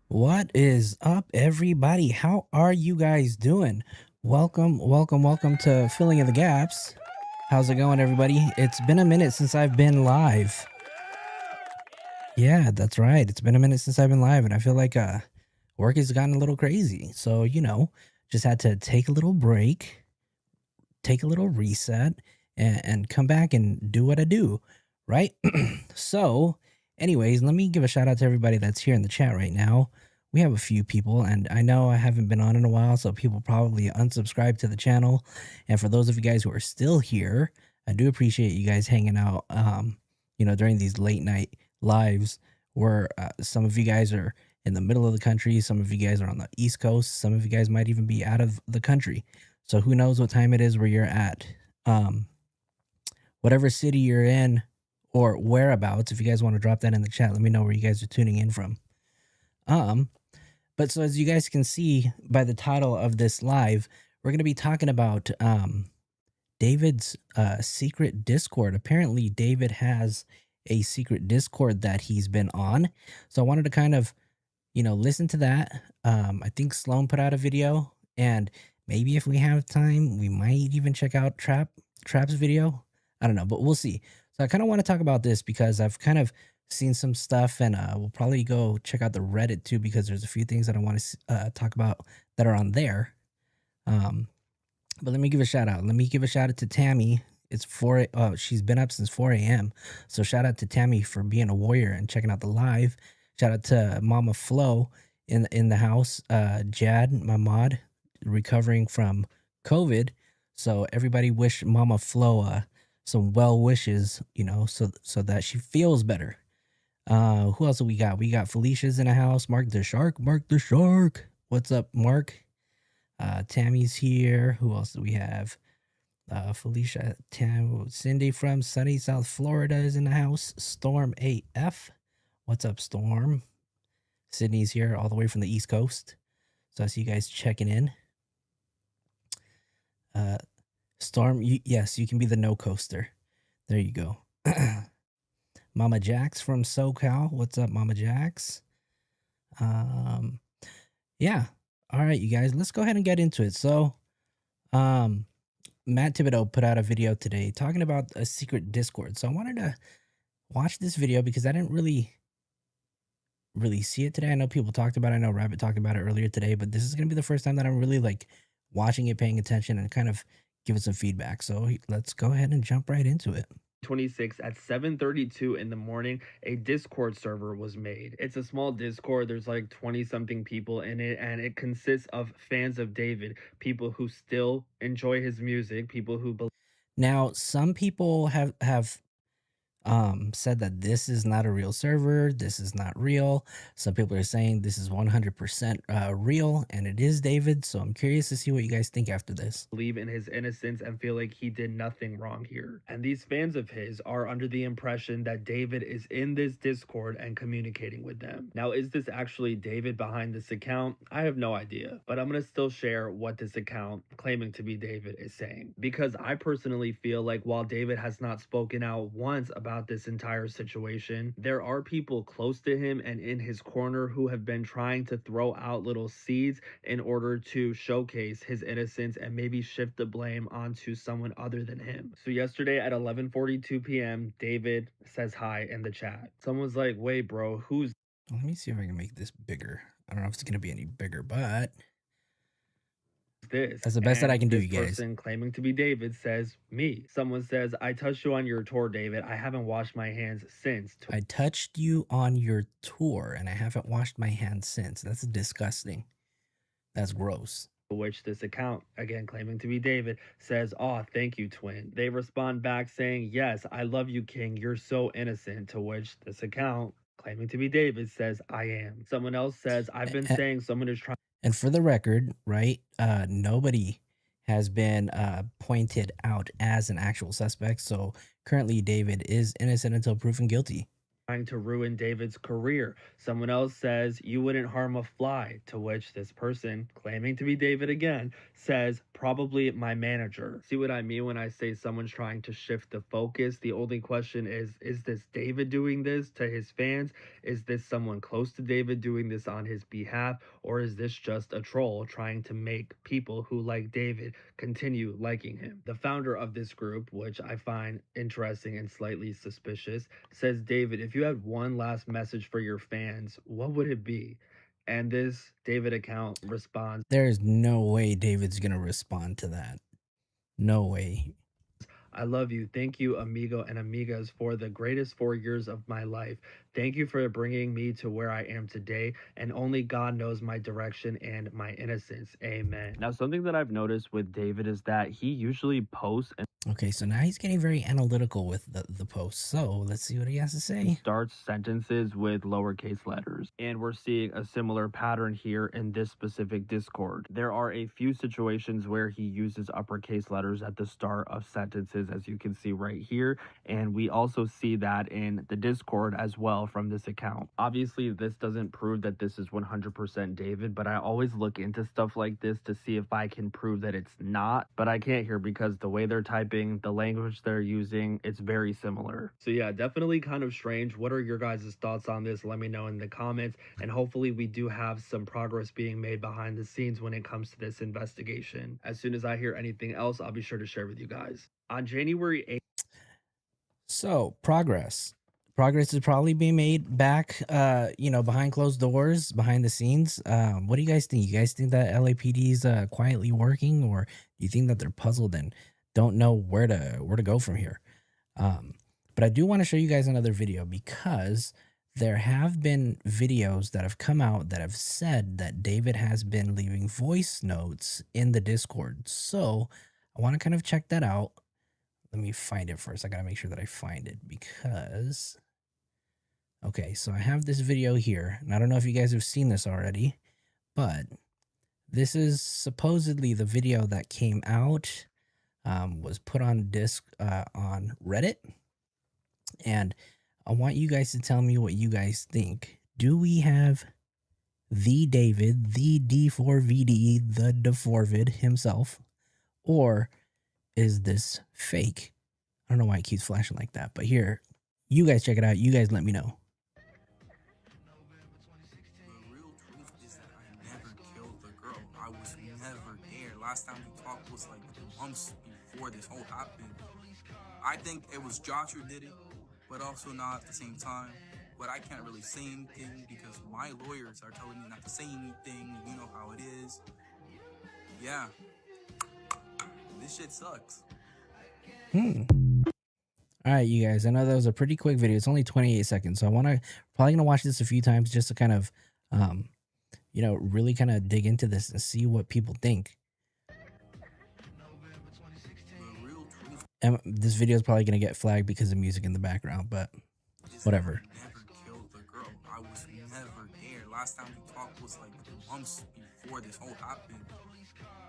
What is up, everybody? How are you guys doing? Welcome to Filling in the Gaps. How's it going, everybody? It's been a minute since I've been live. Yeah, that's right. It's been a minute since I've been live, and I feel like work has gotten a little crazy. So, just had to take a little break, take a little reset, and come back and do what I do, right? So, anyways, let me give a shout out to everybody that's here in the chat right now. We have a few people, and I know I haven't been on in a while, so people probably unsubscribed to the channel. And for those of you guys who are still here, I do appreciate you guys hanging out, during these late night lives where some of you guys are in the middle of the country, some of you guys are on the East Coast, some of you guys might even be out of the country. So who knows what time it is where you're at. Whatever city you're in or whereabouts, if you guys want to drop that in the chat, let me know where you guys are tuning in from. But so as you guys can see by the title of this live, we're going to be talking about David's secret Discord. Apparently, David has a secret Discord that he's been on. So I wanted to kind of, listen to that. I think Sloan put out a video, and maybe if we have time, we might even check out Trap's video. I don't know, but we'll see. So I kind of want to talk about this because I've kind of seen some stuff, and we'll probably go check out the Reddit too, because there's a few things that I want to talk about that are on there. But let me give a shout out. Let me give a shout out to Tammy. It's she's been up since 4 a.m. So shout out to Tammy for being a warrior and checking out the live. Shout out to Mama Flo in the house. Jad, my mod, recovering from COVID. So everybody wish Mama Flo some well wishes, so that she feels better. Who else do we got? We got Felicia's in the house. Mark the Shark. Mark the Shark. What's up, Mark? Tammy's here. Who else do we have? Felicia, Cindy from sunny South Florida is in the house. Storm AF. What's up, Storm? Sydney's here all the way from the East Coast. So I see you guys checking in. Storm, yes, you can be the no coaster. There you go. Mama Jax from SoCal. What's up, Mama Jax? Yeah. All right, you guys, let's go ahead and get into it. So, Matt Thibodeau put out a video today talking about a secret Discord. So I wanted to watch this video because I didn't really see it today. I know people talked about it. I know Rabbit talked about it earlier today, but this is going to be the first time that I'm really like watching it, paying attention, and kind of giving some feedback. So let's go ahead and jump right into it. 26 at 7:32 in the morning, a Discord server was made. It's a small Discord. There's like 20 something people in it, and it consists of fans of David, people who still enjoy his music, people who believe. Now, some people have said that this is not a real server. This is not real. Some people are saying this is 100% real, and it is David. So I'm curious to see what you guys think after this. Believe in his innocence and feel like he did nothing wrong here. And these fans of his are under the impression that David is in this Discord and communicating with them. Now, is this actually David behind this account? I have no idea, but I'm going to still share what this account claiming to be David is saying, because I personally feel like while David has not spoken out once about this entire situation, there are people close to him and in his corner who have been trying to throw out little seeds in order to showcase his innocence and maybe shift the blame onto someone other than him. So yesterday at 11:42 p.m., David says hi in the chat. Someone's like, wait, bro, who's Let me see if I can make this bigger. I don't know if it's going to be any bigger, but this? that's the best that I can do, this you guys. person claiming to be David says, me. Someone says, I touched you on your tour, David. I haven't washed my hands since. I touched you on your tour and I haven't washed my hands since. That's disgusting. That's gross. Which this account, again claiming to be David, says, "Aw, thank you, twin." They respond back saying, "Yes, I love you, King. You're so innocent." To which this account, claiming to be David, says, "I am." Someone else says, "I've been saying someone is trying." And for the record, right, nobody has been pointed out as an actual suspect. So currently, David is innocent until proven guilty. Trying to ruin David's career. Someone else says, "You wouldn't harm a fly." To which this person, claiming to be David again, says, "Probably my manager." See what I mean when I say someone's trying to shift the focus? The only question is this David doing this to his fans? Is this someone close to David doing this on his behalf? Or is this just a troll trying to make people who like David continue liking him? The founder of this group, which I find interesting and slightly suspicious, says, "David, if you had one last message for your fans, what would it be?" And this David account responds, There's no way David's going to respond to that. No way. "I love you. Thank you, amigo and amigas, for the greatest 4 years of my life. Thank you for bringing me to where I am today, and only God knows my direction and my innocence. Amen." Now, something that I've noticed with David is that he usually posts and Okay, so now he's getting very analytical with the post. So let's see what he has to say. starts sentences with lowercase letters. And we're seeing a similar pattern here in this specific Discord. There are a few situations where he uses uppercase letters at the start of sentences, as you can see right here. And we also see that in the Discord as well from this account. Obviously, this doesn't prove that this is 100% David, but I always look into stuff like this to see if I can prove that it's not. But I can't here because the way they're typing, the language they're using, it's very similar. So yeah, definitely kind of strange. What are your guys' thoughts on this? Let me know in the comments, and hopefully we do have some progress being made behind the scenes when it comes to this investigation. As soon as I hear anything else, I'll be sure to share with you guys. On January 8th, So progress is probably being made back behind closed doors, behind the scenes. What do you guys think? You guys think that LAPD is quietly working, or do you think that they're puzzled and don't know where to go from here? But I do want to show you guys another video because there have been videos that have come out that have said that David has been leaving voice notes in the Discord. So I want to kind of check that out. Let me find it first. I got to make sure that I find it because, Okay, so I have this video here, and I don't know if you guys have seen this already, but this is supposedly the video that came out, was put on disc on Reddit, and I want you guys to tell me what you guys think. Do we have the David, the D4VD, the D4VD himself, or is this fake? I don't know why it keeps flashing like that, but here, you guys check it out. You guys let me know. The real truth is that I never killed the girl. I was never there. Last time we talked was like months before this whole happened. I think it was Josh who did it, but also not at the same time. But I can't really say anything because my lawyers are telling me not to say anything. You know how it is. Yeah. This shit sucks. All right, you guys. I know that was a pretty quick video. It's only 28 seconds, so probably gonna watch this a few times just to kind of, really kind of dig into this and see what people think. And this video is probably gonna get flagged because of music in the background, but whatever. I never killed the girl. I was never there. Last time we talked was like months before this whole happened.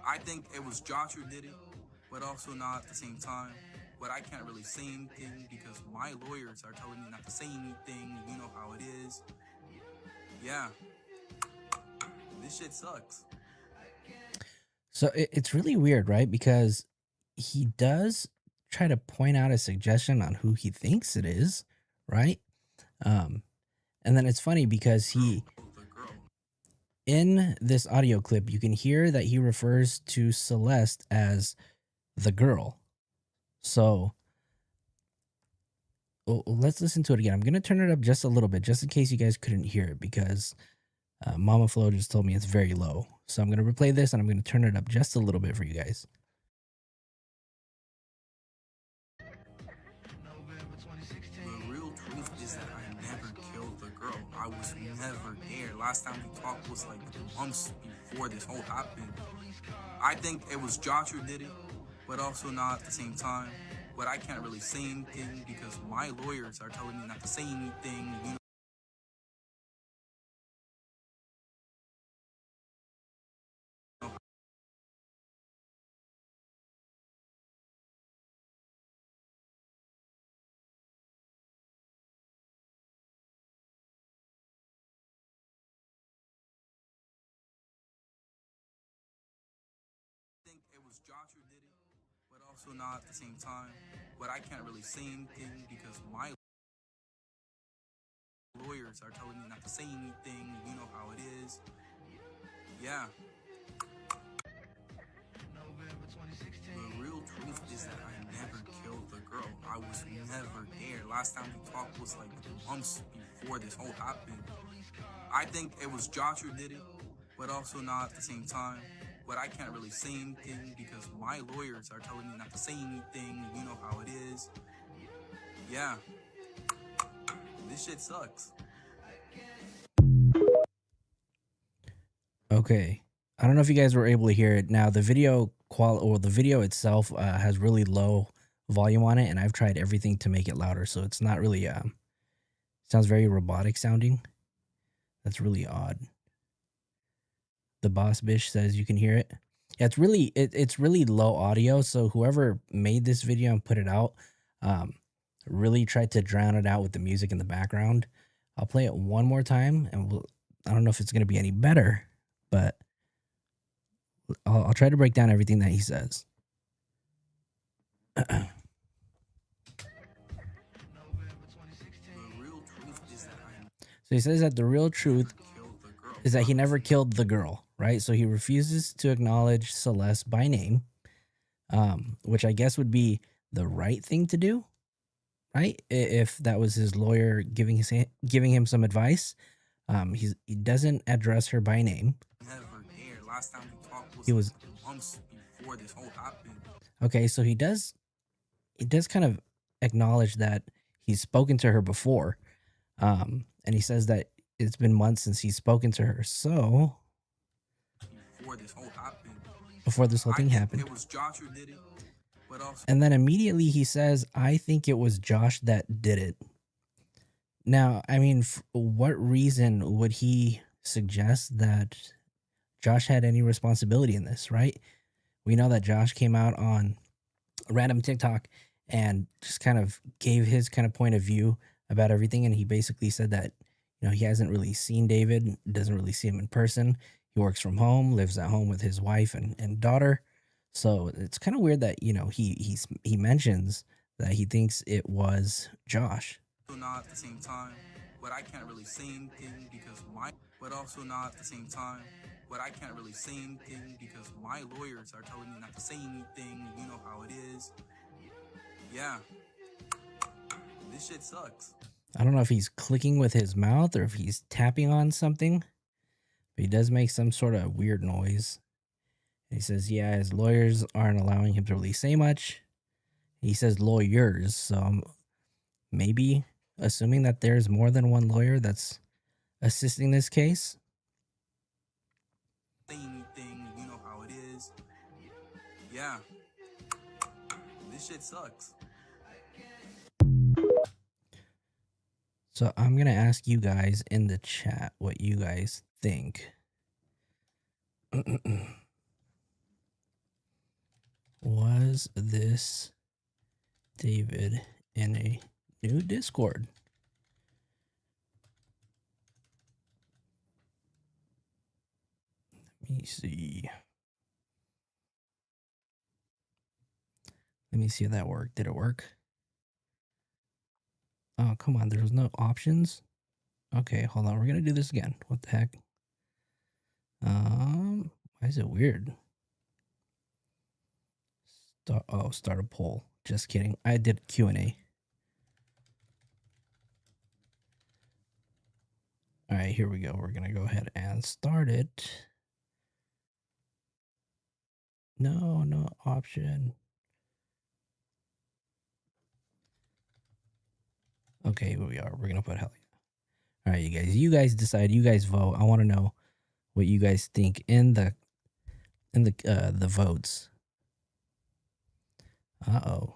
I think it was Josh who did it, but also not at the same time. But I can't really say anything because my lawyers are telling me not to say anything. You know how it is. Yeah. This shit sucks. So it's really weird, right? Because he does try to point out a suggestion on who he thinks it is, right? And then it's funny because in this audio clip, you can hear that he refers to Celeste as the girl. So let's listen to it again. I'm going to turn it up just a little bit, just in case you guys couldn't hear it, because Mama Flo just told me it's very low. So I'm going to replay this and I'm going to turn it up just a little bit for you guys. The real truth is that I never killed the girl. I was never there. Last time we talked was like months before this whole happened. I think it was Josh who did it, but also not at the same time. But I can't really say anything because my lawyers are telling me not to say anything. You know. I think it was Josh who did it, but also not at the same time. But I can't really say anything because my lawyers are telling me not to say anything. You know how it is. Yeah. The real truth is that I never killed the girl. I was never there. Last time we talked was like months before this whole happened. I think it was Josh who did it, but also not at the same time. But I can't really say anything because my lawyers are telling me not to say anything. You know how it is. Yeah. This shit sucks. Okay. I don't know if you guys were able to hear it. Now the video the video itself has really low volume on it, and I've tried everything to make it louder, so it's not really sounds very robotic sounding. That's really odd. The boss bitch says you can hear it. Yeah, it's really low audio, so whoever made this video and put it out really tried to drown it out with the music in the background. I'll play it one more time, and I don't know if it's going to be any better, but I'll try to break down everything that he says. So he says that the real truth is that he never killed the girl, right? So he refuses to acknowledge Celeste by name, which I guess would be the right thing to do, right? If that was his lawyer giving him some advice. He doesn't address her by name. Last time we talked was he was months before this whole happened. Okay, so he does kind of acknowledge that he's spoken to her before. And he says that it's been months since he's spoken to her. So before this whole thing happened. It was Josh who did it, but also. And then immediately he says, I think it was Josh that did it. Now, I mean, what reason would he suggest that Josh had any responsibility in this, right? We know that Josh came out on a random TikTok and just kind of gave his kind of point of view about everything. And he basically said that, he hasn't really seen David, doesn't really see him in person. He works from home, lives at home with his wife and daughter. So it's kind of weird that, he mentions that he thinks it was Josh. Not at the same time, but I can't really say anything because but also not at the same time, but I can't really say anything because my lawyers are telling me not to say anything. You know how it is. Yeah. This shit sucks. I don't know if he's clicking with his mouth or if he's tapping on something, but he does make some sort of weird noise. He says, yeah, his lawyers aren't allowing him to really say much. He says lawyers, so I'm maybe assuming that there's more than one lawyer that's assisting this case. Say anything, you know how it is. Yeah. This shit sucks. So I'm going to ask you guys in the chat what you guys think. Was this David in a new Discord? Let me see. Let me see if that worked. Did it work? Oh, come on. There's no options. Okay, hold on. We're going to do this again. What the heck? Why is it weird? Start a poll. Just kidding. I did Q&A. All right, here we go. We're going to go ahead and start it. No option. Okay, here we are. We're going to put hell yeah. All right, you guys decide. You guys vote. I want to know what you guys think in the votes. Uh-oh.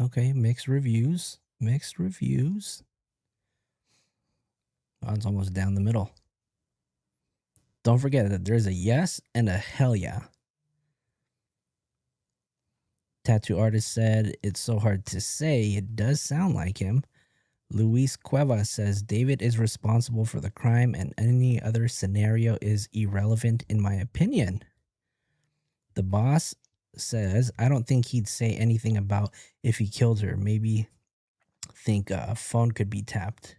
Okay, mixed reviews. Mixed reviews. Oh, it's almost down the middle. Don't forget that there's a yes and a hell yeah. Tattoo artist said, it's so hard to say. It does sound like him. Luis Cueva says, David is responsible for the crime and any other scenario is irrelevant in my opinion. The boss says, I don't think he'd say anything about if he killed her. Maybe think a phone could be tapped.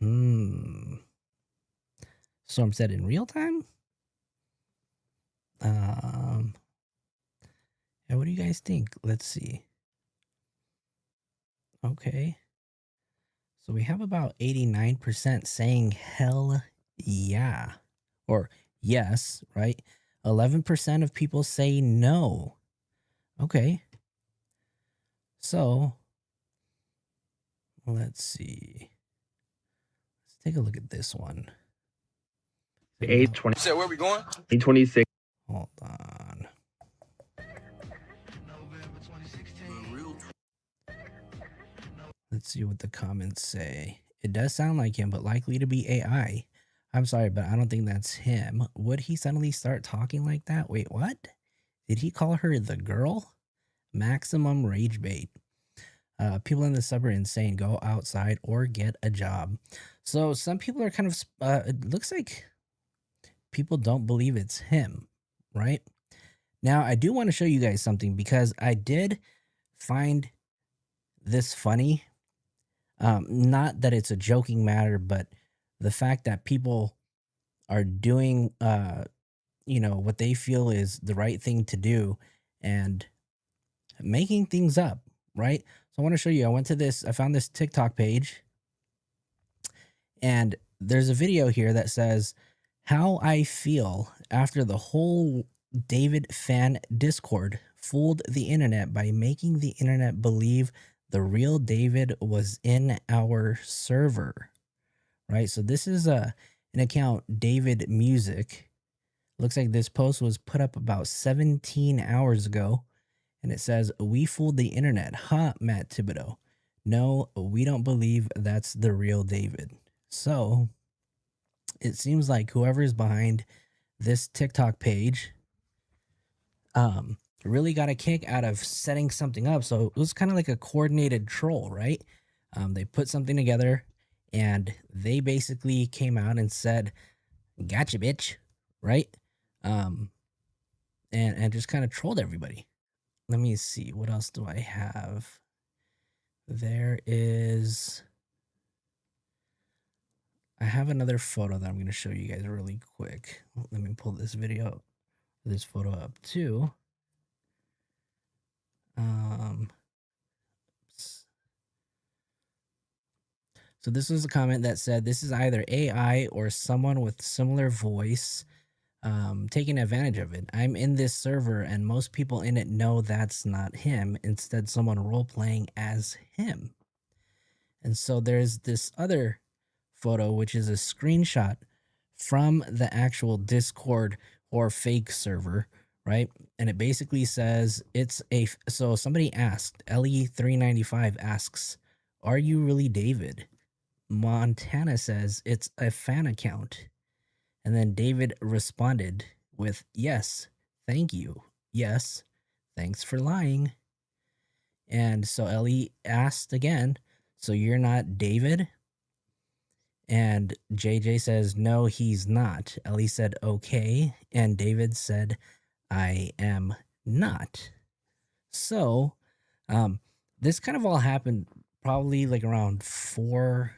Storm said in real time? Yeah, what do you guys think? Let's see. Okay. So we have about 89% saying hell yeah. Or yes, right? 11% of people say no. Okay. So let's see. Let's take a look at this one. 820. So where we going? 826. Hold on. Let's see what the comments say. It does sound like him, but likely to be AI. I'm sorry, but I don't think that's him. Would he suddenly start talking like that? Wait, what? Did he call her the girl? Maximum rage bait. People in the sub are insane. Go outside or get a job. So some people are kind of, it looks like people don't believe it's him, right? Now, I do want to show you guys something because I did find this funny. Not that it's a joking matter, but the fact that people are doing, what they feel is the right thing to do and making things up, right? So I want to show you. I found this TikTok page and there's a video here that says how I feel after the whole David fan Discord fooled the internet by making the internet believe the real David was in our server, right? So this is an account, David Music. Looks like this post was put up about 17 hours ago. And it says, "We fooled the internet, huh, Matt Thibodeau? No, we don't believe that's the real David." So it seems like whoever is behind this TikTok page really got a kick out of setting something up. So it was kind of like a coordinated troll, right? They put something together and they basically came out and said, "Gotcha, bitch," right? And just kind of trolled everybody. Let me see. What else do I have? There is... I have another photo that I'm going to show you guys really quick. Let me pull this photo up too. So this was a comment that said, "This is either AI or someone with similar voice taking advantage of it. I'm in this server and most people in it know that's not him. Instead, someone role-playing as him." And so there's this other photo, which is a screenshot from the actual Discord or fake server, right? And it basically says so somebody asked, Ellie395 asks, "Are you really David?" Montana says it's a fan account. And then David responded with, "Yes, thank you. Yes, thanks for lying." And so Ellie asked again, "So you're not David?" And JJ says, "No, he's not." Ellie said, "Okay." And David said, "I am not." So this kind of all happened probably like around 4,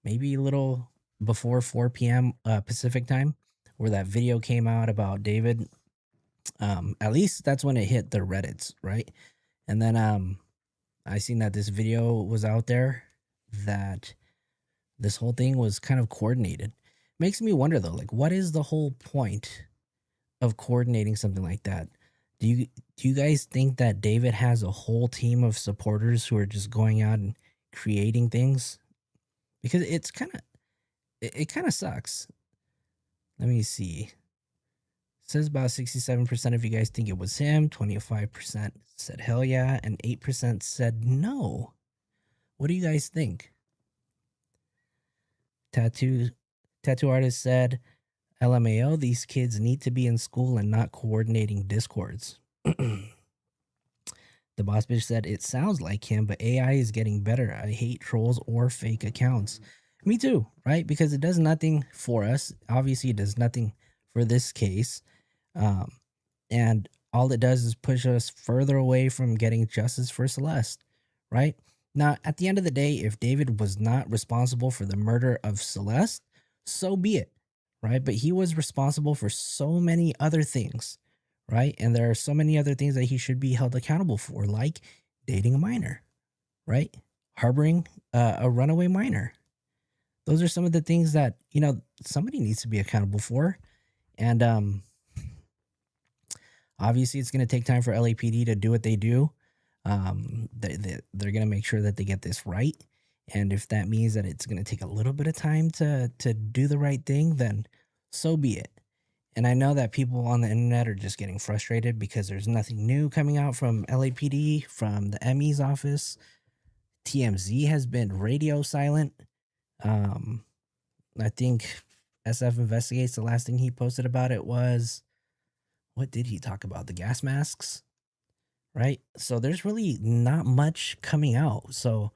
maybe a little before 4 p.m. Pacific time, where that video came out about David. At least that's when it hit the Reddits, right? And then I seen that this video was out there, that this whole thing was kind of coordinated. Makes me wonder though, like, what is the whole point of coordinating something like that? Do you guys think that David has a whole team of supporters who are just going out and creating things? Because it's kind of it kind of sucks. Let me see. It says about 67% of you guys think it was him, 25% said hell yeah, and 8% said no. What do you guys think? Tattoo artist said, "LMAO, these kids need to be in school and not coordinating discords." The boss bitch said, "It sounds like him, but AI is getting better. I hate trolls or fake accounts." Me too, right? Because it does nothing for us. Obviously, it does nothing for this case. And all it does is push us further away from getting justice for Celeste, right? Now, at the end of the day, if David was not responsible for the murder of Celeste, so be it, right? But he was responsible for so many other things, right? And there are so many other things that he should be held accountable for, like dating a minor, right? Harboring a runaway minor. Those are some of the things that, somebody needs to be accountable for. And obviously, it's going to take time for LAPD to do what they do. They're going to make sure that they get this right. And if that means that it's going to take a little bit of time to do the right thing, then so be it. And I know that people on the internet are just getting frustrated because there's nothing new coming out from LAPD, from the ME's office. TMZ has been radio silent. I think SF Investigates, the last thing he posted about it was, what did he talk about? The gas masks, right? So there's really not much coming out. So,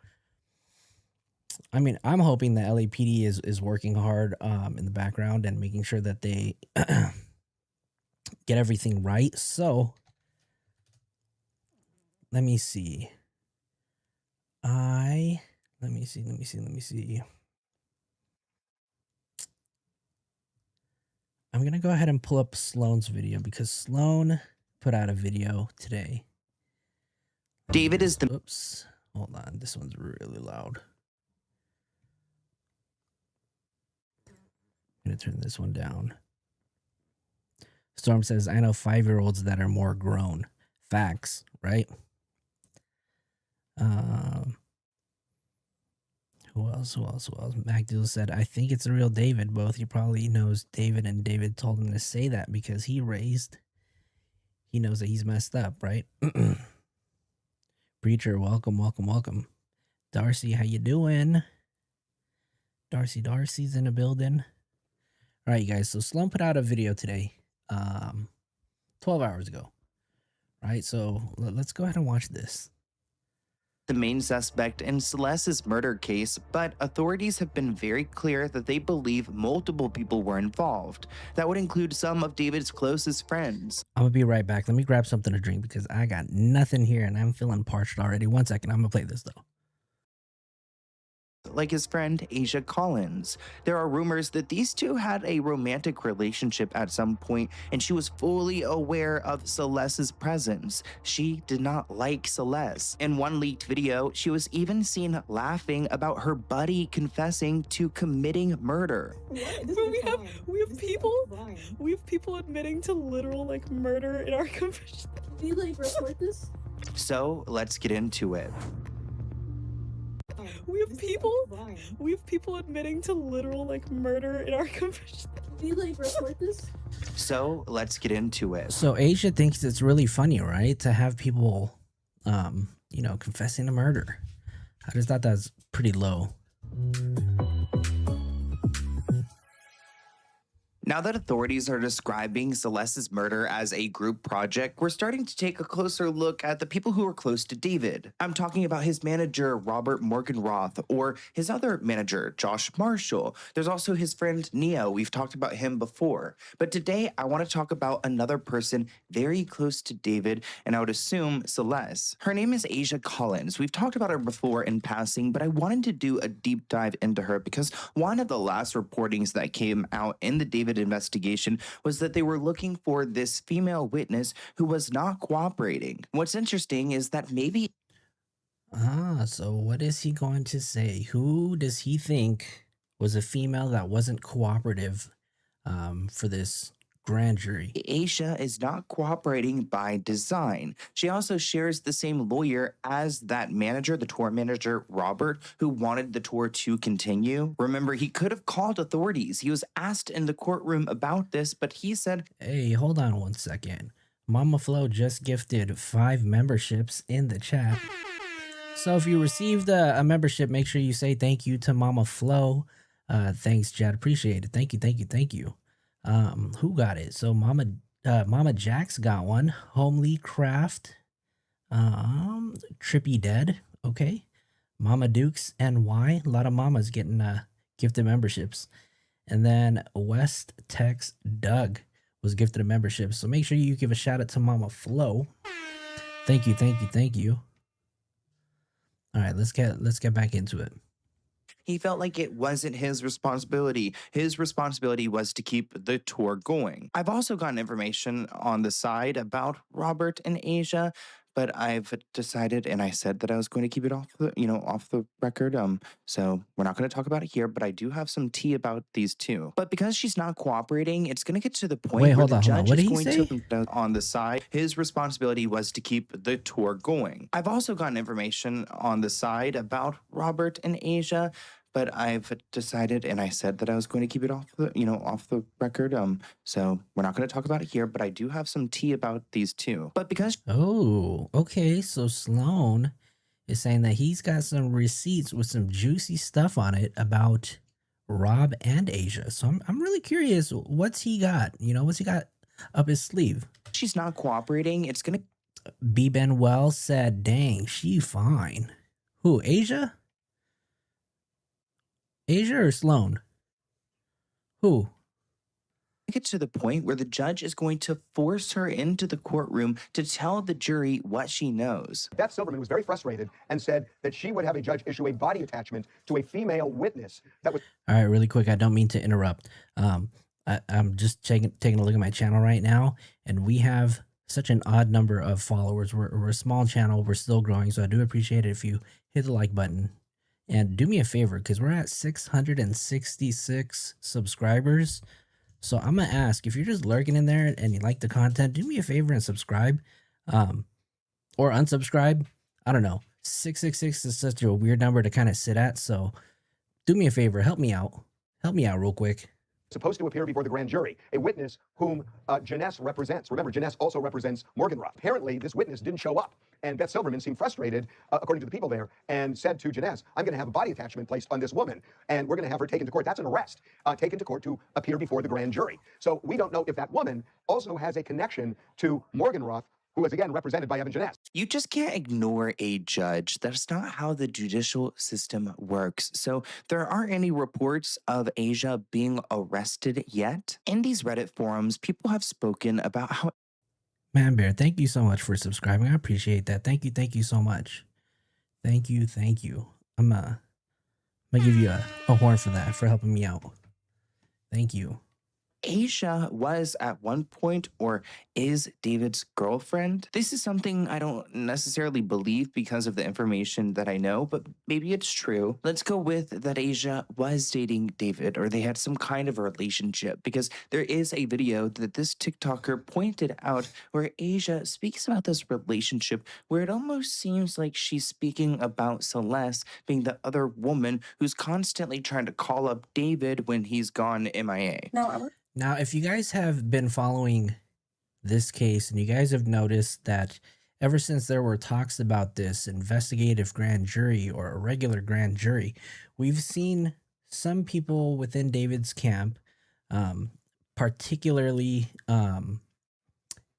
I mean, I'm hoping that LAPD is working hard in the background and making sure that they get everything right. So let me see. Let me see. I'm going to go ahead and pull up Sloane's video because Sloane put out a video today. David is the... Oops. Hold on. This one's really loud. I'm going to turn this one down. Storm says, "I know 5-year-olds that are more grown." Facts, right? Who else? Who else? Who else? MacDoodle said, I think it's the real David. Both he probably knows David, and David told him to say that because he knows that he's messed up, right? Preacher, welcome, welcome, welcome. Darcy, how you doing? Darcy's in the building. All right, you guys. So Sloan put out a video today, 12 hours ago. Right, so let's go ahead and watch this. The main suspect in Celeste's murder case, but authorities have been very clear that they believe multiple people were involved. That would include some of David's closest friends. I'm gonna be right back. Let me grab something to drink because I got nothing here and I'm feeling parched already. 1 second, I'm gonna play this though. Like his friend Asia Collins. There are rumors that these two had a romantic relationship at some point, and she was fully aware of Celeste's presence. She did not like Celeste. In one leaked video, she was even seen laughing about her buddy confessing to committing murder. But we have people admitting to literal like murder in our confession. Can you like report this? So let's get into it. We have people admitting to literal like murder in our confession. Can you like report this? So let's get into it. So Asia thinks it's really funny, right? To have people, you know, confessing to murder. I just thought that's pretty low. Now that authorities are describing Celeste's murder as a group project, we're starting to take a closer look at the people who are close to David. I'm talking about his manager, Robert Morgenroth, or his other manager, Josh Marshall. There's also his friend, Neo. We've talked about him before. But today, I want to talk about another person very close to David, and I would assume Celeste. Her name is Asia Collins. We've talked about her before in passing, but I wanted to do a deep dive into her because one of the last reportings that came out in the David investigation was that they were looking for this female witness who was not cooperating. What's interesting is that maybe So what is he going to say? Who does he think was a female that wasn't cooperative for this grand jury? Asia is not cooperating by design. She also shares the same lawyer as that manager, the tour manager, Robert, who wanted the tour to continue. Remember, he could have called authorities. He was asked in the courtroom about this, but he said, Hey, hold on 1 second. Mama Flo just gifted 5 memberships in the chat. So if you received a membership, make sure you say thank you to Mama Flo. Thanks, Chad. Appreciate it. Thank you, thank you, thank you. Who got it? So Mama Jax got one. Homely Craft. Trippy Dead. Okay. Mama Dukes NY. A lot of mamas getting gifted memberships. And then West Tex Doug was gifted a membership. So make sure you give a shout out to Mama Flo. Thank you, thank you, thank you. All right, let's get back into it. he felt like it wasn't his responsibility. His responsibility was to keep the tour going. I've also gotten information on the side about Robert and Asia, but I've decided, and I said that I was going to keep it off the record. So we're not going to talk about it here, but I do have some tea about these two. But because she's not cooperating, it's going to get to the point where the judge is going to on the side. His responsibility was to keep the tour going. I've also gotten information on the side about Robert and Asia, but I've decided, and I said that I was going to keep it off the record. So we're not going to talk about it here, but I do have some tea about these two. But because okay, so Sloan is saying that he's got some receipts with some juicy stuff on it about Rob and Asia. So I'm really curious, what's he got? What's he got up his sleeve? she's not cooperating, it's gonna. B. Benwell said, "Dang, she fine." Who? Asia? Asia or Sloan? Who? Get to the point where the judge is going to force her into the courtroom to tell the jury what she knows. Beth Silverman was very frustrated and said that she would have a judge issue a body attachment to a female witness that was. All right, really quick. I don't mean to interrupt. I'm just taking a look at my channel right now, and we have such an odd number of followers. We're a small channel. We're still growing, so I do appreciate it if you hit the like button. And do me a favor, because we're at 666 subscribers. So I'm going to ask, if you're just lurking in there and you like the content, do me a favor and subscribe, or unsubscribe. I don't know. 666 is such a weird number to kind of sit at. So do me a favor, help me out real quick. Supposed to appear before the grand jury, a witness whom Janess represents. Remember, Janess also represents Morgan Ruff. Apparently, this witness didn't show up, and Beth Silverman seemed frustrated, according to the people there, and said to Janess, I'm going to have a body attachment placed on this woman, and we're going to have her taken to court. That's an arrest, taken to court to appear before the grand jury. So we don't know if that woman also has a connection to Morgan Ruff, who is again represented by Evan Janess. You just can't ignore a judge. That's not how the judicial system works. So there aren't any reports of Asia being arrested yet. In these Reddit forums, people have spoken about how Man Bear, thank you so much for subscribing. I appreciate that. Thank you so much. Thank you. I'm gonna give you a horn for that, for helping me out. Thank you. Asia was at one point or is David's girlfriend. This is something I don't necessarily believe because of the information that I know, but maybe it's true. Let's go with that Asia was dating David, or they had some kind of a relationship, because there is a video that this TikToker pointed out where Asia speaks about this relationship where it almost seems like she's speaking about Celeste being the other woman who's constantly trying to call up David when he's gone MIA. Now, if you guys have been following this case and you guys have noticed that ever since there were talks about this investigative grand jury or a regular grand jury, we've seen some people within David's camp, particularly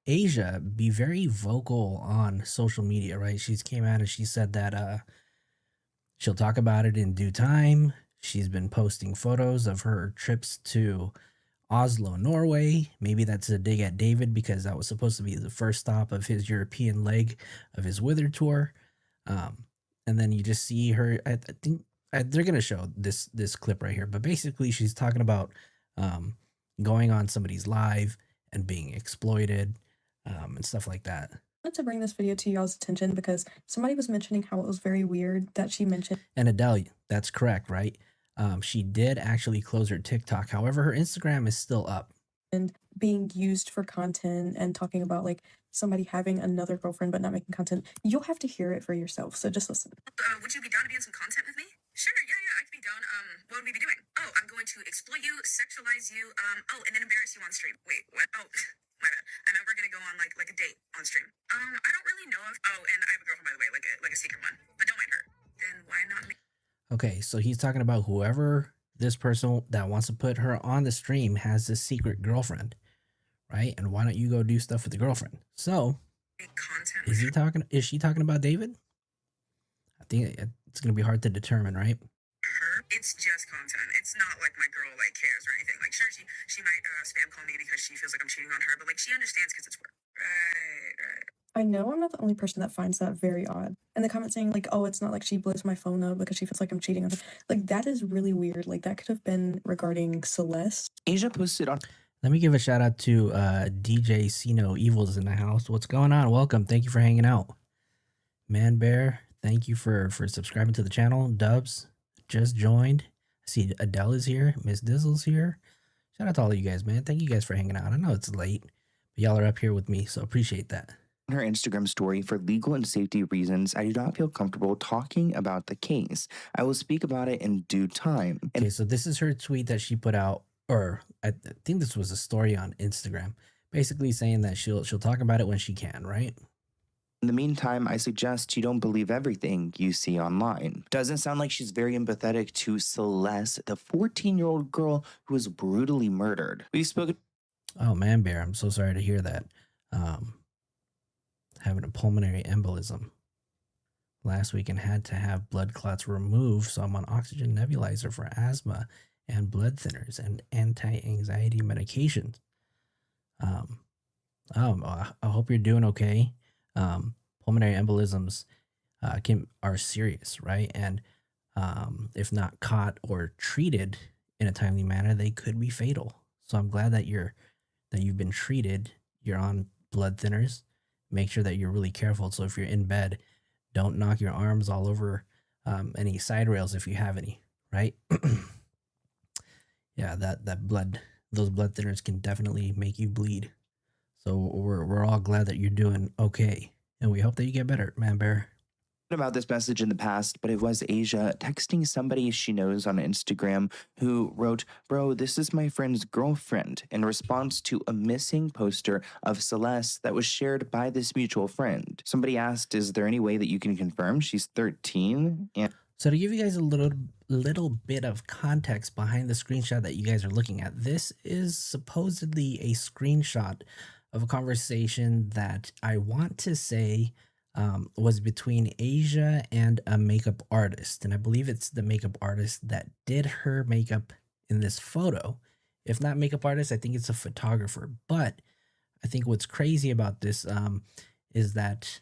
Asia, be very vocal on social media, right? She's came out and she said that she'll talk about it in due time. She's been posting photos of her trips to Oslo, Norway. Maybe that's a dig at David because that was supposed to be the first stop of his European leg of his Wither tour. And then you just see her. I think they're gonna show this clip right here. But basically, she's talking about going on somebody's live and being exploited and stuff like that. I wanted to bring this video to y'all's attention because somebody was mentioning how it was very weird that she mentioned. And Adele, that's correct, right? She did actually close her TikTok. However, her Instagram is still up. And being used for content and talking about like somebody having another girlfriend but not making content. You'll have to hear it for yourself. So just listen. Would you be down to be in some content with me? Sure, yeah, I could be down. What would we be doing? Oh, I'm going to exploit you, sexualize you, and then embarrass you on stream. Wait, what? Oh, my bad. And then we're gonna go on like a date on stream. I don't really know if. Oh, and I have a girlfriend by the way, like a secret one. But don't mind her. Then why not me? Okay, so he's talking about whoever this person that wants to put her on the stream has this secret girlfriend, right? And why don't you go do stuff with the girlfriend? So, is she talking about David? I think it's gonna be hard to determine, right? It's just content. It's not like my girl like cares or anything. Like, sure, she might spam call me because she feels like I'm cheating on her, but like she understands because it's work. Right. I know I'm not the only person that finds that very odd. And the comment saying like, oh, it's not like she blows my phone up because she feels like I'm cheating on her. Like, that is really weird. Like, that could have been regarding Celeste. Asia posted on. Let me give a shout out to DJ Sino Evil's in the house. What's going on? Welcome. Thank you for hanging out. Man Bear, thank you for subscribing to the channel. Dubs just joined. I see Adele is here. Miss Dizzle's here. Shout out to all of you guys, man. Thank you guys for hanging out. I know it's late, but y'all are up here with me, so appreciate that. Her Instagram story, for legal and safety reasons, I do not feel comfortable talking about the case. I will speak about it in due time. Okay, so this is her tweet that she put out, or I think this was a story on Instagram, basically saying that she'll talk about it when she can, right? In the meantime, I suggest you don't believe everything you see online. Doesn't sound like she's very empathetic to Celeste, the 14-year-old girl who was brutally murdered. We spoke. Oh, Man Bear, I'm so sorry to hear that. Having a pulmonary embolism last week and had to have blood clots removed, so I'm on oxygen nebulizer for asthma and blood thinners and anti-anxiety medications. I hope you're doing okay. Pulmonary embolisms are serious, right? And if not caught or treated in a timely manner, they could be fatal. So I'm glad that you've been treated. You're on blood thinners. Make sure that you're really careful. So if you're in bed, don't knock your arms all over any side rails if you have any, right? Yeah, those blood thinners can definitely make you bleed. So we're all glad that you're doing okay, and we hope that you get better, Man Bear. about this message in the past, but it was Asia texting somebody she knows on Instagram who wrote, "Bro, this is my friend's girlfriend," in response to a missing poster of Celeste that was shared by this mutual friend. Somebody asked, "Is there any way that you can confirm she's 13?" And So to give you guys a little bit of context behind the screenshot that you guys are looking at, this is supposedly a screenshot of a conversation that I want to say was between Asia and a makeup artist. And I believe it's the makeup artist that did her makeup in this photo. If not makeup artist, I think it's a photographer. But I think what's crazy about this is that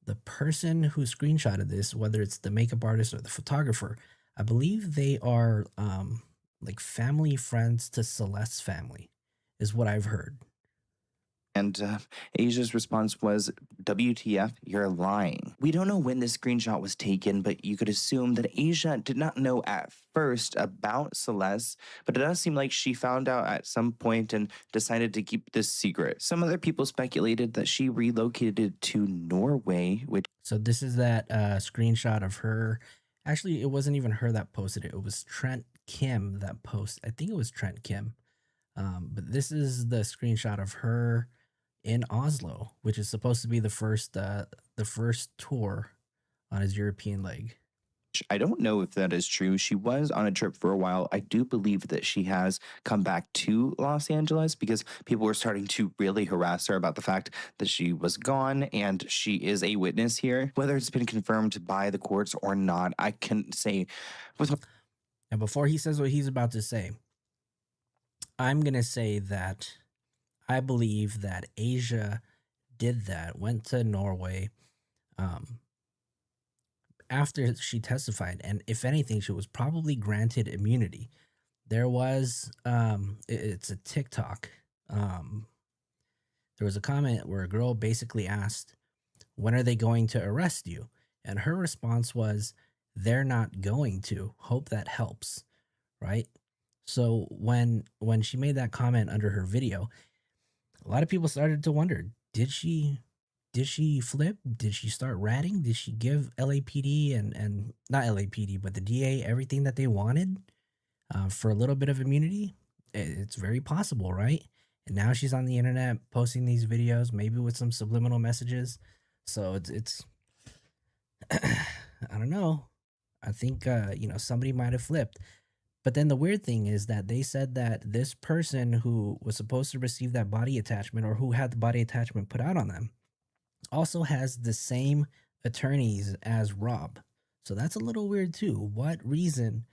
the person who screenshotted this, whether it's the makeup artist or the photographer, I believe they are like family friends to Celeste's family, is what I've heard. Asia's response was, "WTF, you're lying." We don't know when this screenshot was taken, but you could assume that Asia did not know at first about Celeste, but it does seem like she found out at some point and decided to keep this secret. Some other people speculated that she relocated to Norway, which So this is that screenshot of her. Actually, it wasn't even her that posted it. It was Trent Kim that posted. I think it was Trent Kim. But this is the screenshot of her in Oslo, which is supposed to be the first tour on his European leg. I don't know if that is true. She was on a trip for a while. I do believe that she has come back to Los Angeles because people were starting to really harass her about the fact that she was gone, and she is a witness here. Whether it's been confirmed by the courts or not, I can say with And before he says what he's about to say, I'm going to say that I believe that Asia did that, went to Norway after she testified. And if anything, she was probably granted immunity. There was, it's a TikTok. There was a comment where a girl basically asked, "When are they going to arrest you?" And her response was, "They're not going to. Hope that helps." Right? So when she made that comment under her video, a lot of people started to wonder, did she flip? Did she start ratting? Did she give LAPD and not LAPD, but the DA everything that they wanted for a little bit of immunity? It's very possible, right? And now she's on the internet posting these videos, maybe with some subliminal messages. So it's I don't know. I think somebody might have flipped. But then the weird thing is that they said that this person who was supposed to receive that body attachment, or who had the body attachment put out on them, also has the same attorneys as Rob. So that's a little weird too. What reason?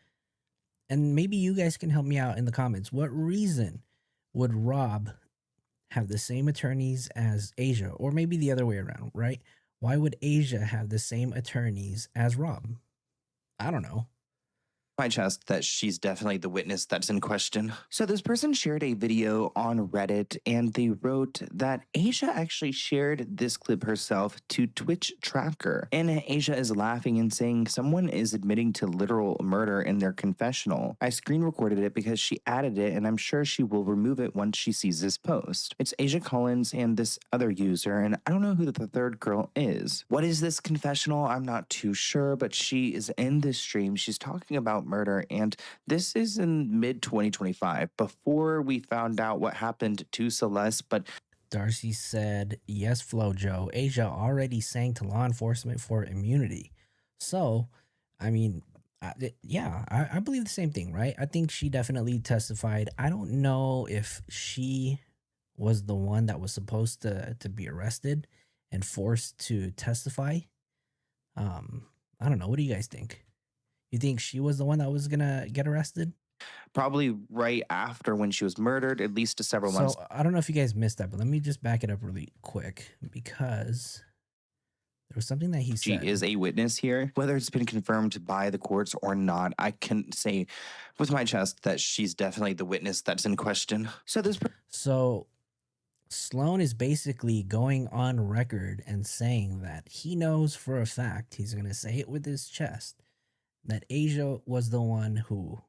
And maybe you guys can help me out in the comments. What reason would Rob have the same attorneys as Asia? Or maybe the other way around, right? Why would Asia have the same attorneys as Rob? I don't know. my chest that she's definitely the witness that's in question. So this person shared a video on Reddit, and they wrote that Asia actually shared this clip herself to Twitch Tracker. And Asia is laughing and saying someone is admitting to literal murder in their confessional. I screen recorded it because she added it, and I'm sure she will remove it once she sees this post. It's Asia Collins and this other user, and I don't know who the third girl is. What is this confessional? I'm not too sure, but she is in this stream. She's talking about murder, and this is in mid 2025, before we found out what happened to Celeste. But Darcy said, "Yes, FloJo. Asia already sang to law enforcement for immunity." So, I mean, I believe the same thing, right? I think she definitely testified. I don't know if she was the one that was supposed to be arrested and forced to testify. I don't know. What do you guys think? You think she was the one that was gonna get arrested? probably right after when she was murdered, at least to several months. So I don't know if you guys missed that, but let me just back it up really quick, because there was something that he She said. is a witness here. Whether it's been confirmed by the courts or not, I can say with my chest that she's definitely the witness that's in question. So Sloan is basically going on record and saying that he knows for a fact, he's going to say it with his chest, that Asia was the one who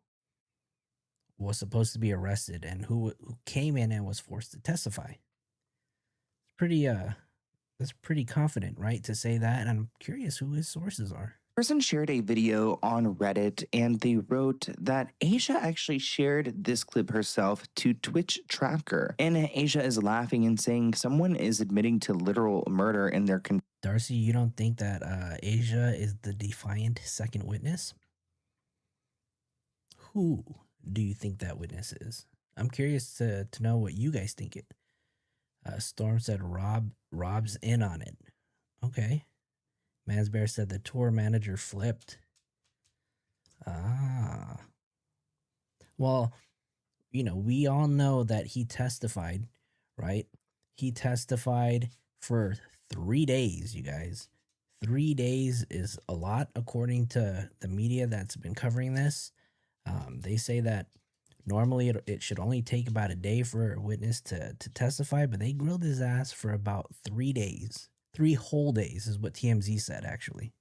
was supposed to be arrested and who came in and was forced to testify. Pretty That's pretty confident, right, to say that. And I'm curious who his sources are. Person shared a video on Reddit and they wrote that Asia actually shared this clip herself to Twitch Tracker. And Asia is laughing and saying someone is admitting to literal murder in their Darcy, you don't think that Asia is the defiant second witness? Who do you think that witness is? I'm curious to know what you guys think it. Storm said Rob's in on it. Okay. Mansbear said the tour manager flipped. Ah. Well, you know, we all know that he testified, right? He testified for 3 days, you guys. 3 days is a lot according to the media that's been covering this. They say that normally it should only take about a day for a witness to testify, but they grilled his ass for about 3 days. 3 whole days is what TMZ said, actually.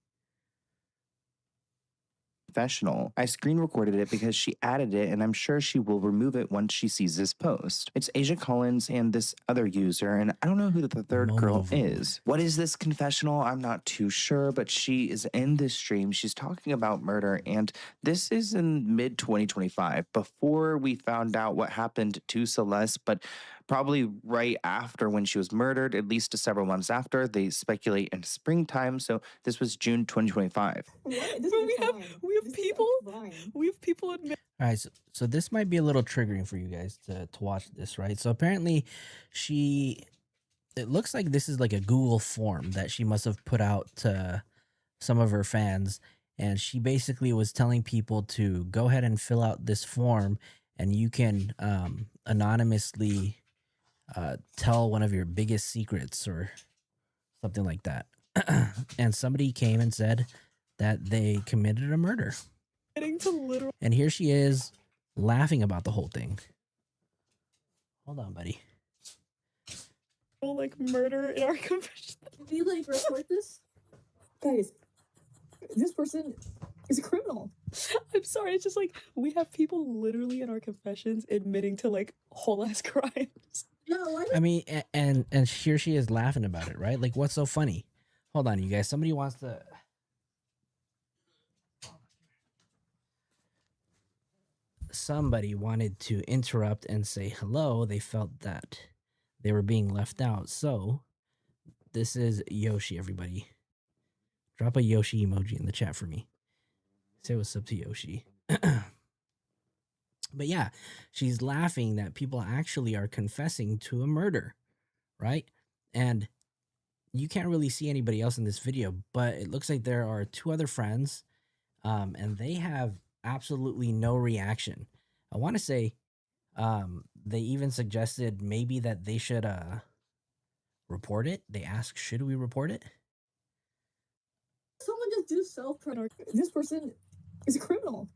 confessional. I screen recorded it because she added it and I'm sure she will remove it once she sees this post. It's Asia Collins and this other user, and I don't know who the third girl is. What is this confessional? I'm not too sure, but she is in this stream. She's talking about murder, and this is in mid 2025, before we found out what happened to Celeste, but probably right after when she was murdered, at least several months after. They speculate in springtime, so this was June 2025. We have people admit. All right, so this might be a little triggering for you guys to watch this, right? So apparently it looks like this is like a Google form that she must have put out to some of her fans, and she basically was telling people to go ahead and fill out this form, and you can anonymously tell one of your biggest secrets or something like that. And somebody came and said that they committed a murder. And here she is laughing about the whole thing. Hold on, buddy. Like murder in our confession. Can you like report this? Guys, this person is a criminal. I'm sorry, it's just like we have people literally in our confessions admitting to like whole ass crimes. No, I mean, and here she is laughing about it, right? Like, what's so funny? Hold on, you guys. Somebody wants to. Somebody wanted to interrupt and say hello. They felt that they were being left out. So, this is Yoshi, everybody. Drop a Yoshi emoji in the chat for me. Say what's up to Yoshi. But yeah, she's laughing that people actually are confessing to a murder, right? And you can't really see anybody else in this video, but it looks like there are 2 other friends, and they have absolutely no reaction. I want to say they even suggested maybe that they should report it. They asked, should we report it? someone just do self-promotion. This person is a criminal.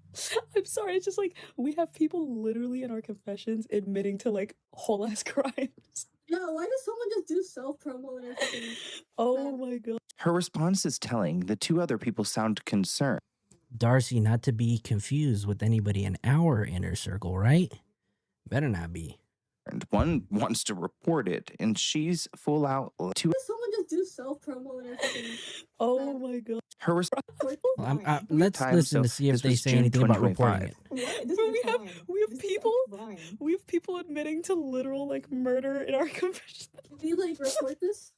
I'm sorry, it's just like we have people literally in our confessions admitting to like whole ass crimes. No, why does someone just do self-promo and everything? Oh my god. Her response is telling. The 2 other people sound concerned. Darcy, not to be confused with anybody in our inner circle, right? Better not be. And one wants to report it, and she's full out. Why does someone just do self-promo and everything? Oh my god. Her response. Well, let's listen to see if this they was say June anything about reporting it. We have people admitting to literal like murder in our confession. Can you like report this?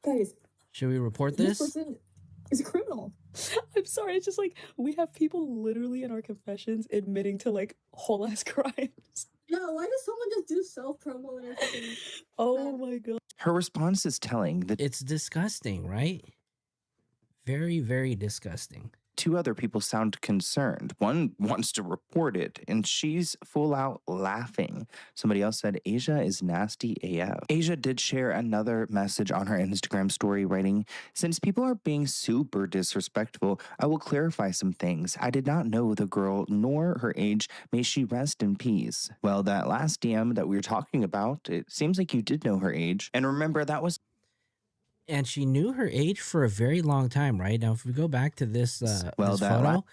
Guys, Should we report this? person is a criminal. I'm sorry, it's just like we have people literally in our confessions admitting to like whole ass crimes. No, why does someone just do self-promo and everything? Oh my god. Her response is telling. The It's disgusting, right? Very, very disgusting. 2 other people sound concerned. One wants to report it, and she's full out laughing. Somebody else said, Asia is nasty AF. Asia did share another message on her Instagram story, writing, since people are being super disrespectful, I will clarify some things. I did not know the girl nor her age. May she rest in peace. Well, that last DM that we were talking about, it seems like you did know her age. And remember, that was And she knew her age for a very long time, right? Now, if we go back to this, this photo,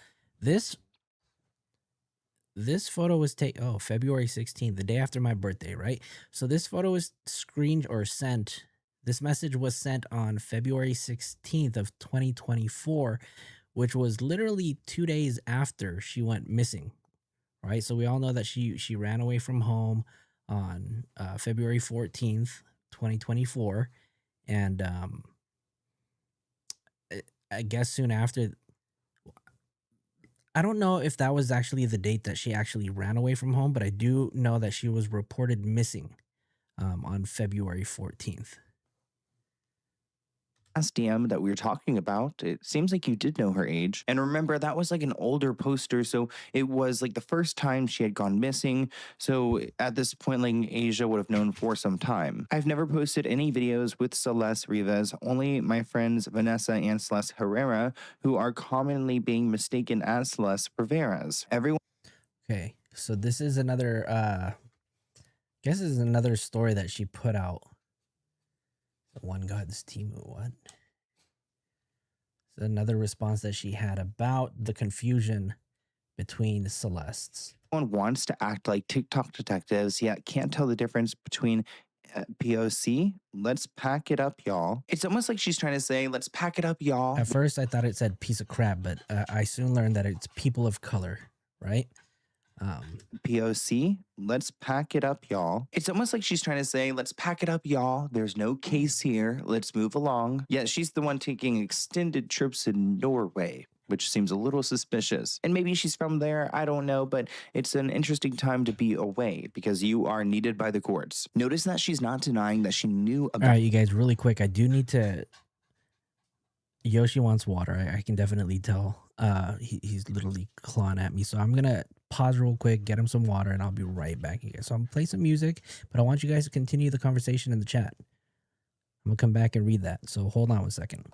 this photo was taken, February 16th, the day after my birthday, right? So this photo was screened or sent This message was sent on February 16th of 2024, which was literally 2 days after she went missing, right? So we all know that she ran away from home on February 14th, 2024, and I guess soon after, I don't know if that was actually the date that she actually ran away from home, but I do know that she was reported missing on February 14th. Last DM that we were talking about, it seems like you did know her age. And remember, that was like an older poster. So it was like the first time she had gone missing. So at this point, like Asia would have known for some time. I've never posted any videos with Celeste Rivas, only my friends Vanessa and Celeste Herrera, who are commonly being mistaken as Celeste Rivera's. Everyone. Okay, so this is another, guess this is another story that she put out. One God's Timu, what? So another response that she had about the confusion between Celestes. Everyone wants to act like TikTok detectives, yet can't tell the difference between POC. Let's pack it up, y'all. It's almost like she's trying to say, let's pack it up, y'all. At first, I thought it said piece of crap, but I soon learned that it's people of color, right? POC, let's pack it up, y'all. It's almost like she's trying to say, let's pack it up, y'all. There's no case here. Let's move along. Yet she's the one taking extended trips in Norway, which seems a little suspicious. And maybe she's from there, I don't know, but it's an interesting time to be away because you are needed by the courts. Notice that she's not denying that she knew about. All right, you guys, really quick, I do need to. Yoshi wants water. I can definitely tell. He's literally clawing at me. So I'm gonna pause real quick, get him some water, and I'll be right back again. So I'm gonna play some music, but I want you guys to continue the conversation in the chat. I'm gonna come back and read that. So hold on 1 second.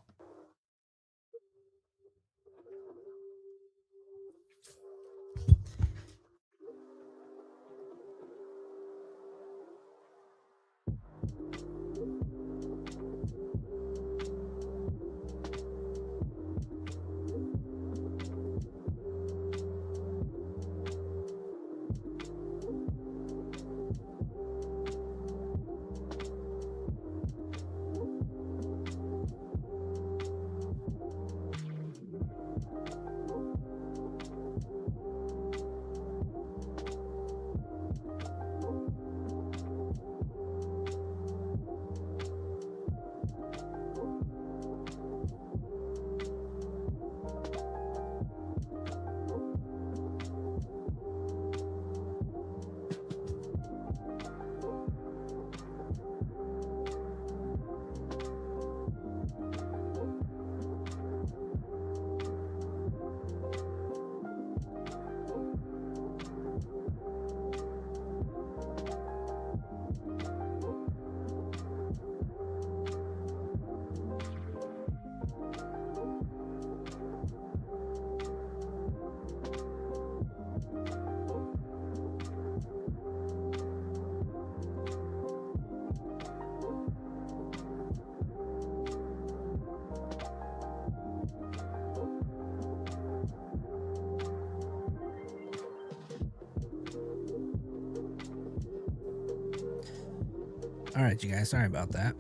All right, you guys, sorry about that.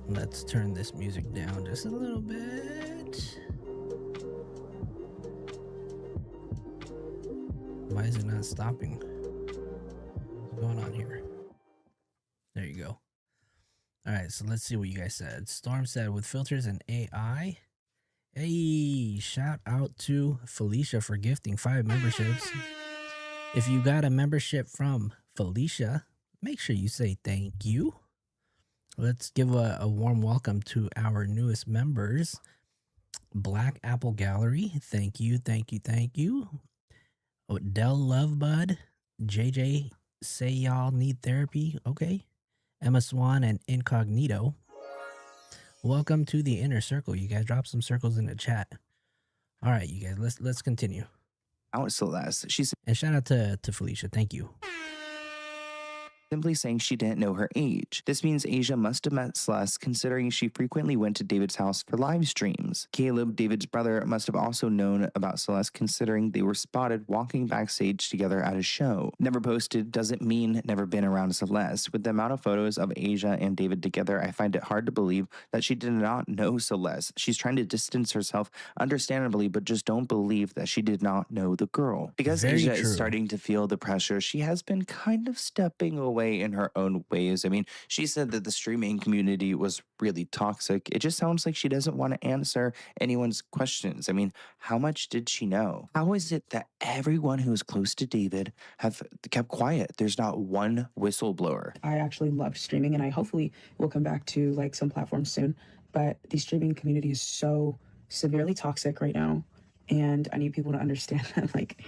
Let's turn this music down just a little bit. Why is it not stopping? What's going on here? There you go. All right, so let's see what you guys said. Storm said, with filters and AI. Hey, shout out to Felicia for gifting 5 memberships. If you got a membership from Felicia, make sure you say thank you. Let's give a warm welcome to our newest members. Black Apple Gallery, thank you, thank you, thank you. Odell Lovebud, JJ, say y'all need therapy, okay. Emma Swan and Incognito. Welcome to the inner circle. You guys drop some circles in the chat. All right, you guys, let's continue. Out Celeste. She's And shout out to Felicia. Thank you. simply saying she didn't know her age. This means Asia must have met Celeste, considering she frequently went to David's house for live streams. Caleb, David's brother, must have also known about Celeste, considering they were spotted walking backstage together at a show. Never posted doesn't mean never been around Celeste. With the amount of photos of Asia and David together, I find it hard to believe that she did not know Celeste. She's trying to distance herself, understandably, but just don't believe that she did not know the girl. Because Very Asia true. is starting to feel the pressure, she has been kind of stepping away in her own ways. I mean, she said that the streaming community was really toxic. It just sounds like she doesn't want to answer anyone's questions. I mean, how much did she know? How is it that everyone who is close to David have kept quiet? There's not one whistleblower. I actually loved streaming, and I hopefully will come back to like some platforms soon. But the streaming community is so severely toxic right now, and I need people to understand that like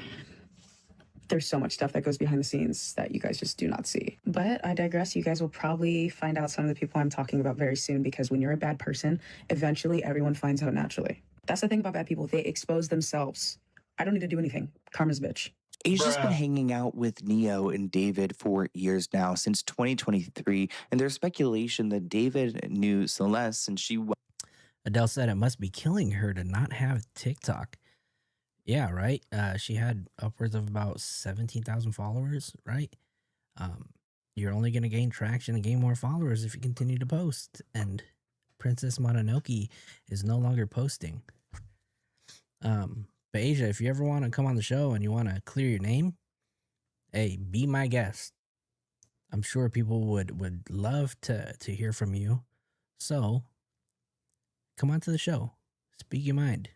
there's so much stuff that goes behind the scenes that you guys just do not see. But I digress. You guys will probably find out some of the people I'm talking about very soon, because when you're a bad person, eventually everyone finds out naturally. That's the thing about bad people. They expose themselves. I don't need to do anything. Karma's a bitch. Asia's been hanging out with Neo and David for years now, since 2023, and there's speculation that David knew Celeste and she was. Adele said it must be killing her to not have TikTok. Yeah, right. She had upwards of about 17,000 followers, right? You're only going to gain traction and gain more followers if you continue to post. And Princess Mononoke is no longer posting. But Asia, if you ever want to come on the show and you want to clear your name, hey, be my guest. I'm sure people would love to hear from you. So come on to the show. Speak your mind.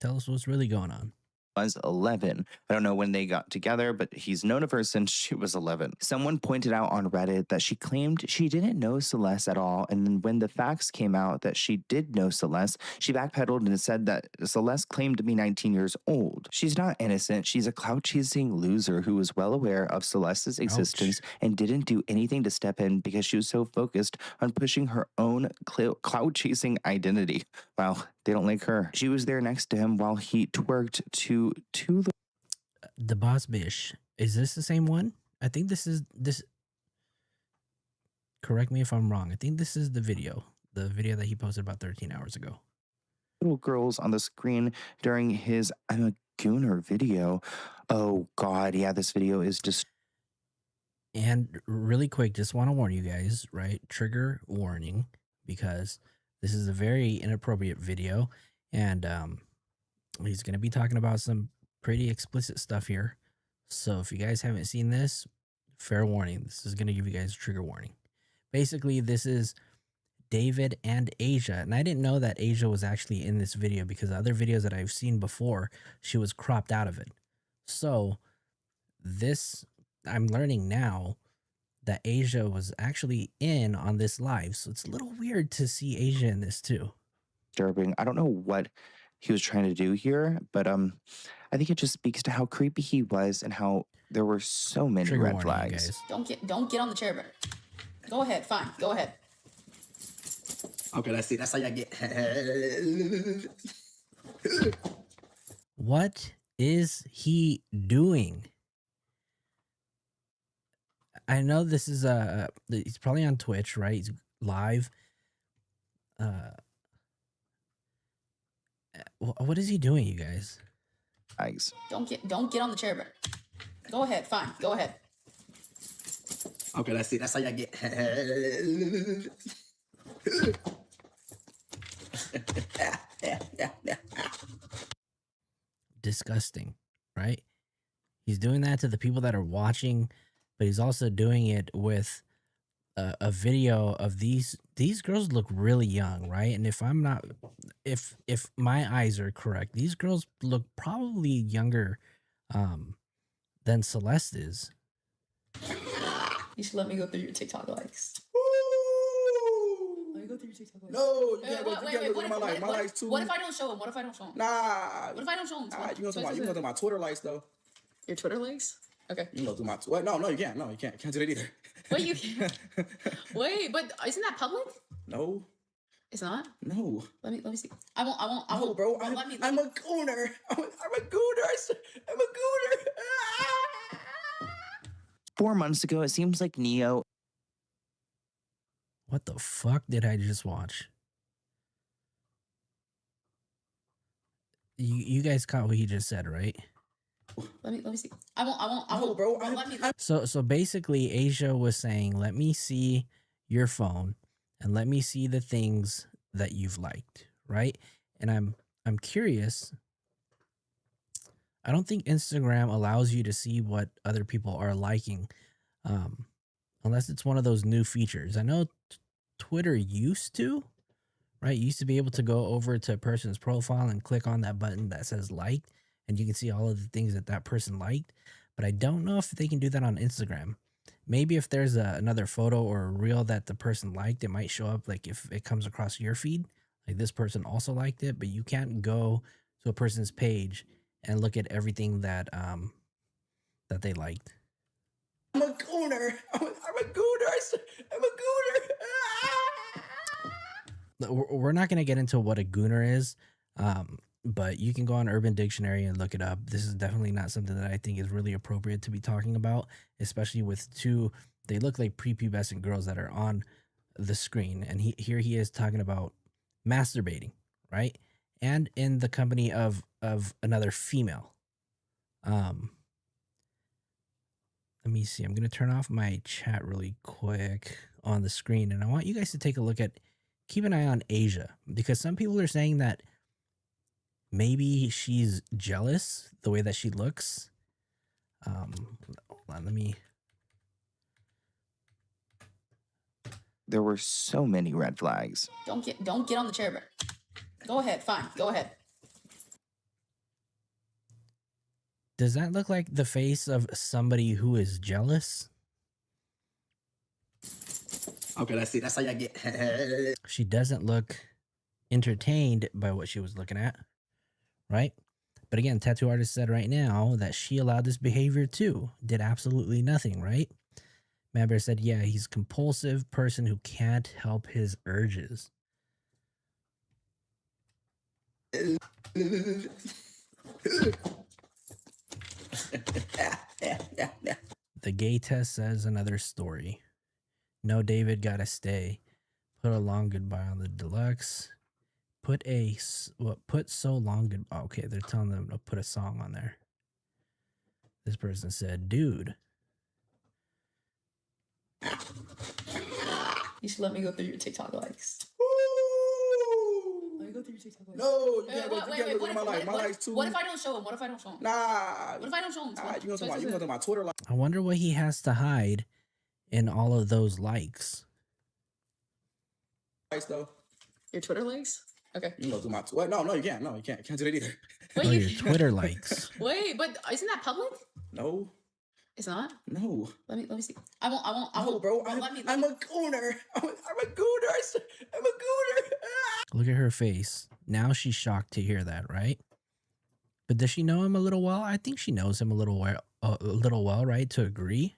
Tell us what's really going on. Was 11. I don't know when they got together, but he's known of her since she was 11. Someone pointed out on Reddit that she claimed she didn't know Celeste at all, and then when the facts came out that she did know Celeste, she backpedaled and said that Celeste claimed to be 19 years old. She's not innocent. She's a clout-chasing loser who was well aware of Celeste's existence and didn't do anything to step in because she was so focused on pushing her own clout-chasing identity. Wow, they don't like her. She was there next to him while he twerked to the Boss Bish. Is this the same one? I think this is this. Correct me if I'm wrong. I think this is the video that he posted about 13 hours ago. Little girls on the screen during his "I'm a Gooner" video. Oh God, yeah, this video is just. And really quick, just want to warn you guys, right? Trigger warning, because this is a very inappropriate video, and he's going to be talking about some pretty explicit stuff here. So if you guys haven't seen this, fair warning. This is going to give you guys a trigger warning. Basically, this is David and Asia. And I didn't know that Asia was actually in this video, because other videos that I've seen before, she was cropped out of it. So this, I'm learning now that Asia was actually in on this live. So it's a little weird to see Asia in this too. Disturbing. I don't know what he was trying to do here, but I think it just speaks to how creepy he was and how there were so many Trigger red warning, flags. guys. Don't get on the chair, bro. Go ahead, fine, go ahead. Okay, let's see. That's how y'all get. What is he doing? I know this is he's probably on Twitch, right? He's live. What is he doing, you guys? Flags. Don't get on the chair, bro. Go ahead, fine, go ahead. Okay, let's see. That's how y'all get. Disgusting, right? He's doing that to the people that are watching, but he's also doing it with a video of these girls look really young, right? And if I'm not, if my eyes are correct, these girls look probably younger than Celeste is. You should let me go through your TikTok likes. Let me go through your TikTok likes. No, you can't go through my likes. My likes too. What if I don't show him? What if I don't show him? Nah. What if I don't show him? Nah, you can go through my Twitter likes though. Your Twitter likes? Okay. You can go through my. What? No, you can't. No, you can't. Can't do that either. Wait, you can't. Wait, but isn't that public? No. It's not? No. Let me see. I won't. No, bro. I'm a gooner. I'm a gooner. I'm a gooner. 4 months ago, it seems like Neo What the fuck did I just watch? You guys caught what he just said, right? Let me see. I won't. No, bro. Bro, let me. So basically Asia was saying, let me see your phone and let me see the things that you've liked, right? And I'm curious. I don't think Instagram allows you to see what other people are liking, unless it's one of those new features. I know Twitter used to, right? You used to be able to go over to a person's profile and click on that button that says liked, and you can see all of the things that that person liked. But I don't know if they can do that on Instagram. Maybe if there's another photo or a reel that the person liked, it might show up like if it comes across your feed, like this person also liked it, but you can't go to a person's page and look at everything that that they liked. I'm a gooner. I'm a gooner. I'm a gooner. We're not going to get into what a gooner is, but you can go on Urban Dictionary and look it up. This is definitely not something that I think is really appropriate to be talking about, especially with two, they look like prepubescent girls that are on the screen. And here he is talking about masturbating, right? And in the company of another female. Let me see. I'm going to turn off my chat really quick on the screen. And I want you guys to take a look at, keep an eye on Asia, because some people are saying that maybe she's jealous the way that she looks. Hold on, let me. There were so many red flags. Don't get on the chair, bro. Go ahead. Fine. Go ahead. Does that look like the face of somebody who is jealous? Okay, let's see. That's how y'all get. She doesn't look entertained by what she was looking at, right? But again, tattoo artist said right now that she allowed this behavior too. Did absolutely nothing, right? Mad Bear said, yeah, he's a compulsive person who can't help his urges. The gay test says another story. No, David gotta stay. Put a long goodbye on the deluxe. Put so long good. Oh, okay, they're telling them to put a song on there. This person said, dude. You should let me go through your TikTok likes. Let me go through your TikTok likes. No, you can't look at my life. My life's too. What if I don't show him? What if I don't show him? Nah. What if I don't show him? You know to my Twitter life. I wonder what he has to hide in all of those likes. Though. Your Twitter likes? Okay. You know to my Twitter. No, you can't. No, you can't. Can't do that either. Wait, Oh, your Twitter likes. Wait, but isn't that public? No. It's not? No. Let me see. I won't. No, bro. I'm a gooner. I'm a gooner. I'm a gooner. Look at her face. Now she's shocked to hear that, right? But does she know him a little well? I think she knows him a little well, right? To agree.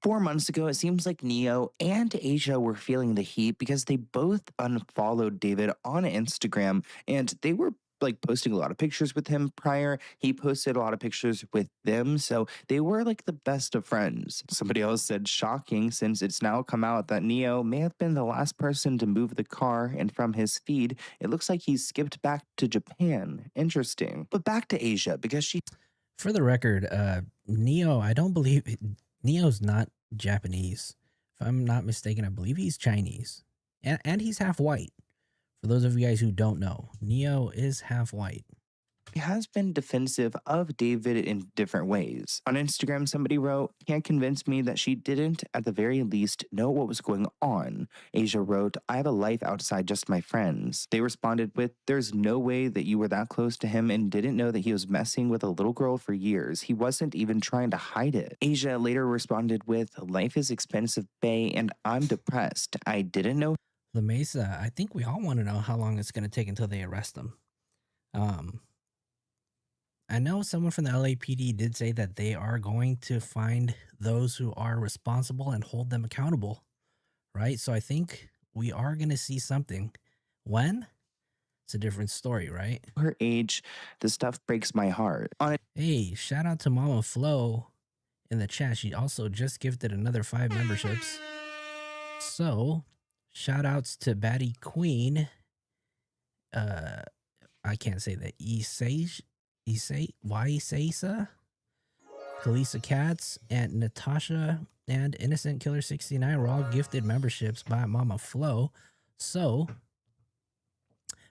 4 months ago, it seems like Neo and Asia were feeling the heat because they both unfollowed David on Instagram, and they were like posting a lot of pictures with him prior. He posted a lot of pictures with them, so they were like the best of friends. Somebody else said shocking, since it's now come out that Neo may have been the last person to move the car, and from his feed, it looks like he skipped back to Japan. Interesting. But back to Asia, because she... For the record, Neo, I don't believe... Neo's not Japanese. If I'm not mistaken, I believe he's Chinese. And he's half white. For those of you guys who don't know, Neo is half white. He has been defensive of David in different ways. On Instagram, somebody wrote, can't convince me that she didn't, at the very least, know what was going on. Asia wrote, I have a life outside just my friends. They responded with, there's no way that you were that close to him and didn't know that he was messing with a little girl for years. He wasn't even trying to hide it. Asia later responded with, life is expensive, bae, and I'm depressed. I didn't know. La Mesa, I think we all want to know how long it's going to take until they arrest him. I know someone from the LAPD did say that they are going to find those who are responsible and hold them accountable, right? So I think we are going to see something. When? It's a different story, right? Her age, the stuff breaks my heart. Hey, shout out to Mama Flo in the chat. She also just gifted another 5 memberships. So, shout outs to Batty Queen. I can't say that. Isasa, Kalisa Katz, and Natasha and Innocent Killer 69 were all gifted memberships by Mama Flo. So,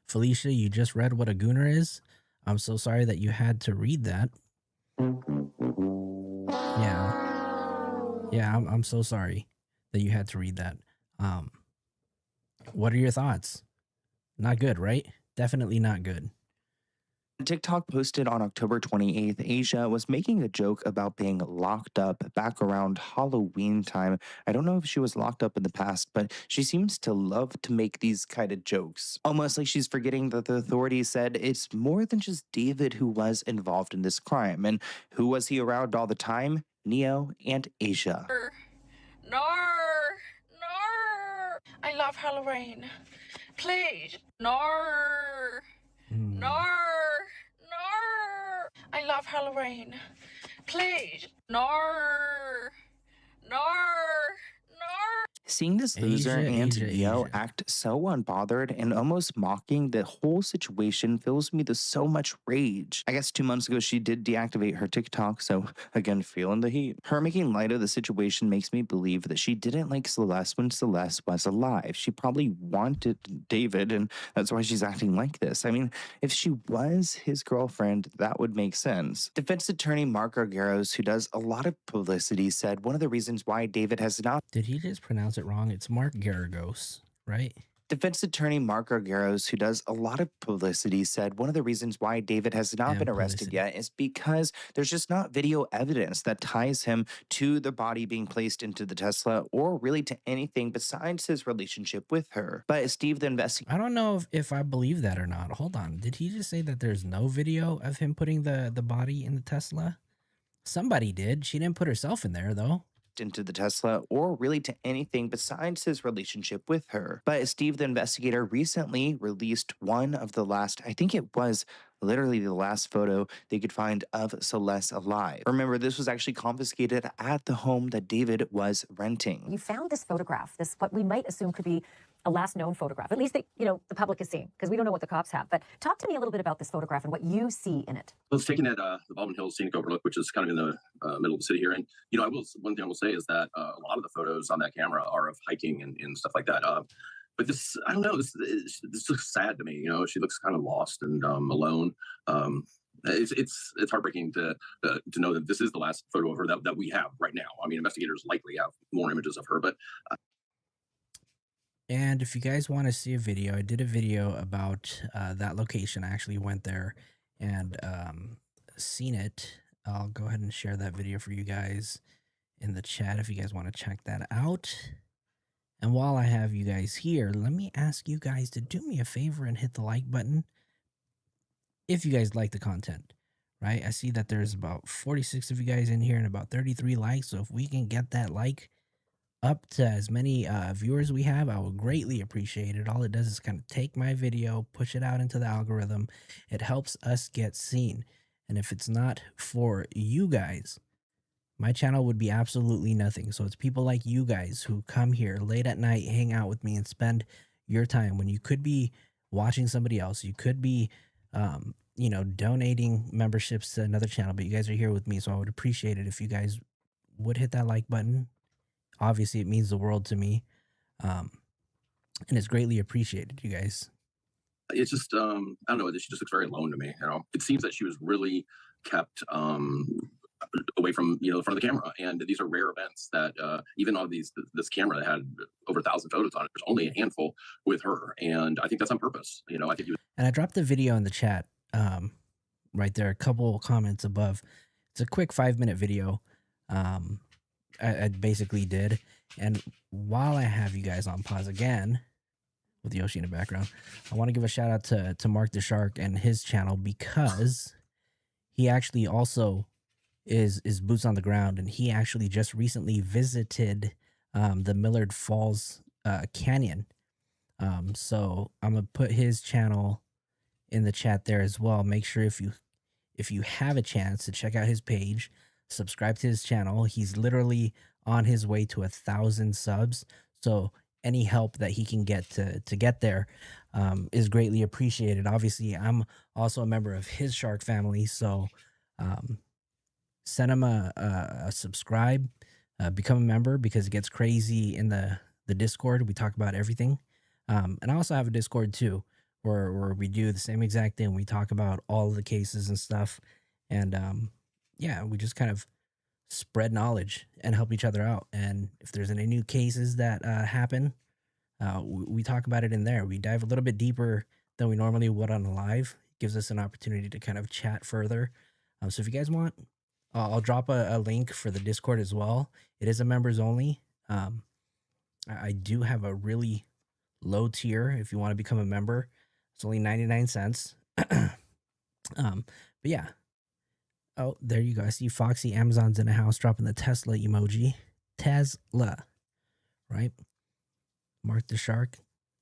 Felicia, you just read what a gooner is. I'm so sorry that you had to read that. Yeah, I'm so sorry that you had to read that. What are your thoughts? Not good, right? Definitely not good. TikTok posted on October 28th, Asia was making a joke about being locked up back around Halloween time. I don't know if she was locked up in the past, but she seems to love to make these kind of jokes. Almost like she's forgetting that the authorities said it's more than just David who was involved in this crime. And who was he around all the time? Neo and Asia. No. I love Halloween. Please. No. I love Halloween. Please. No. Seeing this loser Asia, and Neo Asia. act so unbothered and almost mocking the whole situation fills me with so much rage. I guess 2 months ago she did deactivate her TikTok, so again, feeling the heat. Her making light of the situation makes me believe that she didn't like Celeste when Celeste was alive. She probably wanted David, and that's why she's acting like this. I mean, if she was his girlfriend, that would make sense. Defense attorney Mark Argyros, who does a lot of publicity, said one of the reasons why David has not... Did he just pronounce it wrong? It's Mark Garagos, right? Defense attorney Mark Argyros, who does a lot of publicity, said one of the reasons why David has not been arrested yet is because there's just not video evidence that ties him to the body being placed into the Tesla or really to anything besides his relationship with her. But Steve, the investigator... I don't know if I believe that or not. Hold on. Did he just say that there's no video of him putting the body in the Tesla? Somebody did. She didn't put herself in there, though. Into the Tesla or really to anything besides his relationship with her. But Steve, the investigator, recently released one of the last, I think it was literally the last photo they could find of Celeste alive. Remember, this was actually confiscated at the home that David was renting. You found this photograph, this what we might assume could be a last known photograph, at least that, the public is seeing, because we don't know what the cops have. But talk to me a little bit about this photograph and what you see in it. Well, it's taken at the Baldwin Hills Scenic Overlook, which is kind of in the middle of the city here. And, one thing I will say is that a lot of the photos on that camera are of hiking and stuff like that. But this, I don't know, this looks sad to me. She looks kind of lost and alone. It's heartbreaking to know that this is the last photo of her that we have right now. I mean, investigators likely have more images of her, but... And if you guys want to see a video, I did a video about that location. I actually went there and seen it. I'll go ahead and share that video for you guys in the chat if you guys want to check that out. And while I have you guys here, let me ask you guys to do me a favor and hit the like button if you guys like the content, right? I see that there's about 46 of you guys in here and about 33 likes. So if we can get that like up to as many viewers we have, I would greatly appreciate it. All it does is kind of take my video, push it out into the algorithm. It helps us get seen. And if it's not for you guys, my channel would be absolutely nothing. So it's people like you guys who come here late at night, hang out with me, and spend your time when you could be watching somebody else. You could be, donating memberships to another channel, but you guys are here with me. So I would appreciate it if you guys would hit that like button. Obviously, it means the world to me, and it's greatly appreciated, you guys. It's just, I don't know, she just looks very alone to me. It seems that she was really kept away from, the front of the camera. And these are rare events that even on this camera that had over 1,000 photos on it, there's only a handful with her. And I think that's on purpose. I think and I dropped the video in the chat right there, a couple comments above. It's a quick 5-minute video. I basically did. And while I have you guys on pause again with Yoshi in the background, I want to give a shout out to Mark the Shark and his channel, because he actually also is boots on the ground, and he actually just recently visited the Millard Falls Canyon. So I'm gonna put his channel in the chat there as well. Make sure if you have a chance to check out his page, subscribe to his channel. He's literally on his way to 1,000 subs. So any help that he can get to get there is greatly appreciated. Obviously, I'm also a member of his shark family, so send him a subscribe, become a member, because it gets crazy in the Discord. We talk about everything, and I also have a Discord too, where we do the same exact thing. We talk about all of the cases and stuff, and yeah, we just kind of spread knowledge and help each other out. And if there's any new cases that happen, we talk about it in there. We dive a little bit deeper than we normally would on a live. It gives us an opportunity to kind of chat further. So if you guys want, I'll drop a link for the Discord as well. It is a members only. I do have a really low tier if you want to become a member. It's only 99 cents. But yeah. Oh, there you go. I see Foxy Amazon's in the house dropping the Tesla emoji. Tesla, right? Mark the Shark.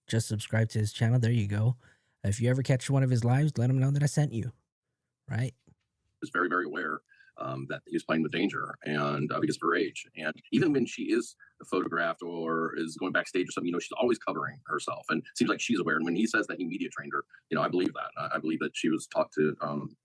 Just subscribe to his channel. There you go. If you ever catch one of his lives, let him know that I sent you, right? is very, very aware that he was playing with danger, and because of her age. And even when she is photographed or is going backstage or something, she's always covering herself. And it seems like she's aware. And when he says that he media trained her, I believe that. I believe that she was taught to,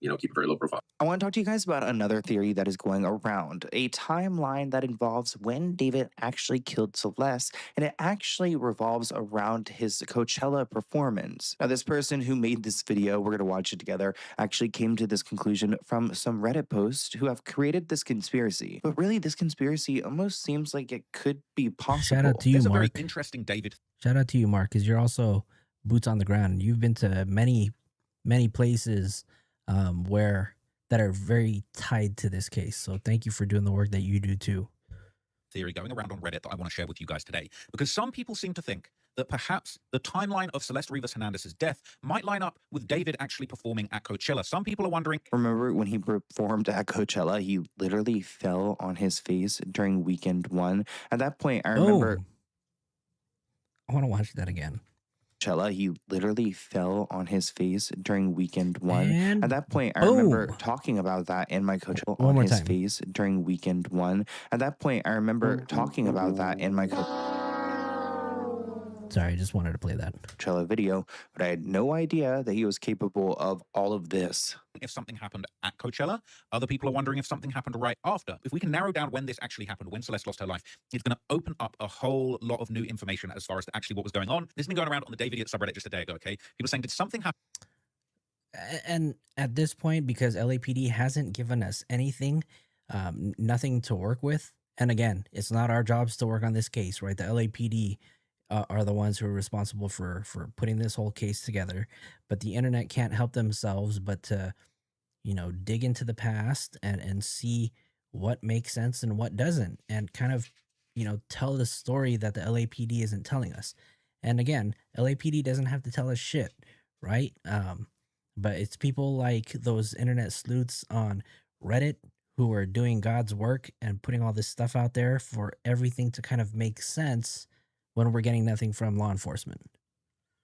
keep a very low profile. I want to talk to you guys about another theory that is going around, a timeline that involves when David actually killed Celeste, and it actually revolves around his Coachella performance. Now, this person who made this video, we're going to watch it together, actually came to this conclusion from some Reddit posts who have created this conspiracy. But really, this conspiracy almost seems like it could be possible. Shout out to you, There's a Mark. very interesting David. Shout out to you, Mark, because you're also boots on the ground. You've been to many, many places that are very tied to this case. So thank you for doing the work that you do too. Theory going around on Reddit that I want to share with you guys today, because some people seem to think that perhaps the timeline of Celeste Rivas Hernandez's death might line up with David actually performing at Coachella. Some people are wondering. Remember when he performed at Coachella, he literally fell on his face during weekend one. At that point, I remember. I want to watch that again. Coachella, he literally fell on his face during weekend one. And at that point, I remember talking about that in my Coachella on his face during weekend one. At that point, I remember talking about that in my Sorry, I just wanted to play that Coachella video, but I had no idea that he was capable of all of this. If something happened at Coachella, other people are wondering if something happened right after. If we can narrow down when this actually happened, when Celeste lost her life, it's going to open up a whole lot of new information as far as actually what was going on. This has been going around on the David subreddit just a day ago, okay? People saying, did something happen? And at this point, because LAPD hasn't given us anything, nothing to work with, and again, it's not our jobs to work on this case, right? The LAPD are the ones who are responsible for putting this whole case together, but the internet can't help themselves but to dig into the past and see what makes sense and what doesn't, and kind of tell the story that the LAPD isn't telling us. And again, LAPD doesn't have to tell us shit, right? But it's people like those internet sleuths on Reddit who are doing God's work and putting all this stuff out there for everything to kind of make sense when we're getting nothing from law enforcement.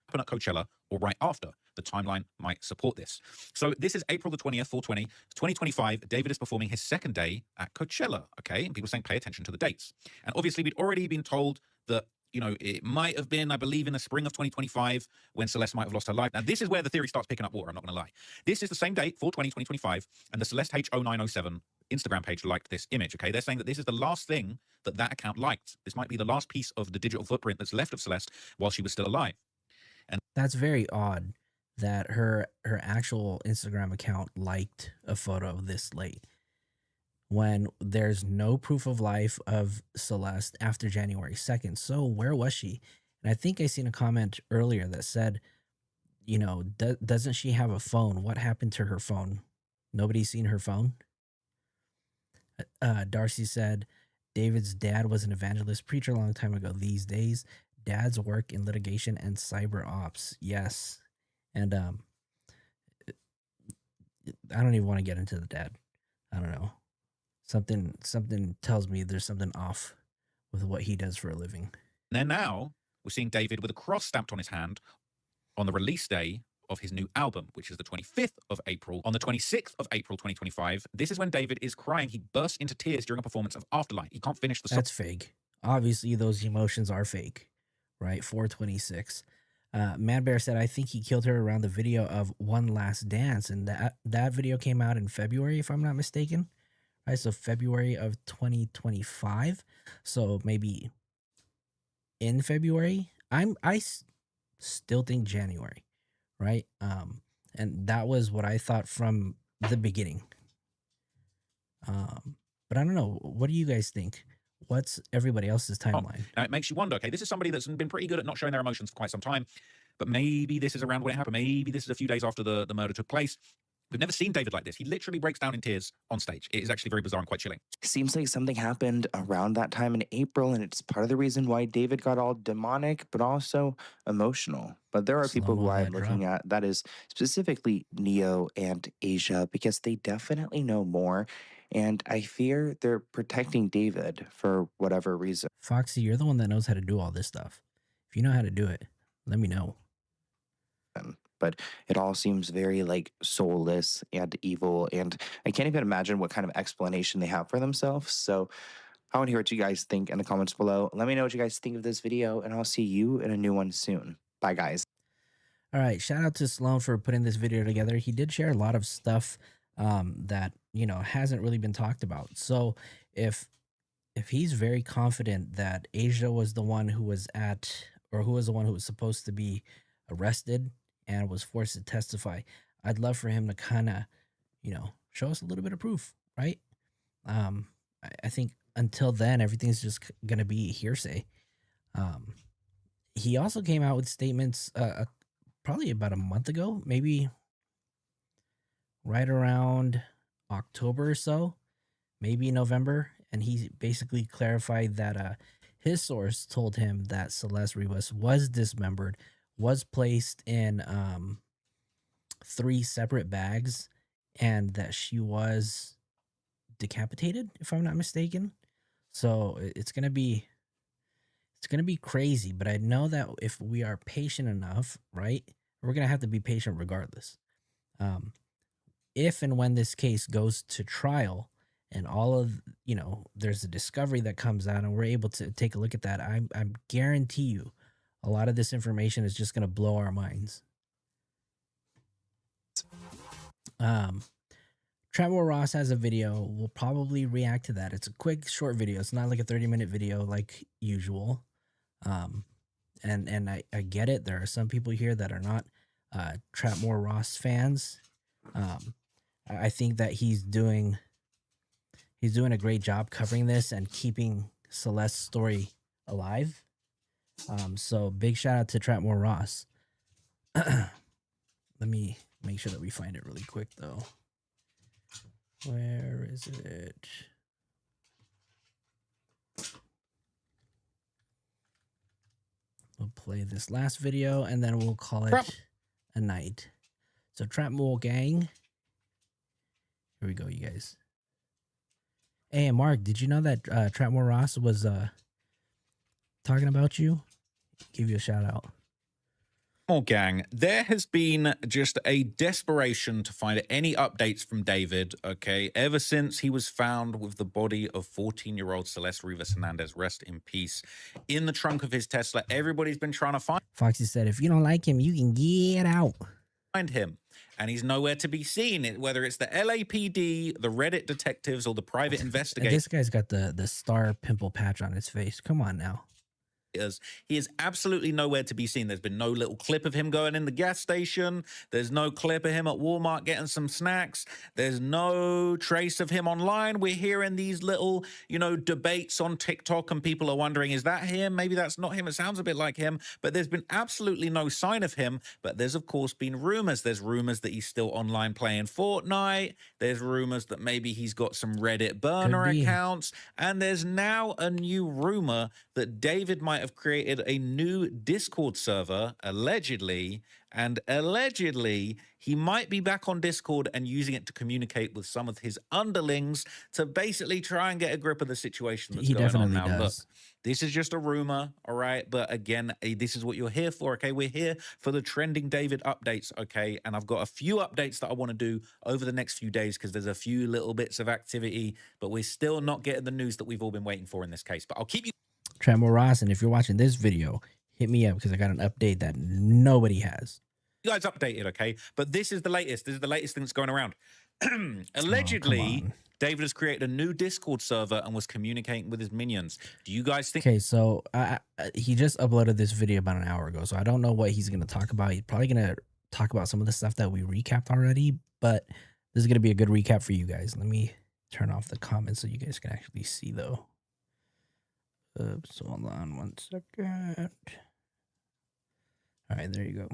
Happen at Coachella or right after. The timeline might support this. So this is April the 20th, 4/20, 2025. David is performing his second day at Coachella, okay? And people saying pay attention to the dates. And obviously we'd already been told that, it might have been, I believe, in the spring of 2025 when Celeste might have lost her life. Now, this is where the theory starts picking up water, I'm not going to lie. This is the same date, 4/20, 2025, and the Celeste H0907 Instagram page liked this image, okay? They're saying that this is the last thing that account liked. This might be the last piece of the digital footprint that's left of Celeste while she was still alive. And that's very odd that her actual Instagram account liked a photo this late when there's no proof of life of Celeste after January 2nd. So where was she? And I think I seen a comment earlier that said, doesn't she have a phone? What happened to her phone? Nobody's seen her phone? Darcy said, David's dad was an evangelist preacher a long time ago. These days, dads work in litigation and cyber ops. Yes. And I don't even want to get into the dad. I don't know. Something tells me there's something off with what he does for a living. then now we're seeing David with a cross stamped on his hand on the release day of his new album, which is the 25th of April. On the 26th of April 2025, this is when David is crying. He bursts into tears during a performance of Afterlight. He can't finish the song. That's fake. Obviously, those emotions are fake, right? 426. Man Bear said, I think he killed her around the video of One Last Dance. And that video came out in February, if I'm not mistaken. Right, so February of 2025. So maybe in February. I still think January, right? And that was what I thought from the beginning. But I don't know. What do you guys think? What's everybody else's timeline? Now it makes you wonder, okay, this is somebody that's been pretty good at not showing their emotions for quite some time, but maybe this is around when it happened. Maybe this is a few days after the murder took place. We've never seen David like this. He literally breaks down in tears on stage. It is actually very bizarre and quite chilling. Seems like something happened around that time in April, and it's part of the reason why David got all demonic, but also emotional. But there are people who I'm looking at, that is specifically Neo and Asia, because they definitely know more. And I fear they're protecting David for whatever reason. Foxy, you're the one that knows how to do all this stuff. If you know how to do it, let me know. But it all seems very like soulless and evil, and I can't even imagine what kind of explanation they have for themselves. So I want to hear what you guys think in the comments below. Let me know what you guys think of this video, and I'll see you in a new one soon. Bye, guys. All right, shout out to Sloan for putting this video together. He did share a lot of stuff that, you know, hasn't really been talked about. So if he's very confident that Asia was the one who was who was the one who was supposed to be arrested and was forced to testify, I'd love for him to kind of, you know, show us a little bit of proof, right? I think until then, everything's just going to be hearsay. He also came out with statements probably about a month ago, maybe right around October or so, maybe November. And he basically clarified that his source told him that Celeste Rivas was dismembered, was placed in 3 separate bags, and that she was decapitated, if I'm not mistaken. So it's gonna be crazy. But I know that if we are patient enough, right, we're gonna have to be patient regardless. If and when this case goes to trial, and all of, you know, there's a discovery that comes out, and we're able to take a look at that, I guarantee you, a lot of this information is just going to blow our minds. Trevor Ross has a video. We'll probably react to that. It's a quick, short video. It's not like a 30-minute video like usual. And I get it. There are some people here that are not Trapmore Ross fans. I think that he's doing a great job covering this and keeping Celeste's story alive. So big shout out to Trapmore Ross. Let me make sure that we find it really quick though. Where is it? We'll play this last video and then we'll call it a night. So Trapmore gang. Here we go, you guys. Hey, Mark, did you know that Trapmore Ross was talking about you? Give you a shout out. More gang, there has been just a desperation to find any updates from David, okay, ever since he was found with the body of 14-year-old Celeste Rivas Hernandez, rest in peace, in the trunk of his Tesla. Everybody's been trying to find Foxy said, if you don't like him, you can get out. Find him, and he's nowhere to be seen, whether it's the LAPD, the Reddit detectives, or the private investigators. This guy's got the star pimple patch on his face. Come on now. He is absolutely nowhere to be seen. There's been no little clip of him going in the gas station. There's no clip of him at Walmart getting some snacks. There's no trace of him online. We're hearing these little, you know, debates on TikTok, and people are wondering, is that him? Maybe that's not him. It sounds a bit like him, but there's been absolutely no sign of him. But there's, of course, been rumors. There's rumors that he's still online playing Fortnite. There's rumors that maybe he's got some Reddit burner accounts. And there's now a new rumor that David might might have created a new Discord server, allegedly, and allegedly he might be back on Discord and using it to communicate with some of his underlings to basically try and get a grip of the situation that's He going on definitely now. Look, does. this is just a rumor, all right? But again, this is what you're here for, okay? We're here for the trending David updates, okay? And I've got a few updates that I want to do over the next few days because there's a few little bits of activity, but we're still not getting the news that we've all been waiting for in this case. But I'll keep you Tremor Ross, and if you're watching this video, hit me up because I got an update that nobody has. guys updated, okay? But this is the latest. This is the latest thing that's going around. Oh, Allegedly, David has created a new Discord server and was communicating with his minions. Do you guys think? Okay, so he just uploaded this video about an hour ago, so I don't know what he's going to talk about. He's probably going to talk about some of the stuff that we recapped already, but this is going to be a good recap for you guys. Let me turn off the comments so you guys can actually see, though. Oops, hold on 1 second. All right, there you go.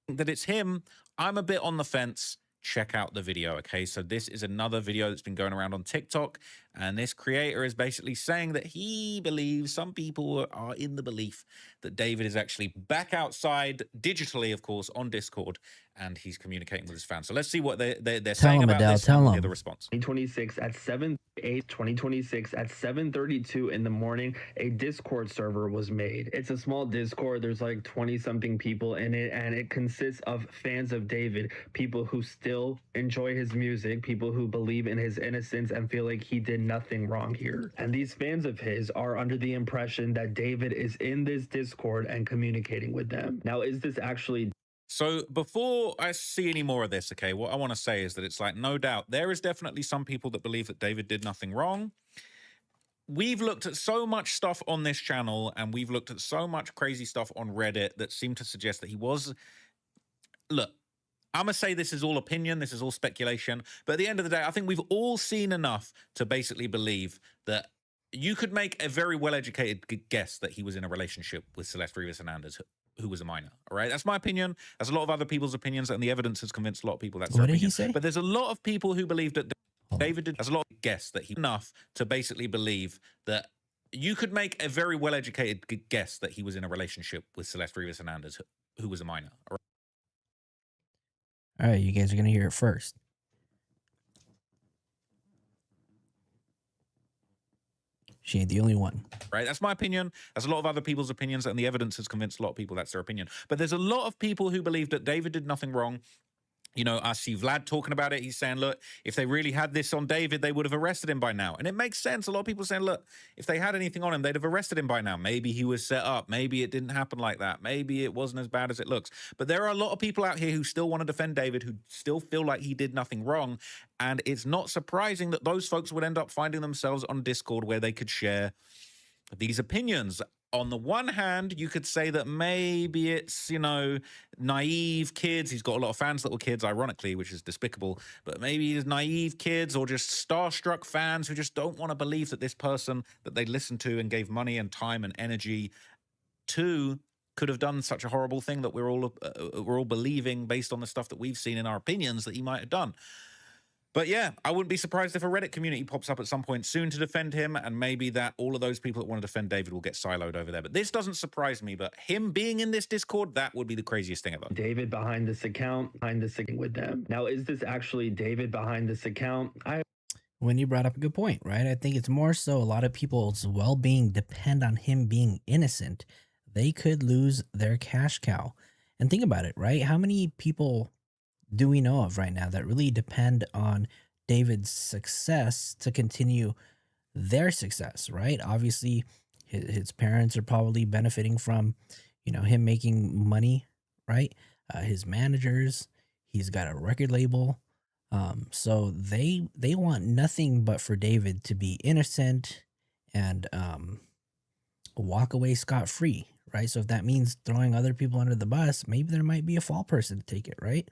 That it's him. I'm a bit on the fence. Check out the video, okay? So this is another video that's been going around on TikTok, and this creator is basically saying that he believes, some people are in the belief that David is actually back outside digitally, of course, on Discord, and he's communicating with his fans. So let's see what they're saying about Adele, this. tell and him. hear the response. 2026 at 2026 at 7:32 in the morning, a Discord server was made. It's a small Discord. There's like 20 something people in it, and it consists of fans of David, people who still enjoy his music, people who believe in his innocence and feel like he did nothing wrong here. And these fans of his are under the impression that David is in this Discord and communicating with them. Now, is this actually... So before I see any more of this, okay, what I want to say is that it's like, no doubt, there is definitely some people that believe that David did nothing wrong. We've looked at so much stuff on this channel, and we've looked at so much crazy stuff on Reddit that seemed to suggest that he was... Look, I'm going to say this is all opinion, this is all speculation, but at the end of the day, I think we've all seen enough to basically believe that you could make a very well-educated guess that he was in a relationship with Celeste Rivas Hernandez, who was a minor, all right? That's my opinion. That's a lot of other people's opinions, and the evidence has convinced a lot of people that's their What did opinion. he say? But there's a lot of people who believe that David did, there's a lot of guess that he enough to basically believe that you could make a very well-educated guess that he was in a relationship with Celeste Rivas Hernandez, who was a minor, all right? All right, you guys are going to hear it first. She ain't the only one. Right, that's my opinion. That's a lot of other people's opinions, and the evidence has convinced a lot of people that's their opinion. But there's a lot of people who believe that David did nothing wrong. You know, I see Vlad talking about it. He's saying, look, if they really had this on David, they would have arrested him by now. And it makes sense. A lot of people saying, look, if they had anything on him, they'd have arrested him by now. Maybe he was set up. Maybe it didn't happen like that. Maybe it wasn't as bad as it looks. But there are a lot of people out here who still want to defend David, who still feel like he did nothing wrong. And it's not surprising that those folks would end up finding themselves on Discord where they could share these opinions. On the one hand, you could say that maybe it's, you know, naive kids. He's got a lot of fans that were kids, ironically, which is despicable. But maybe he's naive kids or just starstruck fans who just don't want to believe that this person that they listened to and gave money and time and energy to could have done such a horrible thing that we're all believing based on the stuff that we've seen in our opinions that he might have done. But yeah, I wouldn't be surprised if a Reddit community pops up at some point soon to defend him, and maybe that all of those people that want to defend David will get siloed over there. But this doesn't surprise me, but him being in this Discord, that would be the craziest thing ever. David behind this account, with them. Now, is this actually David behind this account? When you brought up a good point, right? I think it's more so a lot of people's well-being depend on him being innocent. They could lose their cash cow. And think about it, right? How many people do we know of right now that really depend on David's success to continue their success, right? Obviously, his parents are probably benefiting from, you know, him making money, right? His managers, he's got a record label. So they want nothing but for David to be innocent and walk away scot-free, right? So if that means throwing other people under the bus, maybe there might be a fall person to take it, right?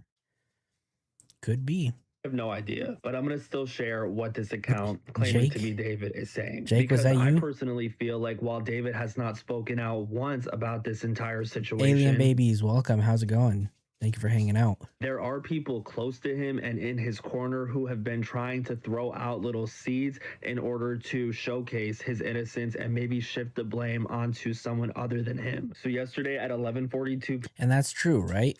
Could be. I have no idea, but I'm going to still share what this account claiming Jake? to be David is saying. Jake, was because that I you? personally feel like while David has not spoken out once about this entire situation... Alien Babies, welcome. How's it going? Thank you for hanging out. There are people close to him and in his corner who have been trying to throw out little seeds in order to showcase his innocence and maybe shift the blame onto someone other than him. So yesterday at 11:42, And that's true, right?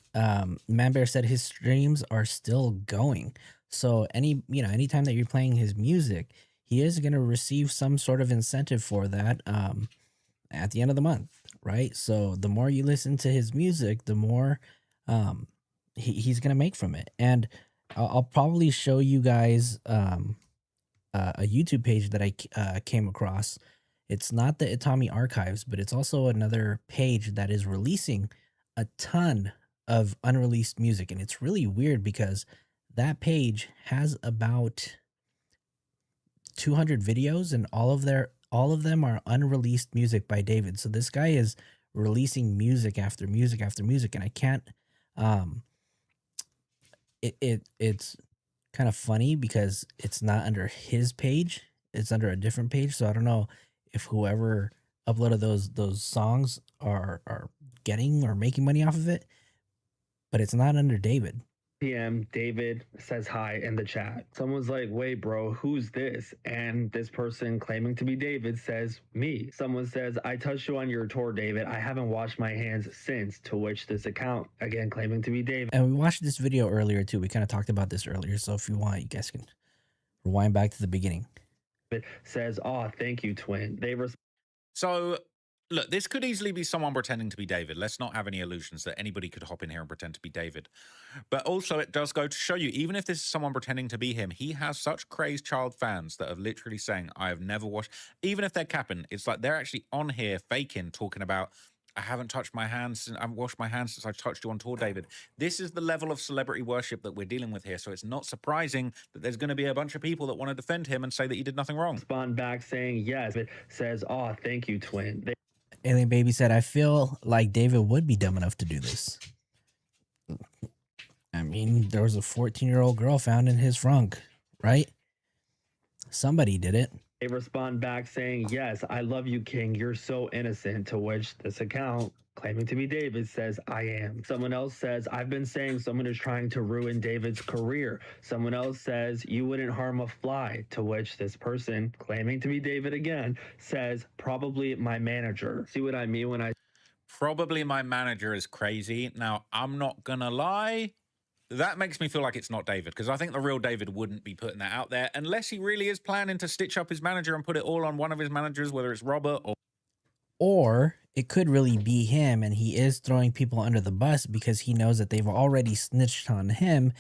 Man Bear said his streams are still going. So anytime that you're playing his music, he is going to receive some sort of incentive for that at the end of the month, right? So the more you listen to his music, the more he's going to make from it. And I'll probably show you guys a YouTube page that I came across. It's not the Itami Archives, but it's also another page that is releasing a ton of unreleased music. And it's really weird because that page has about 200 videos, and all of them are unreleased music by David. So this guy is releasing music after music after music, and I can't it's kind of funny because it's not under his page, it's under a different page. So I don't know if whoever uploaded those songs are getting or making money off of it, but it's not under David. PM, David says hi in the chat. Someone's like, wait, bro, who's this? And this person claiming to be David says, me. Someone says, I touched you on your tour, David. I haven't washed my hands since, to which this account, again, claiming to be David. And we watched this video earlier too. We kind of talked about this earlier. So if you want, you guys can rewind back to the beginning. It says, oh, thank you, twin. So, look, this could easily be someone pretending to be David. Let's not have any illusions that anybody could hop in here and pretend to be David. But also, it does go to show you, even if this is someone pretending to be him, he has such crazed child fans that are literally saying, I have never washed, even if they're capping, it's like they're actually on here faking, talking about, I haven't touched my hands, I haven't washed my hands since I touched you on tour, David. This is the level of celebrity worship that we're dealing with here. So it's not surprising that there's going to be a bunch of people that want to defend him and say that he did nothing wrong. Respond back saying, yes. It says, oh, thank you, twin. Alien Baby said, I feel like David would be dumb enough to do this. I mean, there was a 14-year-old girl found in his trunk, right? Somebody did it. They respond back saying, yes, I love you, King. You're so innocent, to which this account, claiming to be David, says, I am. Someone else says, I've been saying someone is trying to ruin David's career. Someone else says, you wouldn't harm a fly, to which this person, claiming to be David again, says, probably my manager. See what I mean when I... Probably my manager is crazy. Now, I'm not gonna lie. That makes me feel like it's not David, because I think the real David wouldn't be putting that out there unless he really is planning to stitch up his manager and put it all on one of his managers, whether it's Robert Or it could really be him, and he is throwing people under the bus because he knows that they've already snitched on him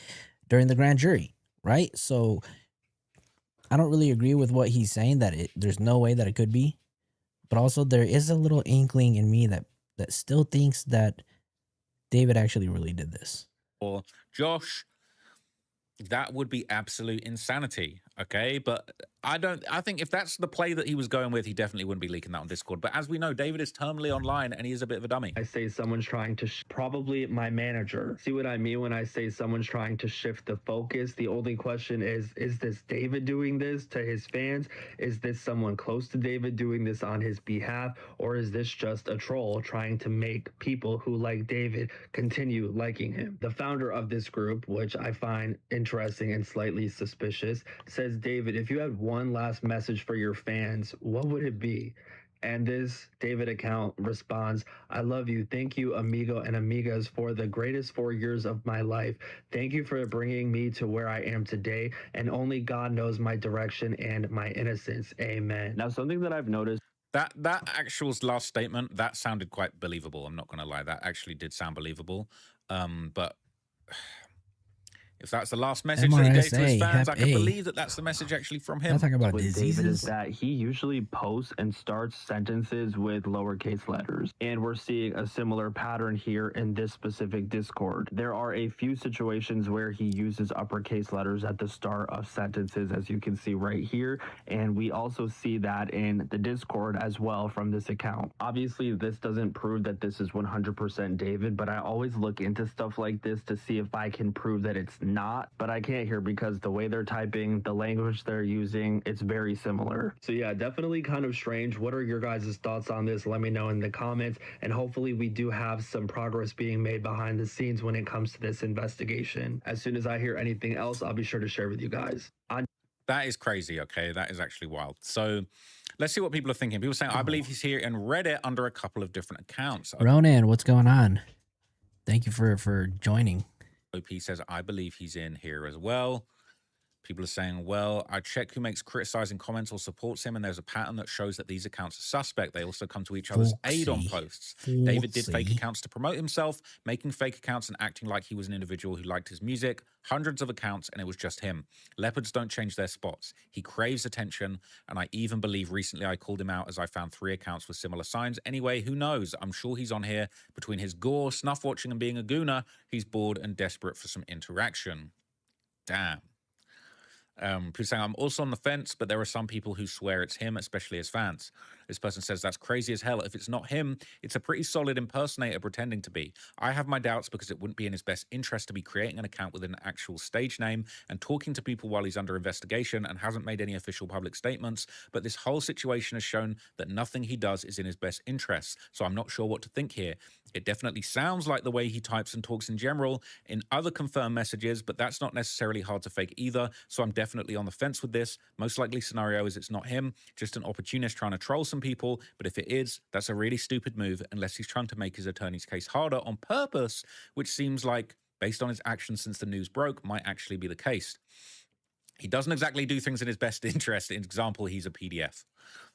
during the grand jury, right? So I don't really agree with what he's saying, that there's no way that it could be. But also there is a little inkling in me that still thinks that David actually really did this. or Josh, that would be absolute insanity. Okay, but I think if that's the play that he was going with, he definitely wouldn't be leaking that on Discord. But as we know, David is terminally online and he is a bit of a dummy. I say someone's trying to probably my manager. See what I mean when I say someone's trying to shift the focus? The only question is this David doing this to his fans? Is this someone close to David doing this on his behalf? Or is this just a troll trying to make people who like David continue liking him? The founder of this group, which I find interesting and slightly suspicious, says, David, if you had one last message for your fans, what would it be? And this David account responds, I love you. Thank you, amigo and amigas, for the greatest 4 years of my life. Thank you for bringing me to where I am today. And only God knows my direction and my innocence. Amen. Now, something that I've noticed. That actual last statement, that sounded quite believable. I'm not going to lie. That actually did sound believable. But if that's the last message that he gave to his fans, I can believe that that's the message actually from him. I'm talking about with diseases. David is that he usually posts and starts sentences with lowercase letters. And we're seeing a similar pattern here in this specific Discord. There are a few situations where he uses uppercase letters at the start of sentences, as you can see right here. And we also see that in the Discord as well from this account. Obviously, this doesn't prove that this is 100% David, but I always look into stuff like this to see if I can prove that it's not, but I can't hear because the way they're typing, the language they're using, it's very similar. So yeah, definitely kind of strange. What are your guys' thoughts on this? Let me know in the comments, and hopefully we do have some progress being made behind the scenes when it comes to this investigation. As soon as I hear anything else, I'll be sure to share with you guys. That is crazy, okay? That is actually wild. So let's see what people are thinking. People are saying, I believe he's here in Reddit under a couple of different accounts. Ronan, what's going on? Thank you for joining. OP says, I believe he's in here as well. People are saying, well, I check who makes criticizing comments or supports him, and there's a pattern that shows that these accounts are suspect. They also come to each other's aid on posts. David did fake accounts to promote himself, making fake accounts and acting like he was an individual who liked his music. Hundreds of accounts, and it was just him. Leopards don't change their spots. He craves attention, and I even believe recently I called him out as I found 3 accounts with similar signs. Anyway, who knows? I'm sure he's on here. Between his gore, snuff watching, and being a gooner, he's bored and desperate for some interaction. Damn. People saying, I'm also on the fence, but there are some people who swear it's him, especially his fans. This person says, that's crazy as hell. If it's not him, it's a pretty solid impersonator pretending to be. I have my doubts because it wouldn't be in his best interest to be creating an account with an actual stage name and talking to people while he's under investigation and hasn't made any official public statements. But this whole situation has shown that nothing he does is in his best interests. So I'm not sure what to think here. It definitely sounds like the way he types and talks in general in other confirmed messages, but that's not necessarily hard to fake either. So I'm definitely on the fence with this. Most likely scenario is it's not him, just an opportunist trying to troll some people. But if it is, that's a really stupid move unless he's trying to make his attorney's case harder on purpose, which seems like, based on his actions since the news broke, might actually be the case. He doesn't exactly do things in his best interest. For example, he's a PDF.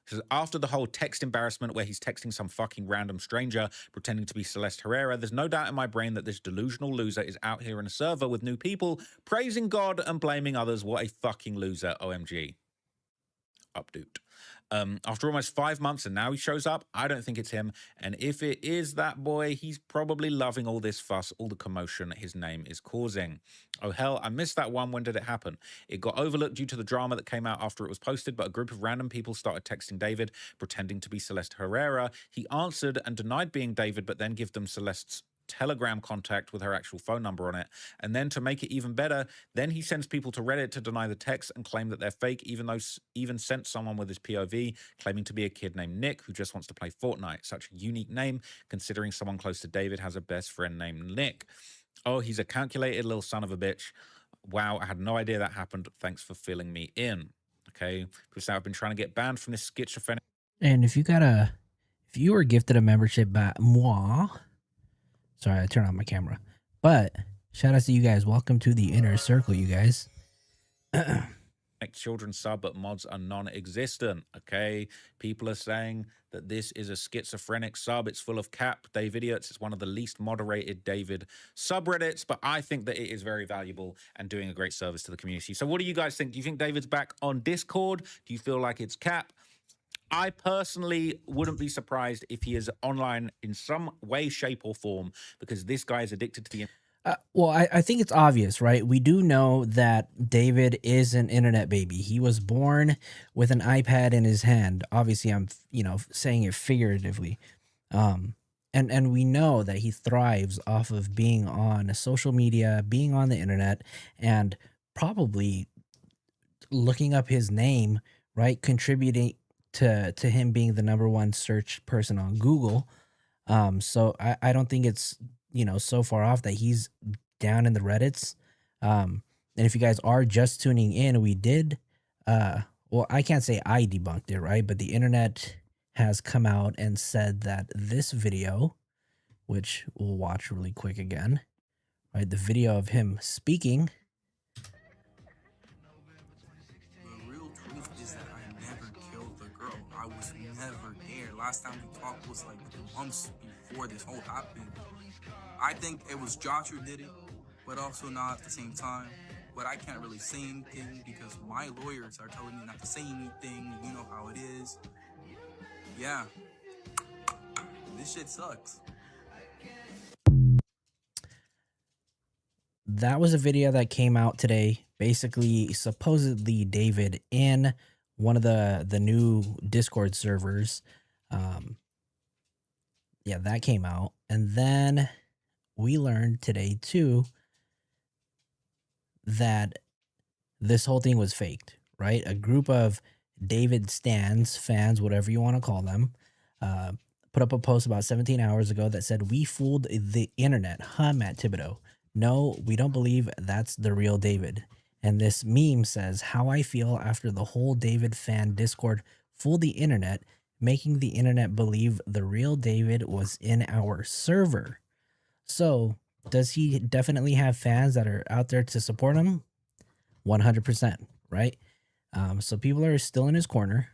So after the whole text embarrassment where he's texting some fucking random stranger pretending to be Celeste Herrera, there's no doubt in my brain that this delusional loser is out here in a server with new people, praising God and blaming others. What a fucking loser, OMG. Update. After almost 5 months and now he shows up, I don't think it's him. And if it is that boy, he's probably loving all this fuss, all the commotion his name is causing. Oh hell, I missed that one. When did it happen? It got overlooked due to the drama that came out after it was posted, but a group of random people started texting David, pretending to be Celeste Herrera. He answered and denied being David, but then gave them Celeste's Telegram contact with her actual phone number on it. And then to make it even better, then he sends people to Reddit to deny the text and claim that they're fake, even though even sent someone with his POV claiming to be a kid named Nick who just wants to play Fortnite. Such a unique name considering someone close to David has a best friend named Nick. Oh, he's a calculated little son of a bitch. Wow, I had no idea that happened. Thanks for filling me in. Okay, because I've been trying to get banned from this schizophrenic. And if you were gifted a membership by moi, sorry, I turned on my camera. But shout out to you guys. Welcome to the inner circle, you guys. Children sub, but mods are non-existent. Okay, people are saying that this is a schizophrenic sub. It's full of cap. Dave Idiots. It's one of the least moderated David subreddits, but I think that it is very valuable and doing a great service to the community. So what do you guys think? Do you think David's back on Discord? Do you feel like it's cap? I personally wouldn't be surprised if he is online in some way, shape, or form, because this guy is addicted to the. Well, I think it's obvious, right? We do know that David is an internet baby. He was born with an iPad in his hand. Obviously, I'm saying it figuratively. And we know that he thrives off of being on social media, being on the internet, and probably looking up his name, right? Contributing to him being the #1 search person on Google. So I don't think it's so far off that he's down in the Reddits. And if you guys are just tuning in, we did well, I can't say I debunked it, right? But the internet has come out and said that this video, which we'll watch really quick again, right? The video of him speaking. The real truth is that I never killed the girl. I was never there. Last time we talked was like months before this whole happened. I think it was Josh who did it, but also not at the same time. But I can't really say anything because my lawyers are telling me not to say anything. You know how it is. Yeah. This shit sucks. That was a video that came out today. Basically, supposedly David in one of the new Discord servers. Yeah, that came out. And then we learned today too that this whole thing was faked, right? A group of David stans, fans, whatever you want to call them, put up a post about 17 hours ago that said, "We fooled the internet, huh, Matt Thibodeau? No, we don't believe that's the real David." And this meme says, "How I feel after the whole David fan Discord fooled the internet, making the internet believe the real David was in our server." So, does he definitely have fans that are out there to support him? 100%, right? So people are still in his corner,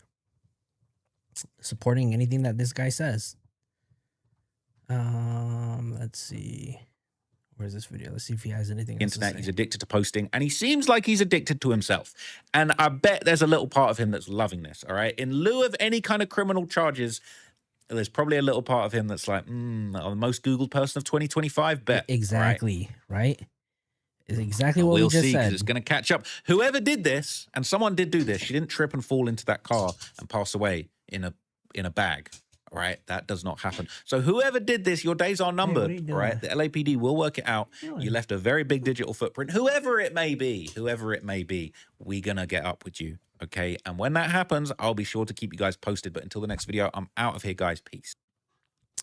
supporting anything that this guy says. Let's see. Where's this video? Let's see if he has anything else to Internet, say. he's addicted to posting, and he seems like he's addicted to himself. And I bet there's a little part of him that's loving this, all right? In lieu of any kind of criminal charges, there's probably a little part of him that's like, I'm the most Googled person of 2025, bet. Exactly, right? Is exactly what We'll we just see, 'cause said. it's going to catch up. Whoever did this, and someone did do this, she didn't trip and fall into that car and pass away in a bag. All right, that does not happen. So whoever did this, your days are numbered. All right, the LAPD will work it out. You left a very big digital footprint. Whoever it may be, we're gonna get up with you. Okay, and when that happens, I'll be sure to keep you guys posted. But until the next video, I'm out of here, guys. Peace.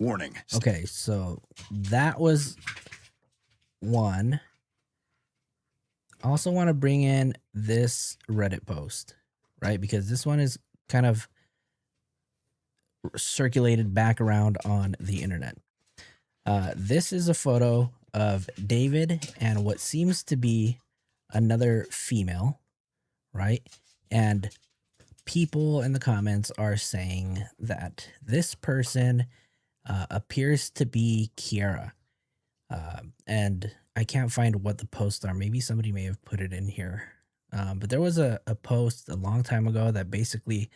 Warning. Okay, so that was one. I also want to bring in this Reddit post, right? Because this one is kind of circulated back around on the internet. This is a photo of David and what seems to be another female, right? And people in the comments are saying that this person appears to be Kiara. And I can't find what the posts are. Maybe somebody may have put it in here. But there was a post a long time ago that basically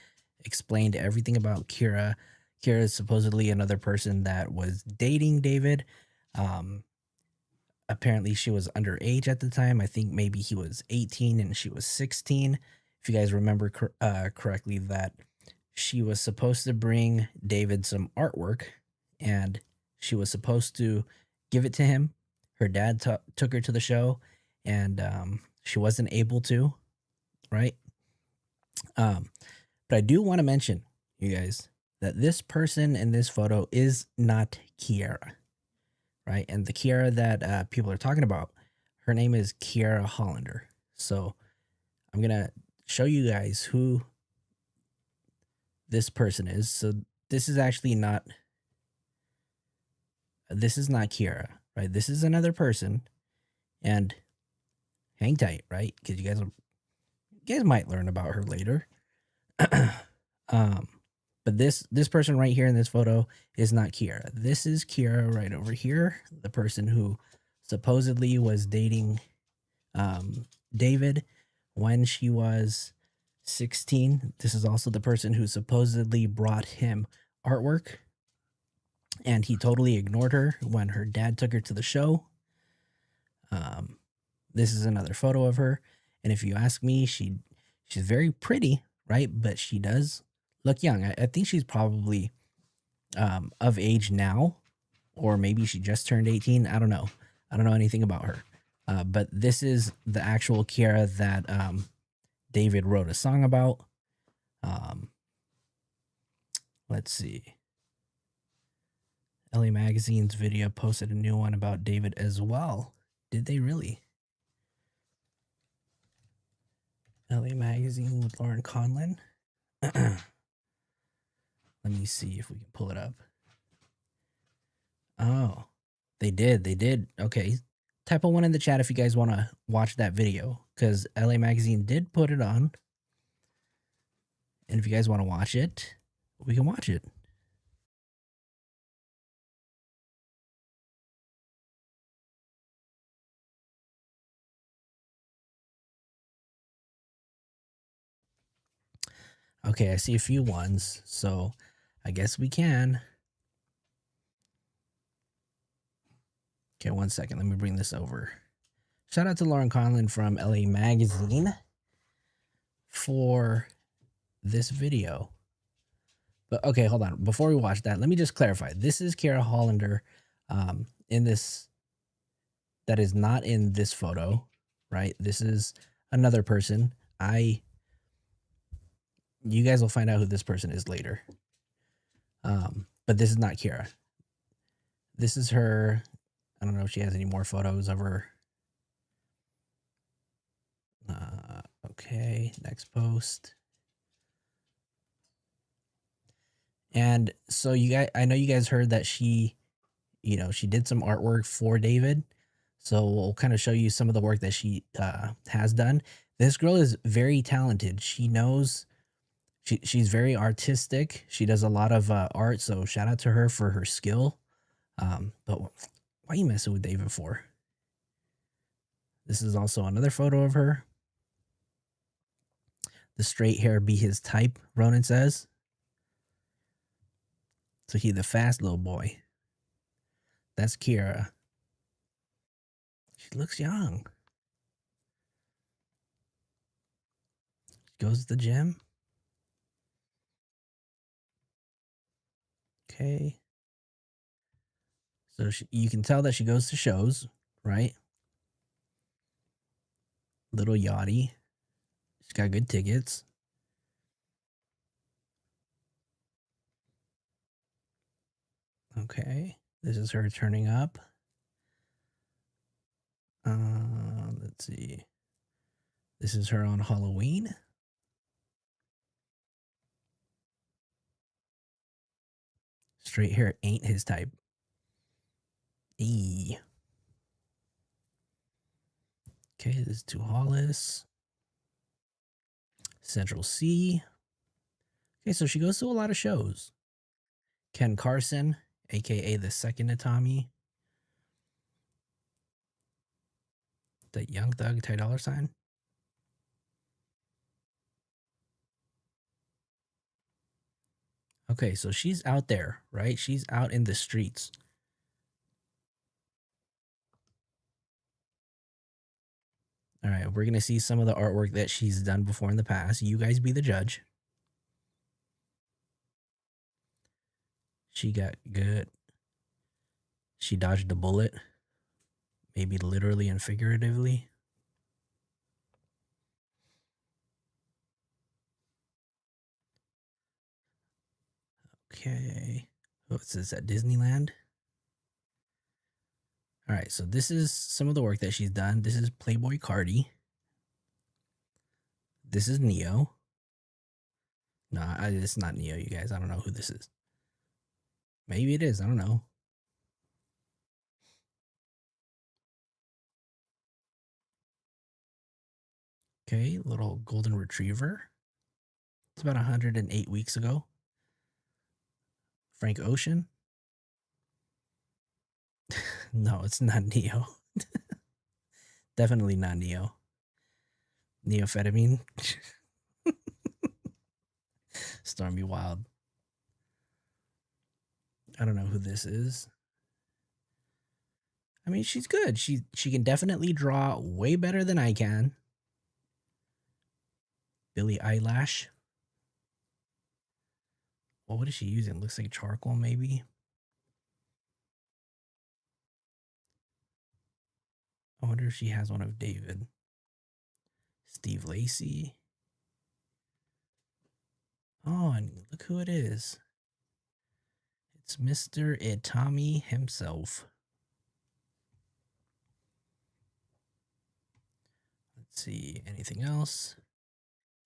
explained everything about Kira. Kira is supposedly another person that was dating David. Apparently she was underage at the time. I think maybe he was 18 and she was 16. If you guys remember correctly, that she was supposed to bring David some artwork and she was supposed to give it to him. Her dad took her to the show and she wasn't able to, right? But I do want to mention, you guys, that this person in this photo is not Kiara, right? And the Kiara that people are talking about, her name is Kiara Hollander. So I'm going to show you guys who this person is. So this is actually not, this is not Kiara, right? This is another person, and hang tight, right? Because you guys might learn about her later. But this person right here in this photo is not Kiara. This is Kiara right over here, the person who supposedly was dating David when she was 16. This is also the person who supposedly brought him artwork, and he totally ignored her when her dad took her to the show. This is another photo of her, and if you ask me, she's very pretty, right? But she does look young. I think she's probably of age now, or maybe she just turned 18. I don't know. I don't know anything about her. But this is the actual Kiara that David wrote a song about. Let's see. LA Magazine's video posted a new one about David as well. Did they really? LA Magazine with Lauren Conlin. Let me see if we can pull it up. Oh, they did. Okay. Type a 1 in the chat if you guys want to watch that video, because LA Magazine did put it on. And if you guys want to watch it, we can watch it. Okay, I see a few ones, so I guess we can. Okay, 1 second. Let me bring this over. Shout out to Lauren Conlin from LA Magazine for this video. But okay, hold on. Before we watch that, let me just clarify. This is Kiara Hollander in this, that is not in this photo, right? This is another person. You guys will find out who this person is later. But this is not Kira. This is her. I don't know if she has any more photos of her. Okay, next post. And so you guys, I know you guys heard that she, she did some artwork for David. So we'll kind of show you some of the work that she has done. This girl is very talented. She knows, she's very artistic. She does a lot of art. So shout out to her for her skill. But why are you messing with David for? This is also another photo of her. The straight hair be his type, Ronan says. So he the fast little boy. That's Kira. She looks young. She goes to the gym. Okay. So you can tell that she goes to shows, right? Little yachty. She's got good tickets. Okay. This is her turning up. Let's see. This is her on Halloween. Straight hair ain't his type. E. Okay, this is to Hollis. Central C. Okay, so she goes to a lot of shows. Ken Carson, aka the second Atami. The Young Thug Ty Dollar Sign. Okay, so she's out there, right? She's out in the streets. All right, we're going to see some of the artwork that she's done before in the past. You guys be the judge. She got good. She dodged a bullet, maybe literally and figuratively. Okay. What's this at Disneyland? All right, so this is some of the work that she's done. This is Playboy Cardi. This is Neo. No, it's not Neo, you guys. I don't know who this is. Maybe it is. I don't know. Okay, little golden retriever. It's about 108 weeks ago. Frank Ocean. No, it's not Neo. Definitely not Neo. Neophetamine. Stormy Wild. I don't know who this is. I mean, she's good. She can definitely draw way better than I can. Billie Eyelash. Well, what is she using? Looks like charcoal, maybe. I wonder if she has one of David. Steve Lacy. Oh, and look who it is. It's Mr. Itami himself. Let's see, anything else?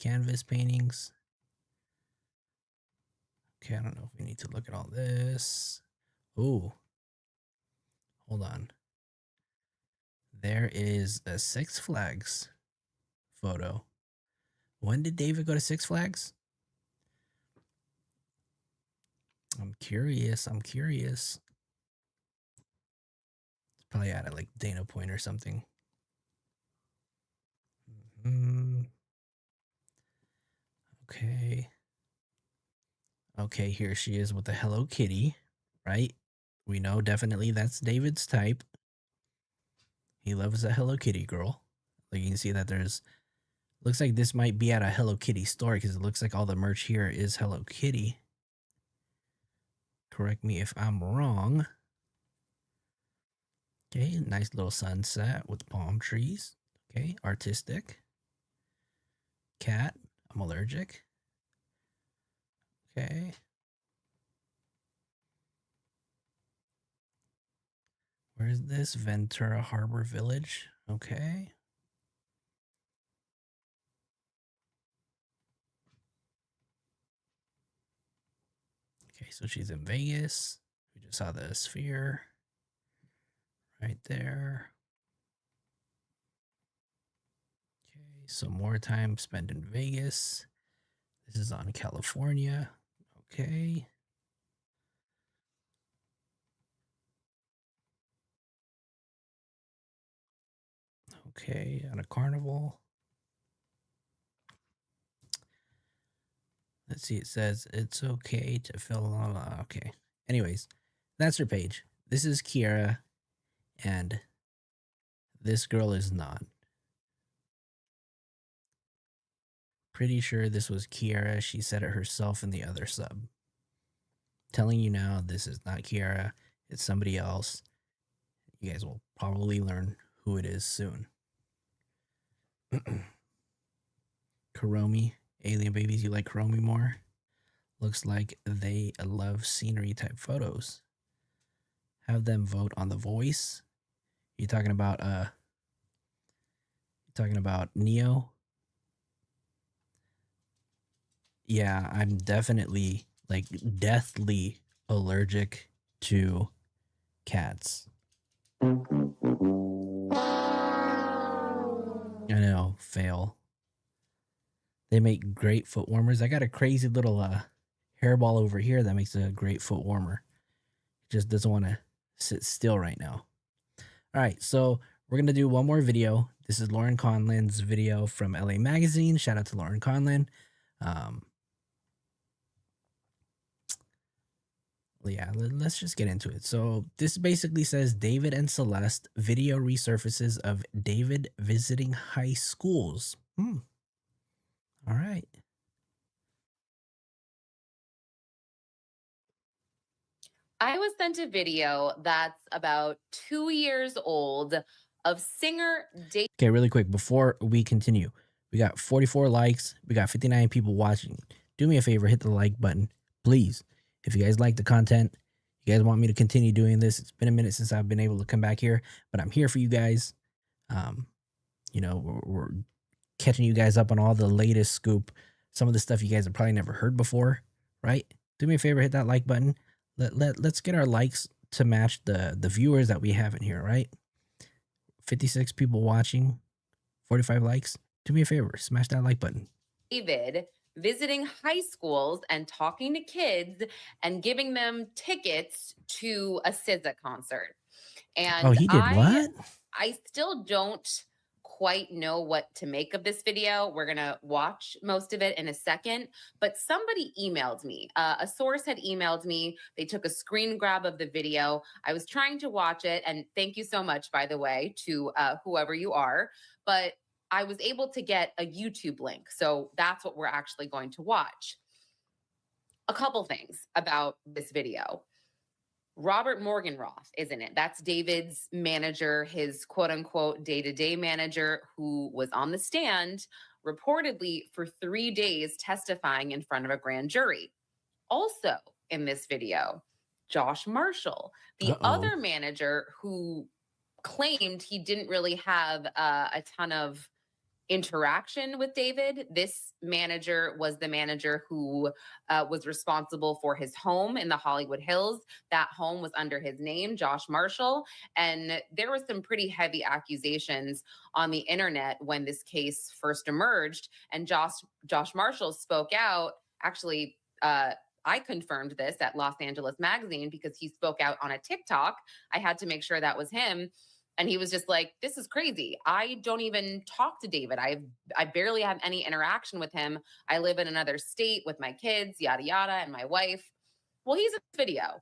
Canvas paintings. Okay, I don't know if we need to look at all this. Ooh. Hold on. There is a Six Flags photo. When did David go to Six Flags? I'm curious. It's probably at like Dana Point or something. Okay. Okay, here she is with the Hello Kitty, right? We know definitely that's David's type. He loves a Hello Kitty girl. Like you can see that there's, looks like this might be at a Hello Kitty store because it looks like all the merch here is Hello Kitty. Correct me if I'm wrong. Okay, nice little sunset with palm trees. Okay, artistic. Cat, I'm allergic. Okay. Where's this? Ventura Harbor Village. Okay. Okay, so she's in Vegas. We just saw the sphere right there. Okay, so more time spent in Vegas. This is on California. Okay. Okay, on a carnival. Let's see, it says it's okay to fill on. Okay. Anyways, that's her page. This is Kiara, and this girl is not. Pretty sure this was Kiara. She said it herself in the other sub. Telling you now, this is not Kiara. It's somebody else. You guys will probably learn who it is soon. Kuromi, alien babies, you like Kuromi more? Looks like they love scenery type photos. Have them vote on The Voice. You talking about Neo? Yeah, I'm definitely like deathly allergic to cats. I know, fail. They make great foot warmers. I got a crazy little hairball over here that makes a great foot warmer. Just doesn't want to sit still right now. All right, so we're going to do one more video. This is Lauren Conlin's video from LA Magazine. Shout out to Lauren Conlin. Yeah, let's just get into it. So this basically says David and Celeste video resurfaces of David visiting high schools. All right. I was sent a video that's about 2 years old of singer David. Okay, really quick before we continue, we got 44 likes. We got 59 people watching. Do me a favor, hit the like button, please. If you guys like the content, you guys want me to continue doing this. It's been a minute since I've been able to come back here, but I'm here for you guys. You know, we're catching you guys up on all the latest scoop. Some of the stuff you guys have probably never heard before, right? Do me a favor, hit that like button. Let's get our likes to match the viewers that we have in here, right? 56 people watching, 45 likes. Do me a favor, smash that like button. David visiting high schools and talking to kids and giving them tickets to a SZA concert. And oh, he did what? I still don't quite know what to make of this video. We're going to watch most of it in a second, but somebody emailed me. A source had emailed me. They took a screen grab of the video. I was trying to watch it, and thank you so much, by the way, to whoever you are, but I was able to get a YouTube link. So that's what we're actually going to watch. A couple things about this video. Robert Morgenroth is in it. That's David's manager, his quote unquote day-to-day manager, who was on the stand reportedly for 3 days testifying in front of a grand jury. Also in this video, Josh Marshall, the other manager who claimed he didn't really have a ton of interaction with David. This manager was the manager who was responsible for his home in the Hollywood Hills. That home was under his name, Josh Marshall. And there were some pretty heavy accusations on the internet when this case first emerged. And Josh Marshall spoke out. Actually, I confirmed this at Los Angeles Magazine because he spoke out on a TikTok. I had to make sure that was him. And he was just like, this is crazy. I don't even talk to David. I barely have any interaction with him. I live in another state with my kids, yada, yada, and my wife. Well, he's in this video.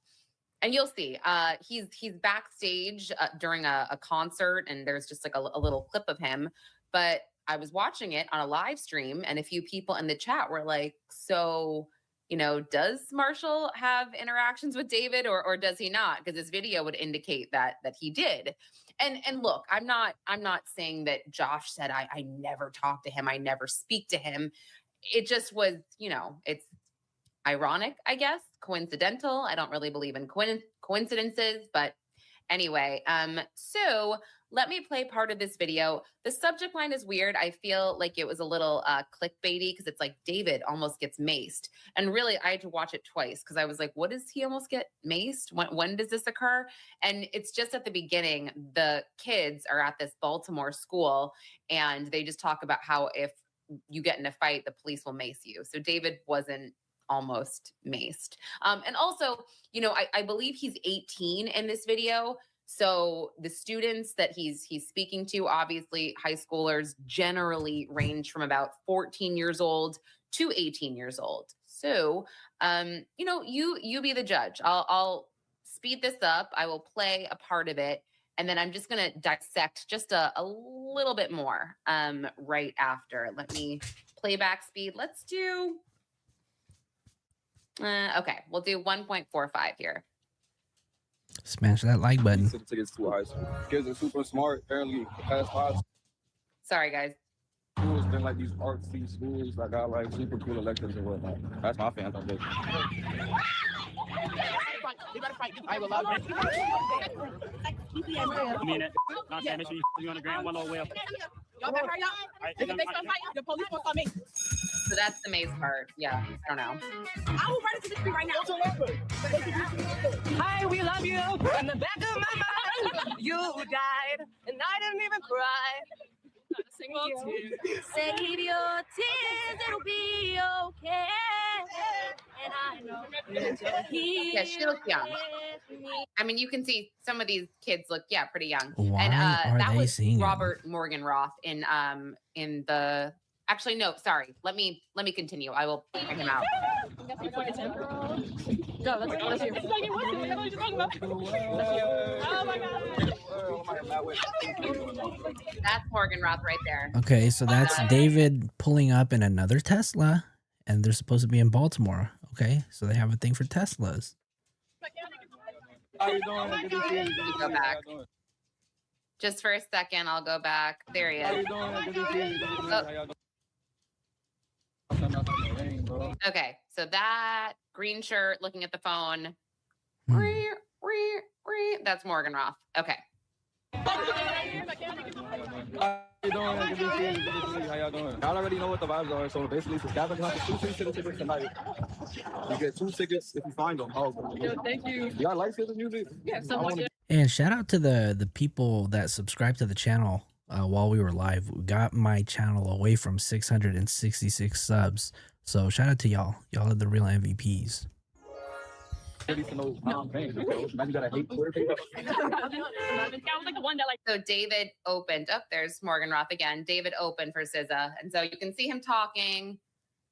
And you'll see, he's backstage during a concert, and there's just like a little clip of him. But I was watching it on a live stream, and a few people in the chat were like, so, you know, does Marshall have interactions with David or does he not? Because this video would indicate that he did. And look, I'm not saying that Josh said I never talk to him, I never speak to him. It just was, you know, it's ironic, I guess, coincidental. I don't really believe in coincidences, but anyway, so let me play part of this video. The subject line is weird. I feel like it was a little clickbaity because it's like David almost gets maced. And really, I had to watch it twice because I was like, what does he almost get maced? When does this occur? And it's just at the beginning. The kids are at this Baltimore school and they just talk about how if you get in a fight, the police will mace you. So David wasn't almost maced. And also, you know, I believe he's 18 in this video. So the students that he's speaking to, obviously high schoolers generally range from about 14 years old to 18 years old. So, you know, you be the judge. I'll speed this up. I will play a part of it. And then I'm just going to dissect just a little bit more right after. Let me playback speed. Let's do, okay, we'll do 1.45 here. Smash that like button. Tickets to high school. Kids are super smart. Apparently, the past 5 Sorry, guys. schools been like these artsy schools that got like super cool electives and whatnot. That's my fans on this. I will love it. I mean it. Not saying make sure you on the ground one little way up. Y'all better hurry up. If it makes them fight, the police will come in. So that's the maze part. Yeah, I don't know. I will run into the street right now. Hi, we love you. In the back of my mind, you died, and I didn't even cry. Save your tears, it'll be okay. And I know that you're here. Yeah, she looks young. I mean, you can see some of these kids look, yeah, pretty young. Why And are that they was singing? Robert Morgan-Roth in the. Actually, no, sorry. Let me continue. I will bring him out. Go, let's hear it. Oh my God. That's Morgan-Roth right there. Okay, so that's David pulling up in another Tesla, and they're supposed to be in Baltimore. Okay, so they have a thing for Teslas. How you doing? Good to see you. Go back. Just for a second, I'll go back. There he How you is. doing? Good to see you. Oh. Okay, so that green shirt looking at the phone. That's Morgan-Roth. Okay. How you doing? Good to see you. Good to see you. How y'all doing? Y'all already know what the vibes are. So basically, it's a scavenger hunt. 2 tickets tonight. You get 2 tickets if you find them. Oh, Thank you. y'all like citizen music? Yeah, someone did. And shout out to the people that subscribed to the channel while we were live. We got my channel away from 666 subs. So shout out to y'all. Y'all are the real MVPs. So David opened. Oh, there's Morgan-Roth again. David opened for SZA. And so you can see him talking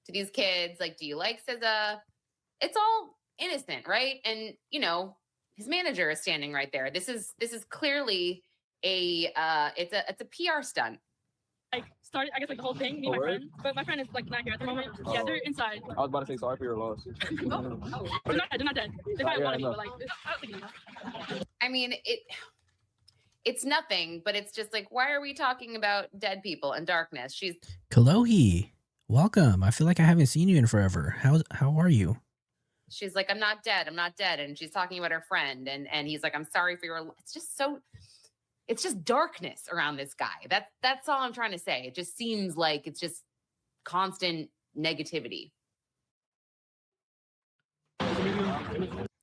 to these kids. Like, do you like SZA? It's all innocent, right? And, you know, his manager is standing right there. This is clearly a it's a PR stunt. Like started, I guess, like the whole thing. Me and my friend, but my friend is like not here at the moment. Yeah, they're inside. I was about to say sorry for your loss. They're not dead. They probably wanted me, but like, I don't think I mean, it's nothing, but it's just like, why are we talking about dead people and darkness? She's Kalohi, welcome. I feel like I haven't seen you in forever. How are you? She's like, I'm not dead. And she's talking about her friend. And he's like, I'm sorry for your, it's just darkness around this guy. That's all I'm trying to say. It just seems like it's just constant negativity.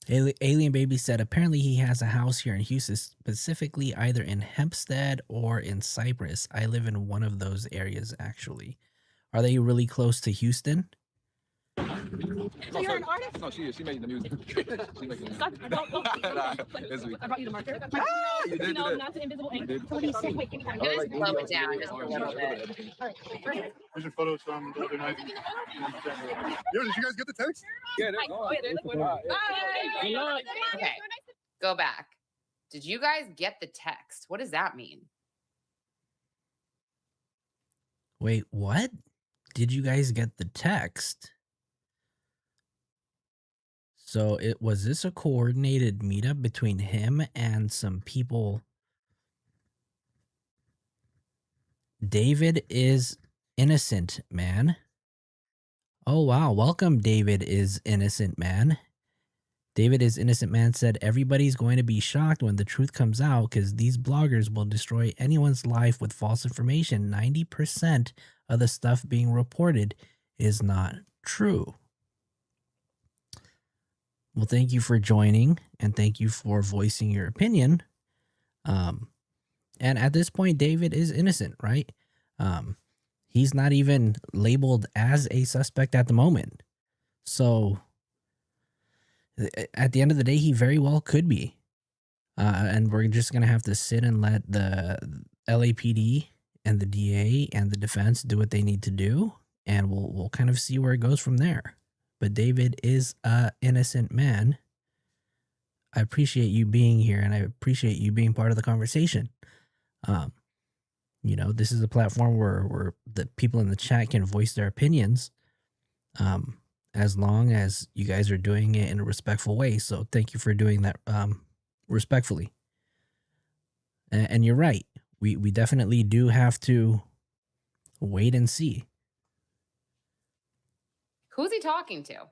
Alien Baby said apparently he has a house here in Houston, specifically either in Hempstead or in Cypress. I live in one of those areas, actually. Are they really close to Houston? So you're an artist? No, she is. She making the music. She making the Stop. music. I brought you the marker. You did No, that. not the invisible ink. did. Wait, give me I'm going to slow it down just a little bit. There's your photos from the other night. Yo, did you guys get the text? Yeah, Okay, go back. Did you guys get the text? What does that mean? Wait, what? Did you guys get the text? So was this a coordinated meetup between him and some people David is innocent, man. Oh, wow. Welcome, David is innocent, man. David is innocent, man said everybody's going to be shocked when the truth comes out because these bloggers will destroy anyone's life with false information. 90% of the stuff being reported is not true. Well, thank you for joining and thank you for voicing your opinion. And at this point, David is innocent, right? He's not even labeled as a suspect at the moment. So at the end of the day, he very well could be. And we're just going to have to sit and let the LAPD and the DA and the defense do what they need to do. And we'll kind of see where it goes from there. But David is an innocent man. I appreciate you being here and I appreciate you being part of the conversation. You know, this is a platform where the people in the chat can voice their opinions. As long as you guys are doing it in a respectful way. So thank you for doing that respectfully. And you're right. We definitely do have to wait and see. Who's he talking to?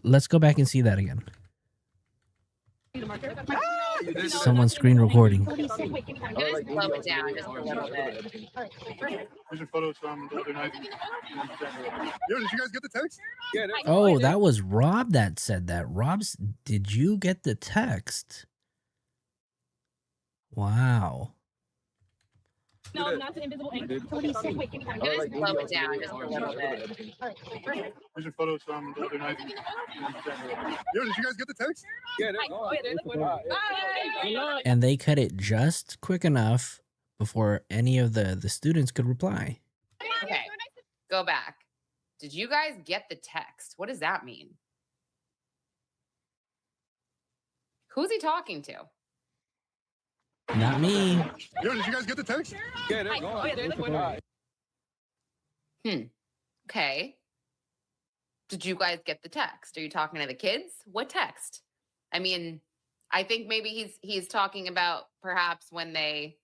Let's go back and see that again. Someone's screen recording. I'm gonna slow it down just a little bit. Here's your photos from the other night. Yo, did you guys get the text? Yeah. Oh, that was Rob that said that. Rob's, did you get the text? Wow. No, not the invisible ink. I'm gonna slow it down just a little bit. Here's your photos from the other night. Yo, did you guys get the text? Yeah. And they cut it just quick enough before any of the students could reply. Okay, go back. Did you guys get the text? What does that mean? Who's he talking to? Not me. Yo, did you guys get the text? Yeah. Okay. Did you guys get the text? Are you talking to the kids? What text? I mean, I think maybe he's talking about perhaps when they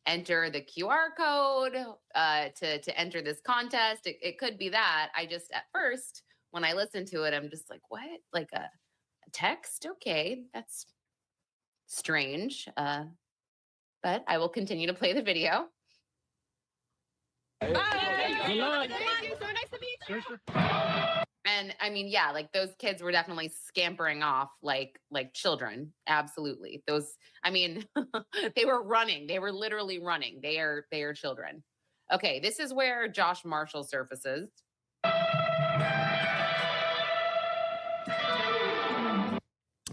enter the QR code to enter this contest. It could be that. I just, at first, when I listened to it, I'm just like, what? Like a text? Okay, that's strange. But I will continue to play the video. And I mean, yeah, like those kids were definitely scampering off like children. Absolutely. Those, I mean, they were running. They were literally running. They are children. Okay, this is where Josh Marshall surfaces.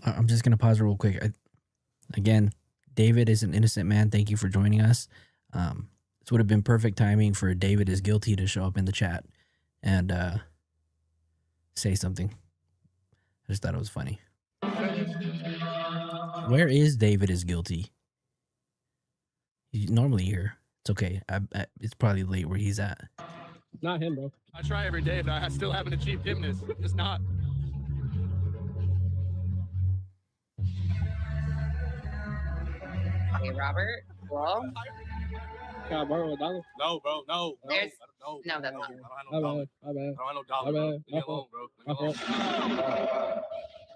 I'm just going to pause real quick. Again, David is an innocent man. Thank you for joining us. This would have been perfect timing for David is guilty to show up in the chat and say something. I just thought it was funny. Where is David is guilty? He's normally here. It's okay. It's probably late where he's at. Not him, bro. I try every day, but I still haven't achieved himness. It's not. Okay, Robert. Well, can I borrow $1? No, bro. No. There's no, that's not. My bad. I don't have no dollar. Leave me alone, bro.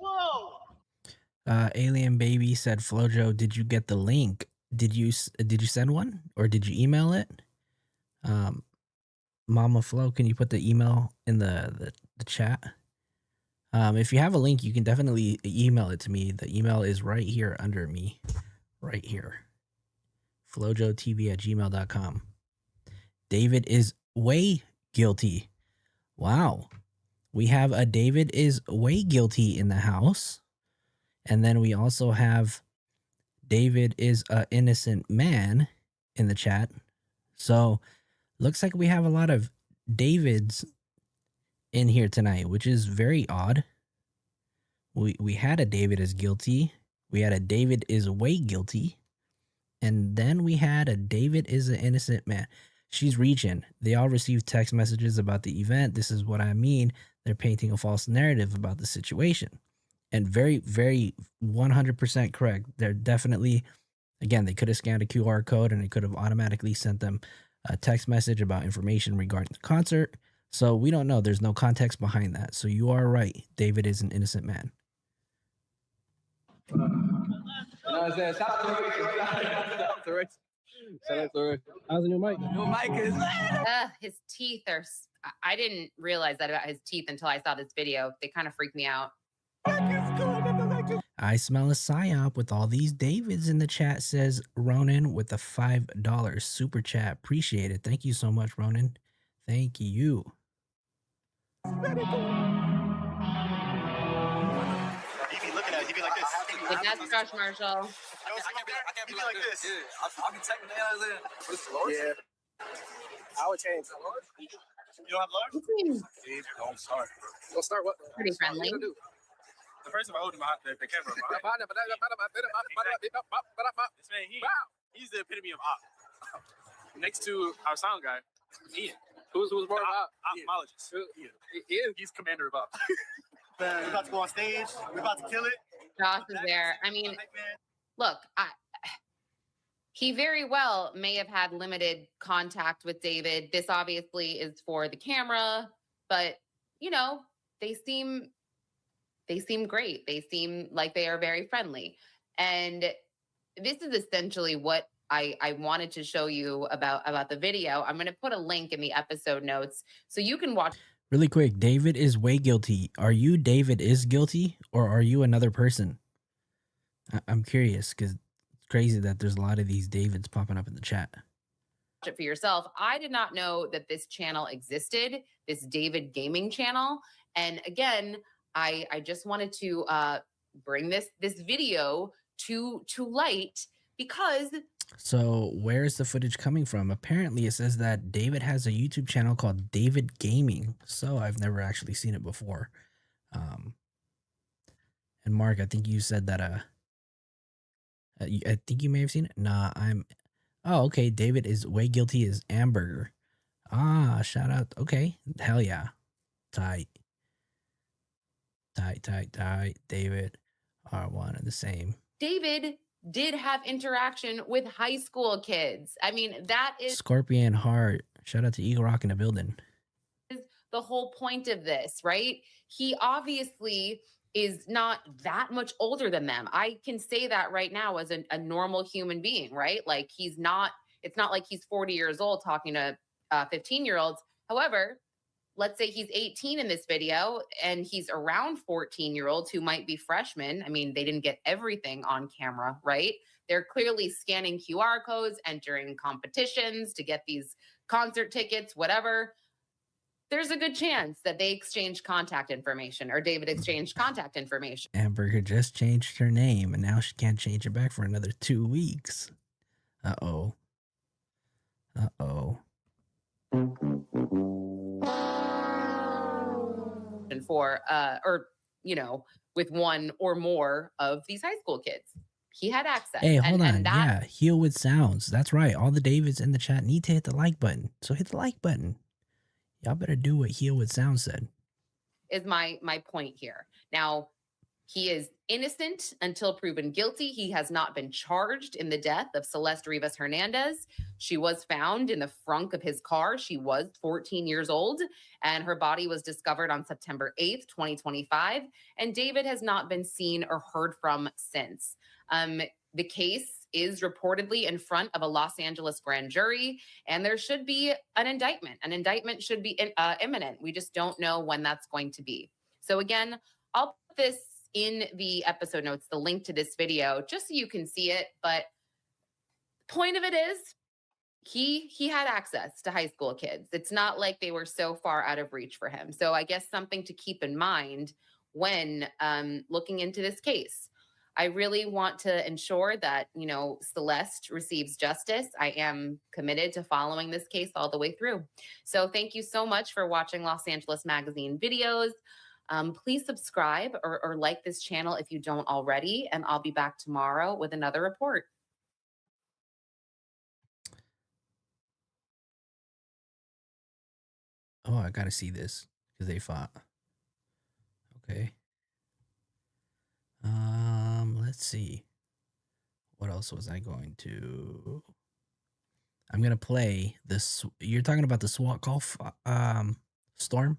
Whoa. Alien Baby said, Flojo, did you get the link? Did you send one or did you email it? Mama Flo, can you put the email in the chat? If you have a link, you can definitely email it to me. The email is right here under me, right here. FlojoTV@gmail.com. David is way guilty. Wow. We have a David is way guilty in the house. And then we also have David is an innocent man in the chat. So looks like we have a lot of Davids in here tonight, which is very odd. We had a David is guilty. We had a David is way guilty. And then we had a David is an innocent man. She's reaching. They all received text messages about the event. This is what I mean. They're painting a false narrative about the situation. And very, very 100% correct. They're definitely Again, they could have scanned a QR code and it could have automatically sent them a text message about information regarding the concert. So we don't know. There's no context behind that. So you are right. David is an innocent man. You know what I'm saying? Shout out to Rick. Shout out to Rick. How's the new mic? New mic is. His teeth are. I didn't realize that about his teeth until I saw this video. They kind of freaked me out. I smell a psyop with all these Davids in the chat, says Ronan with a $5 super chat. Appreciate it. Thank you so much, Ronan. Thank you. He be looking at it. He be like this. Like, that's Josh Marshall. I can't be like this. Yeah, I'll be checking the hands in. Yeah. I would change. You don't have large? Don't start. Don't start what? Pretty friendly. The person holding the camera. This man, he's the epitome of op. Next to our sound guy, Ian. Who's more about? Ophthalmologist. Ian, he's commander of op. We're about to go on stage. We're about to kill it. Josh is there. I mean, look, he very well may have had limited contact with David. This obviously is for the camera, but you know, they seem great. They seem like they are very friendly. And this is essentially what I wanted to show you about the video. I'm going to put a link in the episode notes so you can watch. Really quick, David is way guilty. Are you David is guilty, or are you another person? I'm curious because it's crazy that there's a lot of these Davids popping up in the chat. It for yourself. I did not know that this channel existed, this David Gaming channel. And again, I just wanted to bring this video to light because. So where's the footage coming from? Apparently it says that David has a YouTube channel called David Gaming. So I've never actually seen it before. And Mark, I think you said that I think you may have seen it. Nah, oh, okay. David is way guilty as Amberger. Ah, shout out. Okay. Hell yeah. Tight. David are one and the same. David did have interaction with high school kids. I mean, that is Scorpion Heart. Shout out to Eagle Rock in the building. The whole point of this, right? He obviously is not that much older than them. I can say that right now as a normal human being, right? Like it's not like he's 40 years old talking to 15-year-olds. However, let's say he's 18 in this video and he's around 14-year-olds who might be freshmen. I mean, they didn't get everything on camera, right? They're clearly scanning QR codes, entering competitions to get these concert tickets, whatever. There's a good chance that they exchanged contact information or David exchanged contact information. Amberger just changed her name and now she can't change it back for another 2 weeks. Uh-oh. And for with one or more of these high school kids, he had access. Hey, hold on. Yeah, Heal with Sounds. That's right. All the Davids in the chat need to hit the like button. So hit the like button. Y'all better do what Heal with Sounds said. Is my point here. Now, he is innocent until proven guilty. He has not been charged in the death of Celeste Rivas Hernandez. She was found in the frunk of his car. She was 14 years old, and her body was discovered on September 8th, 2025. And David has not been seen or heard from since. The case is reportedly in front of a Los Angeles grand jury, and there should be an indictment. An indictment should be imminent. We just don't know when that's going to be. So again, I'll put this in the episode notes, the link to this video, just so you can see it. But the point of it is he had access to high school kids. It's not like they were so far out of reach for him. So I guess something to keep in mind when looking into this case. I really want to ensure that, Celeste receives justice. I am committed to following this case all the way through. So thank you so much for watching Los Angeles Magazine videos. Please subscribe or like this channel if you don't already, and I'll be back tomorrow with another report. Oh, I gotta see this because they fought. Okay. Let's see. what else was I going to? I'm gonna play this. You're talking about the SWAT call, Storm.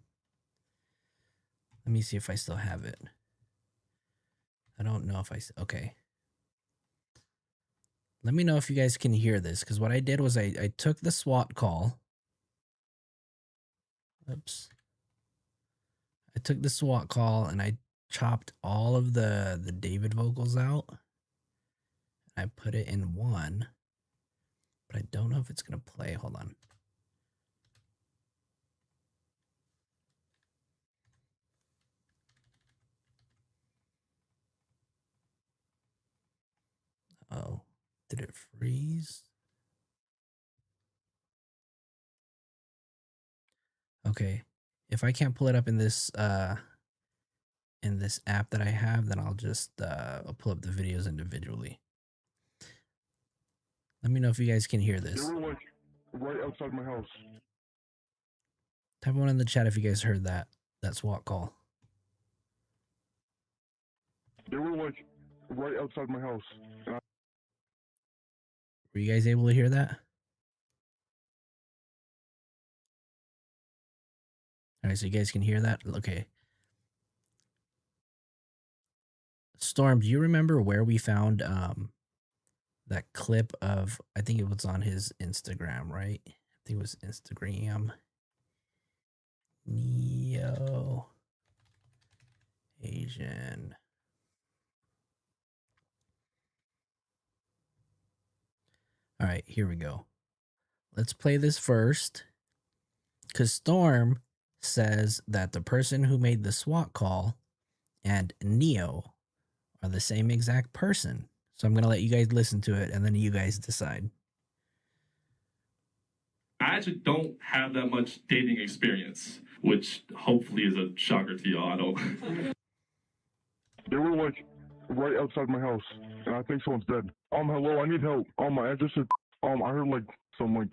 Let me see if I still have it. I don't know if okay. Let me know if you guys can hear this, because what I did was I took the SWAT call. Oops. I took the SWAT call and I chopped all of the David vocals out. I put it in one, but I don't know if it's gonna play. Hold on. Oh, did it freeze? Okay. If I can't pull it up in this app that I have, then I'll just I'll pull up the videos individually. Let me know if you guys can hear this. They were like right outside my house. Type one in the chat if you guys heard that SWAT call. They were like right outside my house. Were you guys able to hear that? All right, so you guys can hear that? Okay. Storm, do you remember where we found that clip of, I think it was on his Instagram, right? I think it was Instagram. Neo Asian. All right, here we go. Let's play this first. Because Storm says that the person who made the SWAT call and Neo are the same exact person. So I'm going to let you guys listen to it and then you guys decide. I actually don't have that much dating experience, which hopefully is a shocker to y'all. I don't. They were like right outside my house, and I think someone's dead. Hello, I need help. My address is I heard like some like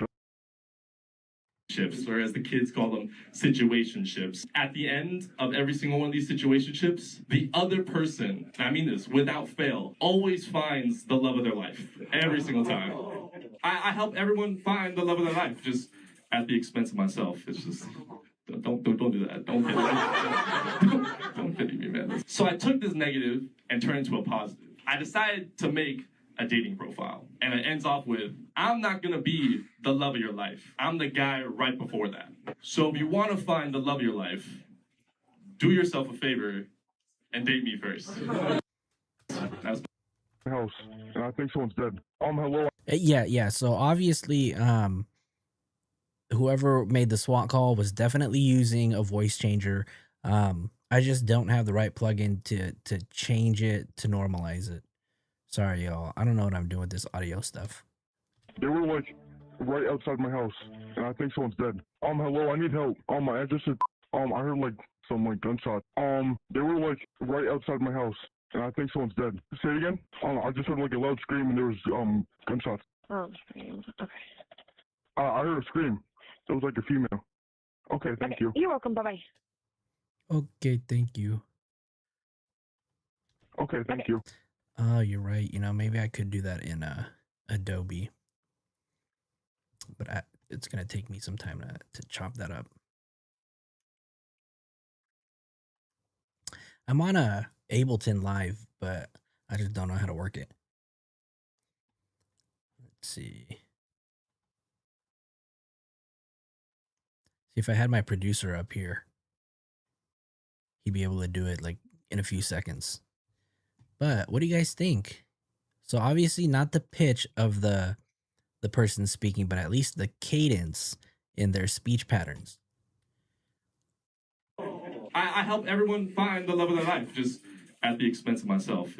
Ships, or as the kids call them, situationships. At the end of every single one of these situationships, the other person, I mean this without fail, always finds the love of their life every single time. I help everyone find the love of their life, just at the expense of myself. It's just don't do that. Don't pity me. Don't pity me, man. So I took this negative and turned it into a positive. I decided to make a dating profile, and it ends off with, I'm not gonna be the love of your life. I'm the guy right before that. So if you want to find the love of your life, do yourself a favor and date me first. That's my house, and I think someone's dead. Hello. Yeah. So obviously, whoever made the SWAT call was definitely using a voice changer. I just don't have the right plugin to change it, to normalize it. Sorry, y'all. I don't know what I'm doing with this audio stuff. They were like right outside my house, and I think someone's dead. Hello, I need help. My address is I heard like some like gunshots. They were like right outside my house, and I think someone's dead. Say it again. I just heard like a loud scream, and there was gunshots. Oh, scream. Okay. I heard a scream. It was like a female. Okay, thank you. You're welcome. Bye bye. Okay, thank you. Okay, thank you. Oh, you're right. You know, maybe I could do that in Adobe, but it's gonna take me some time to chop that up. I'm on a Ableton Live, but I just don't know how to work it. Let's see. See if I had my producer up here, he'd be able to do it like in a few seconds. But what do you guys think? So obviously not the pitch of the person speaking, but at least the cadence in their speech patterns. I help everyone find the love of their life, just at the expense of myself.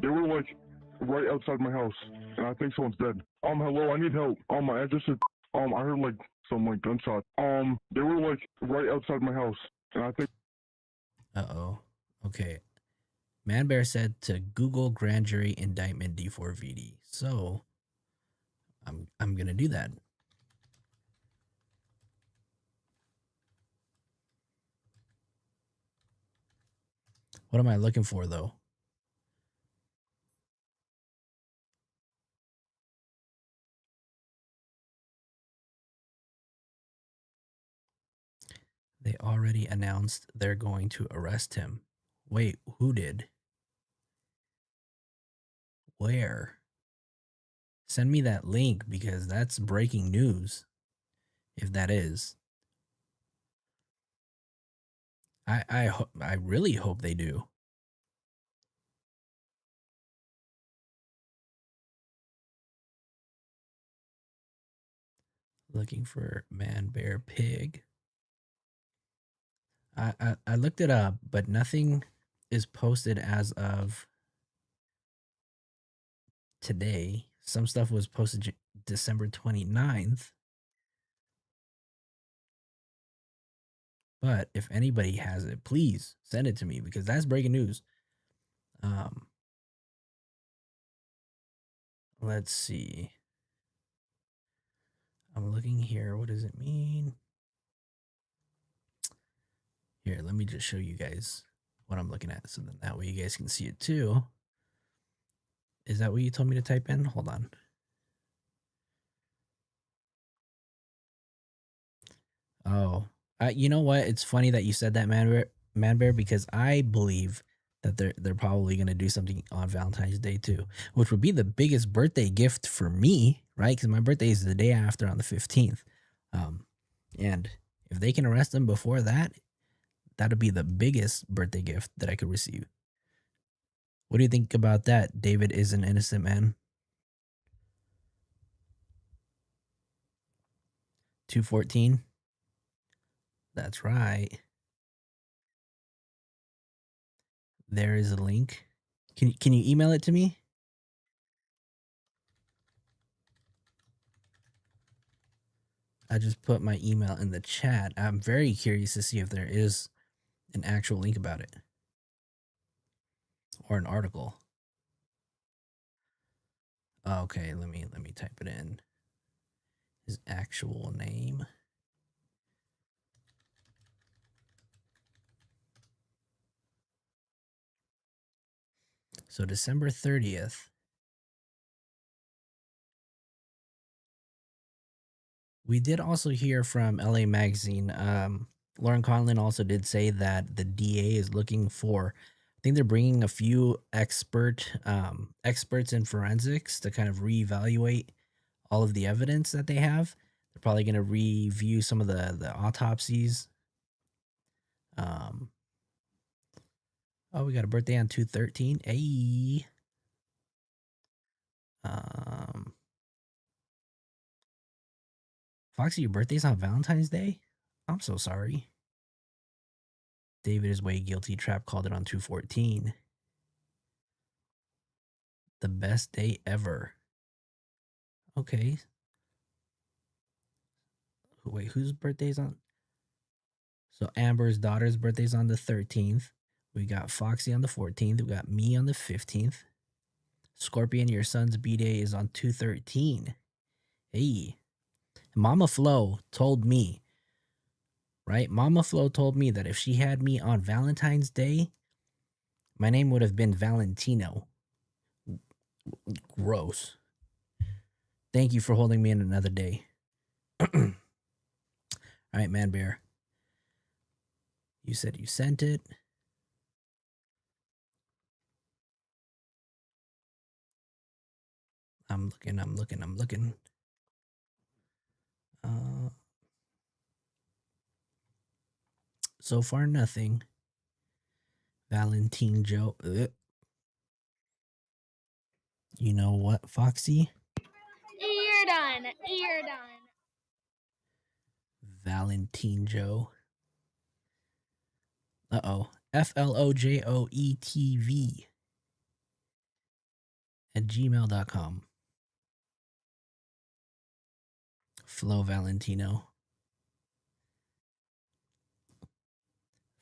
They were like right outside my house, and I think someone's dead. Hello, I need help. My address is I heard like some like gunshots. They were like right outside my house, and I think. Uh-oh. Okay. Man Bear said to Google grand jury indictment D4VD. So I'm gonna do that. What am I looking for though? They already announced they're going to arrest him. Wait, who did? Where? Send me that link because that's breaking news. If that is. I really hope they do. Looking for man, bear, pig. I looked it up, but nothing is posted as of today. Some stuff was posted December 29th. But if anybody has it, please send it to me because that's breaking news. Let's see. I'm looking here. What does it mean? Here, let me just show you guys what I'm looking at so then that way you guys can see it too. Is that what you told me to type in? Hold on. Oh, you know what? It's funny that you said that, Man Bear, because I believe that they're probably gonna do something on Valentine's Day too, which would be the biggest birthday gift for me, right? Because my birthday is the day after on the 15th, and if they can arrest them before that, that'd be the biggest birthday gift that I could receive. What do you think about that? David is an innocent man. 214. That's right. There is a link. Can you email it to me? I just put my email in the chat. I'm very curious to see if there is an actual link about it or an article. Okay, let me type it in. His actual name. So December 30th. We did also hear from LA Magazine. Lauren Conlin also did say that the DA is looking for, I think they're bringing a few experts in forensics to kind of reevaluate all of the evidence that they have. They're probably going to review some of the autopsies. Oh, we got a birthday on 2/13. Hey. Foxy, your birthday's on Valentine's Day? I'm so sorry. David is way guilty. Trap called it on 2/14. The best day ever. Okay. Wait, whose birthday's on? So Amber's daughter's birthday's on the 13th. We got Foxy on the 14th. We got me on the 15th. Scorpion, your son's B-Day is on 2/13. Hey. Mama Flo told me, right? Mama Flo told me that if she had me on Valentine's Day, my name would have been Valentino. Gross. Thank you for holding me in another day. All right, Man Bear. You said you sent it. I'm looking. So far, nothing. Valentine Joe. You know what, Foxy? You're done. You're done. Valentine Joe. Uh-oh. FLOJOETV at gmail.com. Flo Valentino.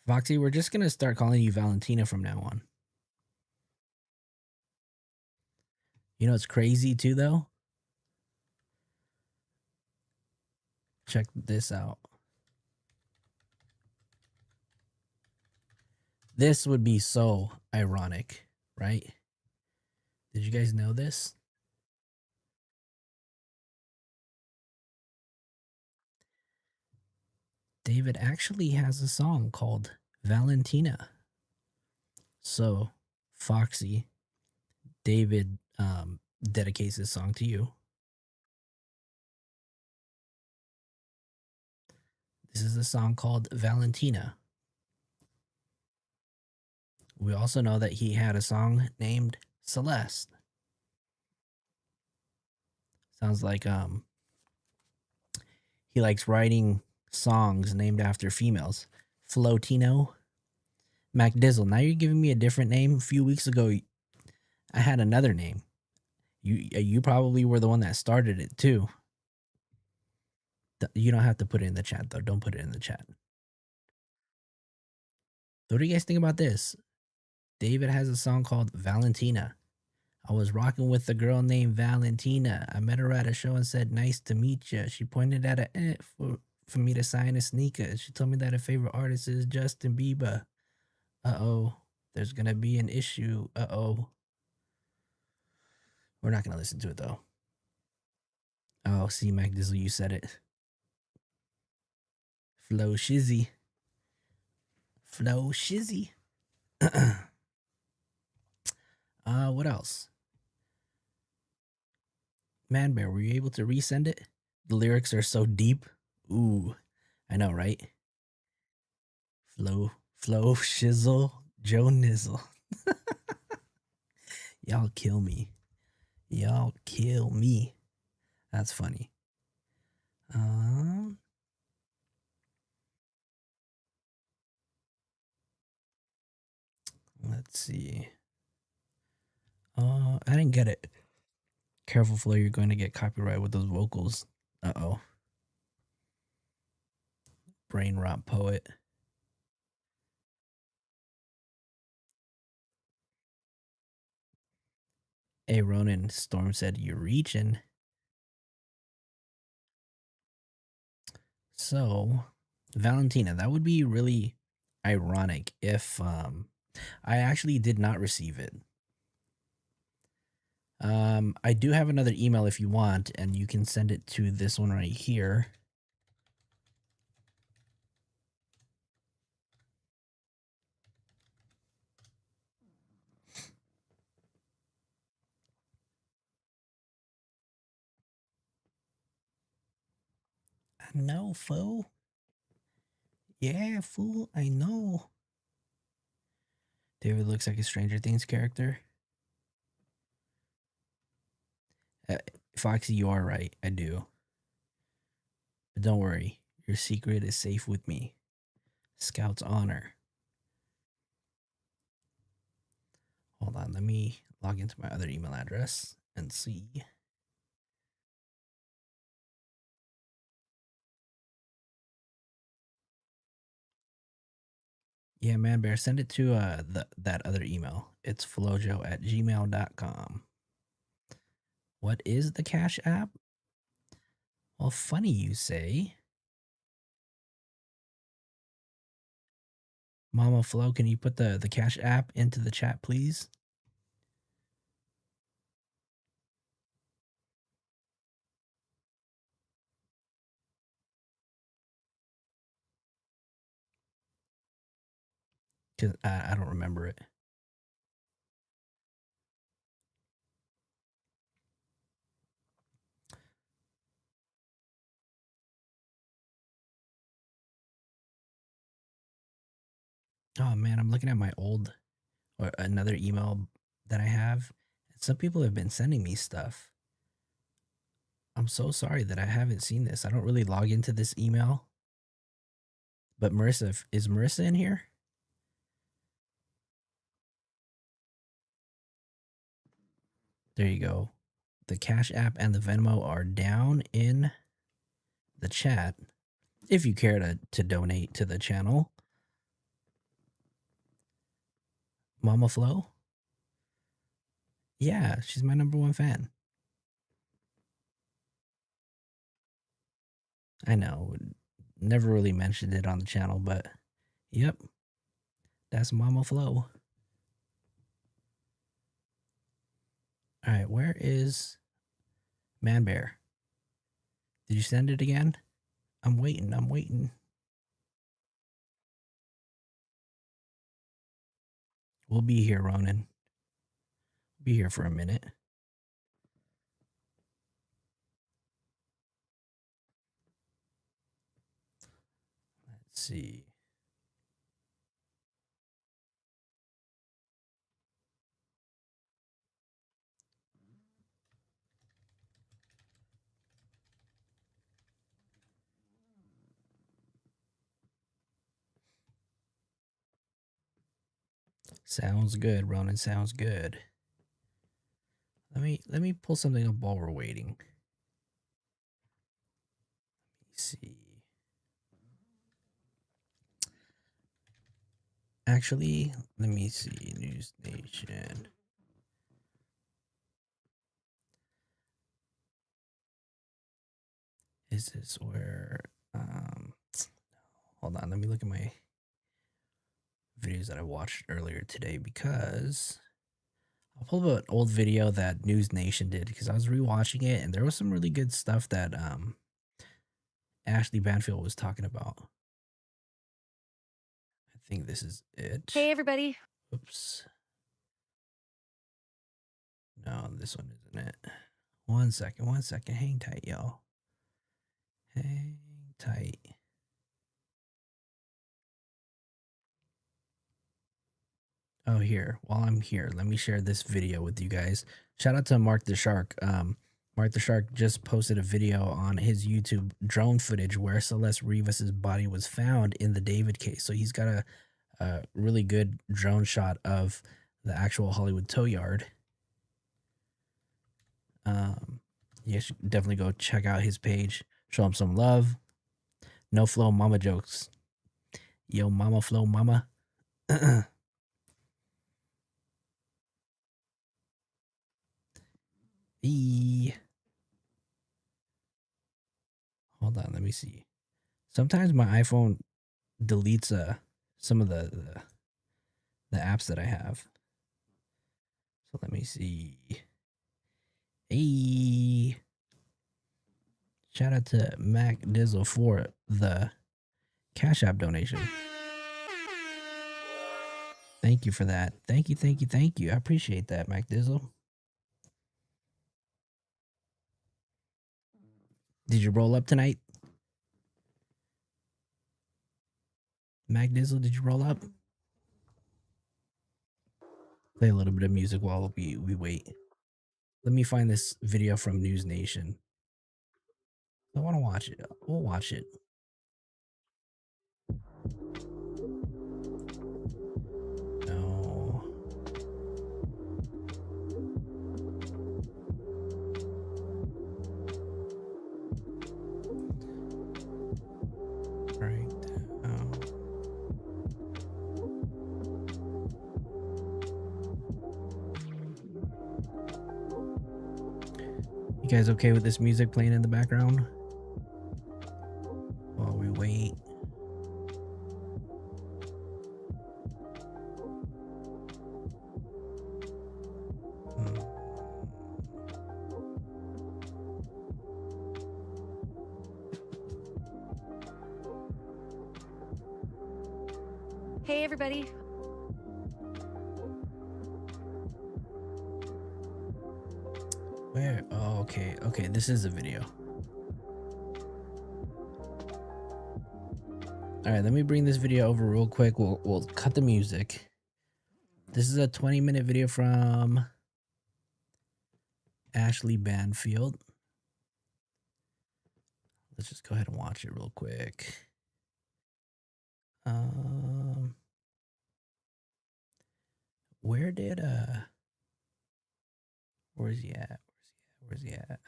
Foxy, we're just going to start calling you Valentina from now on. You know, it's crazy too, though. Check this out. This would be so ironic, right? Did you guys know this? David actually has a song called Valentina. So, Foxy, David dedicates this song to you. This is a song called Valentina. We also know that he had a song named Celeste. Sounds like he likes writing songs named after females. Flotino, MacDizzle. Now you're giving me a different name. A few weeks ago, I had another name. You probably were the one that started it too. You don't have to put it in the chat though. Don't put it in the chat. What do you guys think about this? David has a song called Valentina. I was rocking with a girl named Valentina. I met her at a show and said, "Nice to meet you." She pointed at a for me to sign a sneaker. She told me that her favorite artist is Justin Bieber. Uh-oh. There's going to be an issue. Uh-oh. We're not going to listen to it, though. Oh, see, Mac Dizzle, you said it. Flo Shizzy. Flo Shizzy. What else? Man Bear, were you able to resend it? The lyrics are so deep. Ooh, I know, right? Flo Shizzle, Joe Nizzle. Y'all kill me. Y'all kill me. That's funny. Let's see. I didn't get it. Careful, Flo, you're going to get copyright with those vocals. Uh-oh. Brain rot poet. Hey, Ronan, Storm said, "You're reaching." So, Valentina, that would be really ironic if I actually did not receive it. I do have another email if you want, and you can send it to this one right here. I know, fool. Yeah, fool, I know. David looks like a Stranger Things character. Foxy, you are right. I do. But don't worry. Your secret is safe with me. Scout's honor. Hold on. Let me log into my other email address and see. Yeah, Man Bear, send it to that other email. It's flojo@gmail.com. What is the Cash App? Well, funny you say. Mama Flo, can you put the Cash App into the chat, please? Because I don't remember it. Oh, man, I'm looking at my old or another email that I have. Some people have been sending me stuff. I'm so sorry that I haven't seen this. I don't really log into this email. But Marissa, is Marissa in here? There you go. The Cash App and the Venmo are down in the chat. If you care to donate to the channel. Mama Flo? Yeah, she's my #1 fan. I know. Never really mentioned it on the channel, but yep. That's Mama Flo. All right, where is Man Bear? Did you send it again? I'm waiting. We'll be here, Ronan. Be here for a minute. Let's see. Sounds good, Ronan. Sounds good. Let me pull something up while we're waiting. Let me see. Actually, let me see. News Nation. Is this where hold on, let me look at my videos that I watched earlier today, because I'll pull up an old video that News Nation did, because I was rewatching it and there was some really good stuff that Ashley Banfield was talking about. I think this is it. Hey, everybody. Oops. No, this one isn't it. One second. Hang tight, y'all. Hang tight. Oh, here. While I'm here, let me share this video with you guys. Shout out to Mark the Shark. Mark the Shark just posted a video on his YouTube, drone footage where Celeste Rivas's body was found in the David case. So he's got a really good drone shot of the actual Hollywood tow yard. You should definitely go check out his page. Show him some love. No flow mama jokes. Yo, mama flow mama. Hold on, let me see. Sometimes my iPhone deletes some of the apps that I have. So let me see. Hey, shout out to Mac Dizzle for the Cash App donation. Thank you for that. Thank you. I appreciate that, Mac Dizzle. Did you roll up tonight? Mac Dizzle, did you roll up? Play a little bit of music while we wait. Let me find this video from News Nation. I want to watch it. We'll watch it. No. Right now. You guys okay with this music playing in the background? While we wait. Hey, everybody. Where? Oh, okay. Okay, this is a video. All right, let me bring this video over real quick. We'll cut the music. This is a 20-minute video from Ashley Banfield. Let's just go ahead and watch it real quick. Where did where's he at? Where's he at?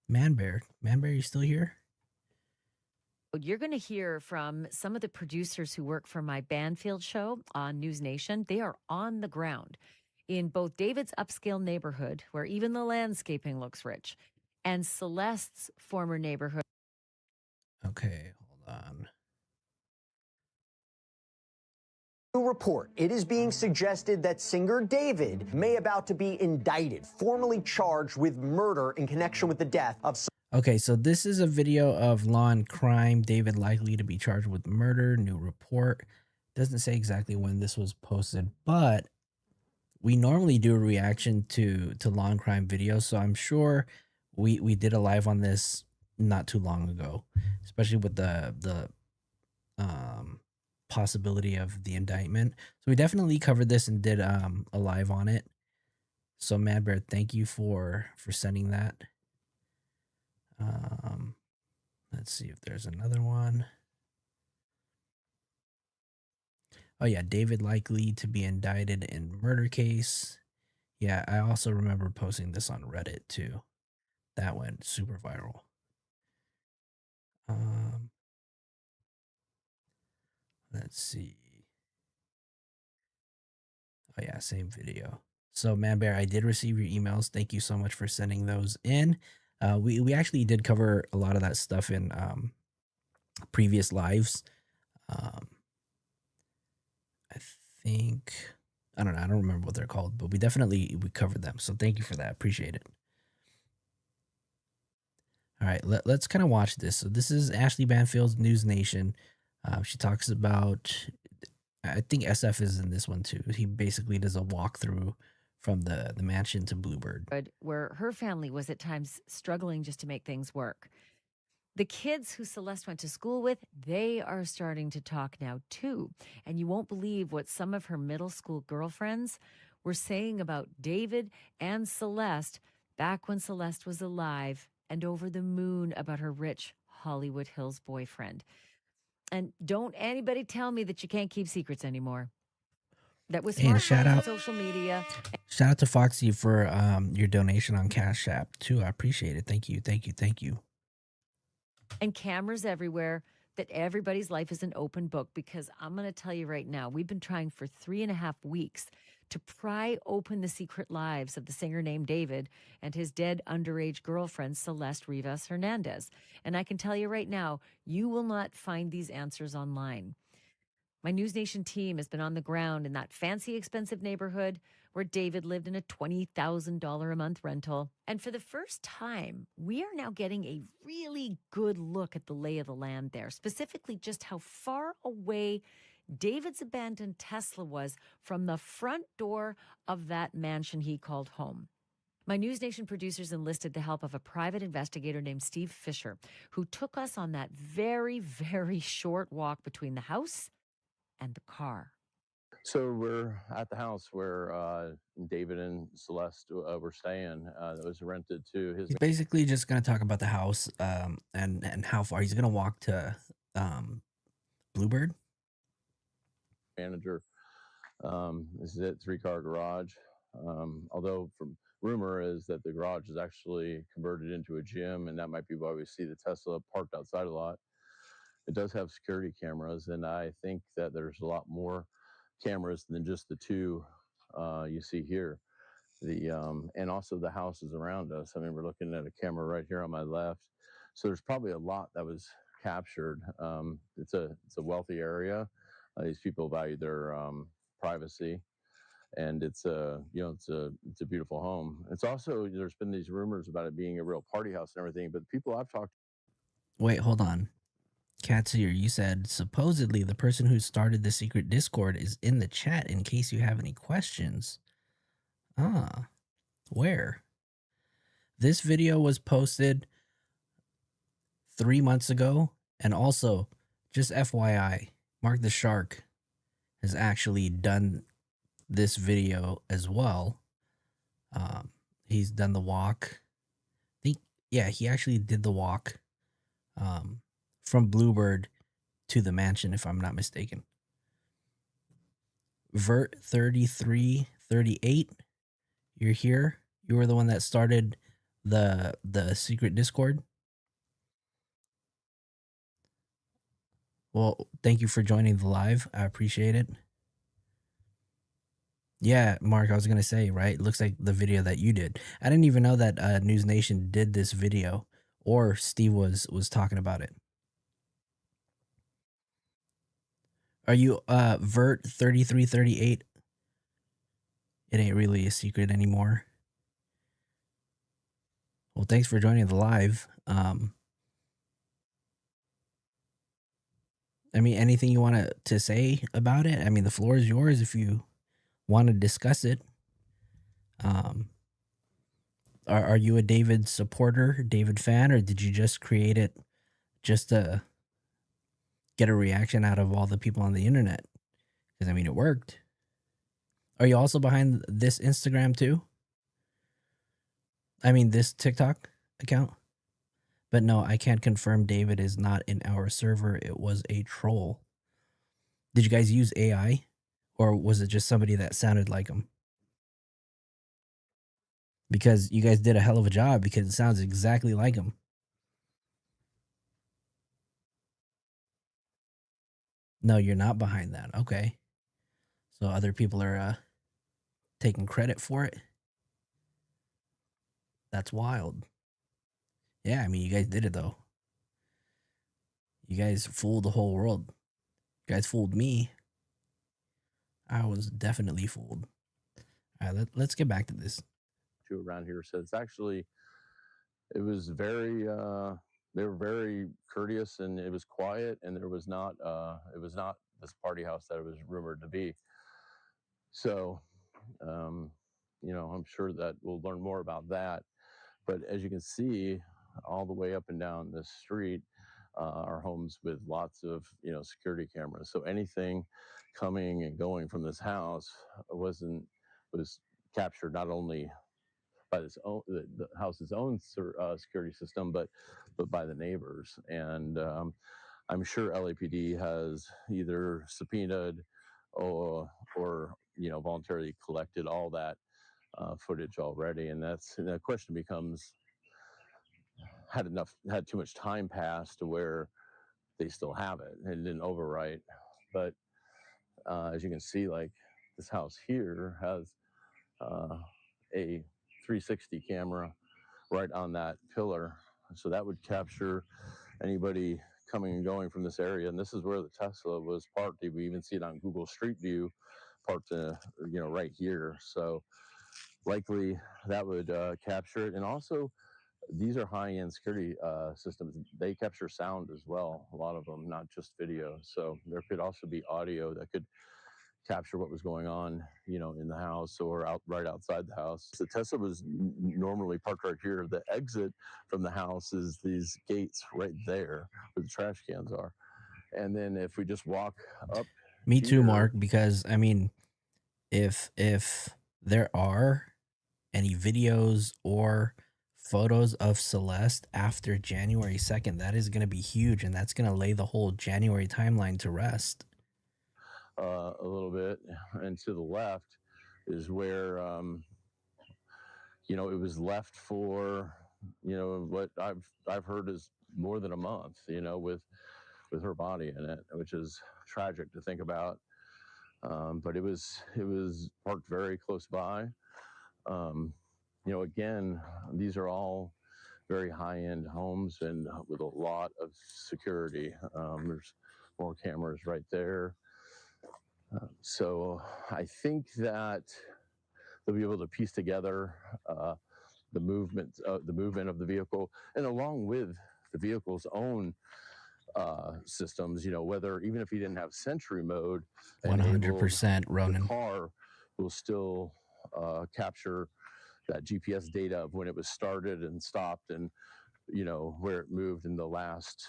Man Bear, you still here? You're going to hear from some of the producers who work for my Banfield show on News Nation. They are on the ground in both David's upscale neighborhood, where even the landscaping looks rich, and Celeste's former neighborhood. Okay, hold on. New report. It is being suggested that singer David may about to be indicted, formally charged with murder in connection with the death of. Okay, so this is a video of law and crime. David likely to be charged with murder. New report. doesn't say exactly when this was posted, but we normally do a reaction to law and crime videos, so I'm sure we did a live on this not too long ago, especially with the possibility of the indictment. So we definitely covered this and did a live on it. So Mad Bear, thank you for sending that. Let's see if there's another one. Oh yeah, David likely to be indicted in murder case. Yeah, I also remember posting this on Reddit too. That went super viral. Let's see. Oh yeah, same video. So Man Bear, I did receive your emails. Thank you so much for sending those in. We actually did cover a lot of that stuff in previous lives. I think I don't know. I don't remember what they're called, but we covered them. So thank you for that. Appreciate it. All right, let's kind of watch this. So this is Ashley Banfield's News Nation. She talks about, I think SF is in this one too. He basically does a walkthrough from the mansion to Bluebird. Where her family was at times struggling just to make things work. The kids who Celeste went to school with, they are starting to talk now too. And you won't believe what some of her middle school girlfriends were saying about David and Celeste back when Celeste was alive and over the moon about her rich Hollywood Hills boyfriend. And don't anybody tell me that you can't keep secrets anymore. That was And smart on social media. Shout out to Foxy for your donation on Cash App too. I appreciate it. Thank you. Thank you. Thank you. And cameras everywhere, that everybody's life is an open book, because I'm going to tell you right now, we've been trying for 3.5 weeks to pry open the secret lives of the singer named David and his dead underage girlfriend, Celeste Rivas Hernandez. And I can tell you right now, you will not find these answers online. My News Nation team has been on the ground in that fancy, expensive neighborhood where David lived in a $20,000 a month rental. And for the first time, we are now getting a really good look at the lay of the land there, specifically just how far away David's abandoned Tesla was from the front door of that mansion he called home. My News Nation producers enlisted the help of a private investigator named Steve Fisher, who took us on that very, very short walk between the house and the car. So we're at the house where David and Celeste were staying. That was rented to his. He's basically just gonna talk about the house and how far he's gonna walk to Bluebird. Manager. This is it, 3-car garage. Although from rumor is that the garage is actually converted into a gym, and that might be why we see the Tesla parked outside a lot. It does have security cameras, and I think that there's a lot more cameras than just the two you see here. And also the houses around us. I mean, we're looking at a camera right here on my left, so there's probably a lot that was captured. It's a wealthy area. These people value their privacy, and it's a beautiful home. It's also, there's been these rumors about it being a real party house and everything, but the people I've talked. Wait, hold on. Cat's here. You said supposedly the person who started the secret Discord is in the chat in case you have any questions. Ah, where? This video was posted 3 months ago, and also, just FYI, Mark the Shark has actually done this video as well. He's done the walk. He actually did the walk from Bluebird to the mansion, if I'm not mistaken. Vert 3338, you're here. You were the one that started the secret Discord. Well, thank you for joining the live. I appreciate it. Yeah, Mark, I was going to say, right? It looks like the video that you did. I didn't even know that News Nation did this video, or Steve was talking about it. Are you Vert 3338? It ain't really a secret anymore. Well, thanks for joining the live. I mean, anything you want to say about it? I mean, the floor is yours if you want to discuss it. Are you a David supporter, David fan, or did you just create it just to get a reaction out of all the people on the internet? Because I mean, it worked. Are you also behind this Instagram too? I mean, this TikTok account? But no, I can't confirm David is not in our server. It was a troll. Did you guys use AI? Or was it just somebody that sounded like him? Because you guys did a hell of a job because it sounds exactly like him. No, you're not behind that. Okay. So other people are taking credit for it. That's wild. Yeah, I mean, you guys did it though. You guys fooled the whole world. You guys fooled me. I was definitely fooled. All right, let's get back to this. Around here, so it's actually, it was very, they were very courteous, and it was quiet, and it was not this party house that it was rumored to be. So, you know, I'm sure that we'll learn more about that. But as you can see, all the way up and down this street are homes with lots of, you know, security cameras. So anything coming and going from this house was captured not only by the house's own security system, but by the neighbors. And I'm sure LAPD has either subpoenaed or you know, voluntarily collected all that footage already. And the question becomes, had too much time passed to where they still have it and didn't overwrite. But as you can see, like this house here has a 360 camera right on that pillar. So that would capture anybody coming and going from this area. And this is where the Tesla was parked. We even see it on Google Street View, parked, you know, right here. So likely that would capture it. And also, these are high-end security systems. They capture sound as well, a lot of them, not just video. So there could also be audio that could capture what was going on, you know, in the house or right outside the house. The Tesla was normally parked right here. The exit from the house is these gates right there where the trash cans are. And then if we just walk up, Me too, Mark, because I mean, if there are any videos or photos of Celeste after January 2nd, that is going to be huge, and that's going to lay the whole January timeline to rest. A little bit, and to the left is where you know, it was left for, you know, what I've heard is more than a month, you know, with her body in it, which is tragic to think about. But it was parked very close by. You know, again, these are all very high-end homes and with a lot of security. There's more cameras right there. So I think that they'll be able to piece together the movement of the vehicle, and along with the vehicle's own systems, you know, whether even if he didn't have Sentry mode, 100%, Ronan. the car will still capture that GPS data of when it was started and stopped, and you know, where it moved in the last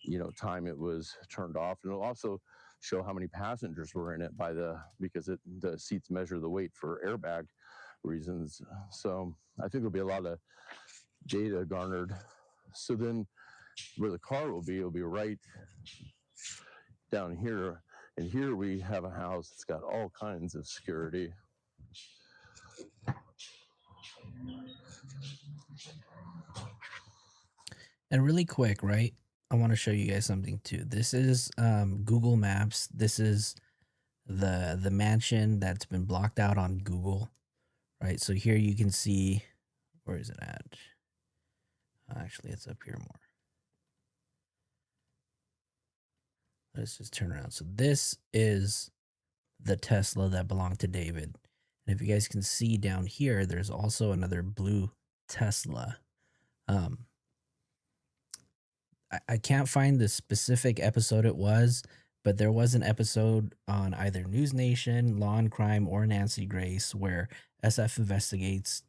you know, time it was turned off. And it'll also show how many passengers were in it because the seats measure the weight for airbag reasons. So I think there'll be a lot of data garnered. So then where the car will be right down here. And here we have a house that's got all kinds of security. And really quick, right? I want to show you guys something too. This is Google Maps. This is the mansion that's been blocked out on Google, right? So here you can see, where is it at? Actually, it's up here more. Let's just turn around. So this is the Tesla that belonged to David. And if you guys can see down here, there's also another blue Tesla. I can't find the specific episode it was, but there was an episode on either News Nation, Law and Crime, or Nancy Grace where SF Investigates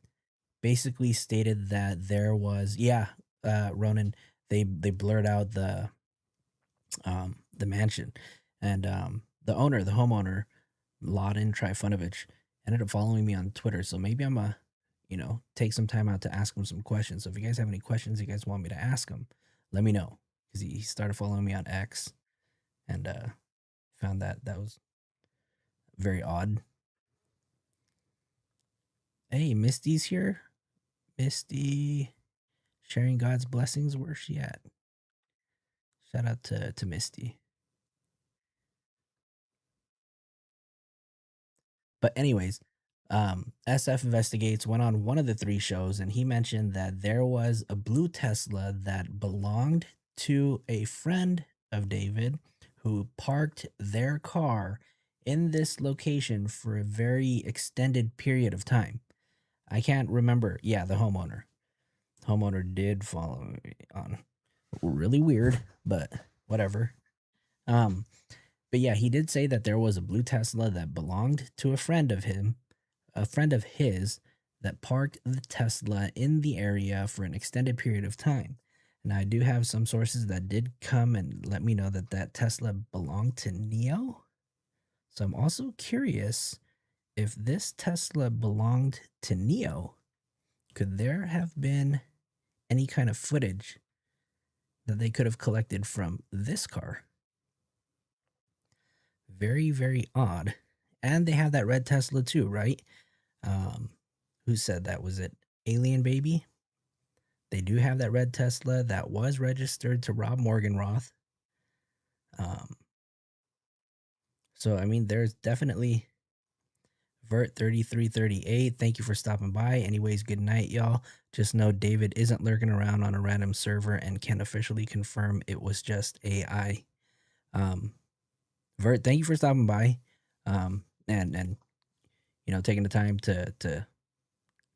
basically stated that there was, Ronan, they blurred out the mansion, and the owner, the homeowner, Laden Trifunovich, ended up following me on Twitter. So maybe I'm a, take some time out to ask him some questions. So if you guys have any questions you guys want me to ask him, let me know, because he started following me on X, and found that was very odd. Hey, Misty's here. Misty, sharing God's blessings. Where's she at? Shout out to Misty. But anyways, SF Investigates went on one of the 3 shows, and he mentioned that there was a blue Tesla that belonged to a friend of David who parked their car in this location for a very extended period of time. I can't remember. Yeah, the homeowner. Homeowner did follow me on. Really weird, but whatever. But yeah, he did say that there was a blue Tesla that belonged to a friend of his that parked the Tesla in the area for an extended period of time. And I do have some sources that did come and let me know that that Tesla belonged to Neo. So I'm also curious, if this Tesla belonged to Neo, could there have been any kind of footage that they could have collected from this car? Very, very odd. And they have that red Tesla too, right? Who said that? Was it Alien Baby? They do have that red Tesla that was registered to Rob Morganroth. So I mean, there's definitely Vert3338. Thank you for stopping by. Anyways, good night, y'all. Just know David isn't lurking around on a random server and can officially confirm it was just AI. Vert, thank you for stopping by. And taking the time to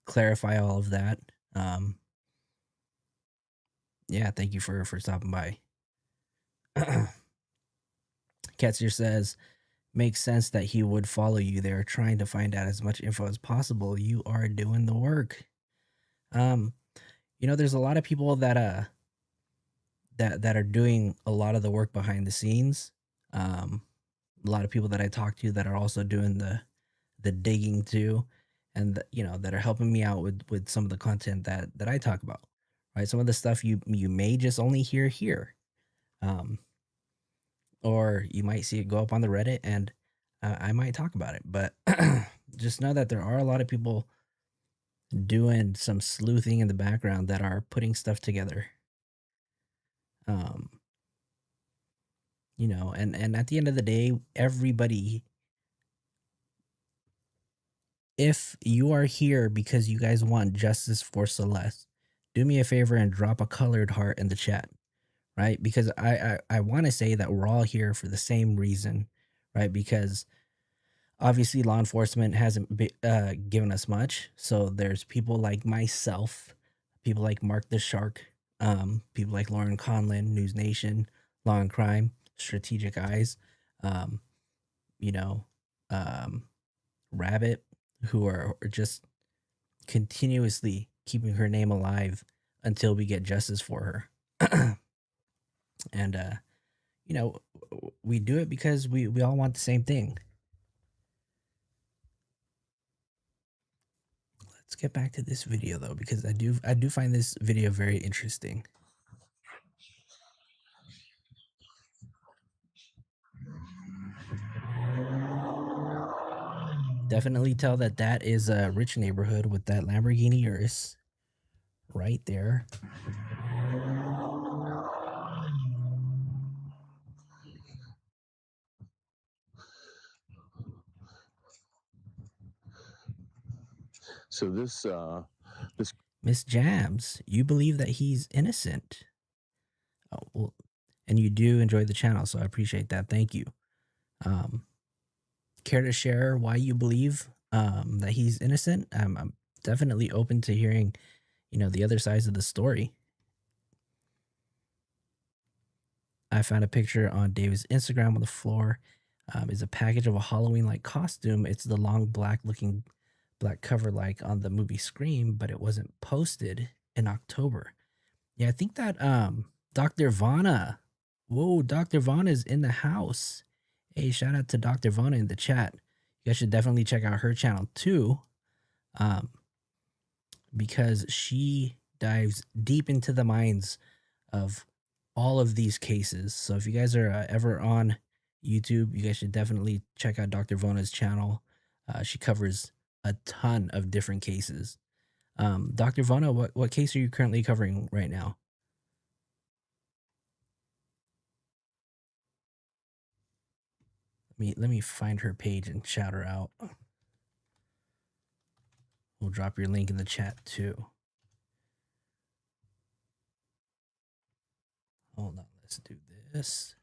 clarify all of that. Yeah, thank you for stopping by. Katsier says, makes sense that he would follow you there, trying to find out as much info as possible. You are doing the work. There's a lot of people that that are doing a lot of the work behind the scenes. A lot of people that I talk to that are also doing the digging too, and that are helping me out with some of the content that I talk about. Right, some of the stuff you may just only hear here, or you might see it go up on the Reddit, and I might talk about it. But just know that there are a lot of people doing some sleuthing in the background that are putting stuff together. And at the end of the day, everybody, if you are here because you guys want justice for Celeste, do me a favor and drop a colored heart in the chat, right? Because I want to say that we're all here for the same reason, right? Because obviously law enforcement hasn't given us much. So there's people like myself, people like Mark the Shark, people like Lauren Conlin, News Nation, Law and Crime, Strategic Eyes, Rabbit, who are just continuously keeping her name alive until we get justice for her. And we do it because we all want the same thing. Let's get back to this video though, because I do find this video very interesting. Definitely tell that is a rich neighborhood with that Lamborghini Urus right there. So this Miss Jams, you believe that he's innocent. Oh, well, and you do enjoy the channel, so I appreciate that. Thank you. Care to share why you believe that he's innocent? I'm definitely open to hearing, the other sides of the story. I found a picture on David's Instagram on the floor. Is a package of a Halloween-like costume. It's the long black cover like on the movie Scream, but it wasn't posted in October. Yeah, I think that Dr. Vana. Whoa, Dr. Vana is in the house. Hey, shout out to Dr. Vana in the chat. You guys should definitely check out her channel too. Because she dives deep into the minds of all of these cases. So if you guys are ever on YouTube, you guys should definitely check out Dr. Vona's channel. She covers a ton of different cases. Dr. Vona, what case are you currently covering right now? Let me find her page and shout her out. We'll drop your link in the chat too. Hold on, let's do this.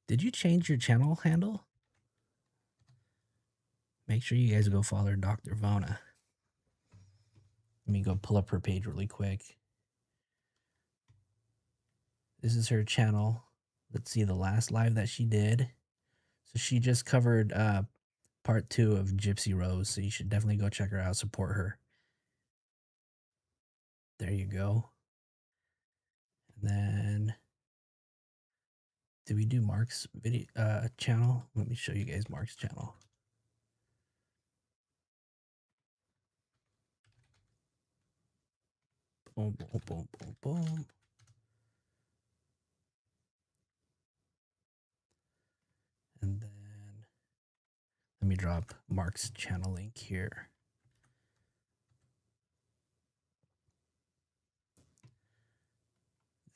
Did you change your channel handle? Make sure you guys go follow Dr. Vona. Let me go pull up her page really quick. This is her channel. Let's see the last live that she did. So she just covered part 2 of Gypsy Rose. So you should definitely go check her out, support her. There you go. And then did we do Mark's video channel? Let me show you guys Mark's channel. Boom, boom, boom, boom, boom. And then let me drop Mark's channel link here.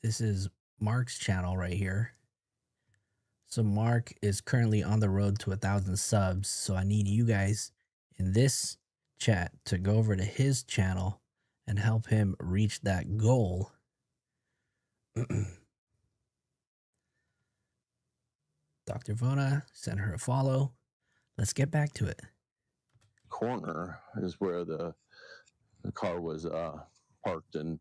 This is Mark's channel right here. So Mark is currently on the road to 1,000 subs. So I need you guys in this chat to go over to his channel and help him reach that goal. Dr. Vona, send her a follow. Let's get back to it. Corner is where the car was parked and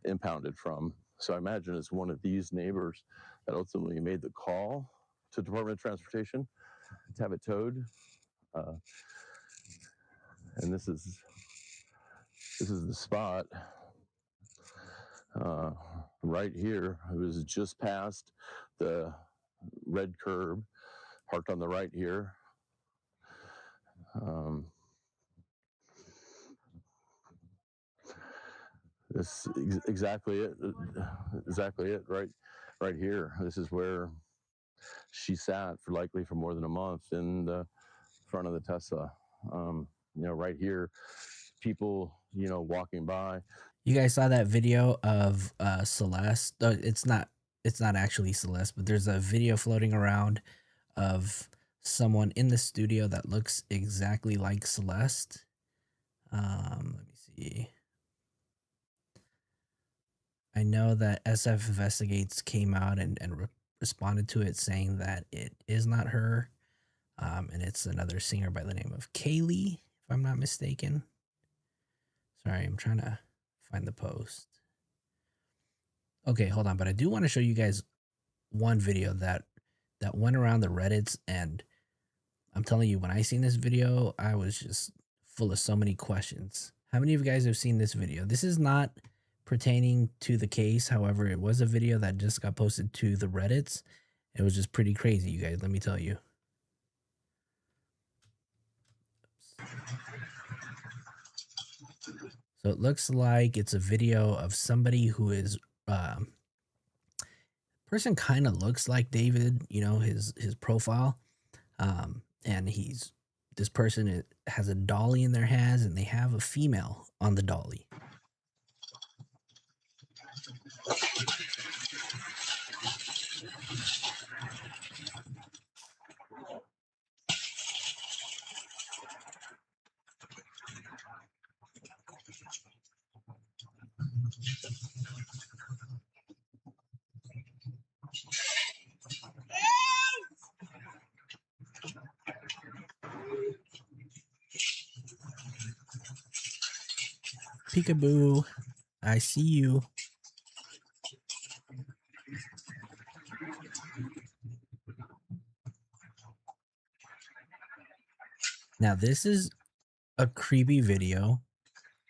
impounded from. So I imagine it's one of these neighbors that ultimately made the call to Department of Transportation to have it towed. And this is the spot right here. It was just past the red curb, parked on the right here. This exactly it. Right here. This is where she sat for likely for more than a month in the front of the Tesla. Right here, people, walking by. You guys saw that video of Celeste. It's not actually Celeste, but there's a video floating around of someone in the studio that looks exactly like Celeste. Let me see. I know that SF Investigates came out and responded to it saying that it is not her. And it's another singer by the name of Kaylee, if I'm not mistaken. Sorry, I'm trying to find the post. Okay, hold on. But I do want to show you guys one video that went around the Reddits. And I'm telling you, when I seen this video, I was just full of so many questions. How many of you guys have seen this video? This is not pertaining to the case. However, it was a video that just got posted to the Reddits. It was just pretty crazy, you guys. Let me tell you. So it looks like it's a video of somebody who is person kind of looks like David, his profile. And this person has a dolly in their hands and they have a female on the dolly. Peekaboo, I see you. Now, this is a creepy video,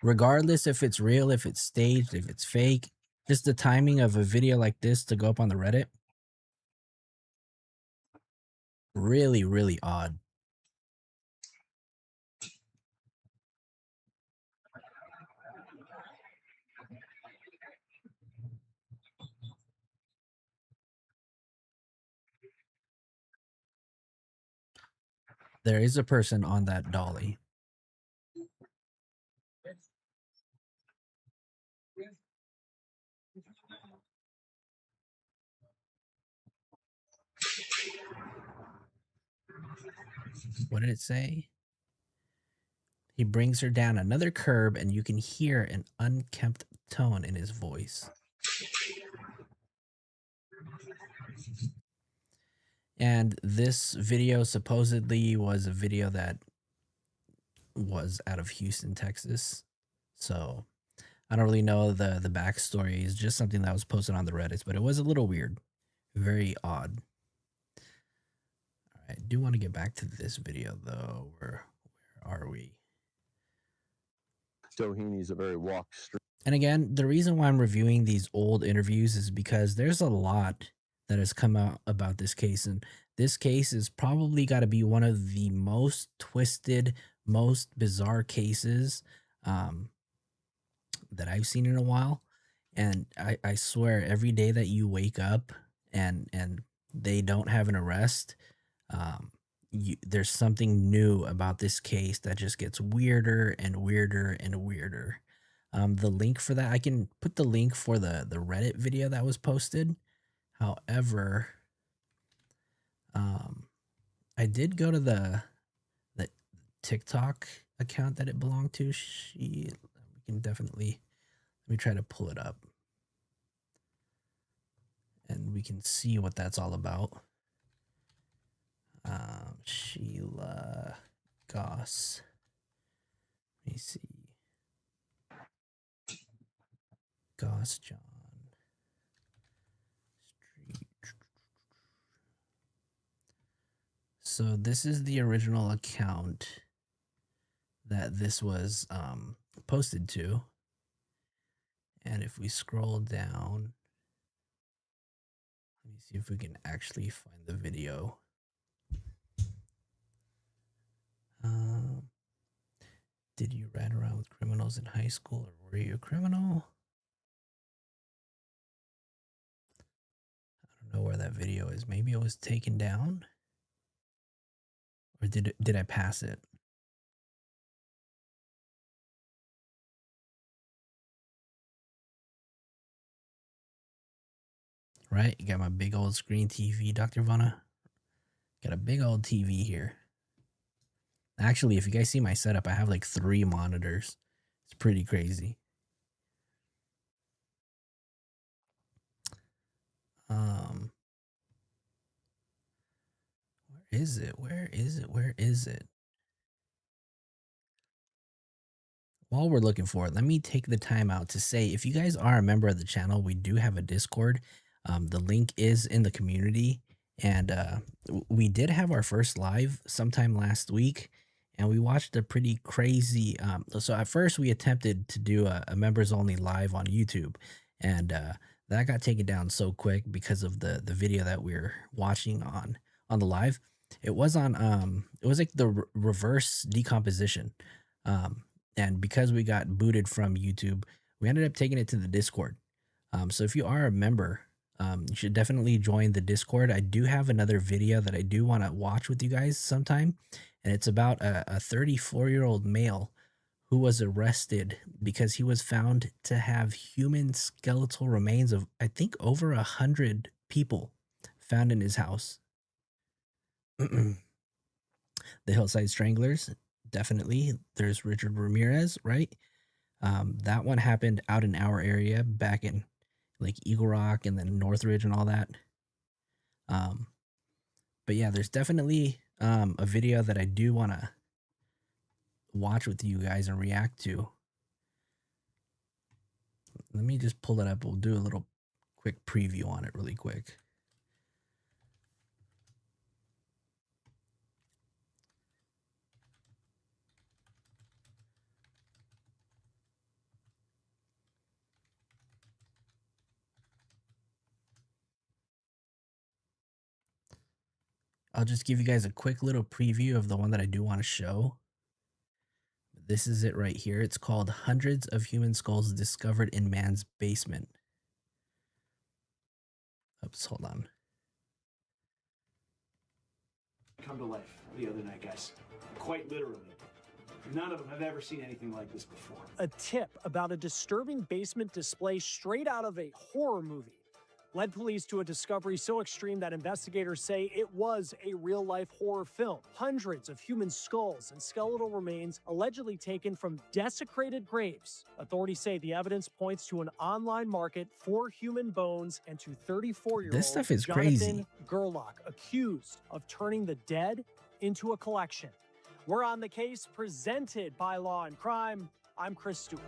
regardless if it's real, if it's staged, if it's fake. Just the timing of a video like this to go up on the Reddit. Really, really odd. There is a person on that dolly. What did it say? He brings her down another curb, and you can hear an unkempt tone in his voice. And this video supposedly was a video that was out of Houston, Texas. So I don't really know the backstory. It's just something that was posted on the Reddits, but it was a little weird. Very odd. All right, I do want to get back to this video, though. Where are we? Doheny a very walk street. And again, the reason why I'm reviewing these old interviews is because there's a lot that has come out about this case. And this case is probably got to be one of the most twisted, most bizarre cases that I've seen in a while. And I swear, every day that you wake up and they don't have an arrest, there's something new about this case that just gets weirder and weirder and weirder. The link for that, I can put the link for the Reddit video that was posted. However, I did go to the TikTok account that it belonged to. We can definitely, let me try to pull it up, and we can see what that's all about. Sheila Goss. Let me see. Goss John. Street. So this is the original account that this was posted to. And if we scroll down, let me see if we can actually find the video. Did you ride around with criminals in high school, or were you a criminal? I don't know where that video is. Maybe it was taken down, or did I pass it? Right, you got my big old screen TV, Dr. Vanna. Got a big old TV here. Actually, if you guys see my setup, I have like 3 monitors. It's pretty crazy. Where is it? Where is it? Where is it? While we're looking for it, let me take the time out to say, if you guys are a member of the channel, we do have a Discord. The link is in the community, and we did have our first live sometime last week, and we watched a pretty crazy. So at first we attempted to do a members only live on YouTube, and that got taken down so quick because of the video that we're watching on the live. It was on it was like the reverse decomposition. And because we got booted from YouTube, we ended up taking it to the Discord. So if you are a member, you should definitely join the Discord. I do have another video that I do want to watch with you guys sometime. And it's about a 34-year-old male who was arrested because he was found to have human skeletal remains of, I think, over 100 people found in his house. The Hillside Stranglers, definitely. There's Richard Ramirez, right? That one happened out in our area back in like Eagle Rock and then Northridge and all that. But yeah, there's definitely a video that I do want to watch with you guys and react to. Let me just pull it up. We'll do a little quick preview on it really quick. I'll just give you guys a quick little preview of the one that I do want to show. This is it right here. It's called Hundreds of Human Skulls Discovered in Man's Basement. Oops, hold on. Come to life the other night, guys. Quite literally. None of them have ever seen anything like this before. A tip about a disturbing basement display straight out of a horror movie led police to a discovery so extreme that investigators say it was a real-life horror film. Hundreds of human skulls and skeletal remains allegedly taken from desecrated graves. Authorities say the evidence points to an online market for human bones and to 34-year-old This stuff is Jonathan crazy. Gerlach, accused of turning the dead into a collection. We're on the case presented by Law and Crime. I'm Chris Stewart.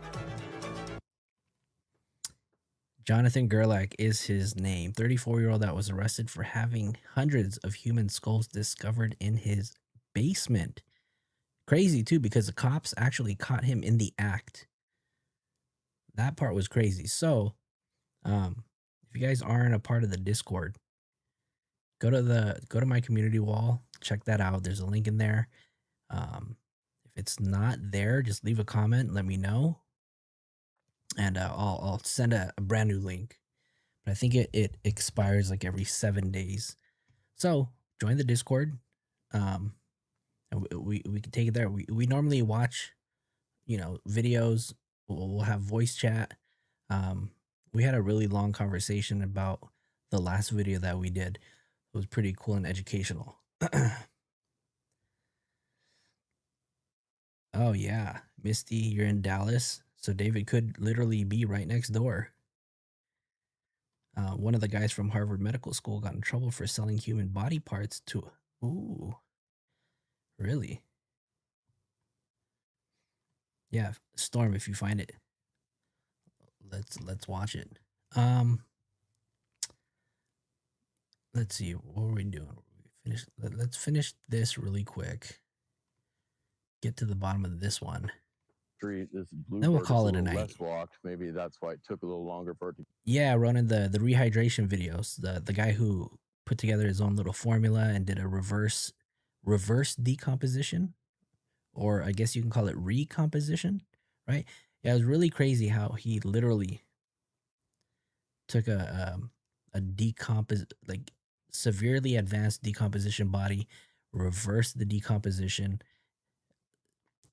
Jonathan Gerlach is his name. 34-year-old that was arrested for having hundreds of human skulls discovered in his basement. Crazy too, because the cops actually caught him in the act. That part was crazy. So, if you guys aren't a part of the Discord, go to my community wall, check that out. There's a link in there. If it's not there, just leave a comment, let me know, and I'll send a brand new link. But I think it expires like every 7 days. So join the Discord. And we can take it there. We normally watch, videos. We'll have voice chat. We had a really long conversation about the last video that we did. It was pretty cool and educational. Oh yeah, Misty, you're in Dallas, so David could literally be right next door. One of the guys from Harvard Medical School got in trouble for selling human body parts to. Ooh, really? Yeah, Storm, if you find it, let's watch it. Let's see, what were we doing? Let's finish this really quick. Get to the bottom of this one. Street, this blue Then we'll bird call is it a little night. less walked. Maybe that's why it took a little longer for it to. Yeah, running the rehydration videos. The guy who put together his own little formula and did a reverse decomposition, or I guess you can call it recomposition, right? Yeah, it was really crazy how he literally took a severely advanced decomposition body, reversed the decomposition,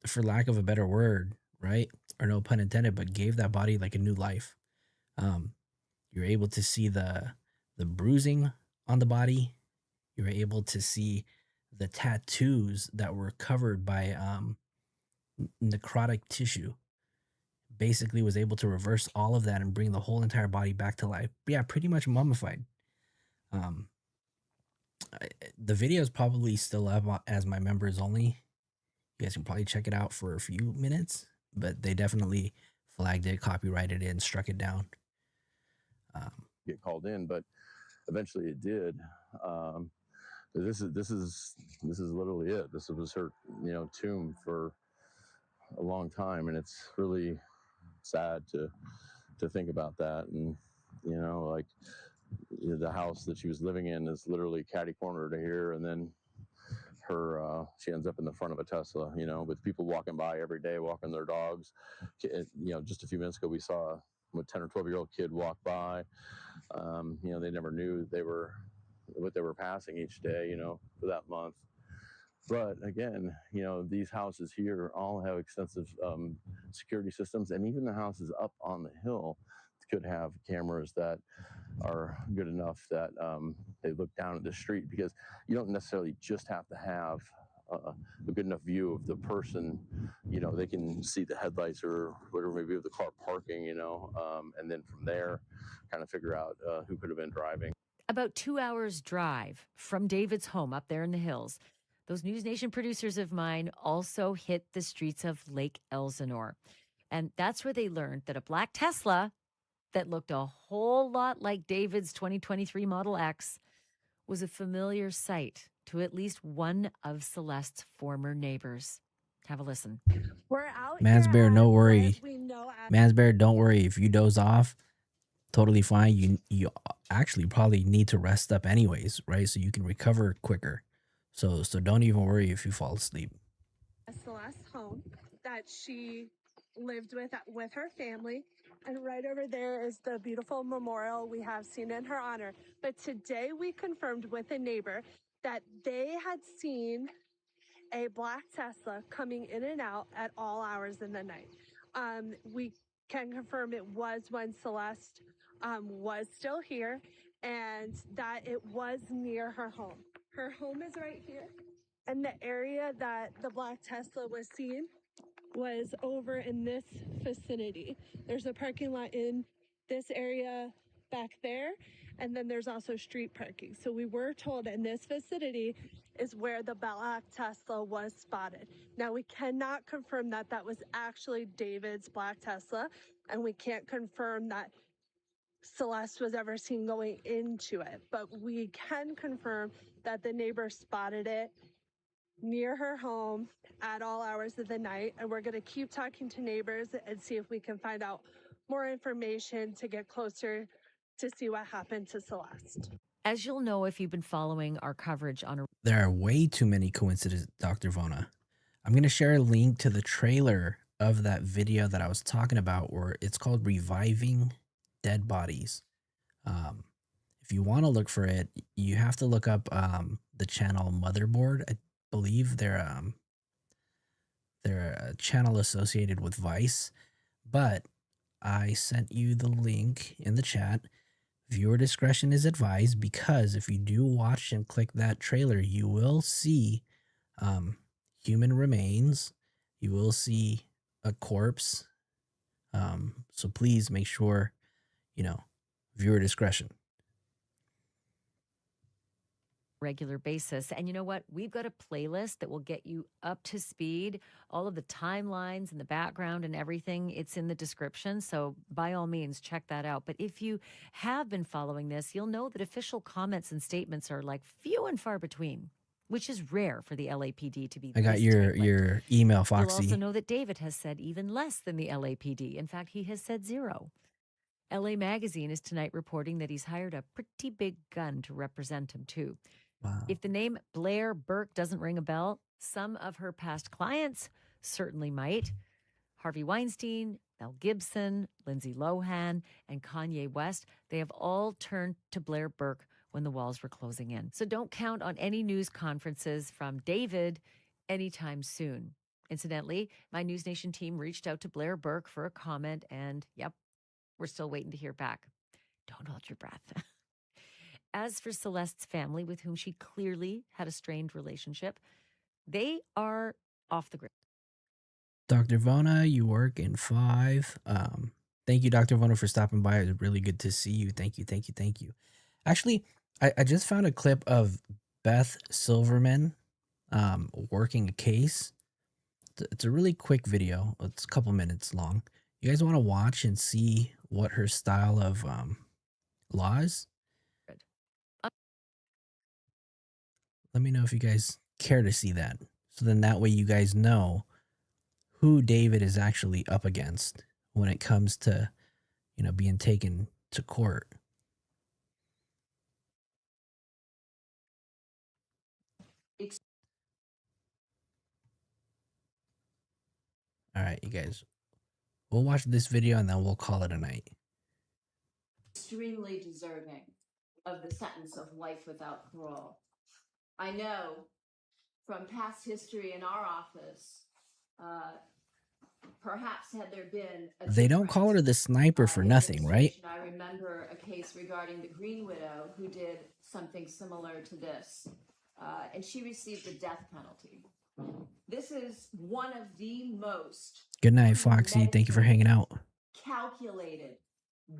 for lack of a better word, right? Or no pun intended, but gave that body like a new life. You're able to see the bruising on the body. You're able to see the tattoos that were covered by necrotic tissue. Basically was able to reverse all of that and bring the whole entire body back to life. Yeah, pretty much mummified. The video is probably still up as my members only. You guys can probably check it out for a few minutes, but they definitely flagged it, copyrighted it, and struck it down. Get called in, but eventually it did. This is literally it. This was her, tomb for a long time, and it's really sad to think about that. And like the house that she was living in is literally catty corner to here, and then she ends up in the front of a Tesla, with people walking by every day, walking their dogs. Just a few minutes ago, we saw a 10 or 12-year-old kid walk by. They never knew what they were passing each day, for that month. But again, these houses here all have extensive security systems, and even the houses up on the hill could have cameras that are good enough that they look down at the street, because you don't necessarily just have to have a good enough view of the person. They can see the headlights or whatever may be of the car parking, and then from there kind of figure out who could have been driving. About 2 hours drive from David's home up there in the hills, those News Nation producers of mine also hit the streets of Lake Elsinore. And that's where they learned that a black Tesla that looked a whole lot like David's 2023 Model X was a familiar sight to at least one of Celeste's former neighbors. Have a listen. We're out. Mans Bear, no worry. Mans Bear, don't worry. If you doze off, totally fine. You actually probably need to rest up anyways, right? So you can recover quicker. So don't even worry if you fall asleep. Celeste's home that she lived with her family. And right over there is the beautiful memorial we have seen in her honor. But today we confirmed with a neighbor that they had seen a black Tesla coming in and out at all hours in the night. We can confirm it was when Celeste was still here and that it was near her home. Her home is right here. And the area that the black Tesla was seen was over in this vicinity. There's a parking lot in this area back there, and then there's also street parking. So we were told in this vicinity is where the black Tesla was spotted. Now we cannot confirm that that was actually David's black Tesla, and we can't confirm that Celeste was ever seen going into it, but we can confirm that the neighbor spotted it near her home at all hours of the night. And we're going to keep talking to neighbors and see if we can find out more information to get closer to see what happened to Celeste. As you'll know if you've been following our coverage on a There are way too many coincidences, Dr. Vona. I'm going to share a link to the trailer of that video that I was talking about, where it's called Reviving Dead Bodies. If you want to look for it, you have to look up the channel Motherboard. I believe they're a channel associated with Vice, but I sent you the link in the chat. Viewer discretion is advised, because if you do watch and click that trailer, you will see human remains. You will see a corpse. So please make sure, viewer discretion. regular basis. And you know what? We've got a playlist that will get you up to speed. All of the timelines and the background and everything, it's in the description. So by all means, check that out. But if you have been following this, you'll know that official comments and statements are like few and far between, which is rare for the LAPD to be. I got your email, Foxy. You'll also know that David has said even less than the LAPD. In fact, he has said zero. LA Magazine is tonight reporting that he's hired a pretty big gun to represent him, too. Wow. If the name Blair Burke doesn't ring a bell, some of her past clients certainly might. Harvey Weinstein, Mel Gibson, Lindsay Lohan, and Kanye West, they have all turned to Blair Burke when the walls were closing in. So don't count on any news conferences from David anytime soon. Incidentally, my News Nation team reached out to Blair Burke for a comment, and yep, we're still waiting to hear back. Don't hold your breath. As for Celeste's family, with whom she clearly had a strained relationship, they are off the grid. Dr. Vona, you work in 5. Thank you, Dr. Vona, for stopping by. It's really good to see you. Thank you, thank you, thank you. Actually, I just found a clip of Beth Silverman working a case. It's a really quick video. It's a couple minutes long. You guys want to watch and see what her style of law is? Let me know if you guys care to see that. So then that way you guys know who David is actually up against when it comes to, being taken to court. All right, you guys. We'll watch this video and then we'll call it a night. Extremely deserving of the sentence of life without parole. I know from past history in our office, perhaps had there been They don't call her the sniper for nothing, right? I remember a case regarding the Green Widow who did something similar to this, and she received the death penalty. This is one of the most Good night, Foxy. Thank you for hanging out. calculated,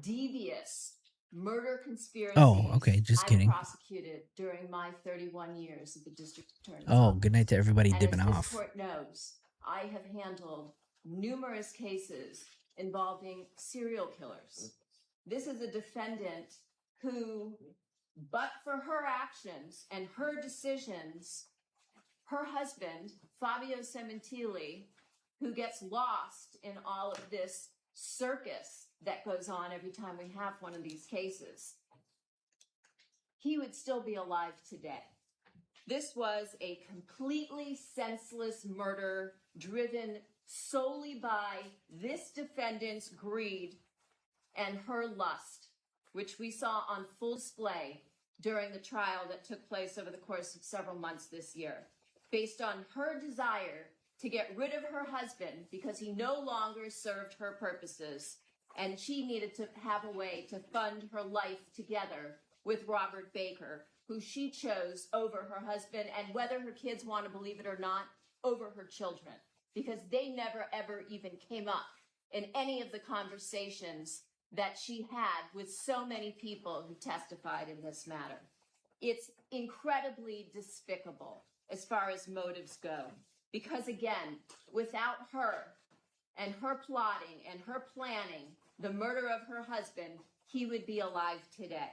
devious murder conspiracies. Oh, okay. Just kidding. I prosecuted during my 31 years at the district attorney's Oh, office. good night to everybody And dipping as this off. court knows, I have handled numerous cases involving serial killers. This is a defendant who, but for her actions and her decisions, her husband, Fabio Sementili, who gets lost in all of this circus that goes on every time we have one of these cases, he would still be alive today. This was a completely senseless murder driven solely by this defendant's greed and her lust, which we saw on full display during the trial that took place over the course of several months this year, based on her desire to get rid of her husband because he no longer served her purposes, and she needed to have a way to fund her life together with Robert Baker, who she chose over her husband, and whether her kids want to believe it or not, over her children, because they never ever even came up in any of the conversations that she had with so many people who testified in this matter. It's incredibly despicable as far as motives go, because again, without her and her plotting and her planning the murder of her husband, he would be alive today.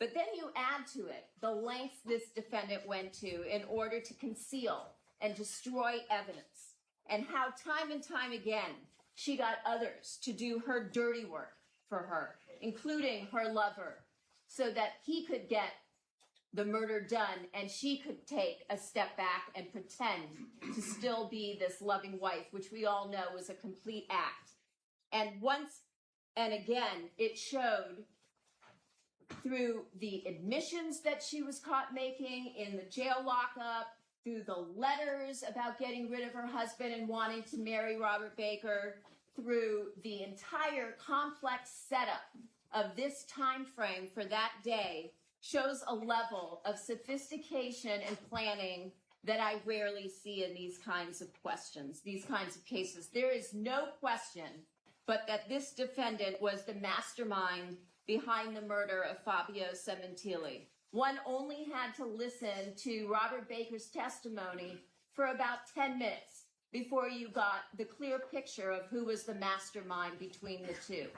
But then you add to it the lengths this defendant went to in order to conceal and destroy evidence, and how time and time again she got others to do her dirty work for her, including her lover, so that he could get the murder done and she could take a step back and pretend to still be this loving wife, which we all know was a complete act. And once and again, it showed through the admissions that she was caught making in the jail lockup, through the letters about getting rid of her husband and wanting to marry Robert Baker, through the entire complex setup of this time frame for that day, shows a level of sophistication and planning that I rarely see in these kinds of questions, these kinds of cases. There is no question but that this defendant was the mastermind behind the murder of Fabio Cementilli. One only had to listen to Robert Baker's testimony for about 10 minutes before you got the clear picture of who was the mastermind between the two.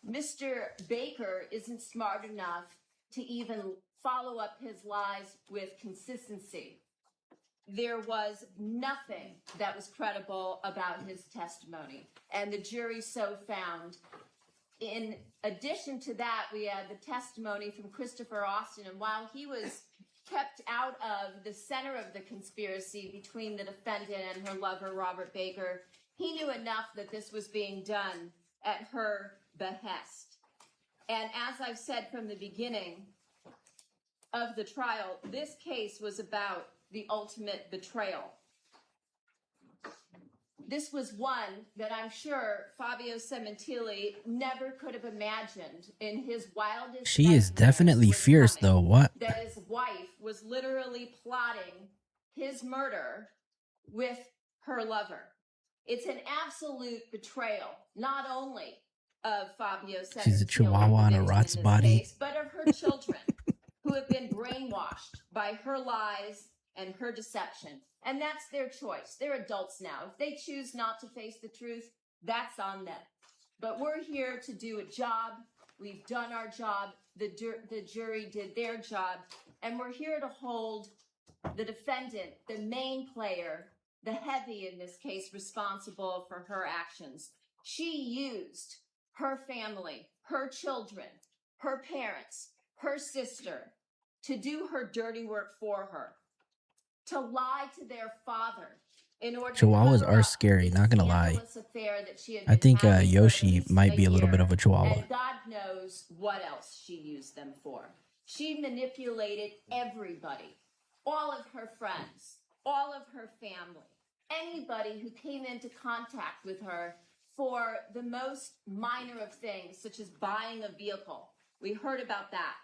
Mr. Baker isn't smart enough to even follow up his lies with consistency. There was nothing that was credible about his testimony, and the jury so found. In addition to that, we had the testimony from Christopher Austin, and while he was kept out of the center of the conspiracy between the defendant and her lover, Robert Baker, he knew enough that this was being done at her behest. And as I've said from the beginning of the trial, this case was about the ultimate betrayal. This was one that I'm sure Fabio Cementilli never could have imagined in his wildest She is definitely fierce, though. What? that his wife was literally plotting his murder with her lover. It's an absolute betrayal, not only of Fabio Cementilli, She's a chihuahua on a rot's body. case, but of her children who have been brainwashed by her lies and her deception. And that's their choice. They're adults now. If they choose not to face the truth, that's on them. But we're here to do a job. We've done our job. The jury did their job. And we're here to hold the defendant, the main player, the heavy in this case, responsible for her actions. She used her family, her children, her parents, her sister to do her dirty work for her, to lie to their father in order Chihuahuas to are scary, not gonna lie. affair that she had I think been having for Yoshi at least might be a little year, bit of a chihuahua. and God knows what else she used them for. She manipulated everybody, all of her friends, all of her family, anybody who came into contact with her for the most minor of things, such as buying a vehicle. We heard about that.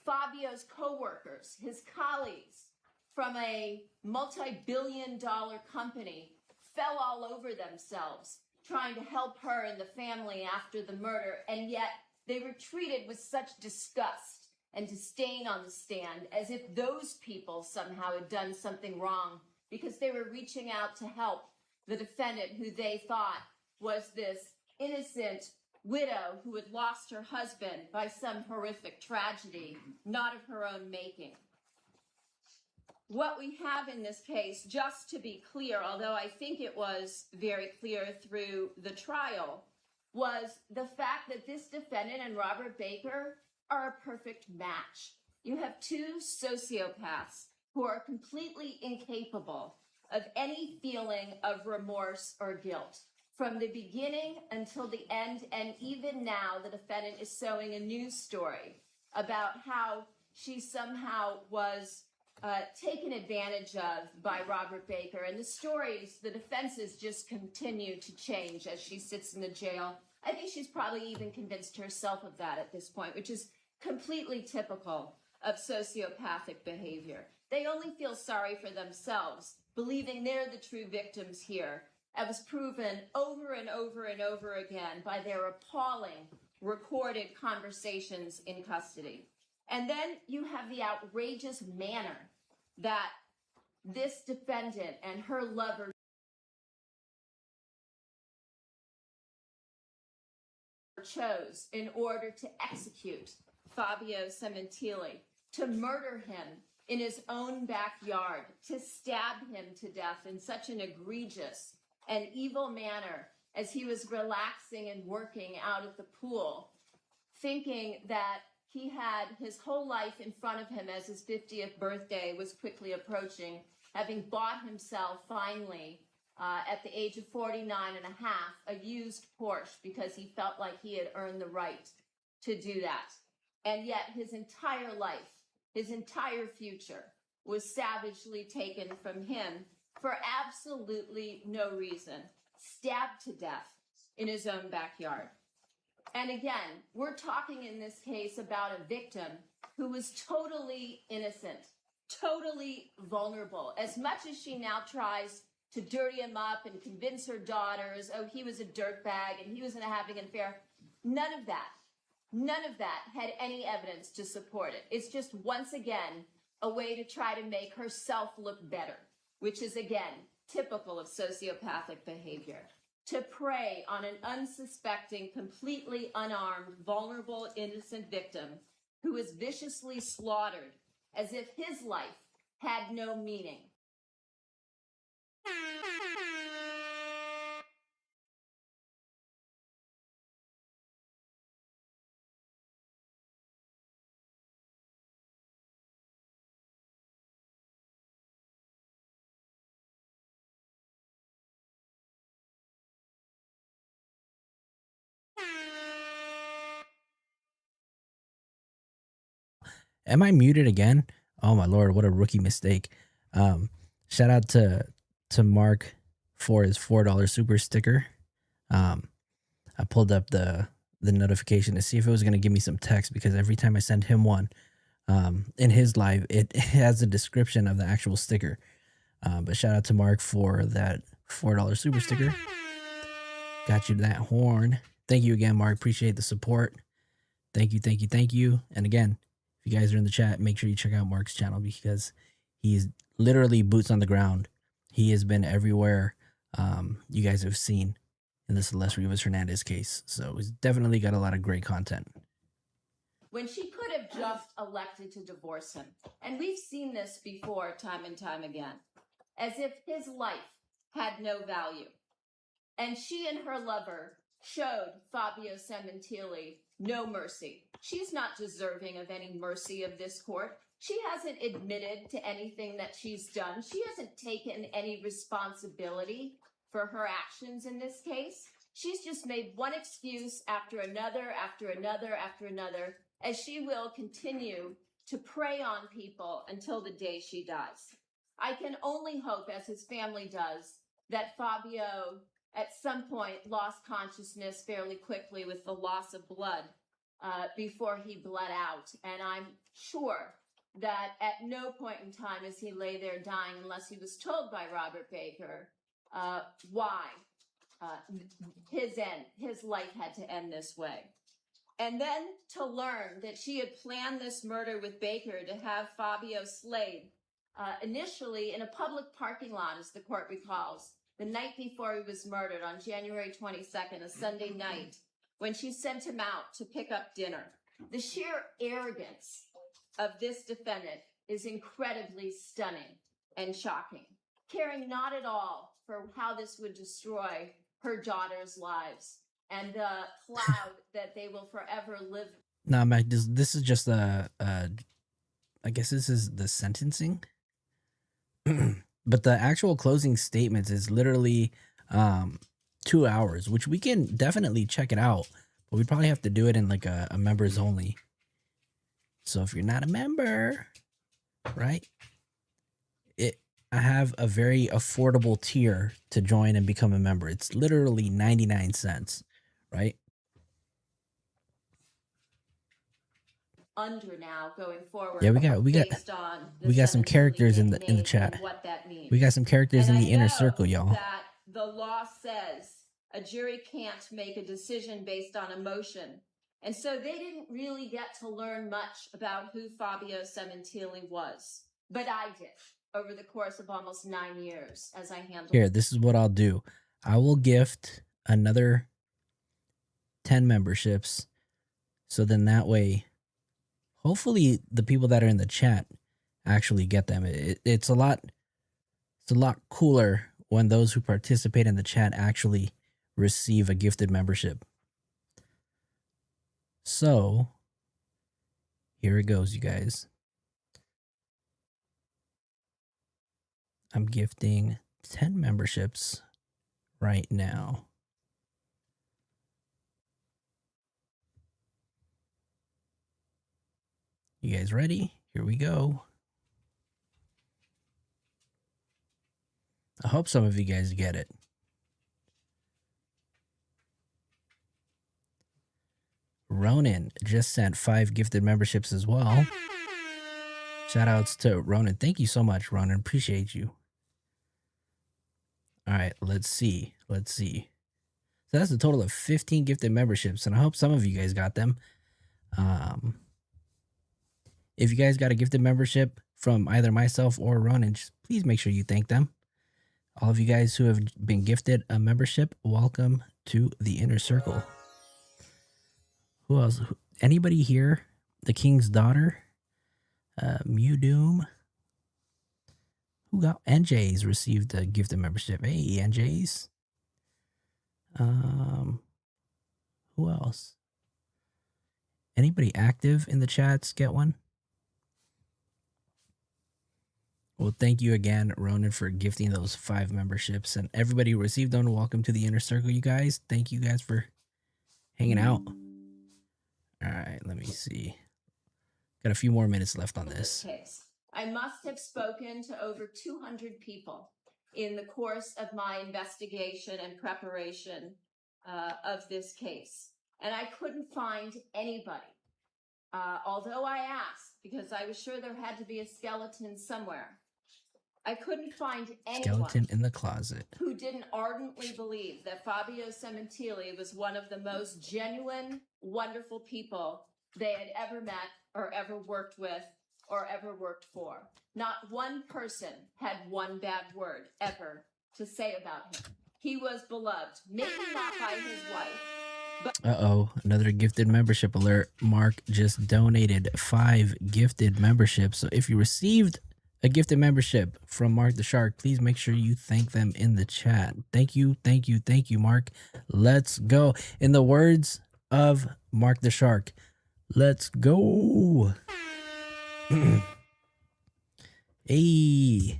Fabio's co-workers, his colleagues from a multi-billion-dollar company fell all over themselves trying to help her and the family after the murder, and yet they were treated with such disgust and disdain on the stand, as if those people somehow had done something wrong because they were reaching out to help the defendant, who they thought was this innocent widow who had lost her husband by some horrific tragedy, not of her own making. What we have in this case, just to be clear, although I think it was very clear through the trial, was the fact that this defendant and Robert Baker are a perfect match. You have two sociopaths who are completely incapable of any feeling of remorse or guilt. From the beginning until the end, and even now, the defendant is sewing a news story about how she somehow was taken advantage of by Robert Baker. And the stories, the defenses just continue to change as she sits in the jail. I think she's probably even convinced herself of that at this point, which is completely typical of sociopathic behavior. They only feel sorry for themselves, believing they're the true victims here, as proven over and over and over again by their appalling recorded conversations in custody. And then you have the outrageous manner that this defendant and her lover chose in order to execute Fabio Cementili, to murder him in his own backyard, to stab him to death in such an egregious and evil manner as he was relaxing and working out at the pool, thinking that he had his whole life in front of him as his 50th birthday was quickly approaching, having bought himself finally at the age of 49 and a half, a used Porsche because he felt like he had earned the right to do that. And yet his entire life, his entire future was savagely taken from him for absolutely no reason, stabbed to death in his own backyard. And again, we're talking in this case about a victim who was totally innocent, totally vulnerable. As much as she now tries to dirty him up and convince her daughters, oh, he was a dirtbag and he was having an affair, none of that had any evidence to support it. It's just, once again, a way to try to make herself look better, which is, again, typical of sociopathic behavior. To prey on an unsuspecting, completely unarmed, vulnerable, innocent victim who is viciously slaughtered as if his life had no meaning. Am I muted again? Oh my lord, what a rookie mistake. Shout out to Mark for his $4 super sticker. I pulled up the notification to see if it was going to give me some text, because every time I send him one in his live, it has a description of the actual sticker. But shout out to Mark for that $4 super sticker. Got you that horn. Thank you again, Mark. Appreciate the support. Thank you, thank you, thank you. And again, if you guys are in the chat, make sure you check out Mark's channel, because he's literally boots on the ground. He has been everywhere you guys have seen in the Celeste Rivas Hernandez case. So he's definitely got a lot of great content. When she could have just elected to divorce him. And we've seen this before, time and time again, as if his life had no value. And she and her lover showed Fabio Cementili no mercy. She's not deserving of any mercy of this court. She hasn't admitted to anything that she's done. She hasn't taken any responsibility for her actions in this case. She's just made one excuse after another, after another, after another, as she will continue to prey on people until the day she dies. I can only hope, as his family does, that Fabio at some point lost consciousness fairly quickly with the loss of blood before he bled out. And I'm sure that at no point in time as he lay there dying, unless he was told by Robert Baker why his life had to end this way. And then to learn that she had planned this murder with Baker to have Fabio slayed initially in a public parking lot, as the court recalls, the night before he was murdered on January 22nd, a Sunday night, when she sent him out to pick up dinner. The sheer arrogance of this defendant is incredibly stunning and shocking, caring not at all for how this would destroy her daughter's lives and the cloud that they will forever live. Nah, Mac, this is just I guess this is the sentencing. but the actual closing statements is literally 2 hours, which we can definitely check it out, but we'd probably have to do it in like a members only. So if you're not a member, right, I have a very affordable tier to join and become a member. It's literally 99 cents, right? Under now going forward. Yeah, we got some characters in the chat. What that means. We got some characters in the inner circle, y'all. That the law says a jury can't make a decision based on emotion. And so they didn't really get to learn much about who Fabio Sementili was. But I did over the course of almost 9 years as I handled. Here, this is what I'll do. I will gift another 10 memberships. So then that way, hopefully the people that are in the chat actually get them. It's a lot cooler when those who participate in the chat actually receive a gifted membership. So here it goes, you guys. I'm gifting 10 memberships right now. You guys ready? Here we go. I hope some of you guys get it. Ronan just sent 5 gifted memberships as well. Shout outs to Ronan. Thank you so much, Ronan. Appreciate you. All right, let's see. So that's a total of 15 gifted memberships, and I hope some of you guys got them. If you guys got a gifted membership from either myself or Ronan, just please make sure you thank them. All of you guys who have been gifted a membership, welcome to the inner circle. Who else? Anybody here? The King's Daughter? Mewdoom? Who got? NJ's received a gifted membership. Hey, NJ's. Who else? Anybody active in the chats get one? Well, thank you again, Ronan, for gifting those 5 memberships. And everybody who received them, welcome to the inner circle, you guys. Thank you guys for hanging out. All right, let me see. Got a few more minutes left on this. Case. I must have spoken to over 200 people in the course of my investigation and preparation of this case. And I couldn't find anybody. Although I asked, because I was sure there had to be a skeleton somewhere. I couldn't find anyone Skeleton in the closet who didn't ardently believe that Fabio Sementili was one of the most genuine, wonderful people they had ever met or ever worked with or ever worked for. Not one person had one bad word ever to say about him. He was beloved, maybe not by his wife. Uh-oh, another gifted membership alert. Mark just donated 5 gifted memberships. So if you received a gifted membership from Mark the Shark, please make sure you thank them in the chat. Thank you, Mark. Let's go. In the words of Mark the Shark, let's go. Hey,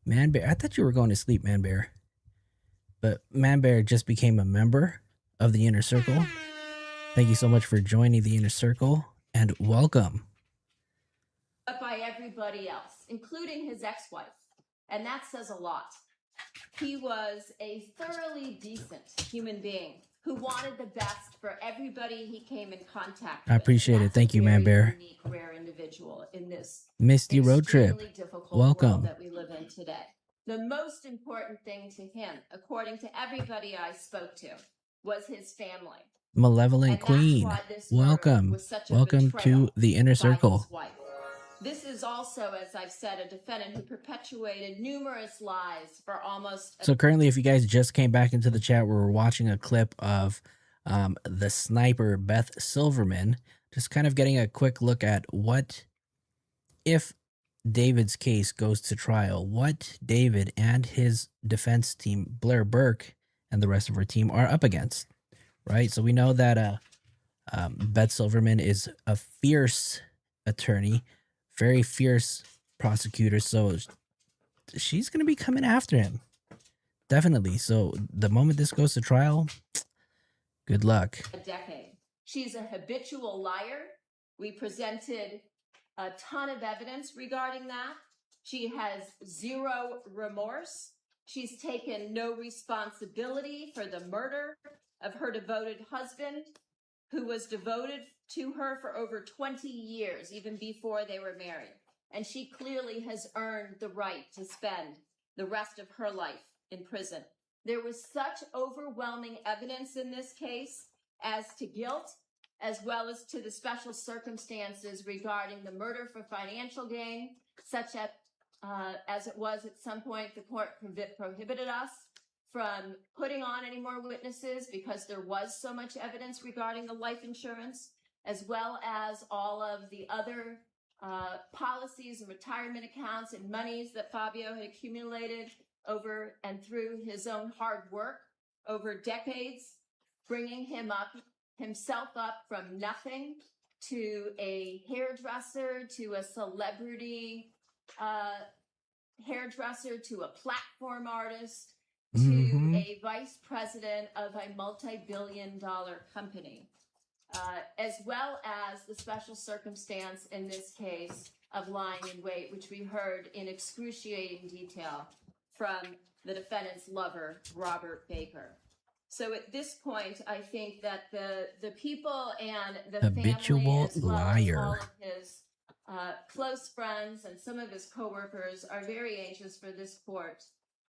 Man Bear. I thought you were going to sleep, Man Bear. But Man Bear just became a member of the inner circle. Thank you so much for joining the inner circle and welcome. By everybody else, including his ex-wife. And that says a lot. He was a thoroughly decent human being who wanted the best for everybody he came in contact with. I appreciate it. Thank you, Man Bear. Unique, rare individual in this Misty Road Trip. Welcome. That we live in today. The most important thing to him, according to everybody I spoke to, was his family. Malevolent Queen. Welcome. Welcome to the inner circle. This is also, as I've said, a defendant who perpetuated numerous lies for almost... So currently, if you guys just came back into the chat, we're watching a clip of the sniper, Beth Silverman, just kind of getting a quick look at what, if David's case goes to trial, what David and his defense team, Blair Burke, and the rest of her team are up against, right? So we know that Beth Silverman is a fierce attorney, very fierce prosecutor. So she's gonna be coming after him. Definitely. So the moment this goes to trial, good luck. A decade. She's a habitual liar. We presented a ton of evidence regarding that. She has zero remorse. She's taken no responsibility for the murder of her devoted husband, who was devoted to her for over 20 years, even before they were married. And she clearly has earned the right to spend the rest of her life in prison. There was such overwhelming evidence in this case as to guilt, as well as to the special circumstances regarding the murder for financial gain, such as it was at some point, the court prohibited us from putting on any more witnesses because there was so much evidence regarding the life insurance, as well as all of the other policies and retirement accounts and monies that Fabio had accumulated over and through his own hard work over decades, bringing himself up from nothing to a hairdresser, to a celebrity hairdresser, to a platform artist, to a vice president of a multi-billion-dollar company, as well as the special circumstance in this case of lying in wait, which we heard in excruciating detail from the defendant's lover, Robert Baker. So at this point, I think that the people and the Habitual family, as well as all liar. of his close friends and some of his coworkers, are very anxious for this court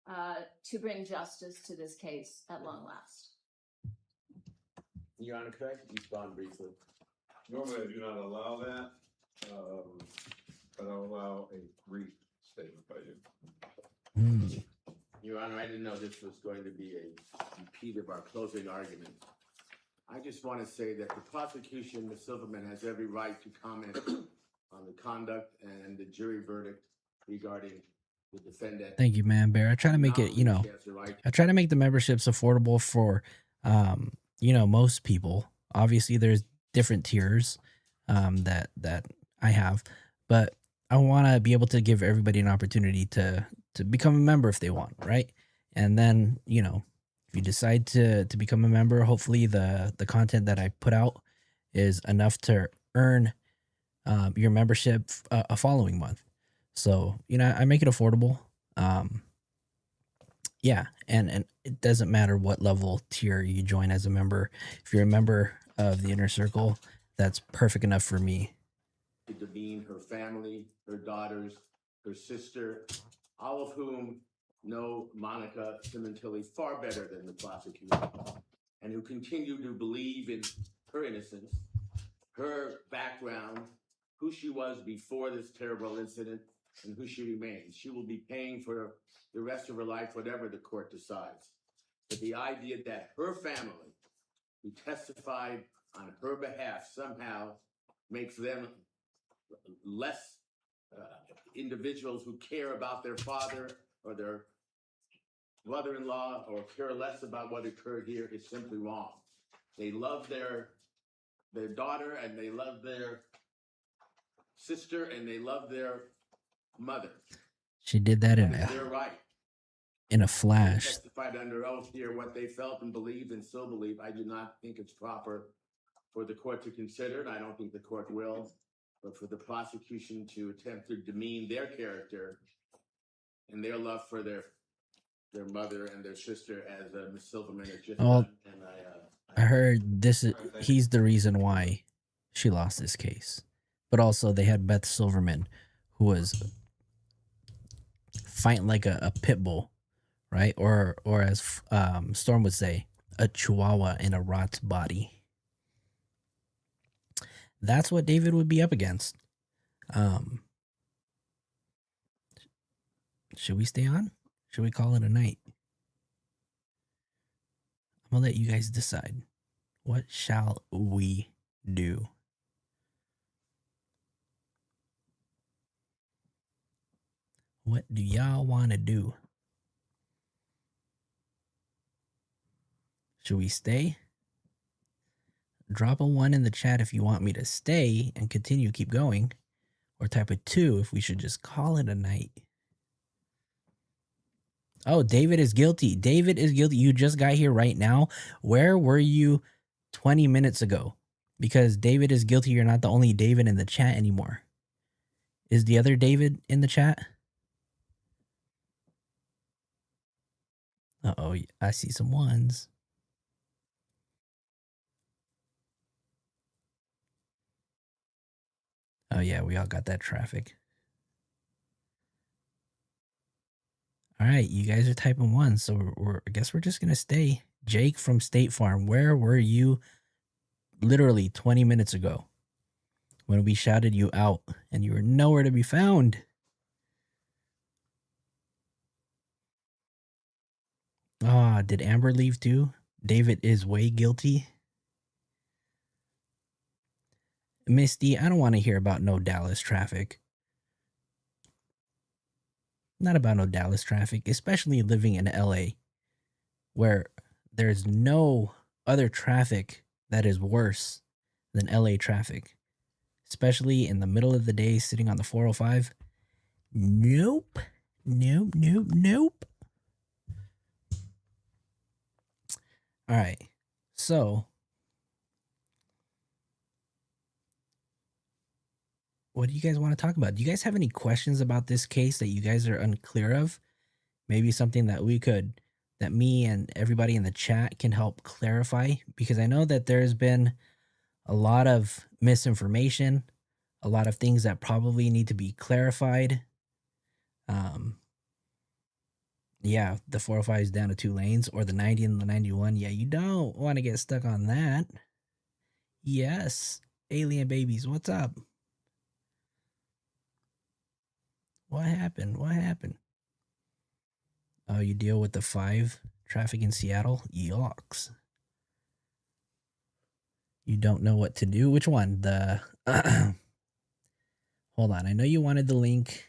to bring justice to this case at long last. Your Honor, could I respond briefly? Normally, I do not allow that, but I'll allow a brief statement by you. Your Honor, I didn't know this was going to be a repeat of our closing argument. I just want to say that the prosecution, Ms. Silverman, has every right to comment on the conduct and the jury verdict regarding the defendant. Thank you, man, Bear. I try to make it, I try to make the memberships affordable for, most people. Obviously, there's different tiers that I have, but I want to be able to give everybody an opportunity to become a member if they want, right? And then, if you decide to become a member, hopefully the content that I put out is enough to earn your membership a following month. So, I make it affordable. Yeah, and it doesn't matter what level tier you join as a member. If you're a member of the Inner Circle, that's perfect enough for me. To demean her family, her daughters, her sister, all of whom know Monica Pimentelli far better than the prosecutor, and who continue to believe in her innocence, her background, who she was before this terrible incident, and who she remains. She will be paying for the rest of her life, whatever the court decides. But the idea that her family, who testified on her behalf, somehow makes them less individuals who care about their father or their mother-in-law or care less about what occurred here is simply wrong. They love their daughter, and they love their sister, and they love their mother. She did that in They're right. a flash. They testified under oath here what they felt and believed and still believe. I do not think it's proper for the court to consider, and I don't think the court will, but for the prosecution to attempt to demean their character and their love for their mother and their sister, as Ms. Silverman has just done. And I heard he's the reason why she lost this case. But also they had Beth Silverman, who was fighting like a pit bull, right? Or as Storm would say, a chihuahua in a rot's body. That's what David would be up against. Should we stay on? Should we call it a night? I'm gonna let you guys decide. What shall we do? What do y'all want to do? Should we stay? Drop a 1 in the chat if you want me to stay and continue, keep going. Or type a 2 if we should just call it a night. Oh, David is guilty. David is guilty. You just got here right now. Where were you 20 minutes ago? Because David is guilty. You're not the only David in the chat anymore. Is the other David in the chat? Uh-oh, I see some ones. Oh, yeah, we all got that traffic. All right, you guys are typing one, so I guess we're just going to stay. Jake from State Farm, where were you literally 20 minutes ago when we shouted you out and you were nowhere to be found? Ah, did Amber leave too? David is way guilty. Misty, I don't want to hear about no Dallas traffic. Not about no Dallas traffic, especially living in LA, where there's no other traffic that is worse than LA traffic, especially in the middle of the day sitting on the 405. Nope. Nope, nope, nope. All right. So, what do you guys want to talk about? Do you guys have any questions about this case that you guys are unclear of? Maybe something that that me and everybody in the chat can help clarify? Because I know that there's been a lot of misinformation, a lot of things that probably need to be clarified. Yeah, the 405 is down to 2 lanes, or the 90 and the 91. Yeah, you don't want to get stuck on that. Yes, alien babies, what's up? What happened? What happened? Oh, you deal with the 5 traffic in Seattle? Yucks. You don't know what to do? Which one? The hold on. I know you wanted the link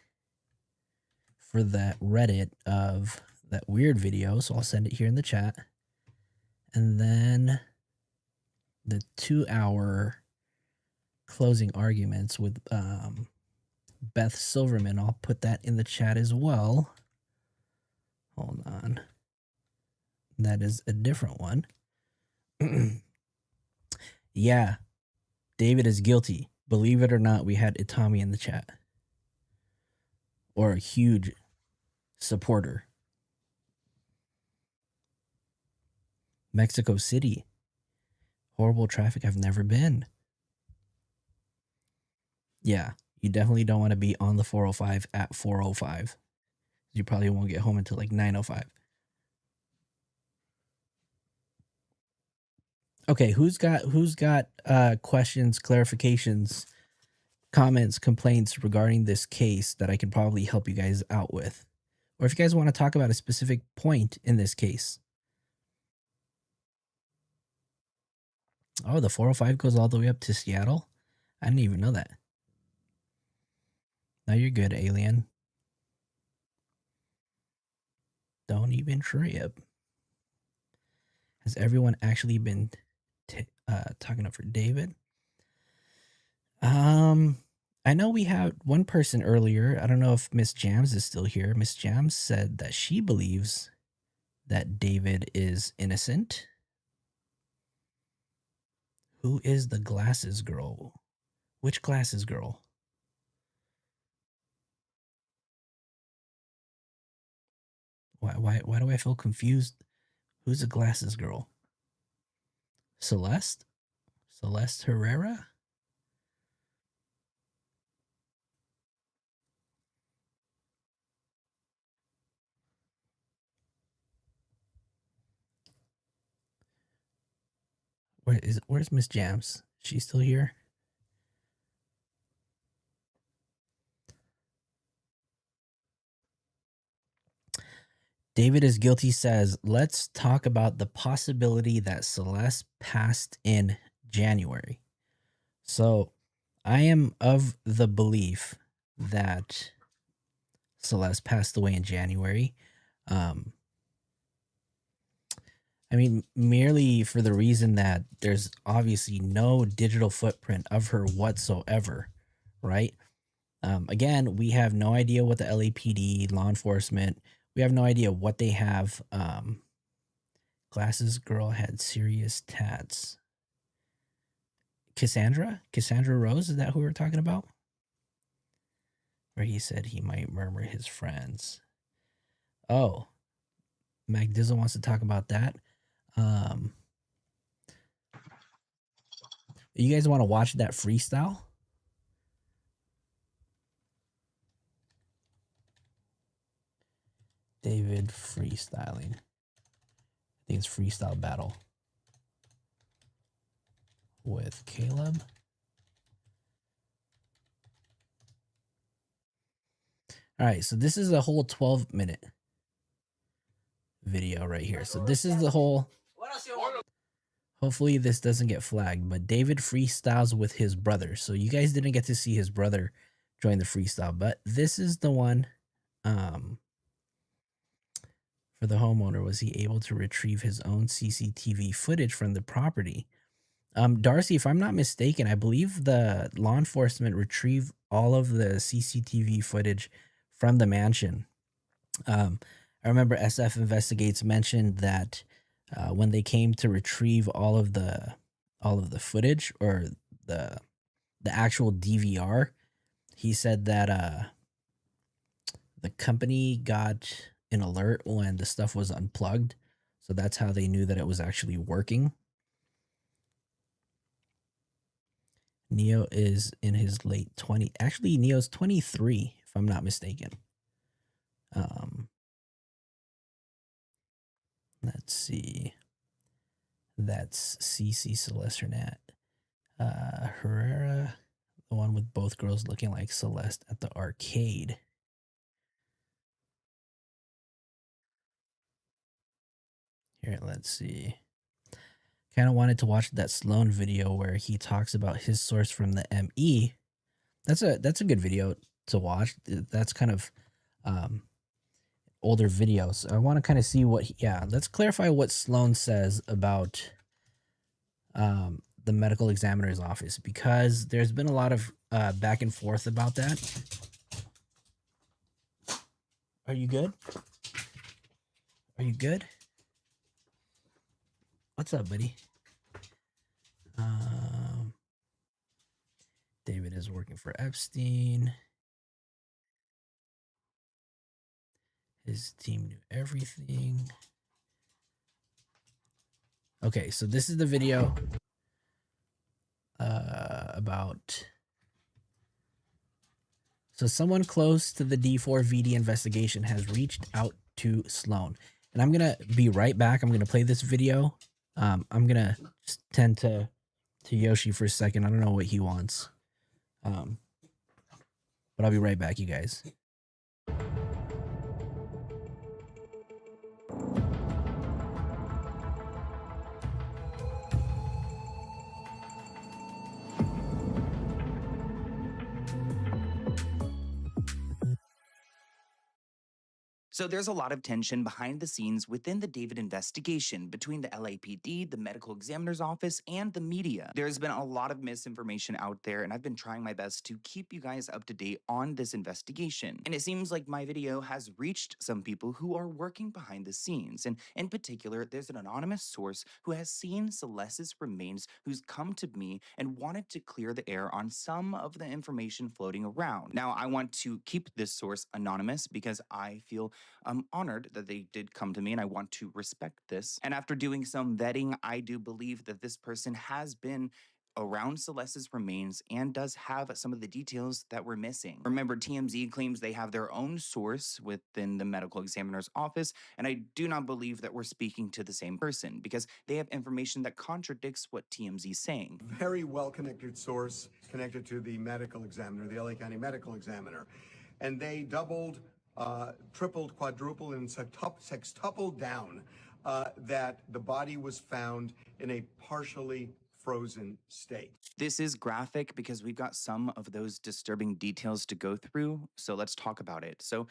for that Reddit of that weird video, so I'll send it here in the chat. And then the 2-hour closing arguments with Beth Silverman. I'll put that in the chat as well. Hold on. That is a different one. Yeah, David is guilty. Believe it or not, we had Itami in the chat. Or a huge supporter. Mexico City. Horrible traffic. I've never been. Yeah, you definitely don't want to be on the 405 at 405. You probably won't get home until like 9:05. Okay, who's got questions, clarifications, comments, complaints regarding this case that I can probably help you guys out with? Or if you guys want to talk about a specific point in this case. Oh, the 405 goes all the way up to Seattle? I didn't even know that. No, you're good, alien. Don't even trip. Has everyone actually been talking up for David? I know we had one person earlier. I don't know if Miss Jams is still here. Miss Jams said that she believes that David is innocent. Who is the glasses girl? Which glasses girl? Why do I feel confused? Who's the glasses girl? Celeste? Celeste Herrera? Where's Miss Jams? She's still here? David is guilty says, let's talk about the possibility that Celeste passed in January. So I am of the belief that Celeste passed away in January. I mean, merely for the reason that there's obviously no digital footprint of her whatsoever, right? Again, we have no idea what the LAPD, law enforcement, We have no idea what they have. Glasses girl had serious tats. Cassandra Rose, is that who we're talking about? Where he said he might murmur his friends. Oh, Mac Dizzle wants to talk about that. You guys want to watch that freestyle? David freestyling. I think it's freestyle battle with Caleb. All right, so this is a whole 12-minute video right here. So this is the whole. Hopefully this doesn't get flagged, but David freestyles with his brother. So you guys didn't get to see his brother join the freestyle, but this is the one. For the homeowner, was he able to retrieve his own CCTV footage from the property? Darcy, if I'm not mistaken, I believe the law enforcement retrieved all of the CCTV footage from the mansion. I remember SF Investigates mentioned that when they came to retrieve all of the footage, or the actual DVR, he said that the company got an alert when the stuff was unplugged, so that's how they knew that it was actually working. Neo is in his late 20s. Actually, Neo's 23, if I'm not mistaken. Let's see. That's CC Celeste Herrera, the one with both girls looking like Celeste at the arcade. Here, let's see. Kind of wanted to watch that Sloan video where he talks about his source from the ME. That's a good video to watch. That's kind of older videos. I want to kind of see what let's clarify what Sloan says about the medical examiner's office, because there's been a lot of back and forth about that. Are you good? Are you good? What's up, buddy? David is working for Epstein. His team knew everything. Okay, so this is the video about. So someone close to the D4VD investigation has reached out to Sloan. And I'm going to be right back. I'm going to play this video. I'm going to tend to Yoshi for a second. I don't know what he wants. But I'll be right back, you guys. So there's a lot of tension behind the scenes within the David investigation between the LAPD, the medical examiner's office, and the media. There's been a lot of misinformation out there, and I've been trying my best to keep you guys up to date on this investigation. And it seems like my video has reached some people who are working behind the scenes. And in particular, there's an anonymous source who has seen Celeste's remains, who's come to me and wanted to clear the air on some of the information floating around. Now, I want to keep this source anonymous because I feel I'm honored that they did come to me, and I want to respect this. And after doing some vetting, I do believe that this person has been around Celeste's remains and does have some of the details that we're missing. Remember, TMZ claims they have their own source within the medical examiner's office, and I do not believe that we're speaking to the same person because they have information that contradicts what TMZ is saying. Very well-connected source connected to the medical examiner, the LA County Medical Examiner. And they doubled, tripled, quadrupled, and sextupled down that the body was found in a partially frozen state. This is graphic because we've got some of those disturbing details to go through, so let's talk about it. So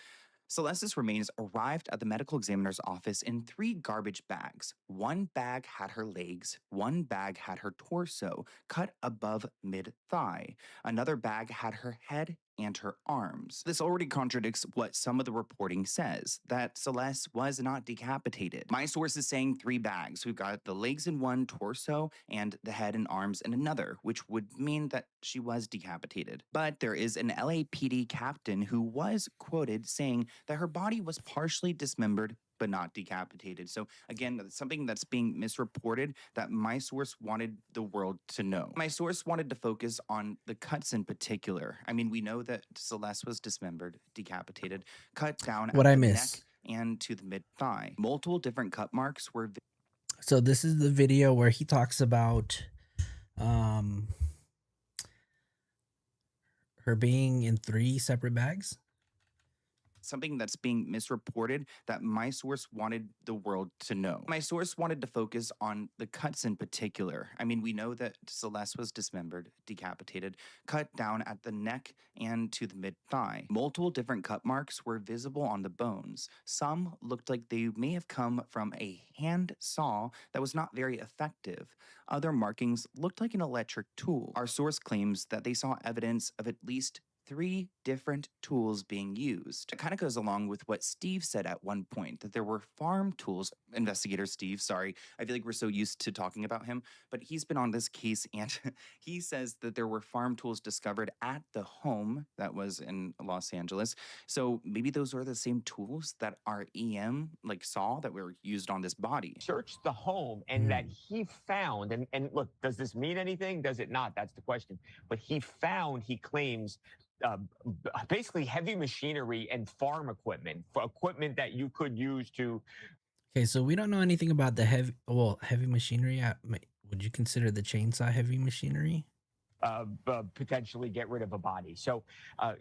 Celeste's remains arrived at the medical examiner's office in 3 garbage bags. One bag had her legs, one bag had her torso, cut above mid-thigh. Another bag had her head and her arms. This already contradicts what some of the reporting says, that Celeste was not decapitated. My source is saying 3 bags. We've got the legs in one, torso, and the head and arms in another, which would mean that she was decapitated. But there is an LAPD captain who was quoted saying that her body was partially dismembered but not decapitated. So again, something that's being misreported that my source wanted the world to know. My source wanted to focus on the cuts in particular. I mean, we know that Celeste was dismembered, decapitated, cut down What at I the miss. neck and to the mid-thigh. Multiple different cut marks were So this is the video where he talks about her being in 3 separate bags. something that's being misreported that my source wanted the world to know. My source wanted to focus on the cuts in particular. I mean, we know that Celeste was dismembered, decapitated, cut down at the neck and to the mid-thigh. Multiple different cut marks were visible on the bones. Some looked like they may have come from a hand saw that was not very effective. Other markings looked like an electric tool. Our source claims that they saw evidence of at least 3 different tools being used. It kind of goes along with what Steve said at one point, that there were farm tools. Investigator Steve, sorry, I feel like we're so used to talking about him, but he's been on this case and he says that there were farm tools discovered at the home that was in Los Angeles. So maybe those are the same tools that our EM saw that were used on this body. Searched the home and that he found, and look, does this mean anything? Does it not? That's the question. But he claims, basically heavy machinery and farm equipment, for equipment that you could use to. Okay, so we don't know anything about the heavy machinery. Would you consider the chainsaw heavy machinery? Potentially get rid of a body. So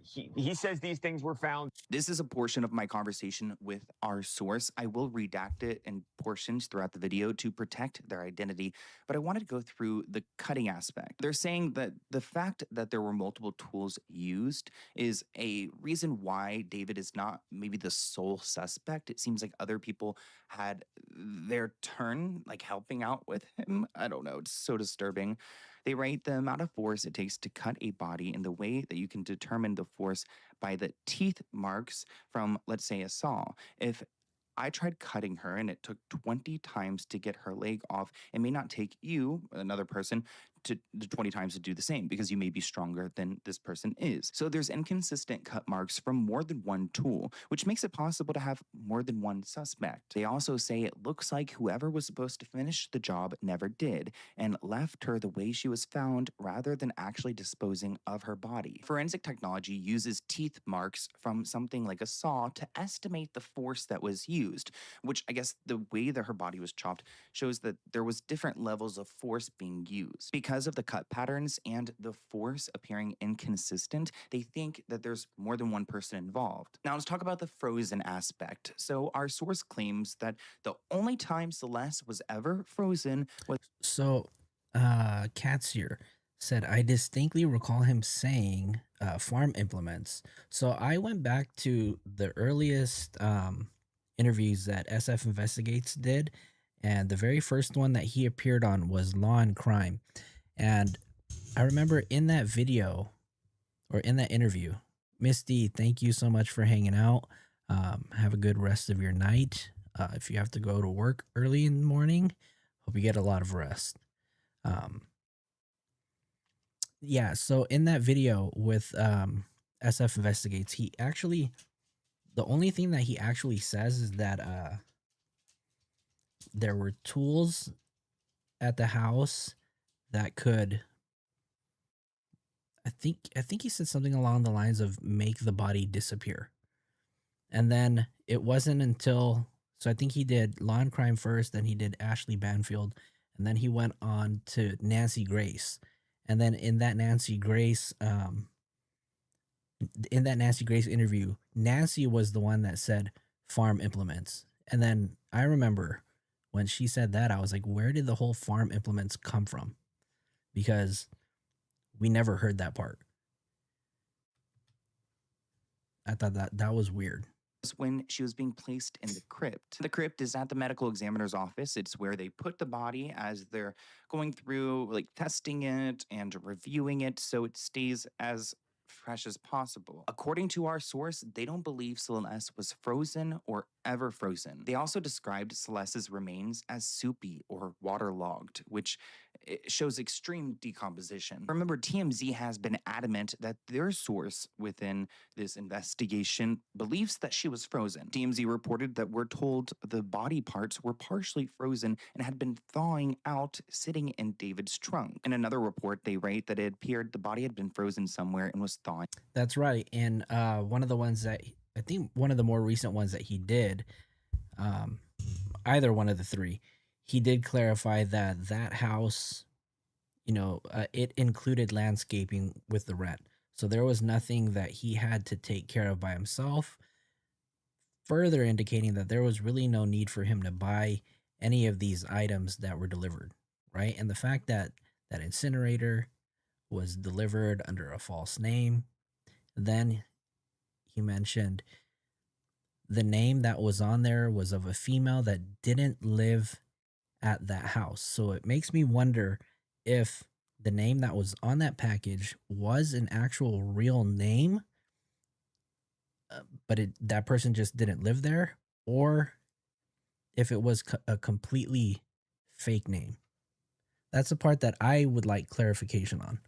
he says these things were found. This is a portion of my conversation with our source. I will redact it in portions throughout the video to protect their identity, but I wanted to go through the cutting aspect. They're saying that the fact that there were multiple tools used is a reason why David is not maybe the sole suspect. It seems like other people had their turn, helping out with him. I don't know. It's so disturbing. They rate the amount of force it takes to cut a body in the way that you can determine the force by the teeth marks from, let's say, a saw. If I tried cutting her and it took 20 times to get her leg off, it may not take you, another person, to 20 times to do the same because you may be stronger than this person is. So there's inconsistent cut marks from more than one tool, which makes it possible to have more than one suspect. They also say it looks like whoever was supposed to finish the job never did and left her the way she was found rather than actually disposing of her body. Forensic technology uses teeth marks from something like a saw to estimate the force that was used, which I guess the way that her body was chopped shows that there was different levels of force being used. Because of the cut patterns and the force appearing inconsistent, they think that there's more than one person involved. Now let's talk about the frozen aspect. So our source claims that the only time Celeste was ever frozen was... So, Katz here said, I distinctly recall him saying farm implements. So I went back to the earliest interviews that SF Investigates did, and the very first one that he appeared on was Law and Crime. And I remember in that video, or in that interview, Misty, thank you so much for hanging out. Have a good rest of your night. If you have to go to work early in the morning, hope you get a lot of rest. Yeah, so in that video with SF Investigates, he actually, the only thing that he actually says is that there were tools at the house that could, I think he said something along the lines of make the body disappear. And then it wasn't until, so I think he did Law and Crime first, then he did Ashley Banfield, and then he went on to Nancy Grace. And then in that Nancy Grace interview, Nancy was the one that said farm implements. And then I remember when she said that, I was like, where did the whole farm implements come from? Because we never heard that part. I thought that was weird. When she was being placed in the crypt. The crypt is at the medical examiner's office. It's where they put the body as they're going through testing it and reviewing it so it stays as fresh as possible. According to our source, they don't believe Celeste was frozen or ever frozen. They also described Celeste's remains as soupy or waterlogged, which shows extreme decomposition. Remember, TMZ has been adamant that their source within this investigation believes that she was frozen. TMZ reported that we're told the body parts were partially frozen and had been thawing out sitting in David's trunk. In another report, they write that it appeared the body had been frozen somewhere and was thawing. That's right. And one of the ones that I think one of the more recent ones that he did, either one of the three, he did clarify that that house, it included landscaping with the rent. So there was nothing that he had to take care of by himself, further indicating that there was really no need for him to buy any of these items that were delivered, right? And the fact that that incinerator was delivered under a false name, then he mentioned the name that was on there was of a female that didn't live at that house. So it makes me wonder if the name that was on that package was an actual real name, but that person just didn't live there, or if it was a completely fake name. That's the part that I would like clarification on.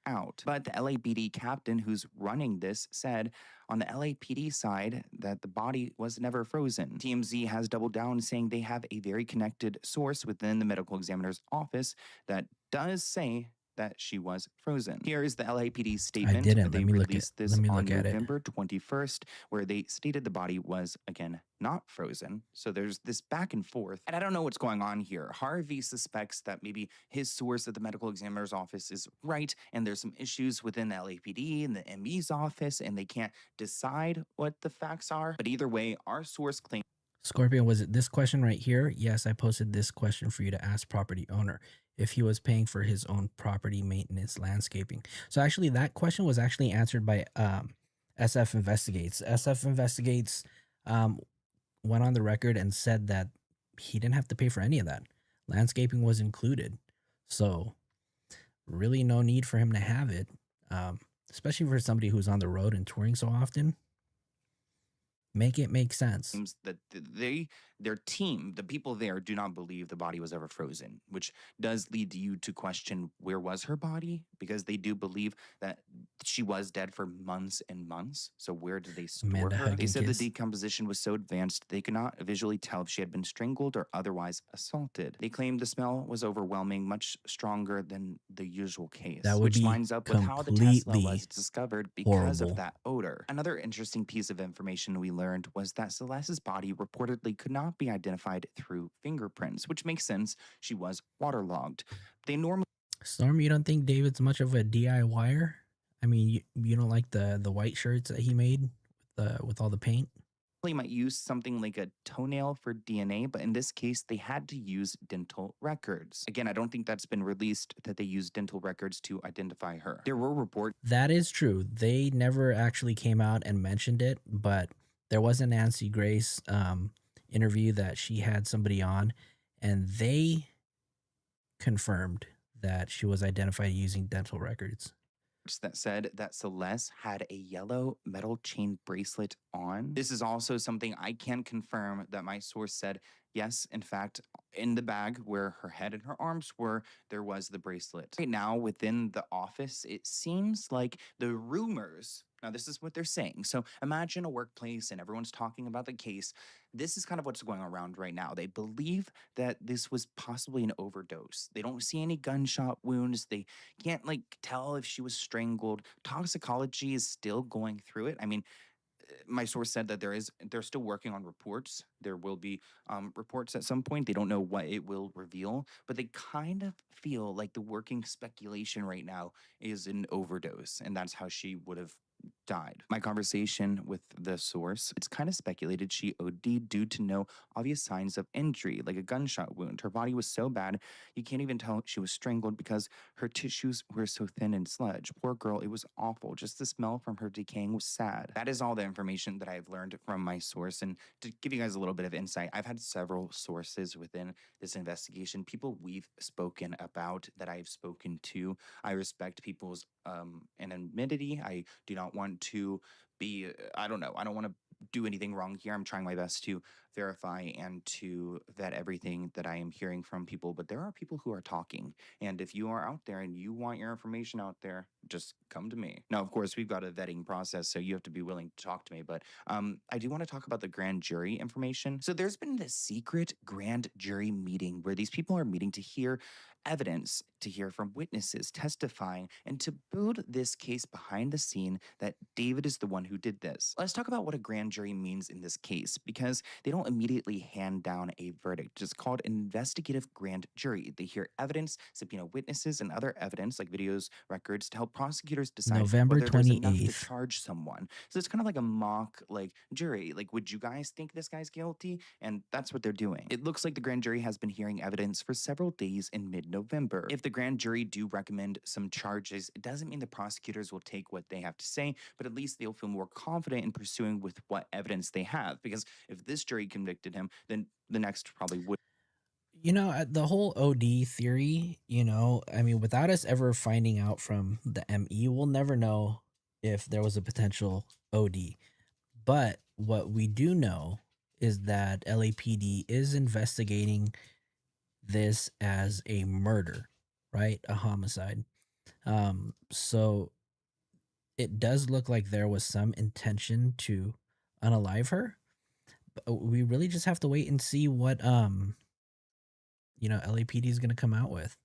Out. But the LAPD captain who's running this said on the LAPD side that the body was never frozen. TMZ has doubled down, saying they have a very connected source within the medical examiner's office that does say that she was frozen. Here is the LAPD statement. I didn't. They Let me look released at, this let me on look at it. November 21st, where they stated the body was, again, not frozen. So there's this back and forth. And I don't know what's going on here. Harvey suspects that maybe his source at the medical examiner's office is right, and there's some issues within the LAPD and the ME's office, and they can't decide what the facts are. But either way, our source claims. Scorpion, was it this question right here? Yes, I posted this question for you to ask property owner if he was paying for his own property maintenance landscaping. So actually that question was actually answered by SF Investigates. SF Investigates went on the record and said that he didn't have to pay for any of that. Landscaping was included. So really no need for him to have it, especially for somebody who's on the road and touring so often. Make it make sense. That their team, the people there, do not believe the body was ever frozen, which does lead you to question where was her body, because they do believe that she was dead for months and months. So where did they store her? They said the decomposition was so advanced they could not visually tell if she had been strangled or otherwise assaulted. They claimed the smell was overwhelming, much stronger than the usual case, that would which be lines up with how the Tesla was discovered because of that odor. Another interesting piece of information we learned was that Celeste's body reportedly could not be identified through fingerprints, which makes sense. She was waterlogged. They normally. Storm, you don't think David's much of a DIYer? I mean, you don't like the white shirts that he made with all the paint? Might use something like a toenail for DNA, but in this case, they had to use dental records. Again, I don't think that's been released that they used dental records to identify her. There were reports. That is true. They never actually came out and mentioned it, but there was a Nancy Grace interview that she had somebody on, and they confirmed that she was identified using dental records. That said that Celeste had a yellow metal chain bracelet on. This is also something I can confirm that my source said, yes, in fact, in the bag where her head and her arms were, there was the bracelet. Right now, within the office, it seems like the rumors. Now, this is what they're saying. So imagine a workplace and everyone's talking about the case. This is kind of what's going around right now. They believe that this was possibly an overdose. They don't see any gunshot wounds. They can't tell if she was strangled. Toxicology is still going through it. I mean, my source said that they're still working on reports. There will be reports at some point. They don't know what it will reveal, but they kind of feel like the working speculation right now is an overdose, and that's how she would have died. My conversation with the source, it's kind of speculated she OD'd due to no obvious signs of injury, like a gunshot wound. Her body was so bad, you can't even tell she was strangled because her tissues were so thin and sludge. Poor girl, it was awful. Just the smell from her decaying was sad. That is all the information that I've learned from my source. And to give you guys a little bit of insight, I've had several sources within this investigation, people we've spoken about that I've spoken to. I respect people's anonymity. I do not want to be, I don't know, I don't want to do anything wrong here. I'm trying my best to verify and to vet everything that I am hearing from people, but there are people who are talking. And if you are out there and you want your information out there, just come to me. Now, of course, we've got a vetting process, so you have to be willing to talk to me, but I do want to talk about the grand jury information. So there's been this secret grand jury meeting where these people are meeting to hear evidence, to hear from witnesses testifying, and to build this case behind the scene that David is the one who did this. Let's talk about what a grand jury means in this case, because they don't immediately hand down a verdict. It's called an investigative grand jury. They hear evidence, subpoena witnesses, and other evidence like videos, records, to help prosecutors decide November whether there's enough to 28th. charge someone. So it's kind of like a mock jury. Like, would you guys think this guy's guilty? And that's what they're doing. It looks like the grand jury has been hearing evidence for several days in mid-November. If the grand jury do recommend some charges, it doesn't mean the prosecutors will take what they have to say, but at least they'll feel more confident in pursuing with what evidence they have. Because if this jury convicted him, then the next probably would. You know, the whole OD theory, you know, I mean, without us ever finding out from the ME, we'll never know if there was a potential OD. But what we do know is that LAPD is investigating this as a murder, right? A homicide. So it does look like there was some intention to unalive her. But we really just have to wait and see what LAPD is going to come out with.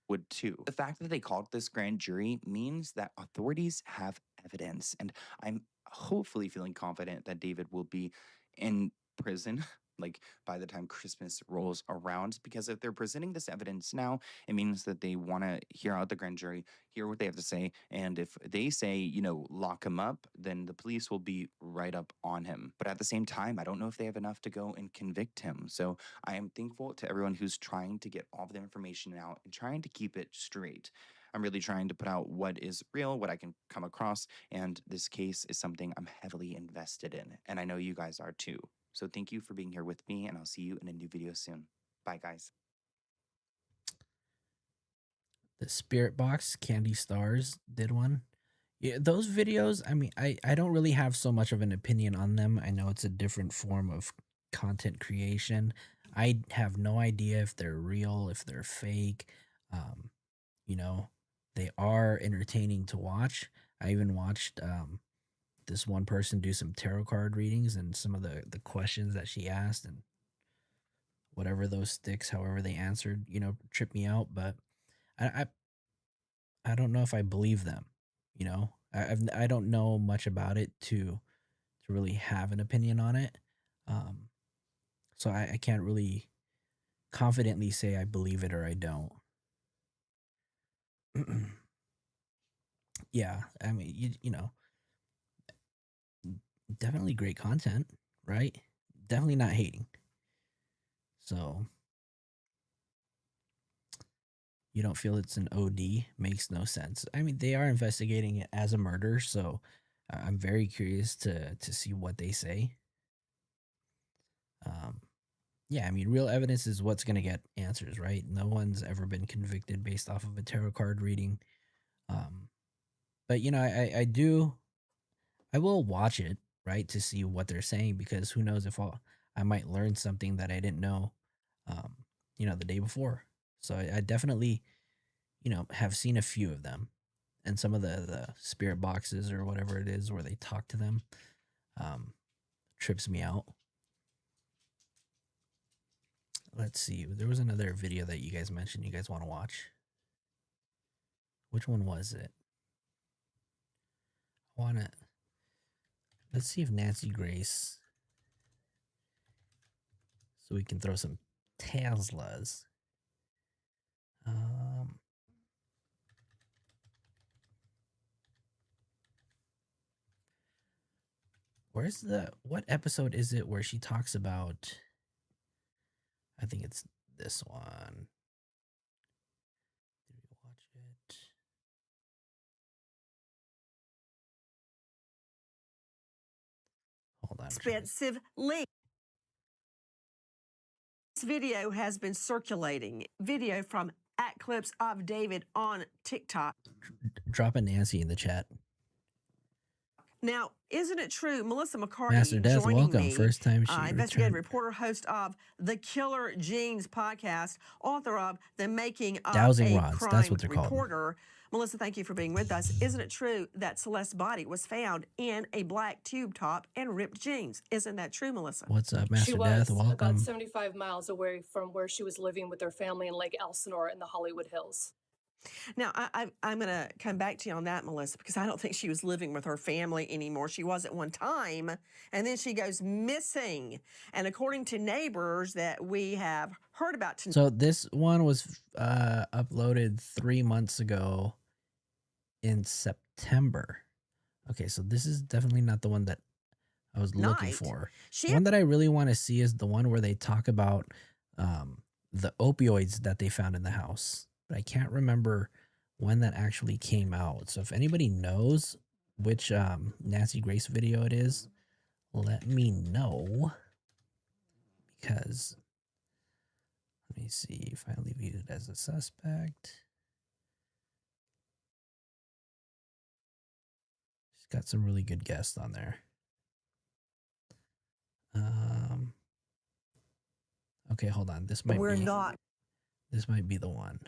Would too. The fact that they called this grand jury means that authorities have evidence, and I'm hopefully feeling confident that David will be in prison like by the time Christmas rolls around, because if they're presenting this evidence now, it means that they want to hear out the grand jury, hear what they have to say, and if they say, lock him up, then the police will be right up on him. But at the same time, I don't know if they have enough to go and convict him. So I am thankful to everyone who's trying to get all of the information out and trying to keep it straight. I'm really trying to put out what is real, what I can come across, and this case is something I'm heavily invested in, and I know you guys are too. So thank you for being here with me, and I'll see you in a new video soon. Bye, guys. The Spirit Box Candy Stars did one. Yeah, those videos, I mean, I don't really have so much of an opinion on them. I know it's a different form of content creation. I have no idea if they're real, if they're fake. They are entertaining to watch. I even watched this one person do some tarot card readings, and some of the questions that she asked and whatever those sticks, however they answered, tripped me out. But I don't know if I believe them. I don't know much about it to really have an opinion on it. So I can't really confidently say I believe it or I don't. Yeah, I mean, definitely great content, right? Definitely not hating. So you don't feel it's an OD, makes no sense. I mean, they are investigating it as a murder, so I'm very curious to see what they say. Yeah, I mean, real evidence is what's going to get answers, right? No one's ever been convicted based off of a tarot card reading. But I will watch it, right, to see what they're saying, because who knows if I might learn something that I didn't know, the day before. So I definitely, have seen a few of them, and some of the spirit boxes or whatever it is where they talk to them, trips me out. Let's see. There was another video that you guys mentioned you guys want to watch. Which one was it? Let's see if Nancy Grace, so we can throw some Teslas. Where's what episode is it where she talks about, I think it's this one. Did we watch it? Hold on. Expensive link. This video has been circulating. Video from @clips of David on TikTok. Drop a Nancy in the chat. Now, isn't it true, Melissa McCarty Master Death, joining welcome. me, First time she investigative returned. reporter, host of the Killer Genes podcast, author of The Making of Dowsing a rods, Crime that's what they're called. Reporter. Melissa, thank you for being with us. Isn't it true that Celeste's body was found in a black tube top and ripped jeans? Isn't that true, Melissa? What's up, She Master was Death? about Welcome. 75 miles away from where she was living with her family in Lake Elsinore in the Hollywood Hills. Now, I'm going to come back to you on that, Melissa, because I don't think she was living with her family anymore. She was at one time, and then she goes missing. And according to neighbors that we have heard about tonight. So this one was uploaded 3 months ago in September. Okay, so this is definitely not the one that I was looking for. The one that I really want to see is the one where they talk about the opioids that they found in the house. But I can't remember when that actually came out. So if anybody knows which Nancy Grace video it is, let me know. Because, let me see, finally viewed as a suspect. She's got some really good guests on there. Okay, hold on. This might be the one.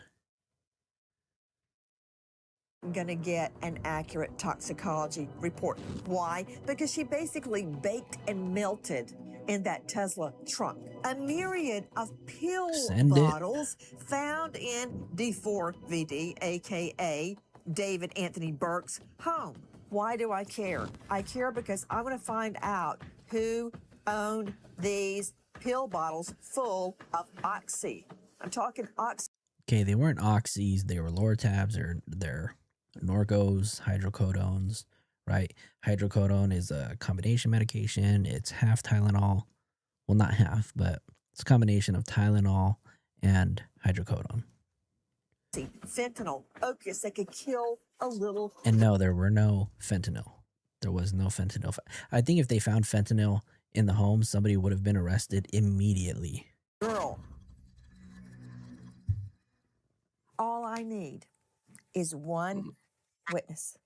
Going to get an accurate toxicology report. Why? Because she basically baked and melted in that Tesla trunk. A myriad of pill bottles found in D4VD, aka David Anthony Burke's home. Why do I care? I care because I want to find out who owned these pill bottles full of oxy. I'm talking oxy. Okay, they weren't oxys, they were Lortabs, or they're Norcos, hydrocodones, right? Hydrocodone is a combination medication. It's half Tylenol. Well, not half, but it's a combination of Tylenol and hydrocodone. Fentanyl, opiates that could kill a little. And no, there were no fentanyl. There was no fentanyl. I think if they found fentanyl in the home, somebody would have been arrested immediately. Girl. All I need is one witness.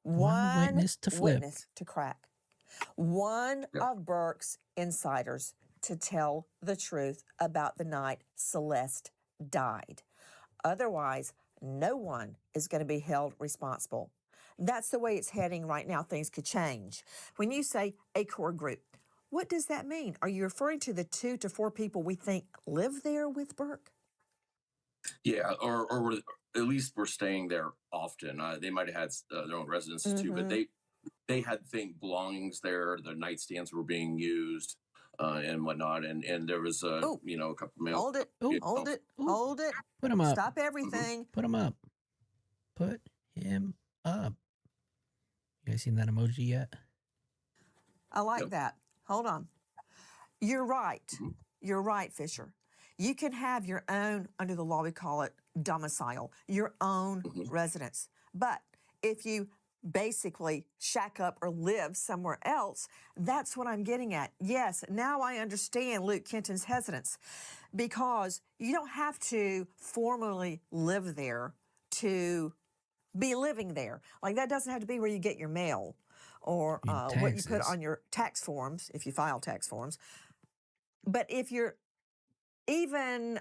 One witness to flip. witness to crack. One of Burke's insiders to tell the truth about the night Celeste died. Otherwise, no one is going to be held responsible. That's the way it's heading right now. Things could change. When you say a core group, what does that mean? Are you referring to the 2 to 4 people we think live there with Burke? Yeah, or at least we're staying there often. They might have had their own residences too, but they had belongings there. The nightstands were being used and whatnot, and there was a couple male. Hold it, hold it. Put him up. Stop everything. Put him up. Put him up. You guys seen that emoji yet? I like that. Hold on. You're right. You're right, Fisher. You can have your own, under the law we call it domicile, your own residence. But if you basically shack up or live somewhere else, that's what I'm getting at. Yes, now I understand Luke Kenton's hesitance, because you don't have to formally live there to be living there. Like, that doesn't have to be where you get your mail or what you put on your tax forms, if you file tax forms. But if you're even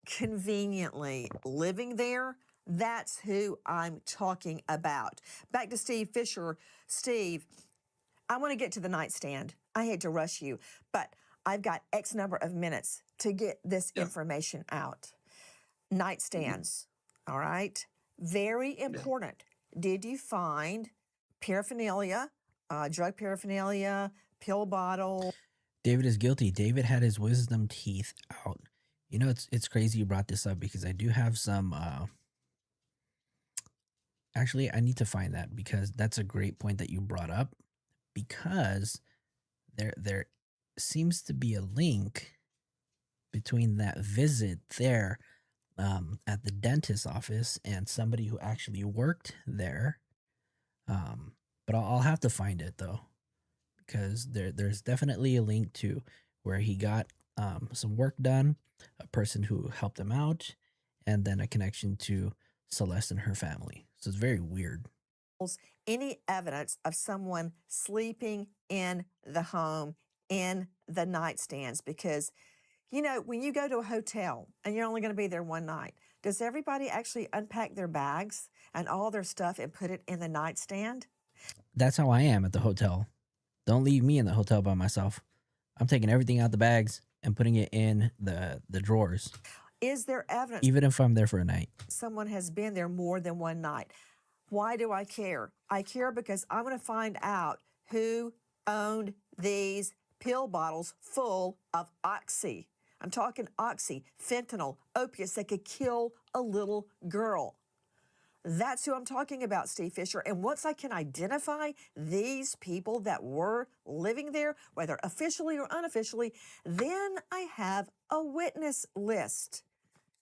conveniently living there, that's who I'm talking about. Back to Steve Fisher. Steve, I want to get to the nightstand. I hate to rush you, but I've got X number of minutes to get this information out. Nightstands, all right? Very important. Did you find paraphernalia, drug paraphernalia, pill bottle? David is guilty. David had his wisdom teeth out. You know, it's crazy you brought this up, because I do have some actually I need to find that, because that's a great point that you brought up, because there seems to be a link between that visit there at the dentist's office and somebody who actually worked there. But I'll have to find it though, because there's definitely a link to where he got some work done, a person who helped him out, and then a connection to Celeste and her family. So it's very weird. Any evidence of someone sleeping in the home in the nightstands, because you know, when you go to a hotel and you're only going to be there one night, does everybody actually unpack their bags and all their stuff and put it in the nightstand? That's how I am at the hotel. Don't leave me in the hotel by myself. I'm taking everything out the bags and putting it in the drawers. Is there evidence Even if I'm there for a night? someone has been there more than one night? Why do I care? I care because I want to find out who owned these pill bottles full of oxy. I'm talking oxy, fentanyl, opiates that could kill a little girl. That's who I'm talking about, Steve Fisher. And once I can identify these people that were living there, whether officially or unofficially, then I have a witness list.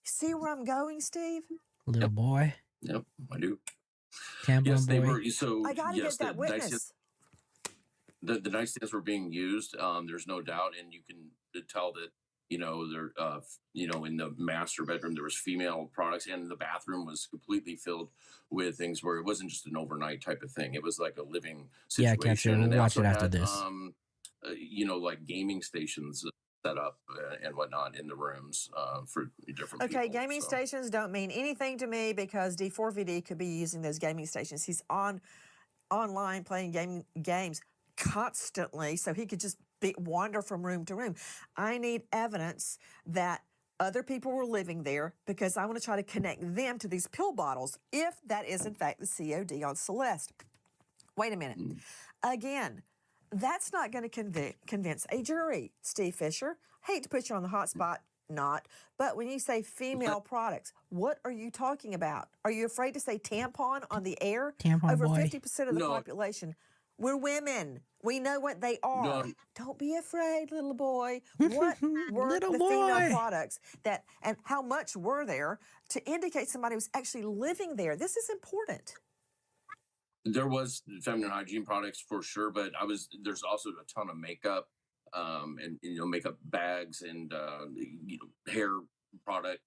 See where I'm going, Steve? Little boy. Yep, I do. Tampon Yes, they boy. were. So I got to yes, get that witness. the nightstands were being used. There's no doubt, and you can tell that they're in the master bedroom there was female products, and the bathroom was completely filled with things where it wasn't just an overnight type of thing. It was like a living Yeah, situation. Catcher, And we'll they watch also it after had, this. like gaming stations set up and whatnot in the rooms for different Okay, people. gaming stations don't mean anything to me because D4VD could be using those gaming stations. He's online playing games constantly, so he could just wander from room to room. I need evidence that other people were living there because I want to try to connect them to these pill bottles if that is in fact the COD on Celeste. Wait a minute. Again, that's not going to convince a jury, Steve Fisher. Hate to put you on the hot spot, not. But when you say female products, what are you talking about? Are you afraid to say tampon on the air? Tampon Over boy. 50% of the population, we're women. We know what they are. Don't be afraid, little boy. What were Little the boy. female products that, and how much were there to indicate somebody was actually living there? This is important. There was feminine hygiene products for sure, but there's also a ton of makeup, and makeup bags and hair product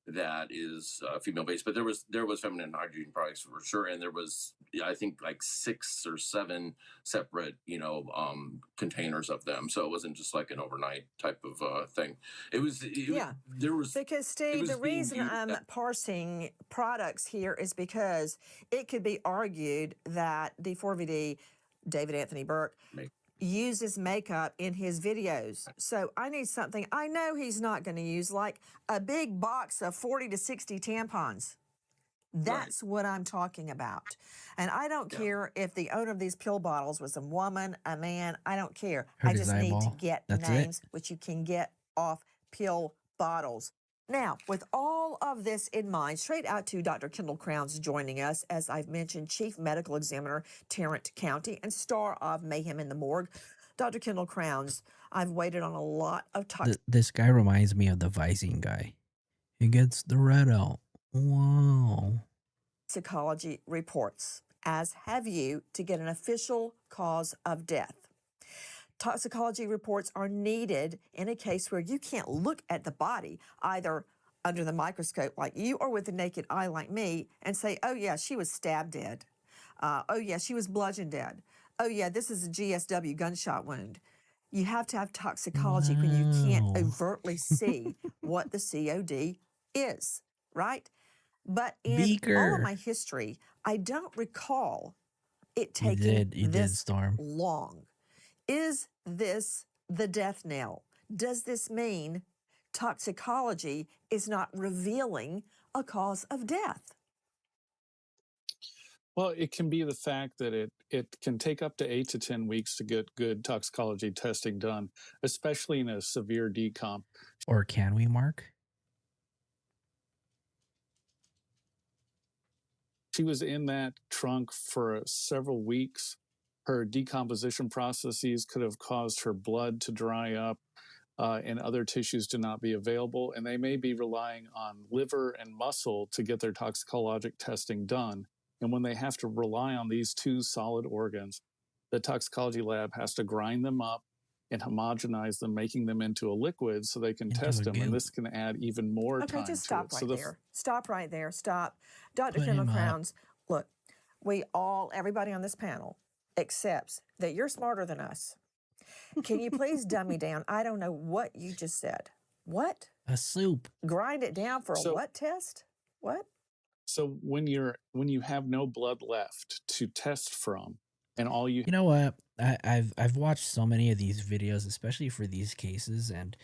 that is female based. But there was feminine hygiene products for sure, and there was I think like 6 or 7 separate containers of them. So it wasn't just like an overnight type of thing. There was because Steve, the reason I'm parsing products here is because it could be argued that D4VD, David Anthony Burke, uses makeup in his videos. So I need something I know he's not going to use, like a big box of 40 to 60 tampons. That's what I'm talking about. And I don't care if the owner of these pill bottles was a woman, a man, I don't care. I just need to get names, which you can get off pill bottles. Now, with all of this in mind, straight out to Dr. Kendall Crowns joining us, as I've mentioned, Chief Medical Examiner, Tarrant County, and star of Mayhem in the Morgue. Dr. Kendall Crowns, I've waited on a lot of This guy reminds me of the Visine guy. He gets the red out. Wow. Toxicology reports, as have you, to get an official cause of death. Toxicology reports are needed in a case where you can't look at the body either under the microscope like you or with the naked eye like me and say, oh yeah, she was stabbed dead. Oh yeah, she was bludgeoned dead. Oh yeah, this is a GSW gunshot wound. You have to have toxicology when you can't overtly see what the COD is, right? But in all of my history, I don't recall it taking this long. Is this the death knell? Does this mean toxicology is not revealing a cause of death? Well, it can be the fact that it can take up to 8 to 10 weeks to get good toxicology testing done, especially in a severe decomp. Or can we, Mark? She was in that trunk for several weeks. Her decomposition processes could have caused her blood to dry up and other tissues to not be available. And they may be relying on liver and muscle to get their toxicologic testing done. And when they have to rely on these two solid organs, the toxicology lab has to grind them up and homogenize them, making them into a liquid so they can test them. And this can add even more time Okay, just to stop it. right there. Stop right there. Stop. Dr. Put Kendall him up. Crowns, look, everybody on this panel accepts that you're smarter than us. Can you please dumb me down? I don't know what you just said. What? A soup. Grind it down for a what test? What? So when you have no blood left to test from, and all you know what? I've watched so many of these videos, especially for these cases, and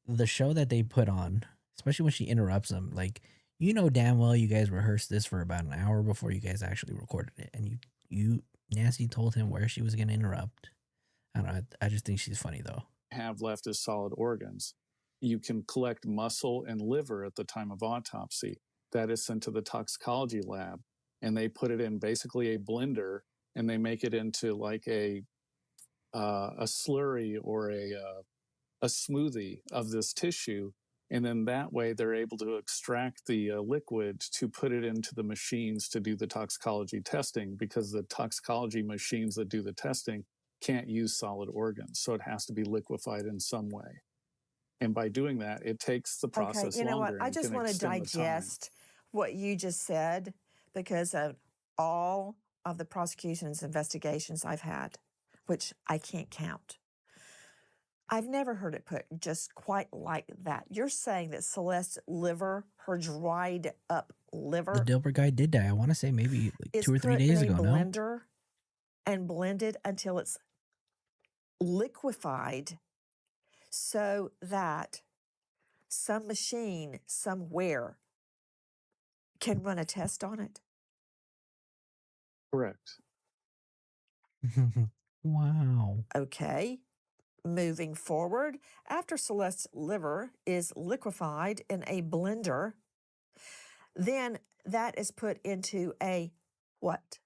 the show that they put on, especially when she interrupts them, like, you know damn well you guys rehearsed this for about an hour before you guys actually recorded it, and you Nancy told him where she was going to interrupt. I don't know. I just think she's funny though. Have left as solid organs. You can collect muscle and liver at the time of autopsy. That is sent to the toxicology lab, and they put it in basically a blender, and they make it into like a slurry or a smoothie of this tissue. And then that way they're able to extract the liquid to put it into the machines to do the toxicology testing, because the toxicology machines that do the testing can't use solid organs. So it has to be liquefied in some way. And by doing that, it takes the process Okay, you know longer. what? I just want to digest what you just said, because of all of the prosecution's investigations I've had, which I can't count. I've never heard it put just quite like that. You're saying that Celeste's liver, her dried up liver, The Dilbert guy did die. I want to say maybe like is 2 or 3 put days in a ago. No, blender and blended until it's liquefied, so that some machine somewhere can run a test on it. Correct. Wow. Okay. Moving forward, after Celeste's liver is liquefied in a blender, then that is put into a what?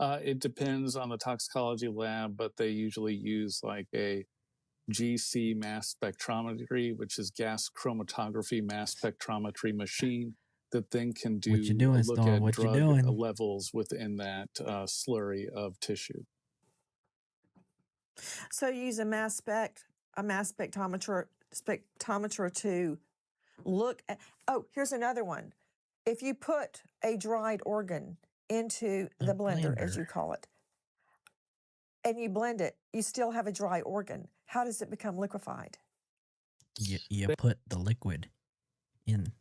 It depends on the toxicology lab, but they usually use like a GC mass spectrometry, which is gas chromatography mass spectrometry machine that then can What you doing, look Storm? at What you drug doing? levels within that slurry of tissue. So you use a mass spectrometer to look at. Oh, here's another one. If you put a dried organ into the blender, as you call it, and you blend it, you still have a dry organ. How does it become liquefied? You put the liquid in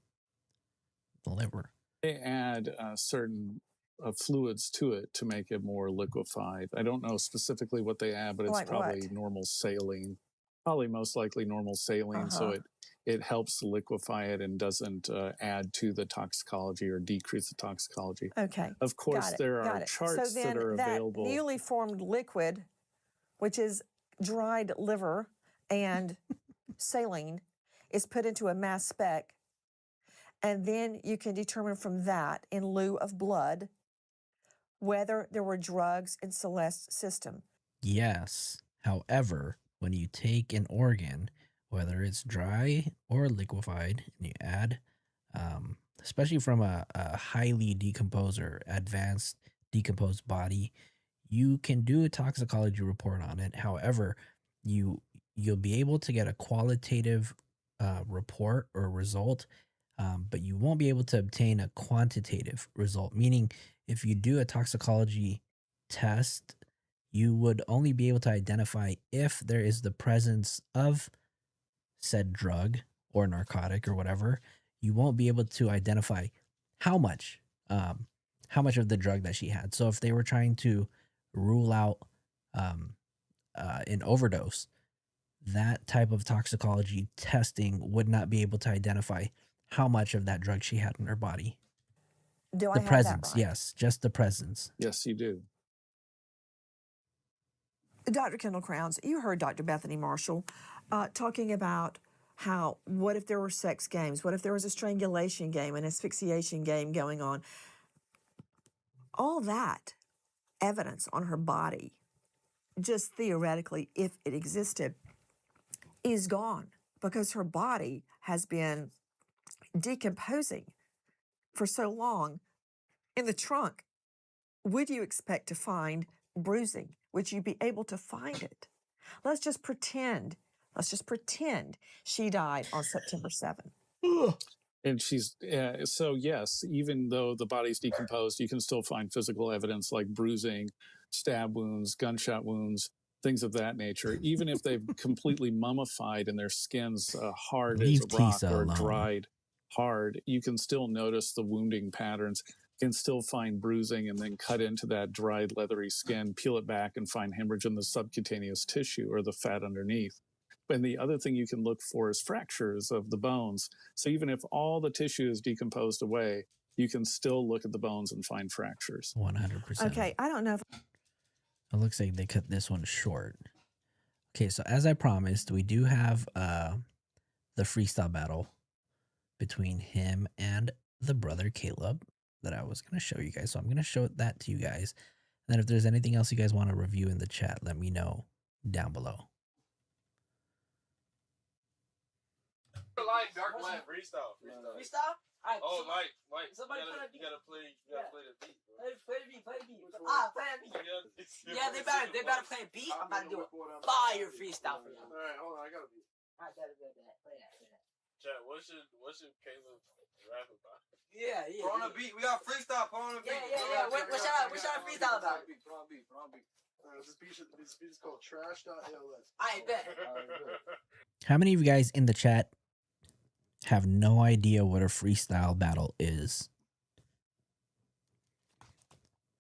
the liver. They add certain fluids to it to make it more liquefied. I don't know specifically what they add, but it's Like probably what? normal saline. Probably most likely normal saline. So it helps liquefy it and doesn't add to the toxicology or decrease the toxicology. Okay. Of course, there are charts so then that are available. Newly formed liquid, which is dried liver and saline, is put into a mass spec, and then you can determine from that, in lieu of blood, whether there were drugs in Celeste's system. Yes. However, when you take an organ, whether it's dry or liquefied, and you add, especially from a highly decomposed or advanced decomposed body, you can do a toxicology report on it. However, you'll be able to get a qualitative report or result, but you won't be able to obtain a quantitative result. Meaning, if you do a toxicology test, you would only be able to identify if there is the presence of said drug or narcotic or whatever. You won't be able to identify how much of the drug that she had. So if they were trying to rule out an overdose, that type of toxicology testing would not be able to identify how much of that drug she had in her body. Do I the have presence, that right? yes, just the presence. Yes, you do. Dr. Kendall Crowns, you heard Dr. Bethany Marshall talking about how, what if there were sex games? What if there was a strangulation game, an asphyxiation game going on? All that evidence on her body, just theoretically, if it existed, is gone because her body has been decomposing for so long. In the trunk, would you expect to find bruising? Would you be able to find it? Let's just pretend she died on September 7th. And she's so yes, even though the body's decomposed, you can still find physical evidence like bruising, stab wounds, gunshot wounds, things of that nature. Even if they've completely mummified and their skin's hard as Leave a rock Tisa or alone. dried hard, you can still notice the wounding patterns. You can still find bruising and then cut into that dried leathery skin, peel it back and find hemorrhage in the subcutaneous tissue or the fat underneath. And the other thing you can look for is fractures of the bones. So even if all the tissue is decomposed away, you can still look at the bones and find fractures. 100%. Okay, I don't know if It looks like they cut this one short. Okay, so as I promised, we do have the freestyle battle between him and the brother Caleb that I was going to show you guys. So I'm going to show that to you guys. And then if there's anything else you guys want to review in the chat, let me know down below. Light, dark light, freestyle. Freestyle? Alright. Oh, light. Somebody you gotta play the beat. Play the beat. Play the beat. Yeah, they better play a beat. I'm about to do a fire freestyle for you. Alright, hold on, I got a beat. Alright, play that. Chat, what should Caleb rap about? Yeah. Put on a beat. We got freestyle. Put on a beat. Yeah. What should I freestyle about? Put on a beat. This beat is called Trash.als. I bet. How many of you guys in the chat have no idea what a freestyle battle is?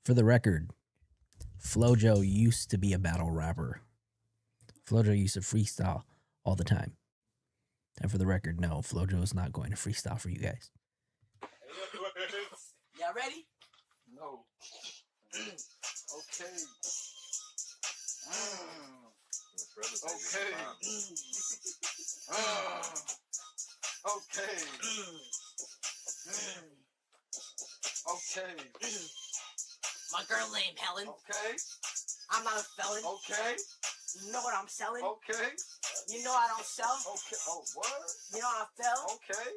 For the record, Flojo used to be a battle rapper. Flojo used to freestyle all the time. And for the record, no, Flojo is not going to freestyle for you guys. Y'all ready? No. Okay. Okay. My girl named Helen. Okay. I'm not a felon. Okay. You know what I'm selling? Okay. You know I don't sell? Okay. Oh, what? You know I fell? Okay.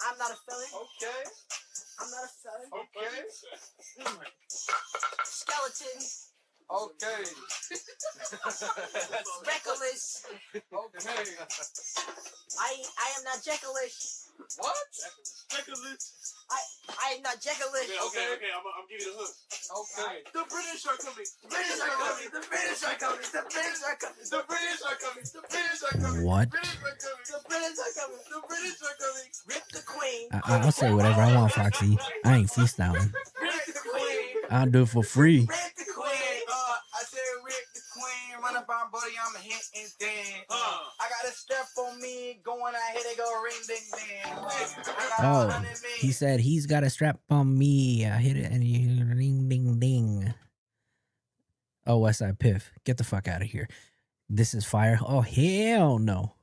I'm not a felon. Okay. I'm not a felon. Okay. Skeleton. Okay. Reckless. Okay. I am not Jekyll-ish. What? Jekyll-ish. I am not Jekyll-ish. Okay. I'm giving you the hook. Okay. The British are coming. The British are coming. The British are coming. The British are coming. The British are coming. The British are coming. What? The British are coming. The British are coming. Rip the Queen. I'll say whatever I want, Foxy. I ain't freestyling. Rip the Queen. I'll do it for free. Rip the Queen. I said Rick the Queen, run up on buddy, I'm a hit and then. I got a step on me, going out here, they go ring ding ding. Oh, he said he's got a strap on me. I hit it and you ring ding ding. Oh, Westside Piff, get the fuck out of here. This is fire. Oh, hell no.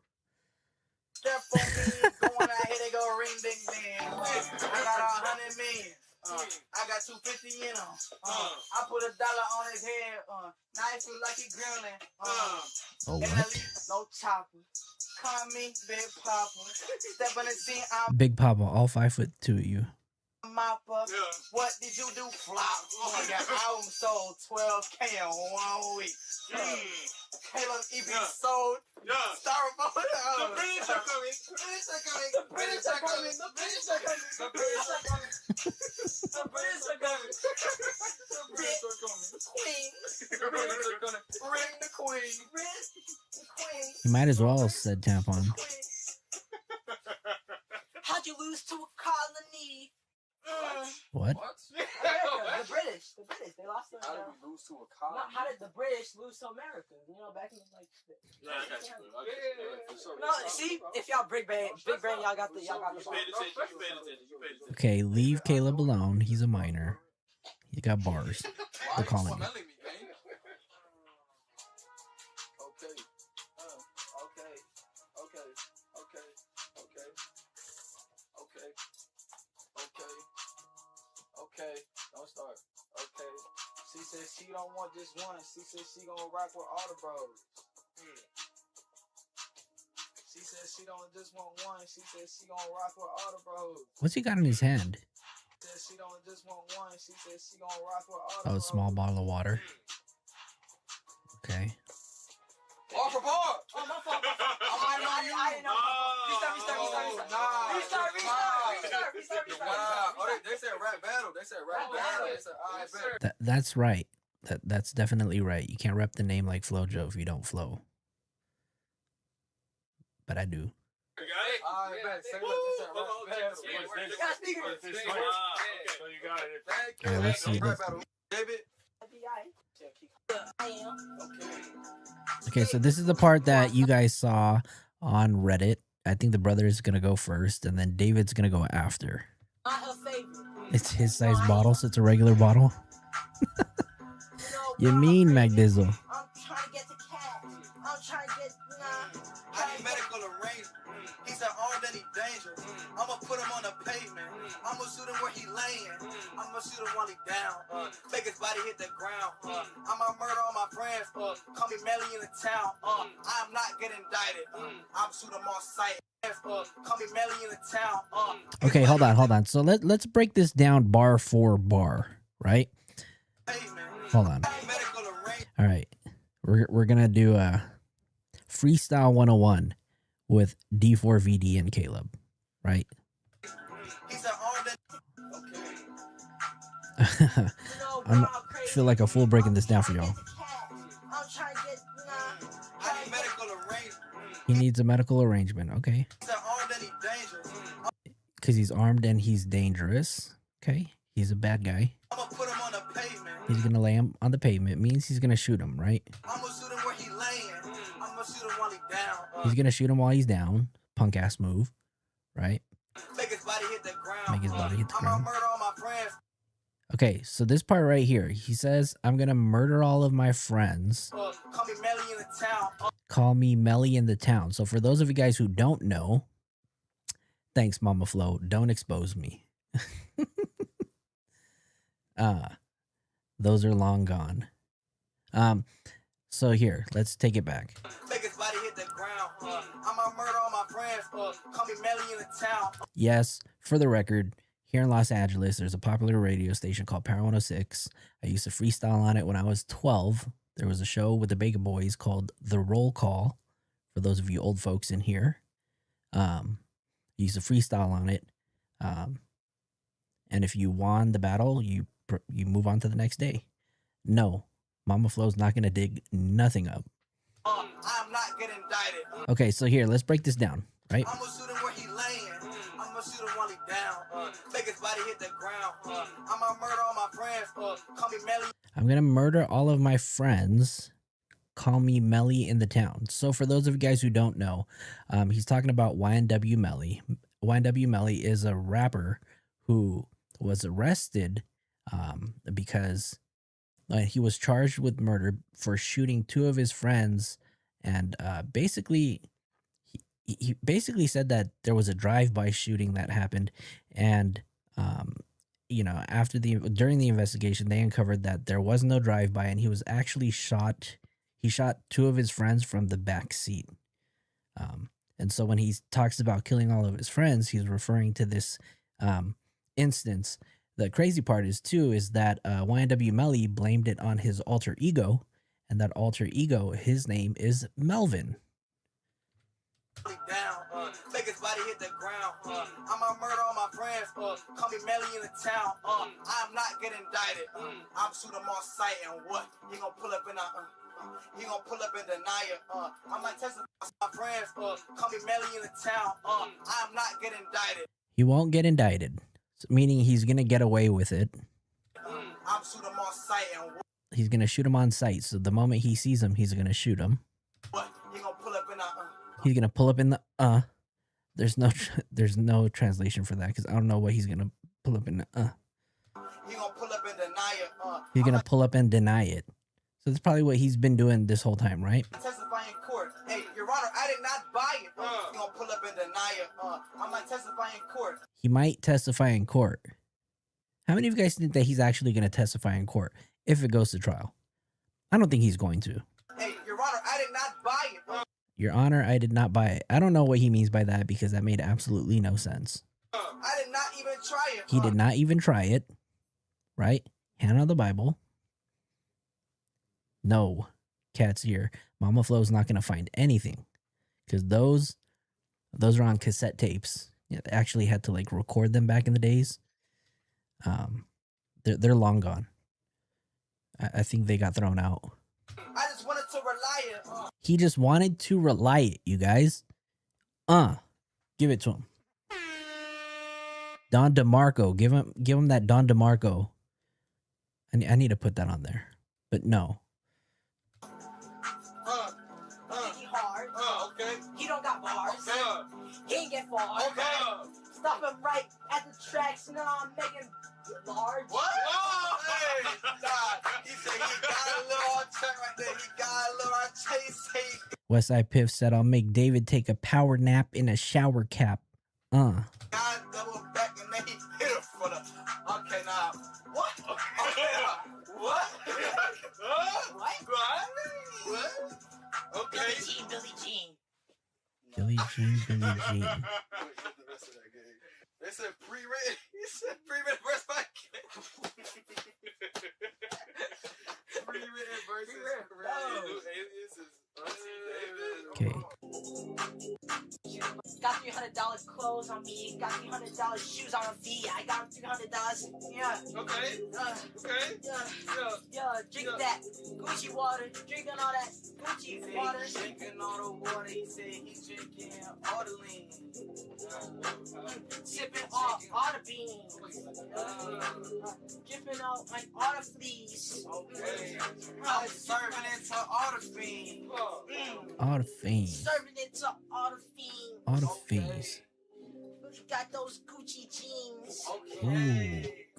Step on me, going out here, they go ring ding ding. I got 100 million. I got 250 in them. I put $1 on his head. Nice like he grilling. Oh, and what? no chopper. Call me Big Papa. Step on the scene, I'm Big Papa, all 5'2" of you. Mopper. What did you do? Flop. Your album sold 12K in 1 week. Caleb EP sold. Styrofoam. The British are coming. The British are coming. The British are coming. The British are coming. The British are coming. The British are coming. The British are coming. The Queen. The British are coming. Ring the Queen. Ring the Queen. You might as well have said tampon. How'd you lose to a colony? What? America, the British, they lost to America. How did we lose to a colony? How did the British lose to America? You know, back in like. Yeah, I got you. No, see, if y'all big brain, y'all got the. Okay, leave Caleb alone. He's a minor. He got bars. They're calling me. Okay, don't start. Okay, she said she don't want just one. She said she gonna rock with all the bros. She said she don't just want one. She said she gonna rock with all the bros. What's he got in his hand? Said she don't just want one. She said she gonna rock with all the Oh, a bros. small bottle of water. Okay. Bar for bar. Oh, my fault. I didn't know. Restart. Oh, they said rap battle. They said rap battle. They said, all right, bet. That's right. That's definitely right. You can't rep the name like FloJo if you don't flow. But I do. All right, bet. Say what? They said rap battle. All right, let's see. David. Okay, so this is the part that you guys saw on Reddit. I think the brother is gonna go first, and then David's gonna go after. It's his size bottle, so it's a regular bottle. You mean, Magdizzle? I'm trying to get the cat. I'm trying to get I need medical arrangement. He's an armed and he dangerous. I'ma put him on the pavement. I'ma shoot him where he laying. I'ma shoot him while he down. Make his body hit the ground. I'ma murder all my friends. Call me Melly in the town. I'm not getting indicted. I'm shoot him on sight. Call me Melly in the town. Okay, hold on. So let's break this down bar for bar, right? Hold on. All right, we're gonna do a freestyle 101 with D4VD and Caleb, right? I feel like a fool breaking this down for y'all. He needs a medical arrangement, okay? Because he's armed and he's dangerous. Okay, he's a bad guy. He's gonna lay him on the pavement. Means he's gonna shoot him, right? He's gonna shoot him while he's down. Punk ass move, right? Make his body hit the ground. Okay, so this part right here, he says, "I'm gonna murder all of my friends. Call me Melly in the town." So for those of you guys who don't know, thanks, Mama Flo. Don't expose me. Those are long gone. So here, let's take it back. Make his body hit the ground. I'ma murder all my friends. Call me Melly in the town. Yes, for the record, here in Los Angeles, there's a popular radio station called Power 106. I used to freestyle on it when I was 12. There was a show with the Bacon Boys called The Roll Call. For those of you old folks in here, I used to freestyle on it. And if you won the battle, you move on to the next day. No, Mama Flo's not going to dig nothing up. I'm not getting indicted. Okay, so here, let's break this down, right? I'ma shoot him where he laying. I'ma shoot him while he down. Make his body hit the ground. I'ma murder all my friends. Call me Melly. I'm going to murder all of my friends. Call me Melly in the town. So for those of you guys who don't know, he's talking about YNW Melly. YNW Melly is a rapper who was arrested because he was charged with murder for shooting two of his friends, and basically he basically said that there was a drive-by shooting that happened, and during the investigation they uncovered that there was no drive-by, and he was actually shot. He shot two of his friends from the back seat. And so when he talks about killing all of his friends, he's referring to this instance. The crazy part is that YNW Melly blamed it on his alter ego, and that alter ego, his name is Melvin. Down, make his body hit the ground. I'ma murder all my friends. Call me Melly in the town. I'm not getting indicted. I'm shoot him on sight, and what? He gonna pull up in he gonna pull up and deny it. I might testify my friends. Call me Melly in the town. I'm not getting indicted. He won't get indicted, meaning he's gonna get away with it. I'm shoot him on sight, and what? He's gonna shoot him on sight. So the moment he sees him, he's gonna shoot him. What? He gonna pull up in He's gonna pull up in the There's no translation for that because I don't know what he's gonna pull up in the He gonna pull up and deny it. He's gonna pull up and deny it. So that's probably what he's been doing this whole time, right? Testify in court. Hey, Your Honor, I did not buy it. He gonna pull up and deny it. I might testify in court. He might testify in court. How many of you guys think that he's actually gonna testify in court? if it goes to trial. I don't think he's going to. Hey, Your Honor, I did not buy it. Your Honor, I did not buy it. I don't know what he means by that because that made absolutely no sense. I did not even try it. He did not even try it, right? Hand on the Bible. No, cat's ear. Mama Flo's not going to find anything because those are on cassette tapes. Yeah, they actually had to like record them back in the days. They're long gone. I think they got thrown out. I just wanted to rely it. He just wanted to rely it, you guys. Give it to him. Don DeMarco, give him that Don DeMarco. I need to put that on there, but no. He hard. Okay. He don't got bars. He ain't get far. Okay. Stop him right at the tracks. No, I'm making large. What? Oh, hey, nah. He said he got a little on track right there. He got a little on chase. Westside Piff said, "I'll make David take a power nap in a shower cap." God double back and then he hit him for the. Okay, now. What? Okay, now. What? What? Okay. Billie Jean. Billie Jean. They said pre-written. He said pre-written verse by pre-written versus Okay. Got $300 clothes on me. Got $300 shoes on my feet. I got $300. Yeah. Okay. Yeah. Drink that Gucci water. Drinking all that Gucci water. Drinking all the water. He said he's drinking all the lean. Sipping all the beans. Dripping out like all the fleas. Okay. I'm serving it to all the fiends. All the fiends. Serving it to all the fiends. All the fiends. Got those Gucci jeans. Ooh,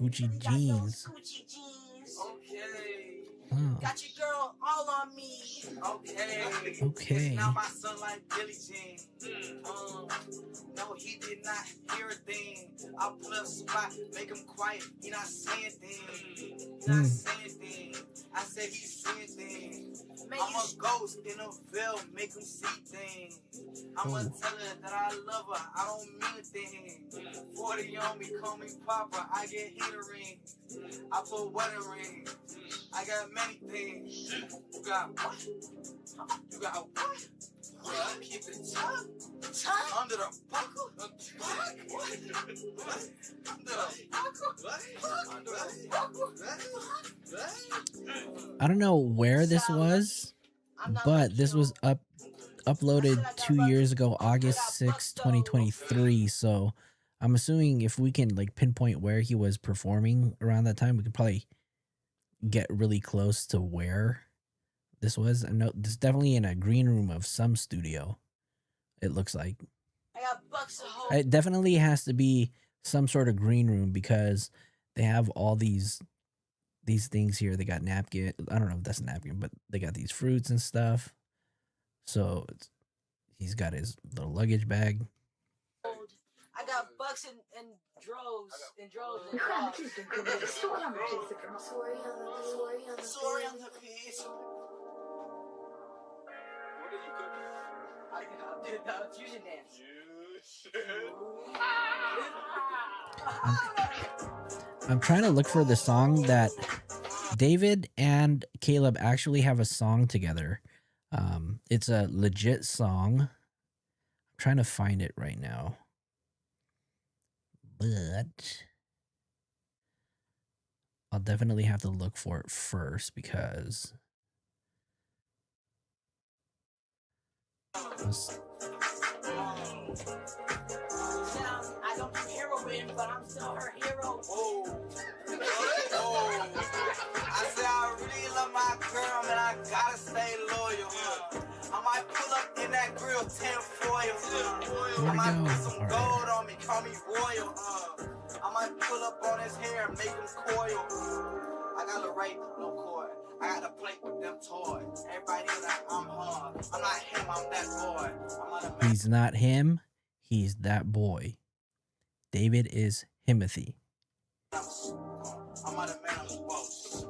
Gucci jeans. Gucci jeans. Okay. Oh. Got your girl all on me. Okay. Now my son like Billie Jean. No, he did not hear a thing. I put up spot, make him quiet. He not saying things. I said he's saying things. I'm a ghost in a veil, make him see things. I'm gonna tell her that I love her, I don't mean a thing. 40 on me, call me Papa, I get heater rings. I put wedding rings. I got many things. You got what? You got what? Keep it tight. Under the buckle. What? Under the buckle. I don't know where this was, but this was uploaded 2 years ago, August 6, 2023. So I'm assuming if we can like pinpoint where he was performing around that time, we could probably get really close to where this was. I know this is definitely in a green room of some studio. It looks like I got bucks to hold. it definitely has to be some sort of green room because they have all these things here. They got napkin. I don't know if that's a napkin, but they got these fruits and stuff. So he's got his little luggage bag. I got bucks and droves and droves. Sorry on the piece. What did you cook? I did the fusion dance. I'm trying to look for the song that David and Caleb actually have a song together. It's a legit song. I'm trying to find it right now. But I'll definitely have to look for it first because I don't do heroin, but I'm still her hero. I said I really love my girl, man. I gotta stay loyal. I might pull up in that grill 10 foil. I might put some gold on me, call me royal. I might pull up on his hair, make him coil. I got a right, no cord. I got to play with them toys. Everybody knows that I'm hard. I'm not him, I'm that boy. he's not him, he's that boy. David is Himothy. I'm not a man, I'm a boss.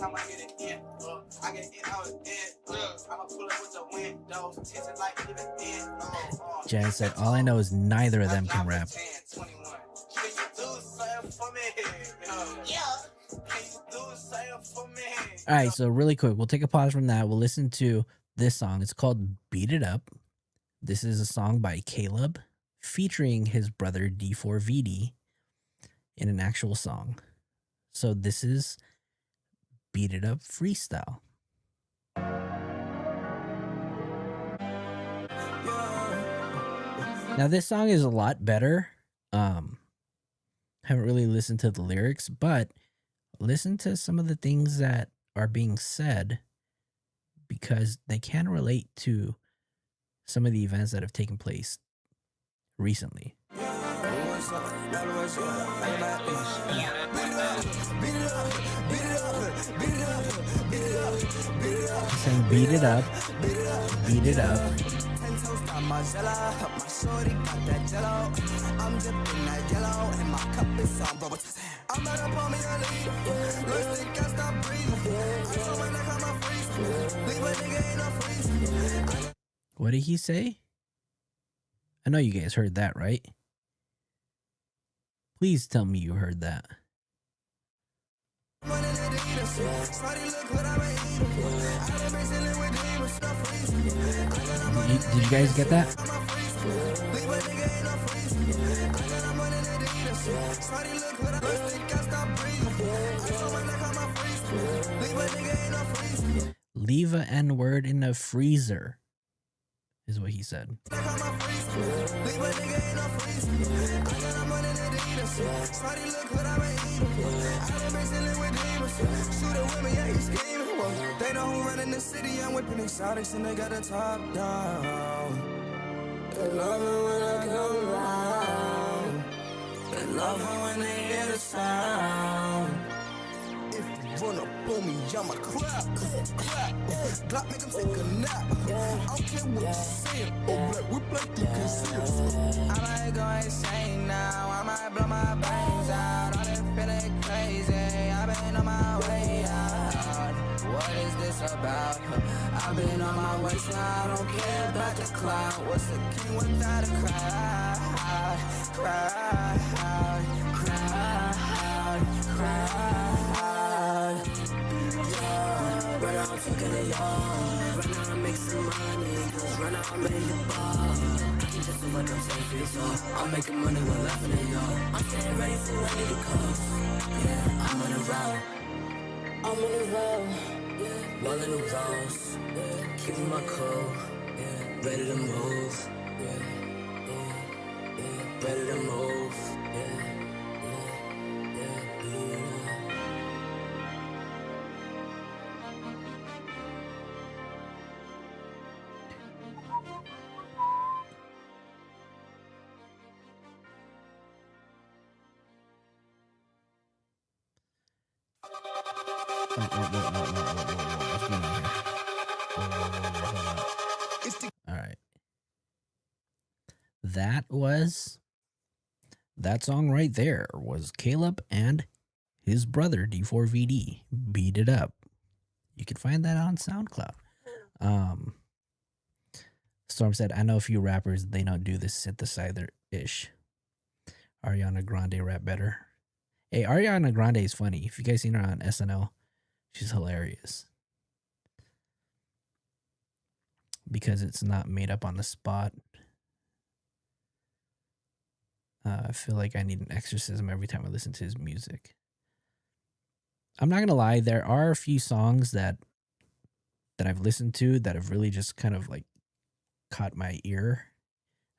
time I hit it in, I get it out in. I'ma pull up with the windows, tinted like even in. Jan said, all I know is neither of them can rap. 21. Can you do something for me? Yeah. Can you do something for me? All right, so really quick, we'll take a pause from that. We'll listen to this song. It's called Beat It Up. This is a song by Caleb featuring his brother D4VD in an actual song. So this is Beat It Up Freestyle. Now this song is a lot better. Haven't really listened to the lyrics, but listen to some of the things that are being said because they can relate to some of the events that have taken place recently. He's saying beat it up, beat it up. My shorty got that jello. I'm dipping that yellow and my cup is on bubble. I'm about to pull me a lead. Let's think I stop breathing. I saw my neck on my freeze. Leave a nigga in a freeze. What did he say? I know you guys heard that, right? Please tell me you heard that. Did you guys get that? Leave a N-word in a freezer, is what he said. They know who run in the city, I'm whipping exotics and they got the top down. They love it when I come around. They love it when they hear the sound. If you run up on me, I'ma clap. Glock make them take a nap. I don't care what you say. Oh, black, whip like you can see us. I might go insane now. I might blow my brains out. I've been feeling crazy. I've been on my way out. What is this about? I've been on my way, so I don't care about the cloud. What's the king without a crowd? Crowd, crowd, crowd. Yeah, right now I'm taking it all. Right now I'm making some money, cause right now I'm ready to ball. I can just feel like I'm safe, so I'm making money while laughing at y'all. I'm staying ready for when it comes. Yeah, I'm on the road. I'm on the road, yeah. Rolling the rolls, yeah. Keeping my cool, yeah. Ready to move, yeah. Yeah. Ready to move, yeah. All right. That song right there was Caleb and his brother D4VD. Beat It Up. You can find that on SoundCloud. Storm said, I know a few rappers, they don't do this synthesizer-ish. Ariana Grande rap better. Hey, Ariana Grande is funny. If you guys seen her on SNL, she's hilarious. Because it's not made up on the spot. I feel like I need an exorcism every time I listen to his music. I'm not going to lie. There are a few songs that I've listened to that have really just kind of like caught my ear.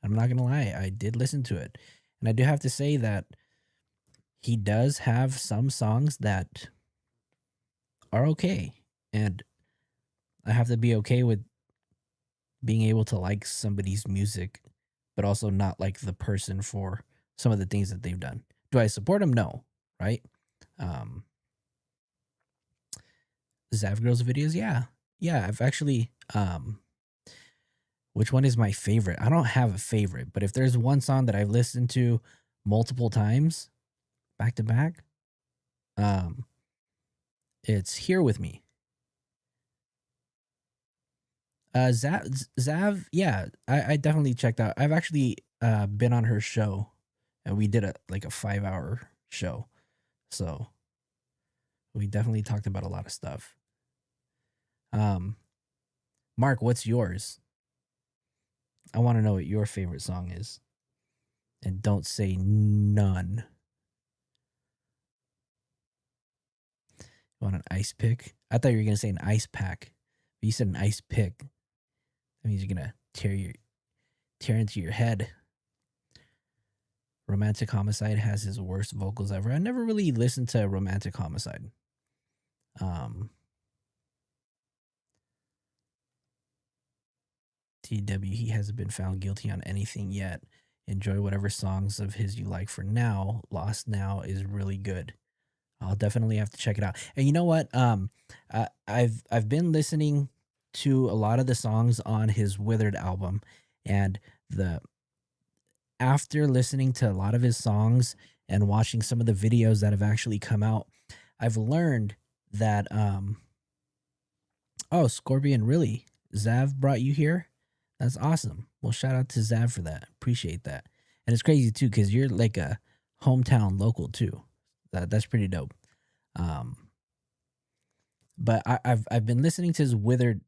I'm not going to lie. I did listen to it. And I do have to say that he does have some songs that are okay. And I have to be okay with being able to like somebody's music, but also not like the person for some of the things that they've done. Do I support them? No. Right? Zav Girls videos? Yeah. Yeah, I've actually... which one is my favorite? I don't have a favorite, but if there's one song that I've listened to multiple times, back to back, It's Here With Me. Zav, yeah, I definitely checked out. I've actually been on her show, and we did a 5-hour show, so we definitely talked about a lot of stuff. Mark, what's yours? I want to know what your favorite song is, and don't say none. You want an ice pick? I thought you were gonna say an ice pack, but you said an ice pick. That means you're gonna tear into your head. Romantic Homicide has his worst vocals ever. I never really listened to Romantic Homicide. TW, he hasn't been found guilty on anything yet. Enjoy whatever songs of his you like for now. Lost Now is really good. I'll definitely have to check it out. And you know what? I've been listening to a lot of the songs on his Withered album, and after listening to a lot of his songs and watching some of the videos that have actually come out, I've learned that oh, Scorpion, really? Zav brought you here? That's awesome. Well, shout out to Zav for that. Appreciate that. And it's crazy too, because you're like a hometown local too. That's pretty dope. But I've been listening to his Withered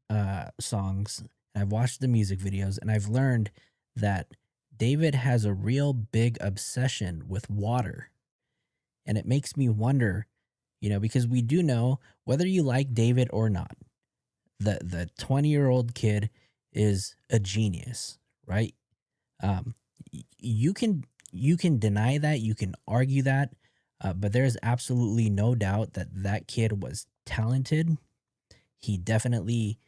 songs, and I've watched the music videos, and I've learned that David has a real big obsession with water. And it makes me wonder, because we do know, whether you like David or not, the 20-year-old kid is a genius, right? You can deny that, you can argue that, but there's absolutely no doubt that kid was talented. He definitely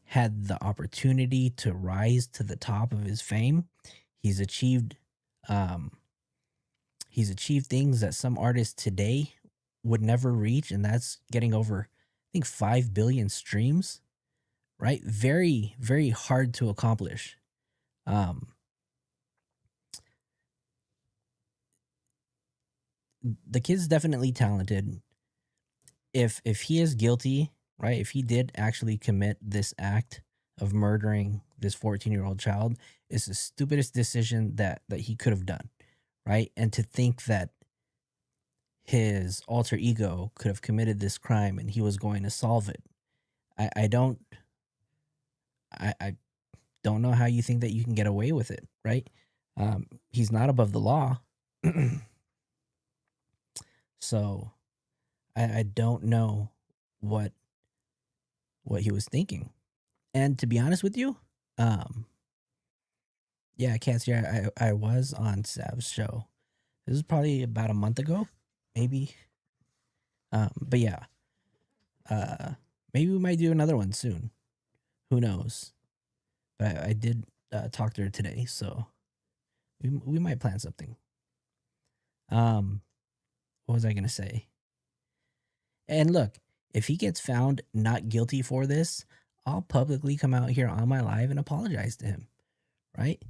had the opportunity to rise to the top of his fame. He's achieved things that some artists today would never reach, and that's getting over, I think, 5 billion streams, right? Very, very hard to accomplish. The kid's definitely talented. If he is guilty, right? If he did actually commit this act of murdering this 14-year-old child, it's the stupidest decision that he could have done, right? And to think that his alter ego could have committed this crime and he was going to solve it. I don't know how you think that you can get away with it, right? He's not above the law. So I don't know what he was thinking. And to be honest with you, yeah, Cats, yeah, I was on Sav's show. This was probably about a month ago, maybe. But yeah, maybe we might do another one soon. Who knows? But I did talk to her today, so we might plan something. What was I gonna say? And look, if he gets found not guilty for this, I'll publicly come out here on my live and apologize to him, right?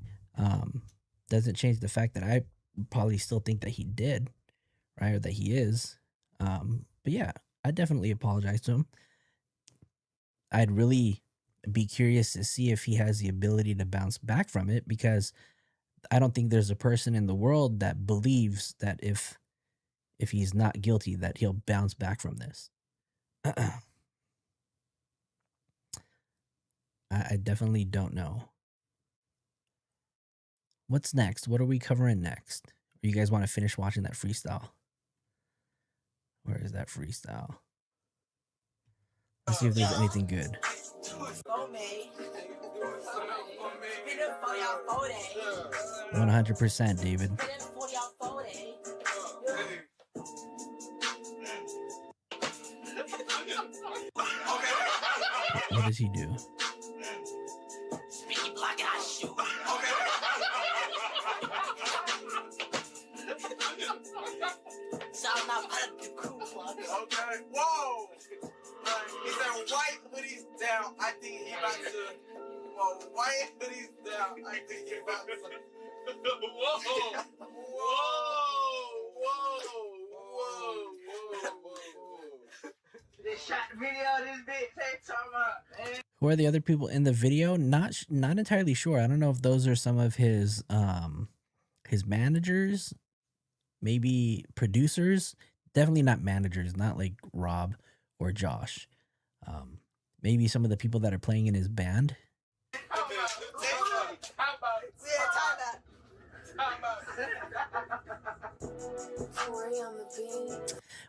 Doesn't change the fact that I probably still think that he did, right, or that he is. But yeah, I definitely apologize to him. I'd really be curious to see if he has the ability to bounce back from it, because I don't think there's a person in the world that believes that if he's not guilty, that he'll bounce back from this. I definitely don't know. What's next? What are we covering next? Or you guys want to finish watching that freestyle? Where is that freestyle? Let's see if there's anything good. 100%, David. What does he do? Okay, whoa! He said white hoodies down. I think he about to. Whoa, white hoodies down. I think he about to. Whoa! Whoa! Whoa! Whoa! Whoa! Whoa! They shot the video of this bitch. They talking about, man. Who are the other people in the video? Not entirely sure. I don't know if those are some of his managers, maybe producers. Definitely not managers, not like Rob or Josh. Maybe some of the people that are playing in his band.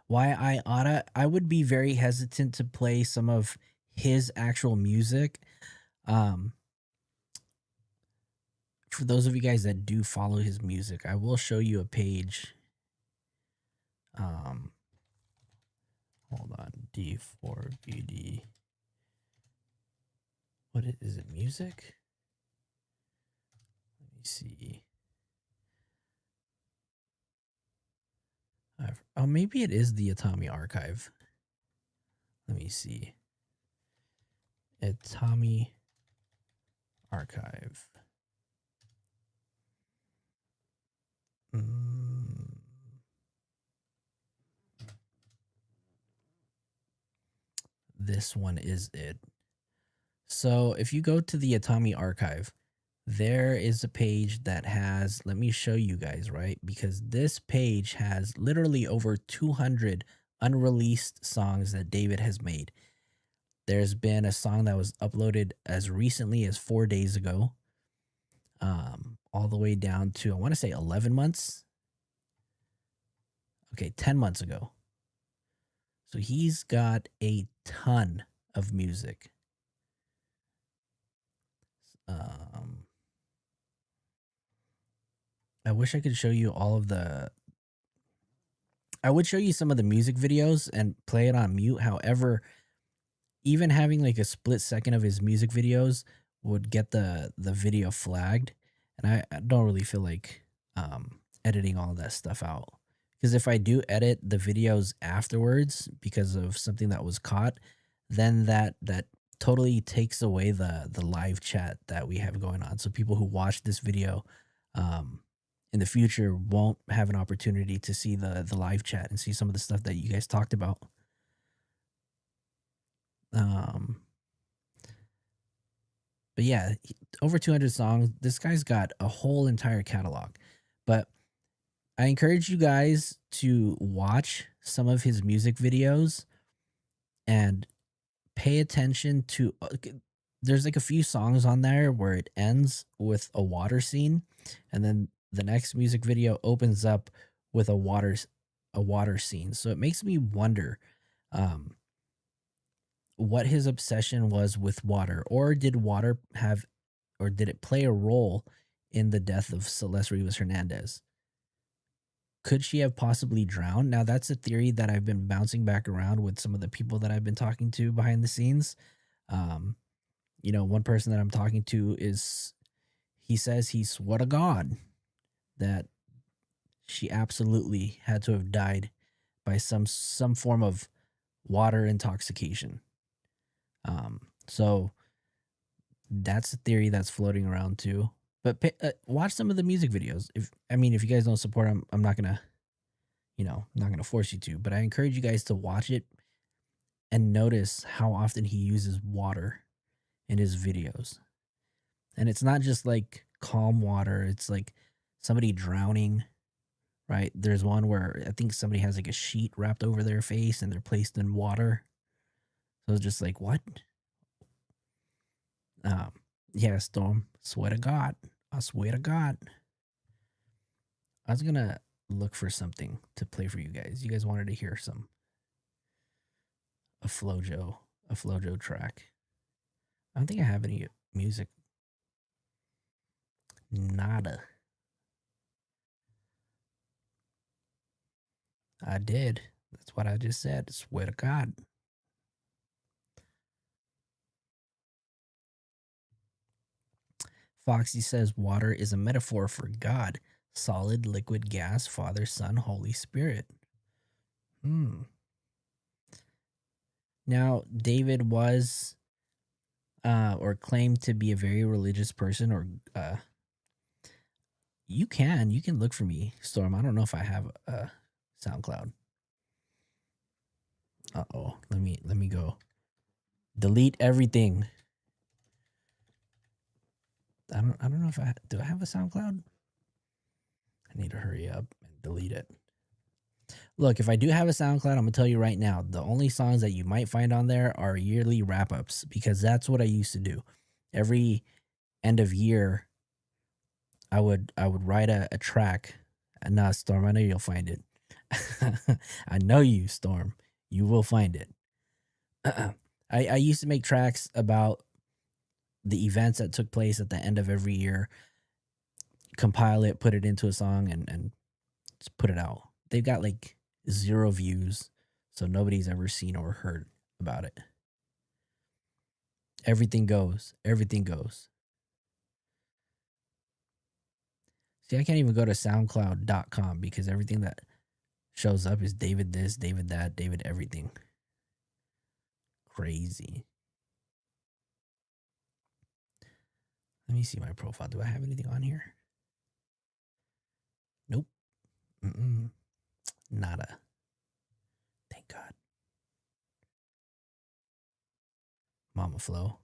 Why I oughta, I would be very hesitant to play some of his actual music. For those of you guys that do follow his music, I will show you a page. Hold on, D4VD. What is it? Music? Let me see. Oh, maybe it is the Atami archive. Let me see. Atami archive. This one is it. So if you go to the Atami archive, there is a page that has, let me show you guys, right? Because this page has literally over 200 unreleased songs that David has made. There's been a song that was uploaded as recently as 4 days ago, all the way down to, I want to say 11 months. Okay, 10 months ago. So he's got a ton of music. I wish I could show you all of the... I would show you some of the music videos and play it on mute. However, even having like a split second of his music videos would get the video flagged. And I don't really feel like editing all that stuff out. Because if I do edit the videos afterwards because of something that was caught, then that totally takes away the live chat that we have going on. So people who watch this video in the future won't have an opportunity to see the live chat and see some of the stuff that you guys talked about. But yeah, over 200 songs. This guy's got a whole entire catalog. But I encourage you guys to watch some of his music videos and pay attention to... there's like a few songs on there where it ends with a water scene, and then the next music video opens up with a water scene. So it makes me wonder what his obsession was with water, or did water have, or did it play a role in the death of Celeste Rivas Hernandez? Could she have possibly drowned? Now, that's a theory that I've been bouncing back around with some of the people that I've been talking to behind the scenes. You know, one person that I'm talking to he says he swore to God that she absolutely had to have died by some form of water intoxication. So that's a theory that's floating around too. But watch some of the music videos. If you guys don't support, I'm not gonna, not gonna force you to. But I encourage you guys to watch it and notice how often he uses water in his videos. And it's not just like calm water. It's like somebody drowning, right? There's one where I think somebody has like a sheet wrapped over their face and they're placed in water. So it's just like, what? Yeah, Storm. Swear to God. I swear to God. I was gonna look for something to play for you guys. You guys wanted to hear a Flojo track. I don't think I have any music. Nada. I did. That's what I just said. Swear to God. Foxy says water is a metaphor for God. Solid, liquid, gas, Father, Son, Holy Spirit. Now, David was or claimed to be a very religious person, or you can look for me, Storm. I don't know if I have SoundCloud. Uh-oh. Let me go. Delete everything. I don't know if do I have a SoundCloud? I need to hurry up and delete it. Look, if I do have a SoundCloud, I'm gonna tell you right now, the only songs that you might find on there are yearly wrap-ups, because that's what I used to do. Every end of year, I would write a track. And nah, Storm, I know you'll find it. I know you, Storm. You will find it. I used to make tracks about the events that took place at the end of every year, compile it, put it into a song, and just put it out. They've got like 0 views, so nobody's ever seen or heard about it. Everything goes. Everything goes. See, I can't even go to SoundCloud.com because everything that shows up is David this, David that, David everything. Crazy. Let me see my profile. Do I have anything on here? Nope. Nada. Thank God. Mama Flow.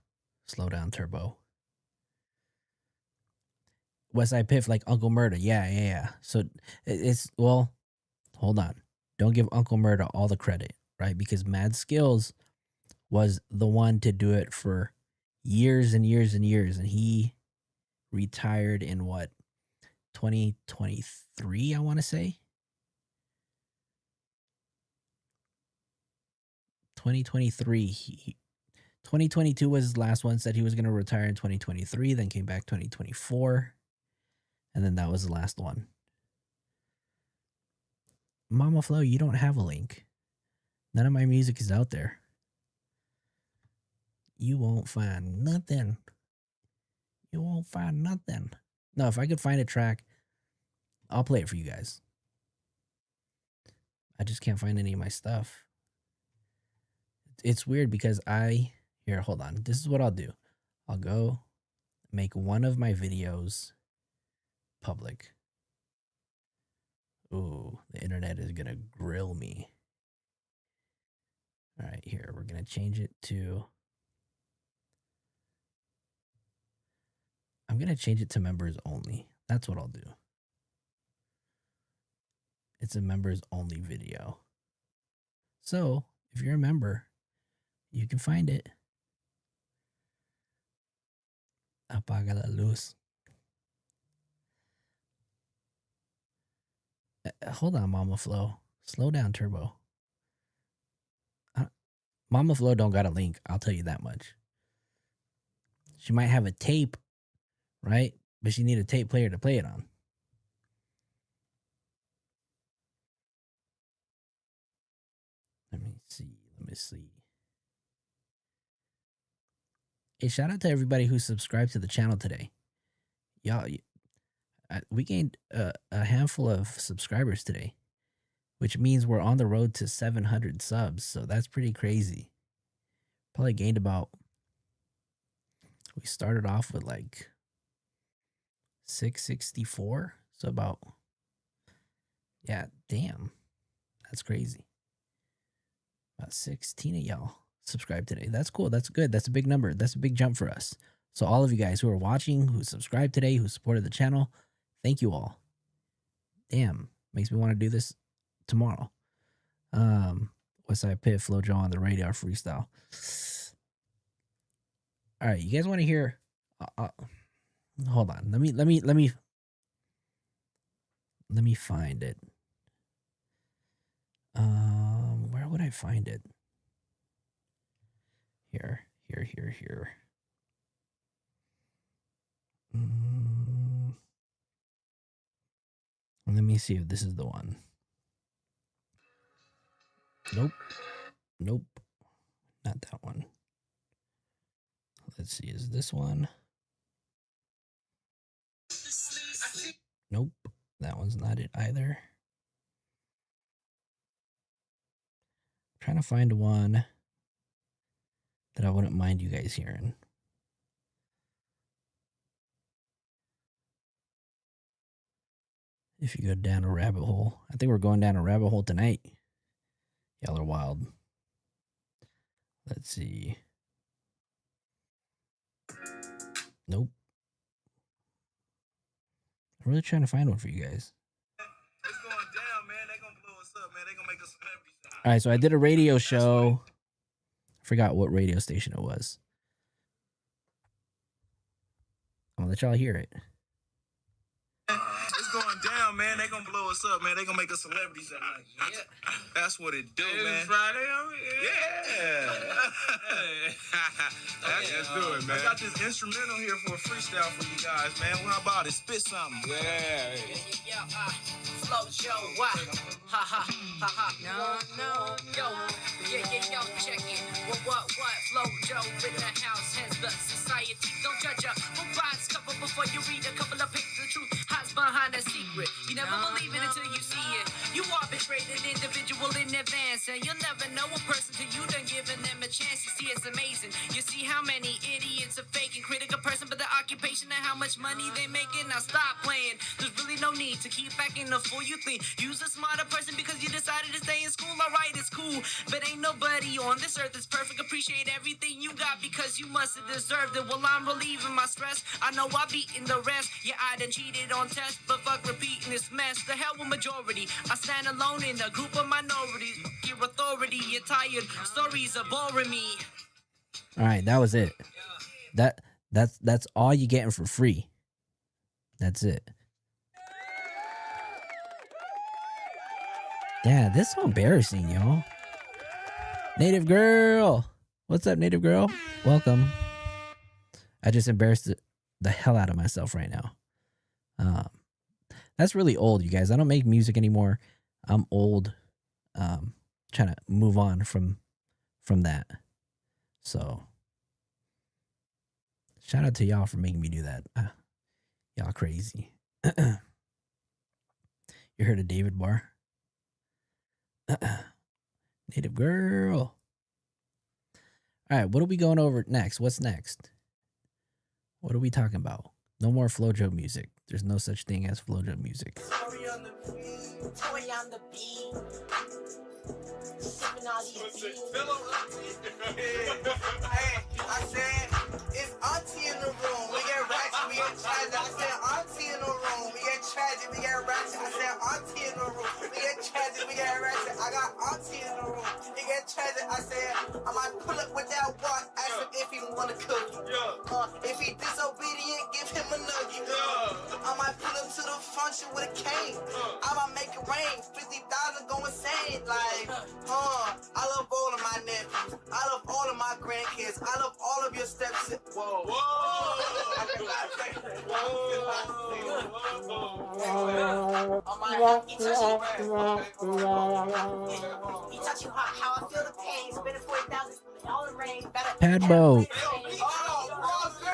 Slow down turbo. Westside Piff like Uncle Murda. Yeah. So it's, well, hold on. Don't give Uncle Murda all the credit, right? Because Mad Skills was the one to do it for years and years and years. And he retired in what? 2023, I want to say. 2023. 2022 was his last one. Said he was going to retire in 2023, then came back 2024. And then that was the last one. Mama Flow, you don't have a link. None of my music is out there. You won't find nothing. You won't find nothing. No, if I could find a track, I'll play it for you guys. I just can't find any of my stuff. It's weird because here, hold on. This is what I'll do. I'll go make one of my videos public. Ooh, the internet is going to grill me. All right, here, we're going to change it to, I'm going to change it to members only. That's what I'll do. It's a members only video. So if you're a member, you can find it. Apaga la luz. Hold on, Mama Flow. Slow down, Turbo. Mama Flow don't got a link. I'll tell you that much. She might have a tape, right? But she need a tape player to play it on. Let me see. Hey, shout out to everybody who subscribed to the channel today. Y'all, we gained a handful of subscribers today, which means we're on the road to 700 subs. So that's pretty crazy. Probably gained about, we started off with like 664. So about, yeah, damn. That's crazy. About 16 of y'all subscribed today. That's cool. That's good. That's a big number. That's a big jump for us. So all of you guys who are watching, who subscribed today, who supported the channel, thank you all. Damn. Makes me want to do this tomorrow. Westside Pit, Flo Joe on the radar freestyle. All right, you guys want to hear? Hold on. Let me find it. Where would I find it? Here. Let me see if this is the one. Nope. Not that one. Let's see, is this one? Nope. That one's not it either. I'm trying to find one that I wouldn't mind you guys hearing. If you go down a rabbit hole. I think we're going down a rabbit hole tonight. Y'all are wild. Let's see. Nope. I'm really trying to find one for you guys. It's going down, man. They gonna blow us up, man. They gonna make us celebrities. All right, so I did a radio show. Forgot what radio station it was. I'll let y'all hear it. It's going down, man. They gonna blow us up, man. They gonna make us celebrities that night. Yeah. That's what it do, man. Friday, yeah. Let's do it, man. I got this instrumental here for a freestyle for you guys, man. Well, how about it? Spit something. Yeah. Flow Joe, what? Ha ha ha ha. No, yo. Yo, check it. What? Flow Joe in the house. Hence the society. Don't judge ya. Book box cover before you read a couple of pages of truth. Hides behind that secret. You never believe it until you see it. You arbitrate an individual in advance, and you'll never know a person till you done giving them a chance. You see, it's amazing. You see how many idiots are faking, critical person, but the occupation and how much money they making. Now stop playing. There's really no need to keep acting the fool you think. Use a smarter person because you decided to stay in school. Alright, it's cool, but ain't nobody on this earth that's perfect. Appreciate everything you got because you must have deserved it. Well, I'm relieving my stress. I know I've beaten the rest. Yeah, I done cheated on tests, but fuck repeating this mess. The hell with majority. I stand alone in a group of minorities. Your authority, you're tired. Stories are boring me. All right, that was it. That's all you getting for free. That's it. Yeah, this is so embarrassing, y'all. Native girl. What's up, native girl? Welcome. I just embarrassed the hell out of myself right now. That's really old, you guys. I don't make music anymore. I'm old. Trying to move on from that. So shout out to y'all for making me do that. Y'all crazy. You heard of David Barr? Native girl. All right, what are we going over next? What's next? What are we talking about? No more FloJo music. There's no such thing as FloJo music. Toy on the beat. Sipping all these beats. Hey, I said, it's auntie in the room. We get ratchet, we get tragic. I said, auntie in the room. We get tragic, we get ratchet. I said, auntie in the room. We get tragic, we get ratchet. I got auntie in the room. We get tragic. I said, I might pull up with that walk. Ask him if he wanna cook. If he disobedient, give him a nugget. I might pull up to the function with a cane. I might make it rain. 50,000 go insane. Like, I love all of my nephews. I love all of my grandkids. I love all of your steps. Whoa. He touch you how I feel the pain. Spending 40,000 all the rain. Padboat.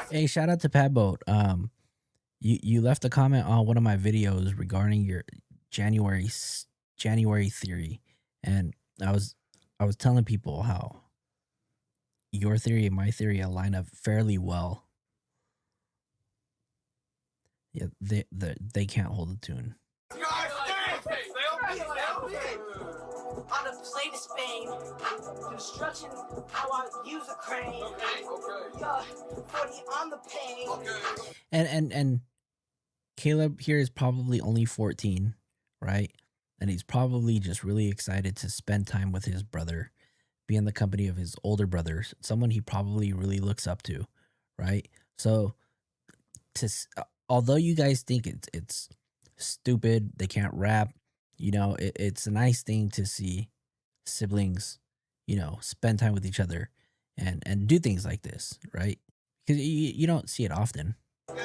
Hey, shout out to Padboat. You left a comment on one of my videos regarding your January theory, and I was telling people how your theory and my theory align up fairly well. Yeah, they can't hold a tune. On the plate of Spain, construction, how I use a crane. Yeah, 40 on the pain. And Caleb here is probably only 14, right? And he's probably just really excited to spend time with his brother, be in the company of his older brothers, someone he probably really looks up to, right? So, although you guys think it's stupid, they can't rap, you know, it's a nice thing to see siblings, you know, spend time with each other and do things like this, right? Because you don't see it often. Yo,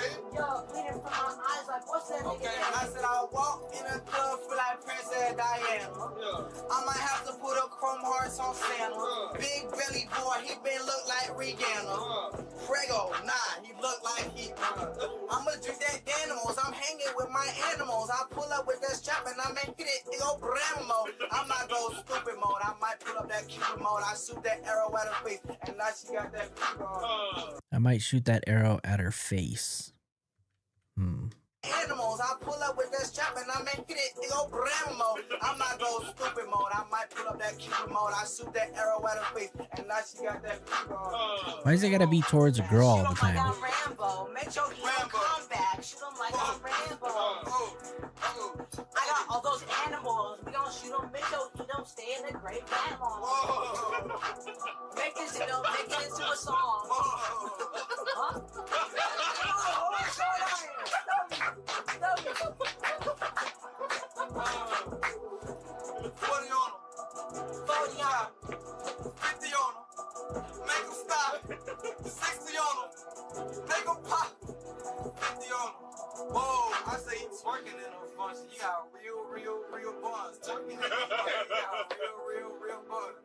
bleeding from my eyes like, what's that nigga? I said I walk in a club, feel like Princess Diana. I might have to put up chrome hearts on Santa. Big belly boy, he been look like Rihanna. Prego, nah, he look like he. I'ma drink that animals. I'm hanging with my animals. I pull up with that strap and I make it go Brahma mode. I might go stupid mode. I might pull up that Cupid mode. I shoot that arrow at her face, and now she got that Cupid on. I might shoot that arrow at her face. Animals, I pull up with that strap and I make it go brand mode. I might go stupid mode. I might pull up that Cupid mode. I shoot that arrow at her face, and now she got that Cupid on. Why is it gotta be towards a girl all the time? Shoot 'em like I'm Rambo. Make your hero come back. Shoot 'em like I'm Rambo. I got all those animals. We gon' shoot 'em, make your eat 'em, stay in the great battle. Make this, make it into a song. Huh? $40 on them, $40, $50 on them, make them stop, $60 on them, make them pop, $50 on them. Whoa, I say you twerking in those functions. You got real buns. Twerking. You got real buns.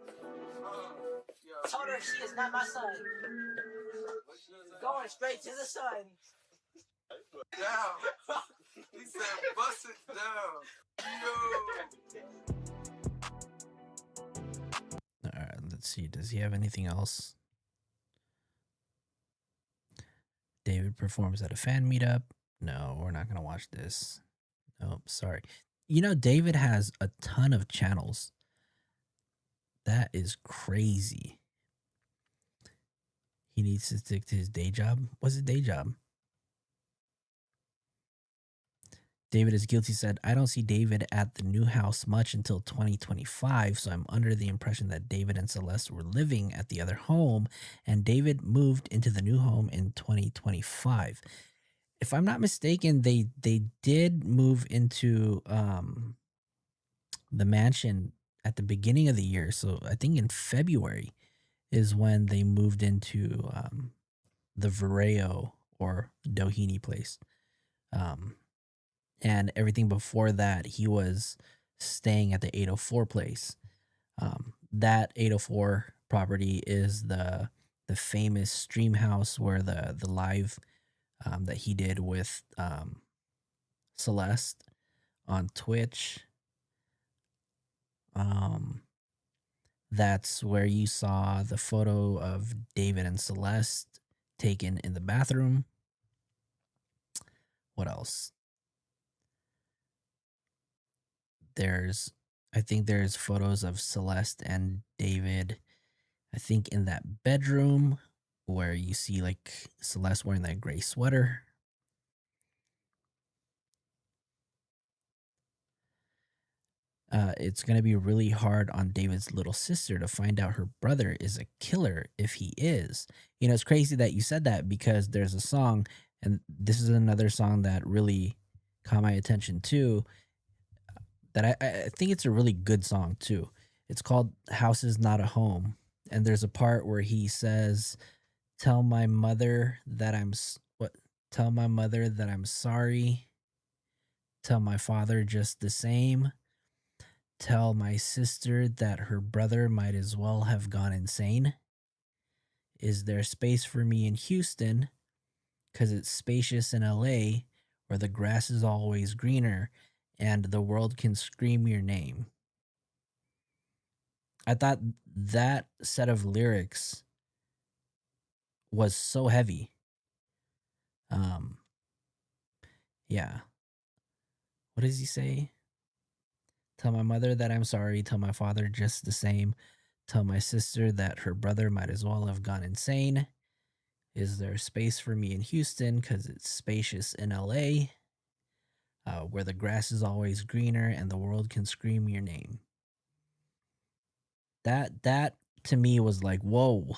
Told her she is not my son. Going straight to the sun. Down. He said, bust it down. Yo. All right, let's see. Does he have anything else? David performs at a fan meetup. No, we're not going to watch this. Nope, sorry. You know, David has a ton of channels. That is crazy. He needs to stick to his day job. What's his day job? David is guilty said, I don't see David at the new house much until 2025, so I'm under the impression that David and Celeste were living at the other home, and David moved into the new home in 2025. If I'm not mistaken, they did move into the mansion at the beginning of the year, so I think in February is when they moved into the Vareo or Doheny place. And everything before that, he was staying at the 804 place. That 804 property is the famous stream house where the live that he did with Celeste on Twitch. That's where you saw the photo of David and Celeste taken in the bathroom. What else? I think there's photos of Celeste and David, I think in that bedroom where you see like Celeste wearing that gray sweater. It's going to be really hard on David's little sister to find out her brother is a killer if he is. You know, it's crazy that you said that because there's a song, and this is another song that really caught my attention too, that I think it's a really good song too. It's called House Is Not a Home. And there's a part where he says, tell my mother that I'm sorry. Tell my father just the same. Tell my sister that her brother might as well have gone insane. Is there space for me in Houston? 'Cause it's spacious in LA where the grass is always greener and the world can scream your name. I thought that set of lyrics was so heavy. Yeah. What does he say? Tell my mother that I'm sorry. Tell my father just the same. Tell my sister that her brother might as well have gone insane. Is there space for me in Houston? 'Cause it's spacious in LA, where the grass is always greener and the world can scream your name. That to me was like, whoa.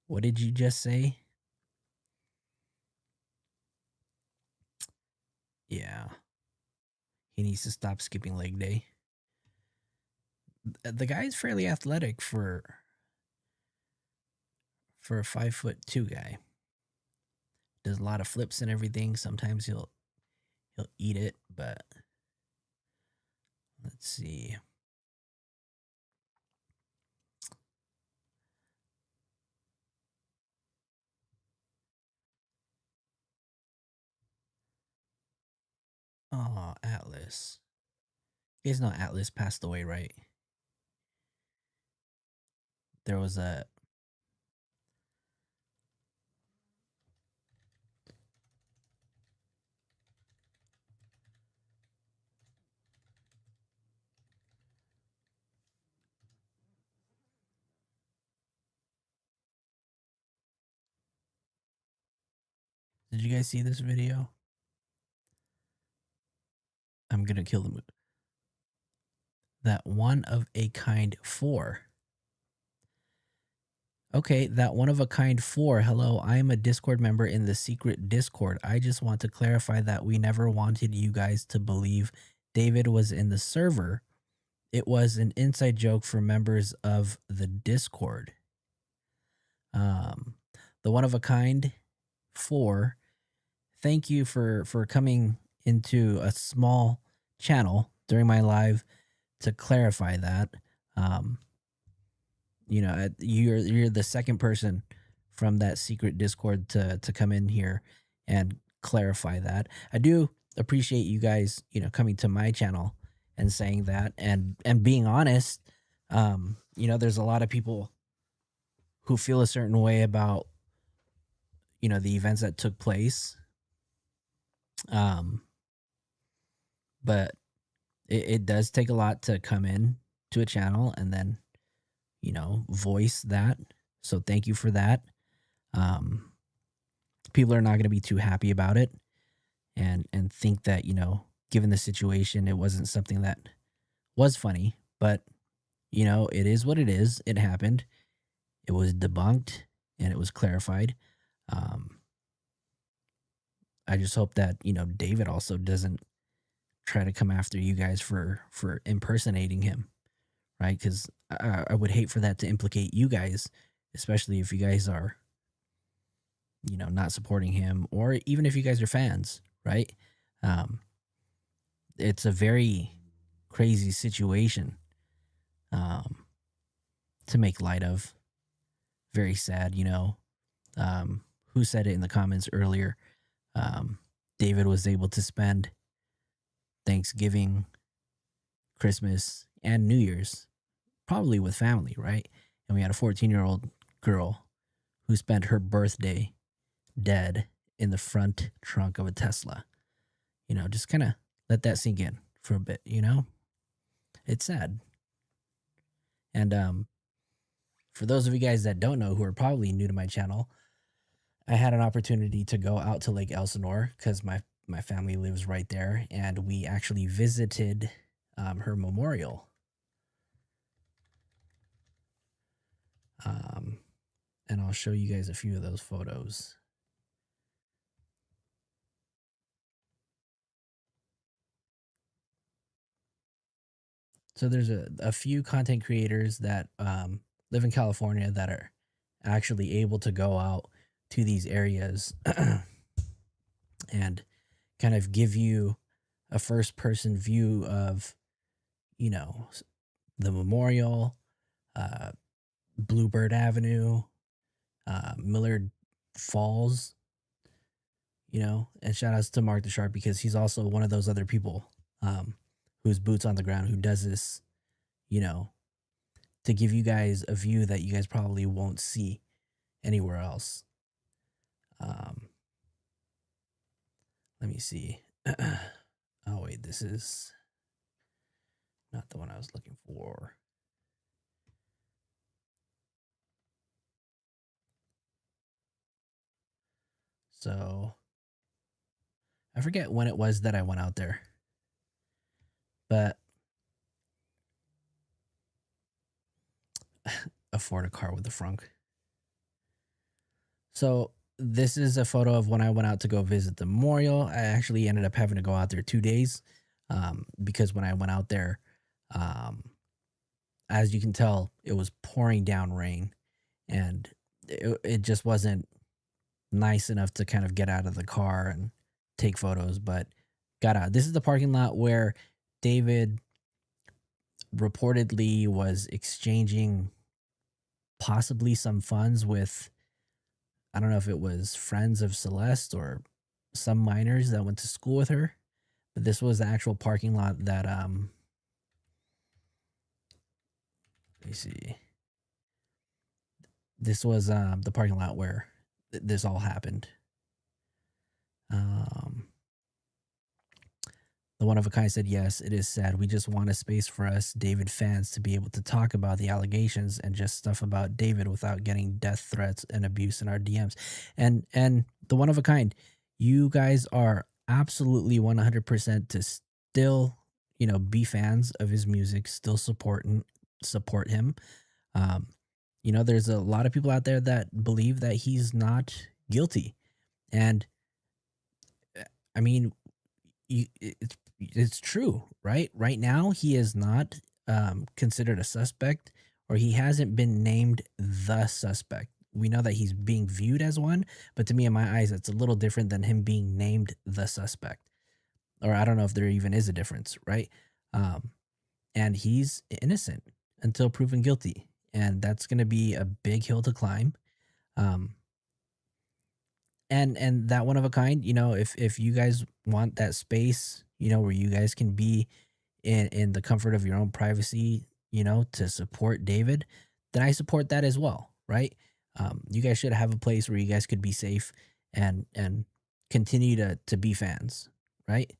What did you just say? Yeah. He needs to stop skipping leg day. The guy's fairly athletic for a 5'2" guy. Does a lot of flips and everything. Sometimes he'll eat it, but let's see. Oh, Atlas. You guys know Atlas passed away, right? There was a Did you guys see this video? I'm gonna kill the mood. That one of a kind 4. Okay, that one of a kind 4. Hello, I am a Discord member in the secret Discord. I just want to clarify that we never wanted you guys to believe David was in the server. It was an inside joke for members of the Discord. The one of a kind 4. Thank you for coming into a small channel during my live to clarify that. You know, you're the second person from that secret Discord to come in here and clarify that. I do appreciate you guys, you know, coming to my channel and saying that and being honest. You know, there's a lot of people who feel a certain way about, you know, the events that took place. But it does take a lot to come in to a channel and then, you know, voice that. So thank you for that. People are not going to be too happy about it and think that, you know, given the situation, it wasn't something that was funny, but you know, it is what it is. It happened. It was debunked and it was clarified. I just hope that, you know, David also doesn't try to come after you guys for impersonating him, right? Because I would hate for that to implicate you guys, especially if you guys are, you know, not supporting him, or even if you guys are fans, right? It's a very crazy situation to make light of. Very sad, you know. Who said it in the comments earlier? David was able to spend Thanksgiving, Christmas, and New Year's probably with family, right? And we had a 14-year-old girl who spent her birthday dead in the front trunk of a Tesla. You know, just kind of let that sink in for a bit, you know? It's sad. And for those of you guys that don't know, who are probably new to my channel, I had an opportunity to go out to Lake Elsinore because my family lives right there, and we actually visited her memorial. And I'll show you guys a few of those photos. So there's a few content creators that live in California that are actually able to go out to these areas and kind of give you a first-person view of, you know, the memorial, Bluebird Avenue, Millard Falls, you know, and shout outs to Mark the Sharp because he's also one of those other people who's boots on the ground, who does this, you know, to give you guys a view that you guys probably won't see anywhere else. Let me see. Oh, wait, this is not the one I was looking for. So I forget when it was that I went out there, but afford a car with a frunk. So this is a photo of when I went out to go visit the memorial. I actually ended up having to go out there 2 days because when I went out there, as you can tell, it was pouring down rain, and it just wasn't nice enough to kind of get out of the car and take photos, but got out. This is the parking lot where David reportedly was exchanging possibly some funds with, I don't know if it was friends of Celeste or some minors that went to school with her, but this was the actual parking lot that, let me see. This was the parking lot where this all happened. The one of a kind said, yes, it is sad. We just want a space for us David fans to be able to talk about the allegations and just stuff about David without getting death threats and abuse in our DMs. And the one of a kind, you guys are absolutely 100% to still, be fans of his music, still support him. Um, there's a lot of people out there that believe that he's not guilty. And I mean, it's true, right? Right now, he is not considered a suspect, or he hasn't been named the suspect. We know that he's being viewed as one, but to me, in my eyes, it's a little different than him being named the suspect. Or I don't know if there even is a difference, right? Um, and he's innocent until proven guilty, and that's going to be a big hill to climb. Um, and that one of a kind, if you guys want that space, where you guys can be in the comfort of your own privacy, to support David, then I support that as well, right? You guys should have a place where you guys could be safe and continue to be fans, right?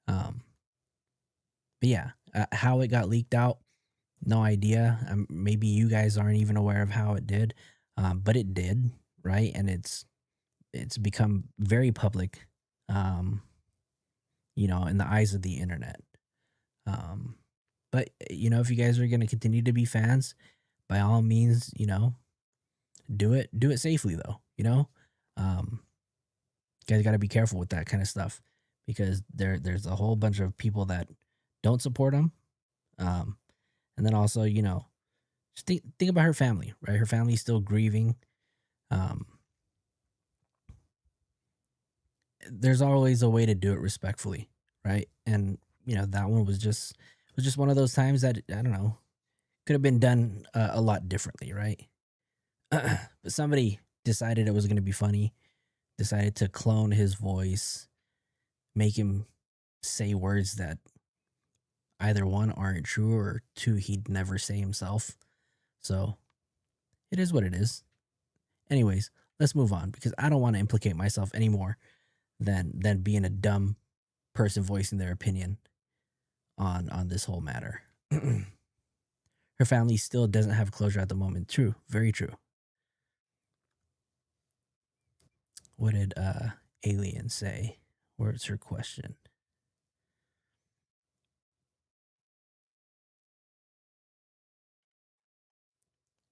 Um, but yeah, how it got leaked out, no idea. Maybe you guys aren't even aware of how it did, but it did, right? And it's become very public, um, in the eyes of the internet. Um, but if you guys are going to continue to be fans, by all means, do it safely though. Um, you guys got to be careful with that kind of stuff, because there's a whole bunch of people that don't support him. And then also, just think about her family, right? Her family's still grieving. Um, there's always a way to do it respectfully, right? And that one was just one of those times that, I don't know, could have been done a lot differently, right? But somebody decided it was going to be funny, decided to clone his voice, make him say words that either one aren't true, or two he'd never say himself. So it is what it is. Anyways, let's move on, because I don't want to implicate myself anymore than being a dumb person voicing their opinion on this whole matter. Her family still doesn't have closure at the moment. True, very true. What did Alien say? Where's her question?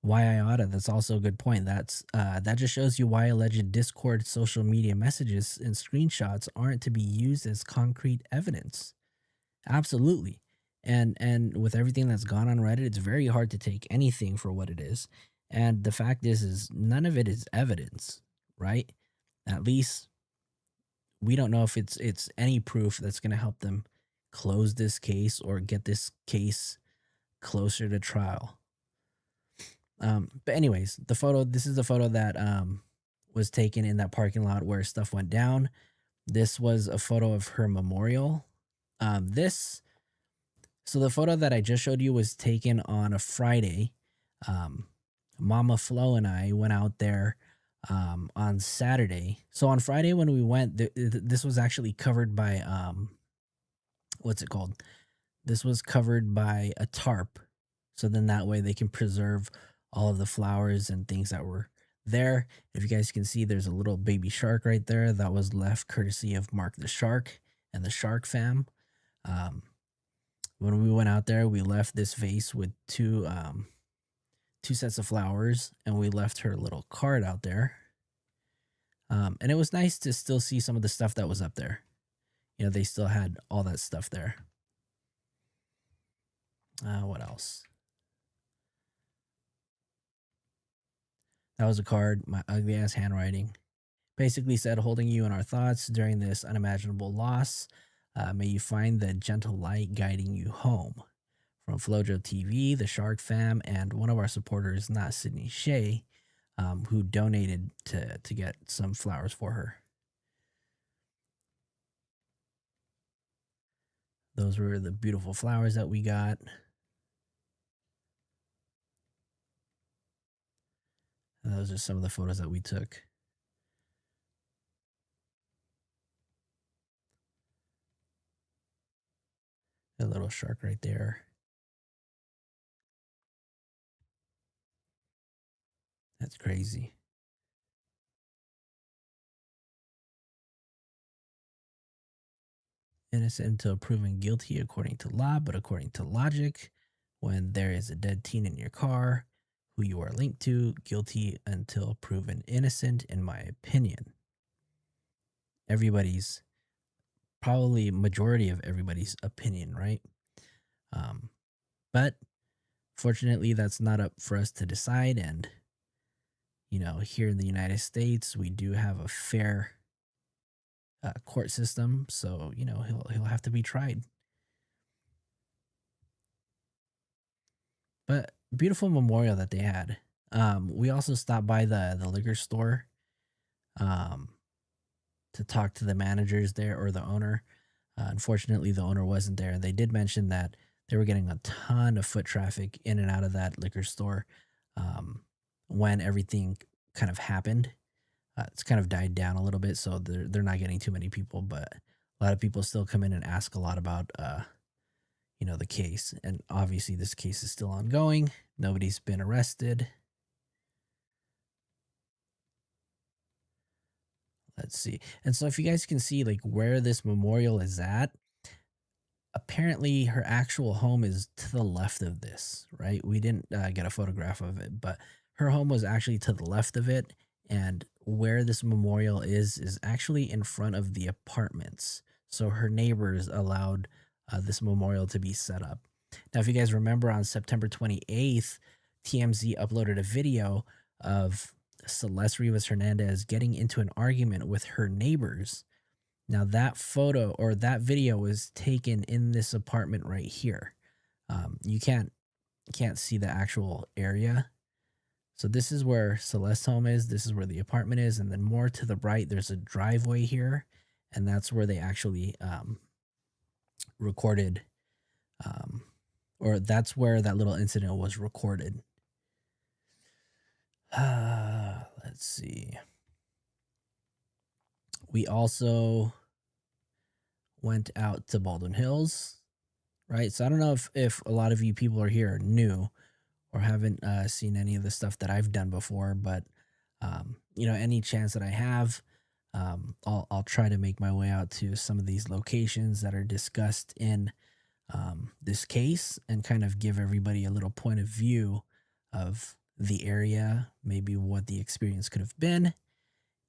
Why I oughta? That's also a good point. That just shows you why alleged Discord social media messages and screenshots aren't to be used as concrete evidence. Absolutely. And with everything that's gone on Reddit, it's very hard to take anything for what it is. And the fact is none of it is evidence, right? At least we don't know if it's any proof that's going to help them close this case or get this case closer to trial. But anyways, this is the photo that was taken in that parking lot where stuff went down. This was a photo of her memorial. So the photo that I just showed you was taken on a Friday. Mama Flo and I went out there on Saturday. So on Friday when we went, this was actually covered by what's it called? This was covered by a tarp. So then that way they can preserve all of the flowers and things that were there. If you guys can see, there's a little baby shark right there that was left courtesy of Mark the Shark and the Shark Fam. When we went out there, we left this vase with two sets of flowers, and we left her little card out there. And it was nice to still see some of the stuff that was up there. They still had all that stuff there. What else? That was a card, my ugly ass handwriting. Basically said, holding you in our thoughts during this unimaginable loss. May you find the gentle light guiding you home. From Flojo TV, the Shark Fam, and one of our supporters, not Sydney Shea, who donated to get some flowers for her. Those were the beautiful flowers that we got. And those are some of the photos that we took. A little shark right there. That's crazy. innocent until proven guilty according to law, but according to logic, when there is a dead teen in your car who you are linked to, guilty until proven innocent, in my opinion. Everybody's, probably majority of everybody's opinion, right? But fortunately, that's not up for us to decide. And, you know, here in the United States, we do have a fair court system. So, you know, he'll have to be tried. But beautiful memorial that they had. We also stopped by the liquor store to talk to the managers there, or the owner. Unfortunately, the owner wasn't there. They did mention that they were getting a ton of foot traffic in and out of that liquor store when everything kind of happened. It's kind of died down a little bit, so they're not getting too many people, but a lot of people still come in and ask a lot about you know, the case. And obviously this case is still ongoing. Nobody's been arrested. Let's see. And so if you guys can see like where this memorial is at, apparently her actual home is to the left of this, right? We didn't get a photograph of it, but her home was actually to the left of it. And where this memorial is actually in front of the apartments. So her neighbors allowed this memorial to be set up. Now, if you guys remember, on September 28th, TMZ uploaded a video of Celeste Rivas Hernandez getting into an argument with her neighbors. Now, that photo or that video was taken in this apartment right here. You can't see the actual area. So this is where Celeste's home is. This is where the apartment is. And then more to the right, there's a driveway here. And that's where they actually recorded, or that's where that little incident was recorded. Let's see. We also went out to Baldwin Hills, right? So I don't know if a lot of you people are here are new or haven't seen any of the stuff that I've done before, but you know, any chance that I have, I'll try to make my way out to some of these locations that are discussed in this case and kind of give everybody a little point of view of the area, maybe what the experience could have been,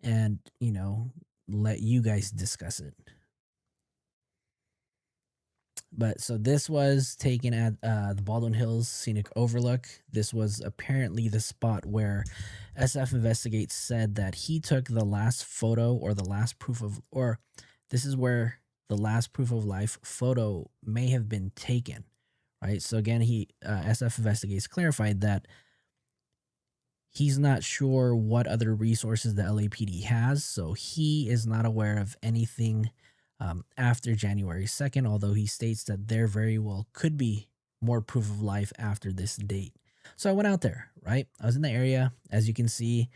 and, you know, let you guys discuss it. But so this was taken at the Baldwin Hills Scenic Overlook. This was apparently the spot where SF Investigates said that he took the last photo, or the last proof of, or this is where the last proof of life photo may have been taken, right? So again, SF Investigates clarified that he's not sure what other resources the LAPD has, so he is not aware of anything after January 2nd, although he states that there very well could be more proof of life after this date. So I went out there, right? I was in the area. As you can see,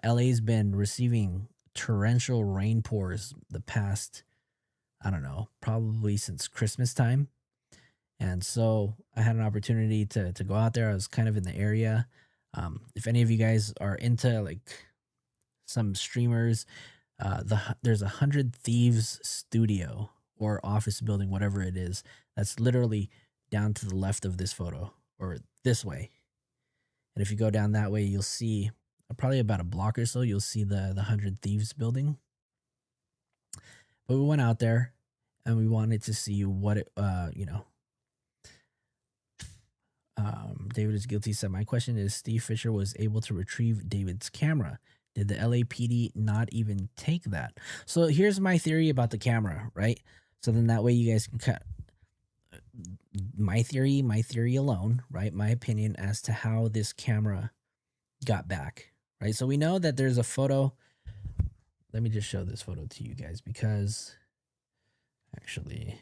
LA's been receiving torrential rain pours the past, I don't know, probably since Christmas time. And so I had an opportunity to go out there. I was kind of in the area. If any of you guys are into like some streamers, there's 100 Thieves studio or office building, whatever it is, that's literally down to the left of this photo, or this way. And if you go down that way, you'll see probably about a block or so, you'll see the 100 Thieves building. But we went out there and we wanted to see what it, you know, David is guilty said, my question is, Steve Fisher was able to retrieve David's camera. Did the LAPD not even take that? So here's my theory about the camera, right? So then that way you guys can cut my theory alone, right? My opinion as to how this camera got back, right? So we know that there's a photo. Let me just show this photo to you guys, because actually,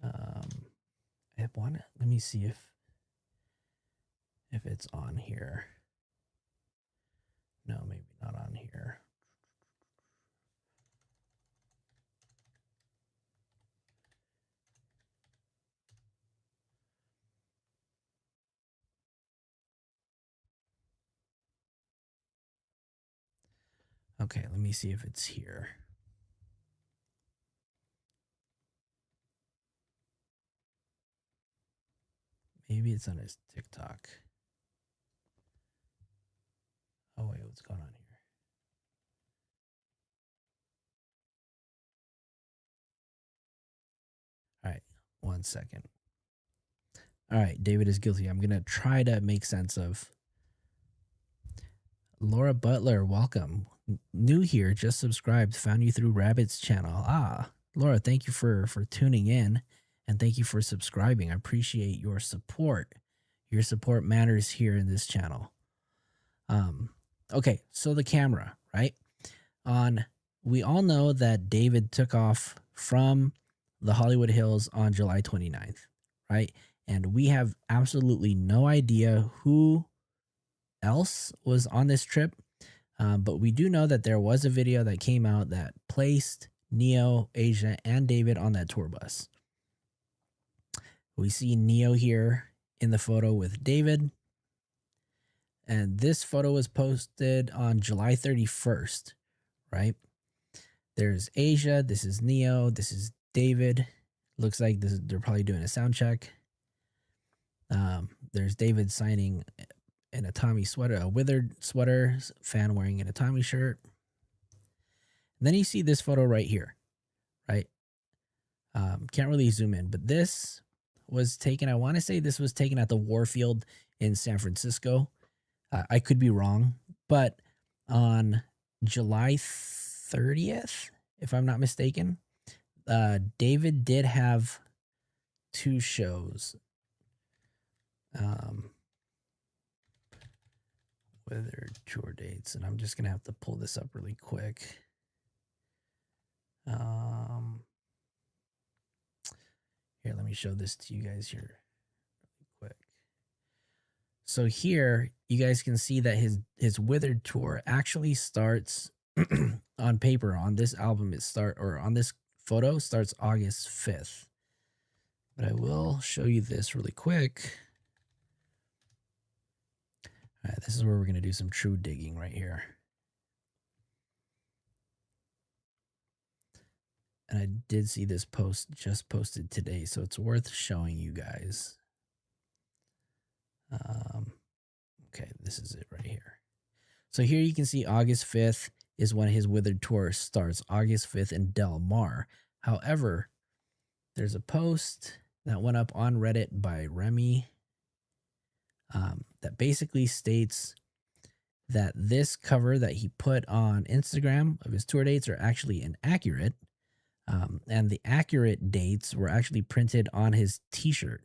I want to, let me see if it's on here. No, maybe not on here. Okay, let me see if it's here. Maybe it's on his TikTok. Oh, wait, what's going on here? All right, 1 second. All right, David is guilty. I'm going to try to make sense of. Laura Butler, welcome. New here, just subscribed, found you through Rabbit's channel. Ah, Laura, thank you for tuning in, and thank you for subscribing. I appreciate your support. Your support matters here in this channel. Okay, so the camera, right? We all know that David took off from the Hollywood Hills on July 29th, right? And we have absolutely no idea who else was on this trip. But we do know that there was a video that came out that placed Neo, Asia, and David on that tour bus. We see Neo here in the photo with David. And this photo was posted on July 31st, right? There's Asia, this is Neo, this is David. Looks like they're probably doing a sound check. There's David signing an Atami sweater, a withered sweater, fan wearing an Atami shirt. And then you see this photo right here, right? Can't really zoom in, but this was taken, I want to say this was taken at the Warfield in San Francisco. I could be wrong, but on July 30th, if I'm not mistaken, David did have 2 shows. With their tour dates, and I'm just gonna have to pull this up really quick. Here, let me show this to you guys here really quick. So here, you guys can see that his Withered tour actually starts on paper. On this album, on this photo starts August 5th. But I will show you this really quick. All right, this is where we're going to do some true digging right here. And I did see this post just posted today, so it's worth showing you guys. Okay, this is it right here. So here you can see August 5th is when his Withered tour starts, August 5th in Del Mar. However, there's a post that went up on Reddit by Remy that basically states that this cover that he put on Instagram of his tour dates are actually inaccurate. And the accurate dates were actually printed on his t-shirt.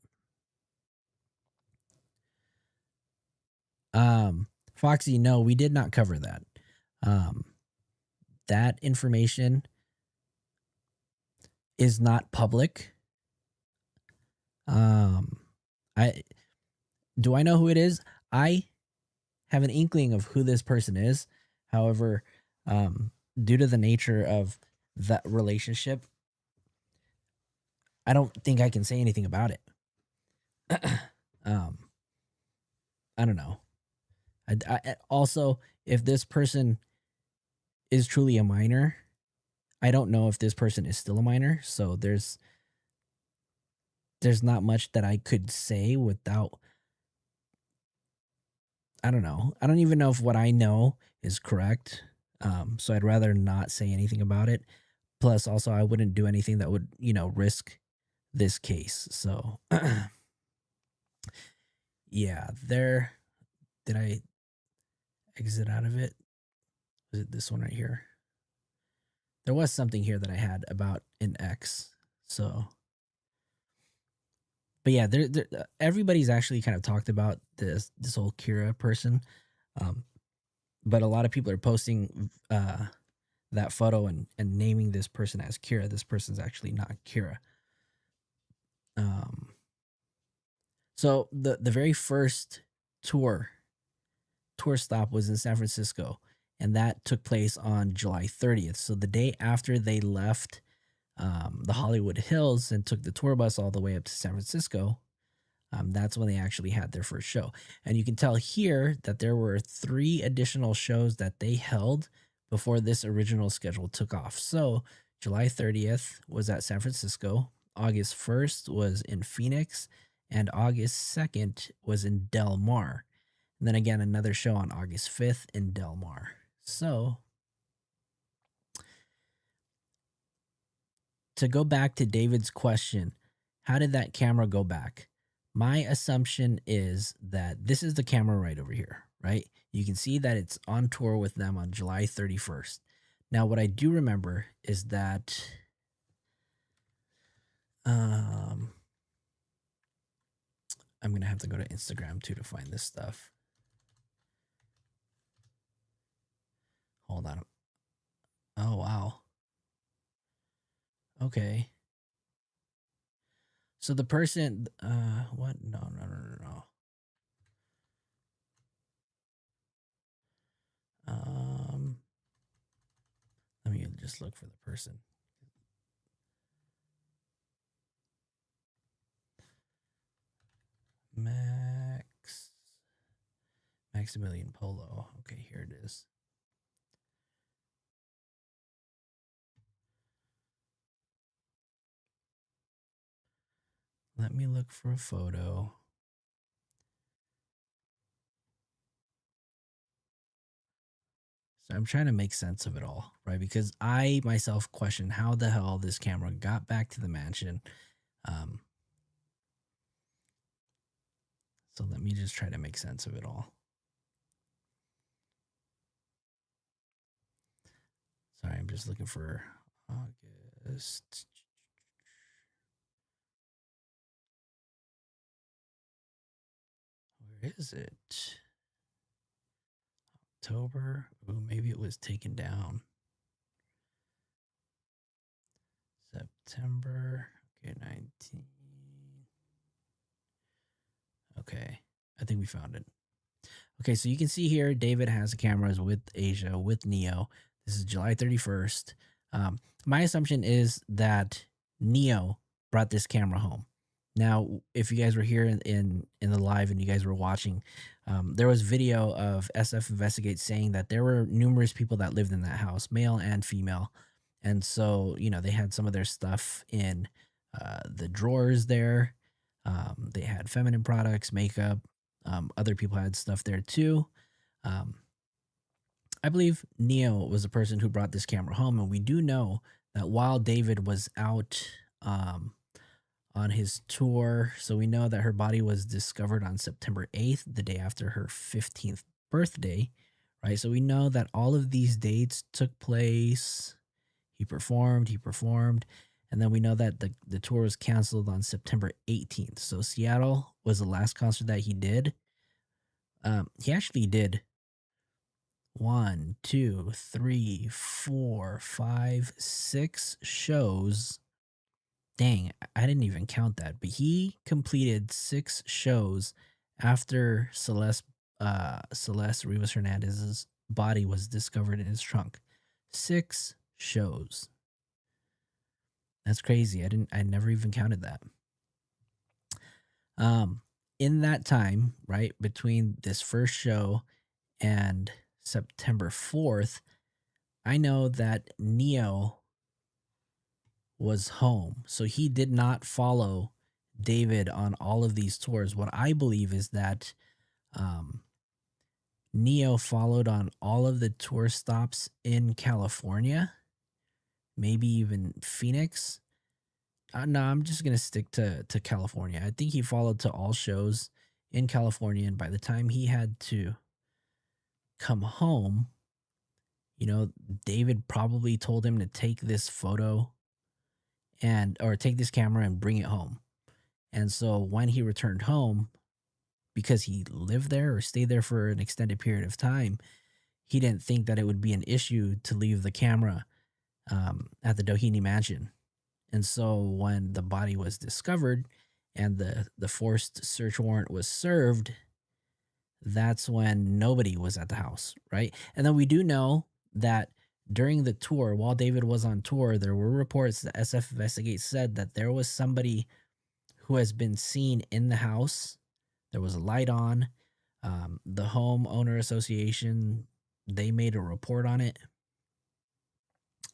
Foxy, no, we did not cover that. That information is not public. Do I know who it is? I have an inkling of who this person is. However, due to the nature of that relationship, I don't think I can say anything about it. I don't know. I also, if this person is truly a minor, I don't know if this person is still a minor. So there's not much that I could say without, I don't know. I don't even know if what I know is correct. So I'd rather not say anything about it. Plus, also, I wouldn't do anything that would, risk this case. So, yeah, did I exit out of it? Was it this one right here? There was something here that I had about an X. So, but yeah, everybody's actually kind of talked about this whole Kira person. But a lot of people are posting that photo and naming this person as Kira. This person's actually not Kira. So the very first tour stop was in San Francisco, and that took place on July 30th. So the day after they left the Hollywood Hills and took the tour bus all the way up to San Francisco, that's when they actually had their first show. And you can tell here that there were 3 additional shows that they held before this original schedule took off. So July 30th was at San Francisco. August 1st was in Phoenix. and August 2nd was in Del Mar. And then again, another show on August 5th in Del Mar. So, to go back to David's question, how did that camera go back? My assumption is that this is the camera right over here, right? You can see that it's on tour with them on July 31st. Now, what I do remember is that I'm going to have to go to Instagram too to find this stuff. Hold on. Oh, wow. Okay. So the person, what? No. Let me just look for the person. Maximilian Polo. Okay, here it is. Let me look for a photo. So I'm trying to make sense of it all, right? Because I myself question how the hell this camera got back to the mansion. So let me just try to make sense of it all. Sorry, I'm just looking for August. Where is it? October. Oh, maybe it was taken down. September. Okay, 19. Okay, I think we found it. Okay, so you can see here, David has the cameras with Asia, with Neo. This is July 31st. My assumption is that Neo brought this camera home. Now, if you guys were here in the live and you guys were watching, there was video of SF Investigate saying that there were numerous people that lived in that house, male and female. And so, they had some of their stuff in the drawers there. They had feminine products, makeup. Other people had stuff there too. I believe Neo was the person who brought this camera home, and we do know that while David was out on his tour, so we know that her body was discovered on September 8th, the day after her 15th birthday, right? So we know that all of these dates took place. He performed, and then we know that the tour was canceled on September 18th. So Seattle was the last concert that he did. He actually did 1, 2, 3, 4, 5, 6 shows. Dang, I didn't even count that. But he completed 6 shows after Celeste Rivas Hernandez's body was discovered in his trunk. 6 shows. That's crazy. I never even counted that. In that time, right, between this first show and September 4th, I know that Neo was home. So he did not follow David on all of these tours. What I believe is that Neo followed on all of the tour stops in California, maybe even Phoenix. No, I'm just going to stick to California. I think he followed to all shows in California. And by the time he had to come home, David probably told him to take this photo or take this camera and bring it home. And so when he returned home, because he lived there or stayed there for an extended period of time, he didn't think that it would be an issue to leave the camera at the Doheny Mansion. And so when the body was discovered and the forced search warrant was served, that's when nobody was at the house, right? And then we do know that during the tour, while David was on tour, there were reports that SF Investigate said that there was somebody who has been seen in the house. There was a light on. The homeowner association, they made a report on it.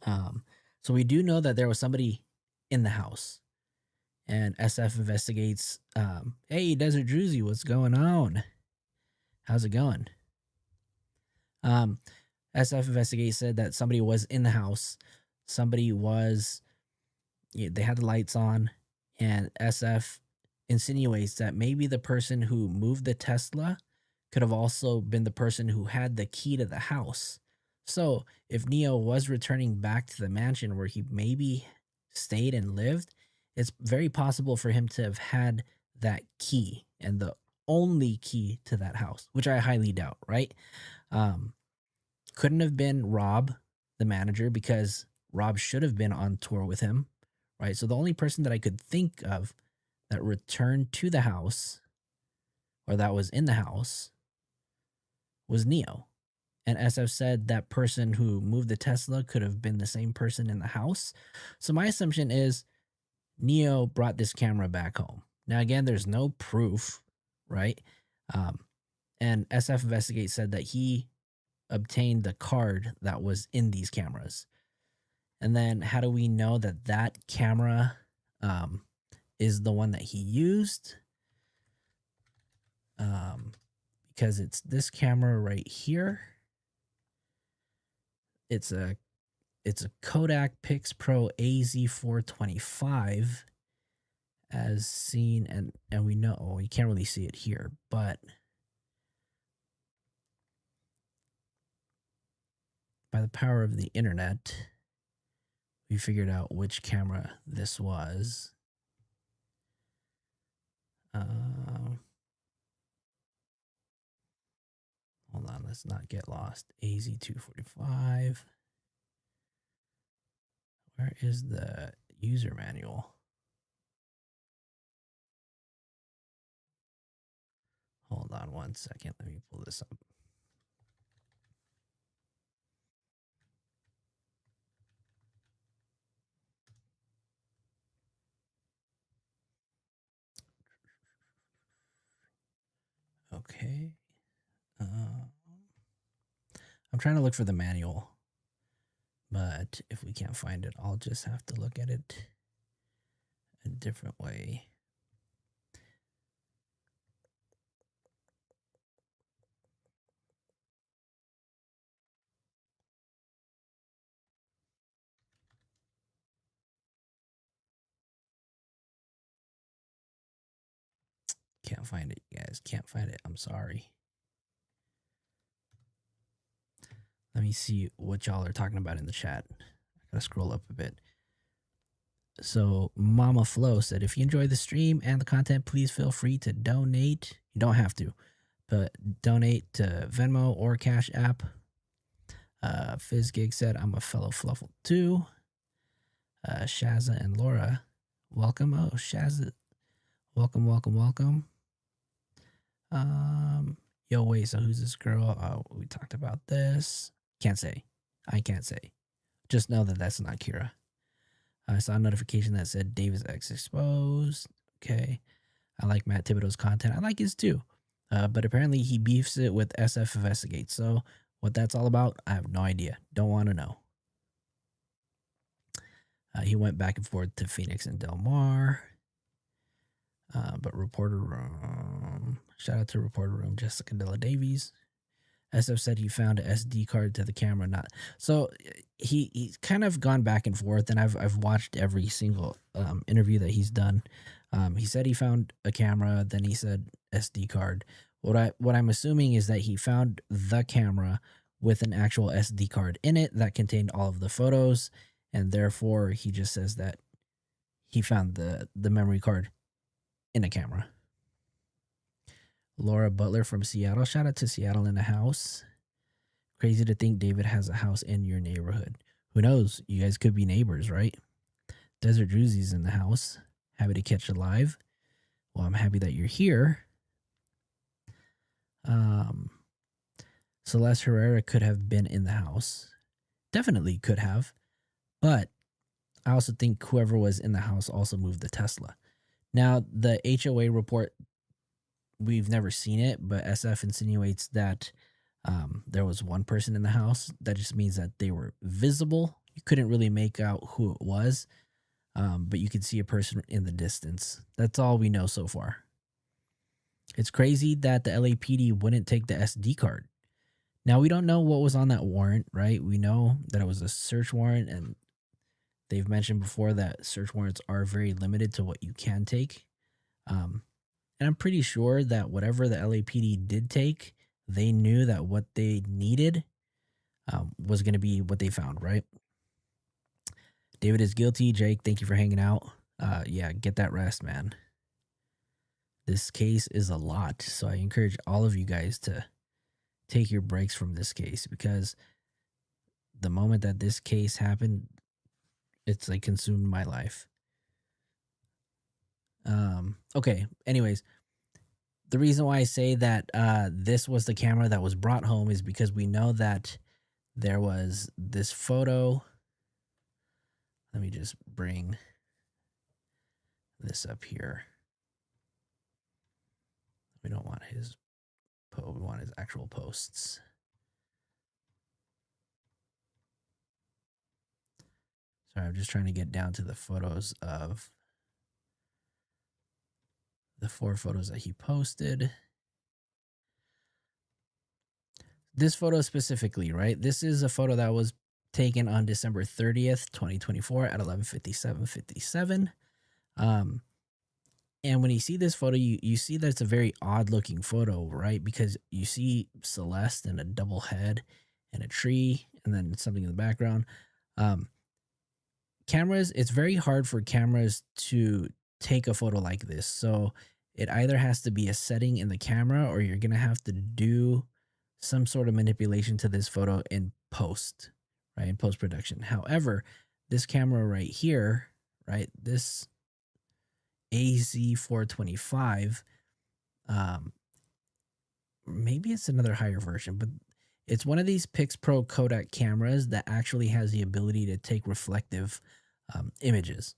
So we do know that there was somebody in the house. And SF investigates. Hey, Desert Druzy, what's going on? How's it going? SF investigates said that somebody was in the house. Somebody was. They had the lights on, and SF insinuates that maybe the person who moved the Tesla could have also been the person who had the key to the house. So if Neo was returning back to the mansion where he maybe stayed and lived, it's very possible for him to have had that key and the only key to that house, which I highly doubt, right? Couldn't have been Rob, the manager, because Rob should have been on tour with him, right? So the only person that I could think of that returned to the house or that was in the house was Neo. And SF said that person who moved the Tesla could have been the same person in the house. So my assumption is Neo brought this camera back home. Now, again, there's no proof, right? And SF Investigate said that he obtained the card that was in these cameras. And then how do we know that that camera is the one that he used? Because it's this camera right here. It's a Kodak Pix Pro AZ425 as seen, and we know we can't really see it here, but by the power of the internet, we figured out which camera this was. Hold on, let's not get lost. AZ245. Where is the user manual? Hold on one second. Let me pull this up. Okay. I'm trying to look for the manual, but if we can't find it, I'll just have to look at it a different way. Can't find it, you guys. Can't find it. I'm sorry. Let me see what y'all are talking about in the chat. I gotta scroll up a bit. So Mama Flo said, if you enjoy the stream and the content, please feel free to donate. You don't have to, but donate to Venmo or Cash App. FizzGig said, I'm a fellow Fluffle too. Shazza and Laura, welcome. Oh, Shazza, welcome, welcome, welcome. Yo, wait, so who's this girl? Oh, we talked about this. Can't say. I can't say. Just know that that's not Kira. I saw a notification that said Davis X exposed. Okay. I like Matt Thibodeau's content. I like his too. But apparently he beefs it with SF Investigate. So what that's all about, I have no idea. Don't want to know. He went back and forth to Phoenix and Del Mar. But Reporter Room, shout out to Reporter Room, Jessica Della Davies. SF said he found an SD card to the camera. Not so he's kind of gone back and forth, and I've watched every single interview that he's done. He said he found a camera, then he said SD card. What I'm assuming is that he found the camera with an actual SD card in it that contained all of the photos, and therefore he just says that he found the memory card in a camera. Laura Butler from Seattle. Shout out to Seattle in the house. Crazy to think David has a house in your neighborhood. Who knows? You guys could be neighbors, right? Desert Druzy's in the house. Happy to catch you live. Well, I'm happy that you're here. Celeste Herrera could have been in the house. Definitely could have. But I also think whoever was in the house also moved the Tesla. Now, the HOA report, we've never seen it, but SF insinuates that there was one person in the house. That just means that they were visible. You couldn't really make out who it was. but you can see a person in the distance. That's all we know so far. It's crazy that the LAPD wouldn't take the SD card. Now, we don't know what was on that warrant, right? We know that it was a search warrant, and they've mentioned before that search warrants are very limited to what you can take. And I'm pretty sure that whatever the LAPD did take, they knew that what they needed was going to be what they found, right? David is guilty. Jake, thank you for hanging out. Yeah, get that rest, man. This case is a lot, so I encourage all of you guys to take your breaks from this case, because the moment that this case happened, it's like consumed my life. Okay, anyways, the reason why I say that this was the camera that was brought home is because we know that there was this photo. Let me just bring this up here. We don't want his we want his actual posts. Sorry, I'm just trying to get down to the photos of the 4 photos that he posted. This photo specifically, right? This is a photo that was taken on December 30th, 2024 at 11:57:57. And when you see this photo, you see that it's a very odd looking photo, right? Because you see Celeste and a double head and a tree and then something in the background. Cameras, it's very hard for cameras to take a photo like this. So it either has to be a setting in the camera, or you're going to have to do some sort of manipulation to this photo in post, right? In post-production. However, this camera right here, right? This AZ425, maybe it's another higher version, but it's one of these Pix Pro Kodak cameras that actually has the ability to take reflective images.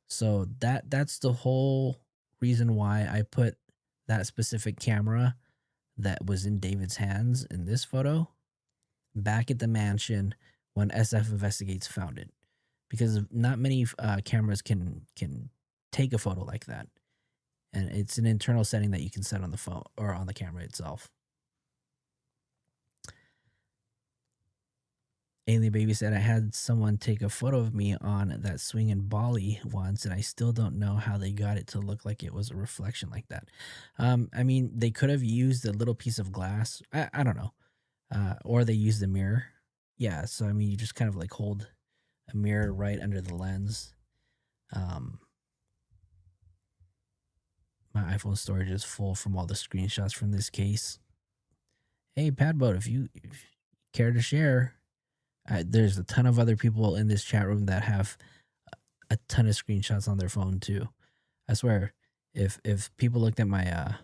So that's the whole reason why I put that specific camera that was in David's hands in this photo back at the mansion when SF Investigates found it, because not many cameras can take a photo like that, and it's an internal setting that you can set on the phone or on the camera itself. Alien Baby said, I had someone take a photo of me on that swing in Bali once, and I still don't know how they got it to look like it was a reflection like that. I mean, they could have used a little piece of glass. I don't know. Or they used the mirror. Yeah, so I mean, you just kind of like hold a mirror right under the lens. My iPhone storage is full from all the screenshots from this case. Hey, Padboat, if you care to share, there's a ton of other people in this chat room that have a ton of screenshots on their phone too. I swear, if people looked at my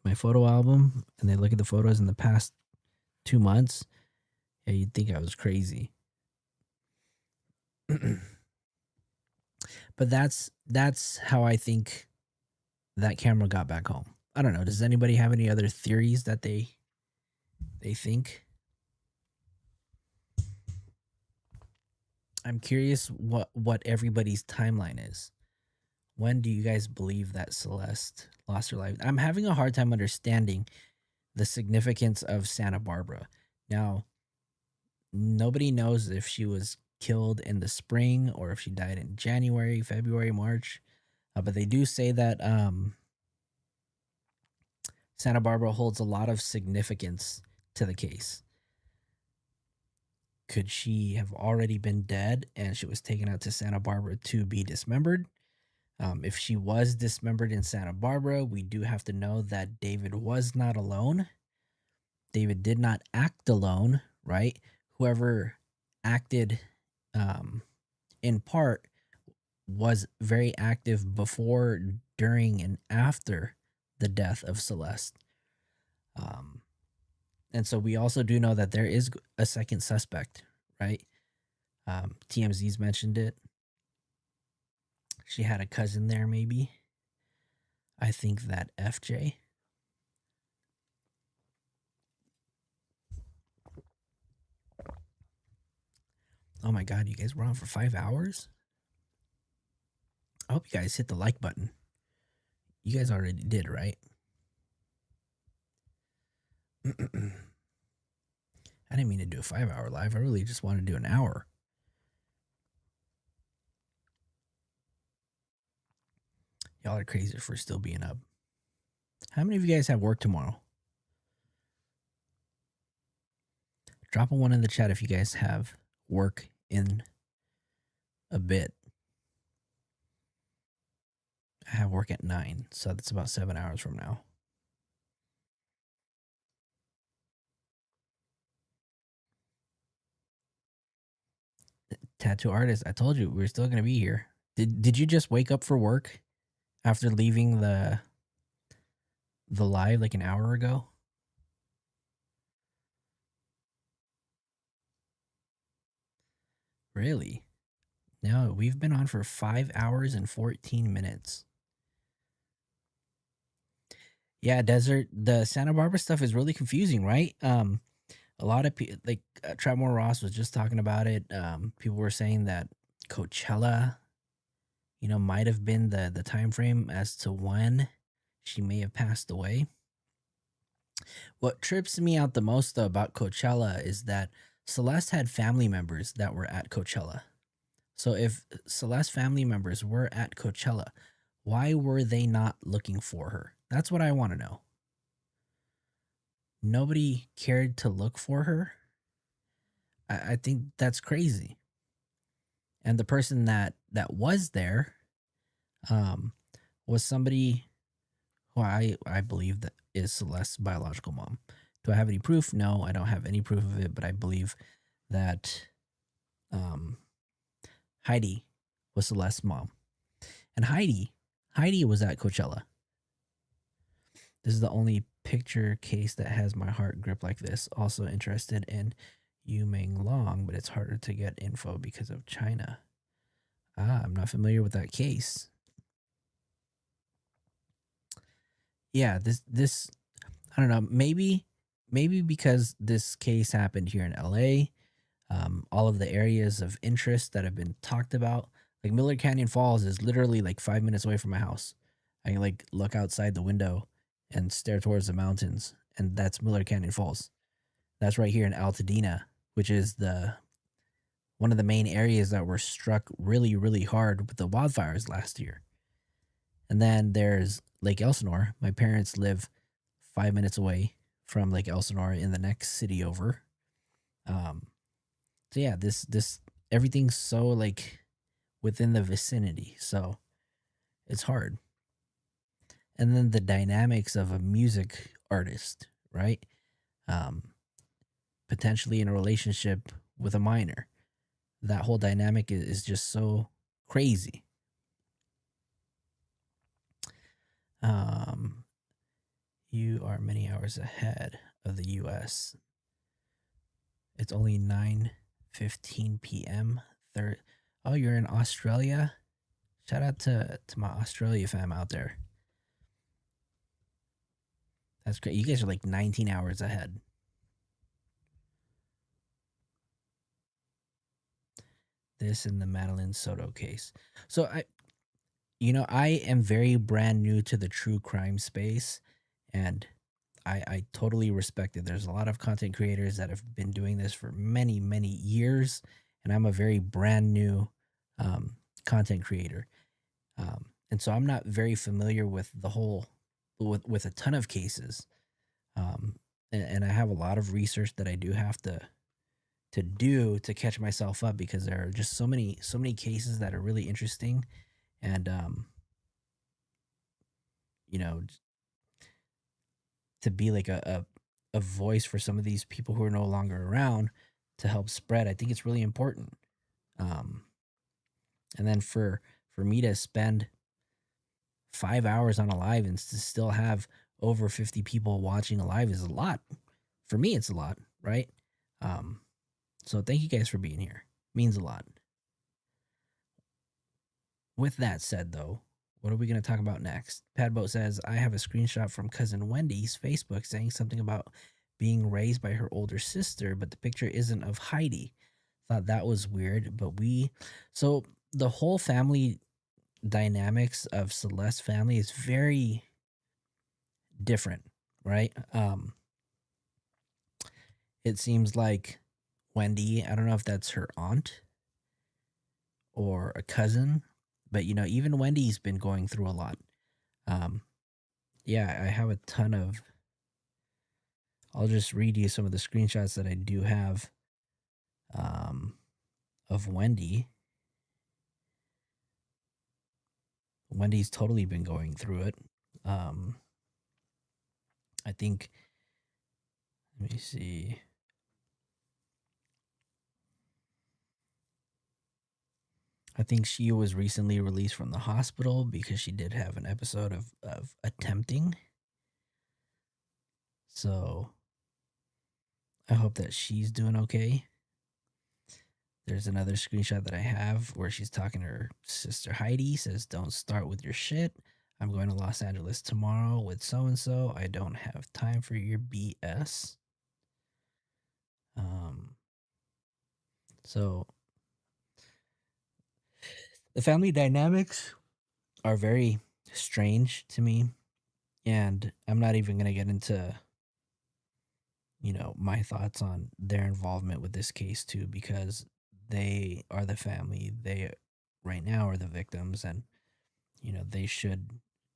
my photo album and they look at the photos in the past 2 months, yeah, you'd think I was crazy. But that's how I think that camera got back home. I don't know. Does anybody have any other theories that they think? I'm curious what everybody's timeline is. When do you guys believe that Celeste lost her life? I'm having a hard time understanding the significance of Santa Barbara. Now, nobody knows if she was killed in the spring or if she died in January, February, March. But they do say that Santa Barbara holds a lot of significance to the case. Could she have already been dead and she was taken out to Santa Barbara to be dismembered? If she was dismembered in Santa Barbara, we do have to know that David was not alone. David did not act alone, right? Whoever acted in part was very active before, during, and after the death of Celeste. And so we also do know that there is a second suspect, right? TMZ's mentioned it. She had a cousin there, maybe. I think that FJ. Oh my God, you guys were on for 5 hours? hope you guys hit the like button. You guys already did, right? I didn't mean to do a 5-hour live. I really just wanted to do an hour. Y'all are crazy for still being up. How many of you guys have work tomorrow? Drop a one in the chat if you guys have work in a bit. I have work at 9, so that's about 7 hours from now. Tattoo artist, I told you we're still gonna be here. Did you just wake up for work after leaving the live like an hour ago? Really? No, we've been on for 5 hours and 14 minutes. Yeah, Desert, the Santa Barbara stuff is really confusing, right? A lot of people, like Trevor Ross was just talking about it. People were saying that Coachella, might have been the time frame as to when she may have passed away. What trips me out the most though about Coachella is that Celeste had family members that were at Coachella. So if Celeste family members were at Coachella, why were they not looking for her? That's what I want to know. Nobody cared to look for her. I think that's crazy. And the person that was there was somebody who I believe that is Celeste's biological mom. Do I have any proof? No, I don't have any proof of it, but I believe that Heidi was Celeste's mom. And Heidi was at Coachella. This is the only picture case that has my heart gripped like this. Also interested in Yu Ming Long, but it's harder to get info because of China. I'm not familiar with that case. Yeah, this I don't know, maybe because this case happened here in LA, all of the areas of interest that have been talked about, like Miller Canyon Falls is literally like 5 minutes away from my house. I can like look outside the window and stare towards the mountains, and that's Miller Canyon Falls. That's right here in Altadena, which is one of the main areas that were struck really, really hard with the wildfires last year. And then there's Lake Elsinore. My parents live 5 minutes away from Lake Elsinore in the next city over. So yeah, this everything's so like within the vicinity, so it's hard. And then the dynamics of a music artist, right? Potentially in a relationship with a minor. That whole dynamic is just so crazy. You are many hours ahead of the US. It's only 9:15 p.m. Oh, you're in Australia? Shout out to my Australia fam out there. That's great. You guys are like 19 hours ahead. This in the Madeline Soto case. So I am very brand new to the true crime space, and I totally respect it. There's a lot of content creators that have been doing this for many, many years, and I'm a very brand new content creator. And so I'm not very familiar with the whole, with a ton of cases. And I have a lot of research that I do have to do to catch myself up, because there are just so many cases that are really interesting. And, to be like a voice for some of these people who are no longer around to help spread, I think it's really important. And then for me to spend 5 hours on a live and to still have over 50 people watching a live is a lot. For me, it's a lot, right? So thank you guys for being here. It means a lot. With that said, though, what are we going to talk about next? Padboat says, I have a screenshot from cousin Wendy's Facebook saying something about being raised by her older sister, but the picture isn't of Heidi. Thought that was weird, but so the whole family dynamics of Celeste's family is very different, right? It seems like Wendy, I don't know if that's her aunt or a cousin, but even Wendy's been going through a lot. Yeah, I have a ton of. I'll just read you some of the screenshots that I do have of Wendy. Wendy's totally been going through it. I think, let me see. I think she was recently released from the hospital because she did have an episode of attempting. So I hope that she's doing okay. There's another screenshot that I have where she's talking to her sister Heidi, says, "Don't start with your shit. I'm going to Los Angeles tomorrow with so-and-so. I don't have time for your BS." So the family dynamics are very strange to me. And I'm not even going to get into, my thoughts on their involvement with this case too, because they are the family. They right now are the victims, and, they should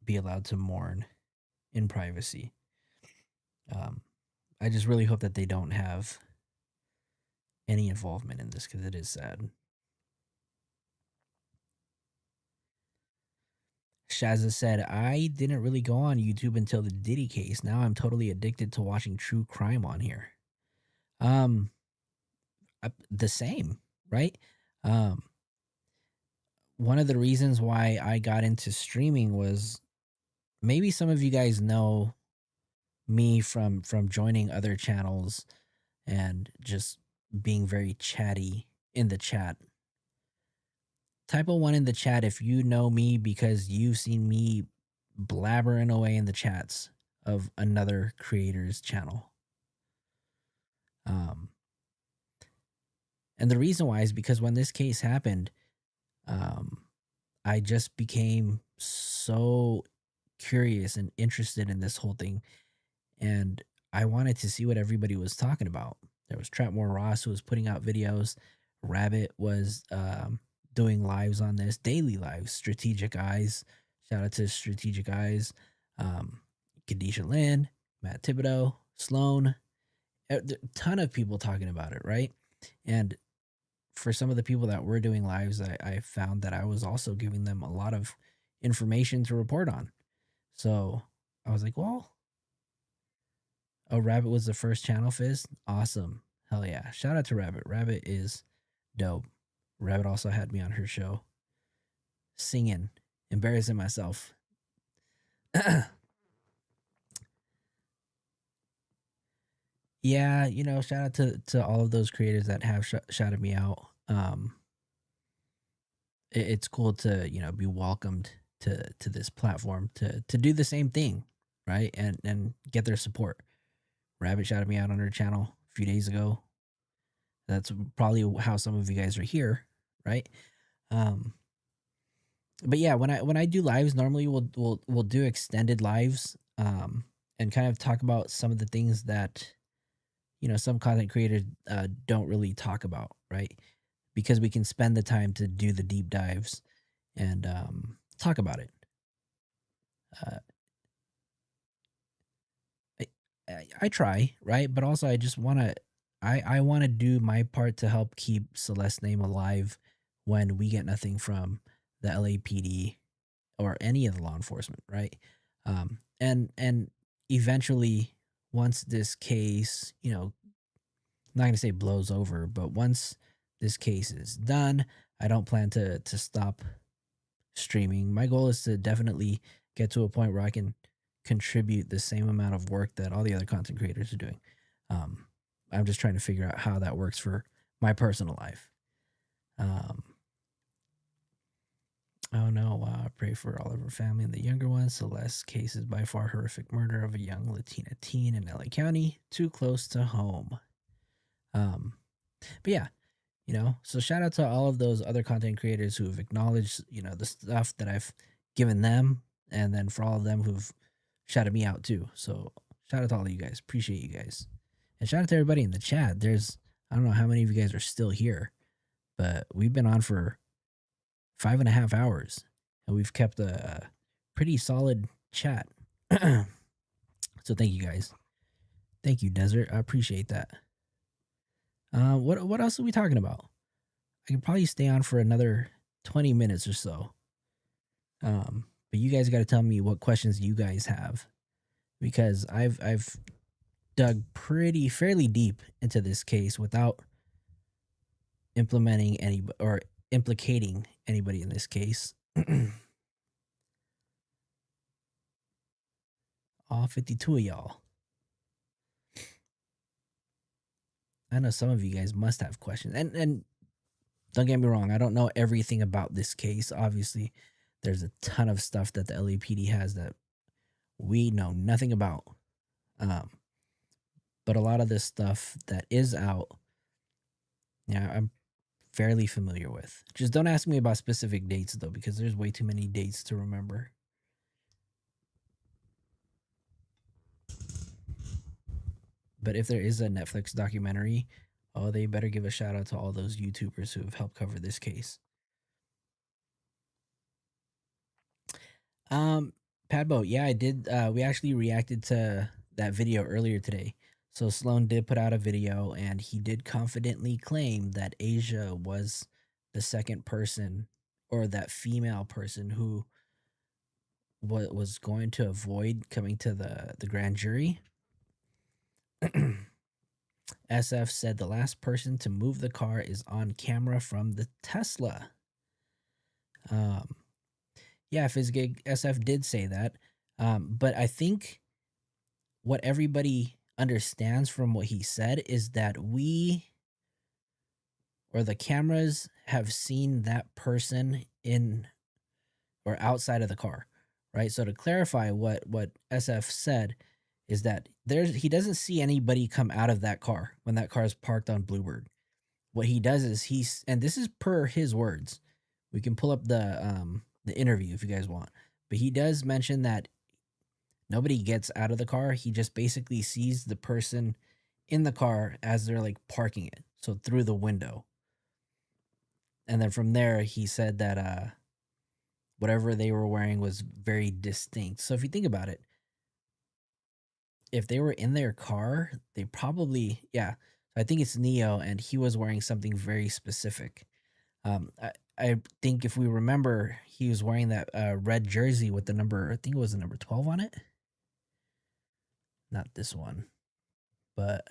be allowed to mourn in privacy. I just really hope that they don't have any involvement in this because it is sad. Shazza said, "I didn't really go on YouTube until the Diddy case. Now I'm totally addicted to watching true crime on here." The same, right? One of the reasons why I got into streaming was, maybe some of you guys know me from joining other channels and just being very chatty in the chat. Type a 1 in the chat if you know me because you've seen me blabbering away in the chats of another creator's channel. And the reason why is because when this case happened, I just became so curious and interested in this whole thing, and I wanted to see what everybody was talking about. There was Trapmore Ross who was putting out videos. Rabbit was doing lives on this, daily lives. Strategic Eyes, shout out to Strategic Eyes. Kadisha Lynn, Matt Thibodeau, Sloan, a ton of people talking about it, right? And for some of the people that were doing lives, I found that I was also giving them a lot of information to report on. So I was like, well, Rabbit was the first channel fizz. Awesome. Hell yeah. Shout out to Rabbit. Rabbit is dope. Rabbit also had me on her show singing, embarrassing myself. Yeah, shout out to all of those creators that have shouted me out. It's cool to be welcomed to this platform to do the same thing, right? And get their support. Rabbit shouted me out on her channel a few days ago. That's probably how some of you guys are here, right? But yeah, when I do lives, normally we'll do extended lives, and kind of talk about some of the things that some content creators don't really talk about, right? Because we can spend the time to do the deep dives and talk about it. I try, right? But also I just want to, I want to do my part to help keep Celeste's name alive when we get nothing from the LAPD or any of the law enforcement, right? And eventually, once this case, I'm not gonna say blows over, but once this case is done, I don't plan to stop streaming. My goal is to definitely get to a point where I can contribute the same amount of work that all the other content creators are doing. I'm just trying to figure out how that works for my personal life. Oh no, pray for all of her family and the younger ones. Celeste's case is by far horrific murder of a young Latina teen in LA County, too close to home. But yeah, you know. So shout out to all of those other content creators who have acknowledged, you know, the stuff that I've given them, and then for all of them who've shouted me out too. So shout out to all of you guys. Appreciate you guys. And shout out to everybody in the chat. There's, I don't know how many of you guys are still here, but we've been on for 5.5 hours and we've kept a pretty solid chat. So thank you guys. Thank you, Desert. I appreciate that. What else are we talking about? I could probably stay on for another 20 minutes or so. But you guys got to tell me what questions you guys have, because I've dug fairly deep into this case without implementing any or implicating anybody in this case. All 52 of y'all. I know some of you guys must have questions. And don't get me wrong, I don't know everything about this case. Obviously, there's a ton of stuff that the LAPD has that we know nothing about. But a lot of this stuff that is out, yeah, I'm fairly familiar with. Just don't ask me about specific dates though, because there's way too many dates to remember. But if there is a Netflix documentary, oh, they better give a shout out to all those YouTubers who have helped cover this case. Padbo, yeah, I did. We actually reacted to that video earlier today. So Sloan did put out a video, and he did confidently claim that Asia was the second person, or that female person who was going to avoid coming to the grand jury. SF said the last person to move the car is on camera from the Tesla. Yeah, Fizzgig, SF did say that. But I think what everybody understands from what he said is that we, or the cameras, have seen that person in or outside of the car, right? So to clarify what SF said is that he doesn't see anybody come out of that car when that car is parked on Bluebird. What he does is and this is per his words. We can pull up the interview if you guys want. But he does mention that nobody gets out of the car. He just basically sees the person in the car as they're like parking it. So through the window. And then from there, he said that whatever they were wearing was very distinct. So if you think about it, if they were in their car, they probably, yeah. I think it's Neo, and he was wearing something very specific. I think if we remember, he was wearing that red jersey with the number, I think it was the number 12 on it. Not this one, but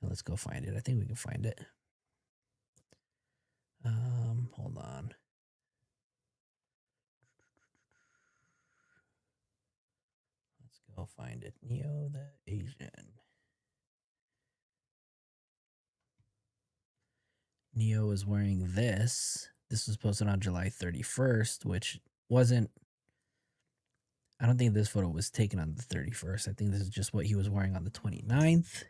let's go find it. I think we can find it. Hold on. Let's go find it. Neo the Asian. Neo was wearing this. This was posted on July 31st, which wasn't, I don't think this photo was taken on the 31st. I think this is just what he was wearing on the 29th.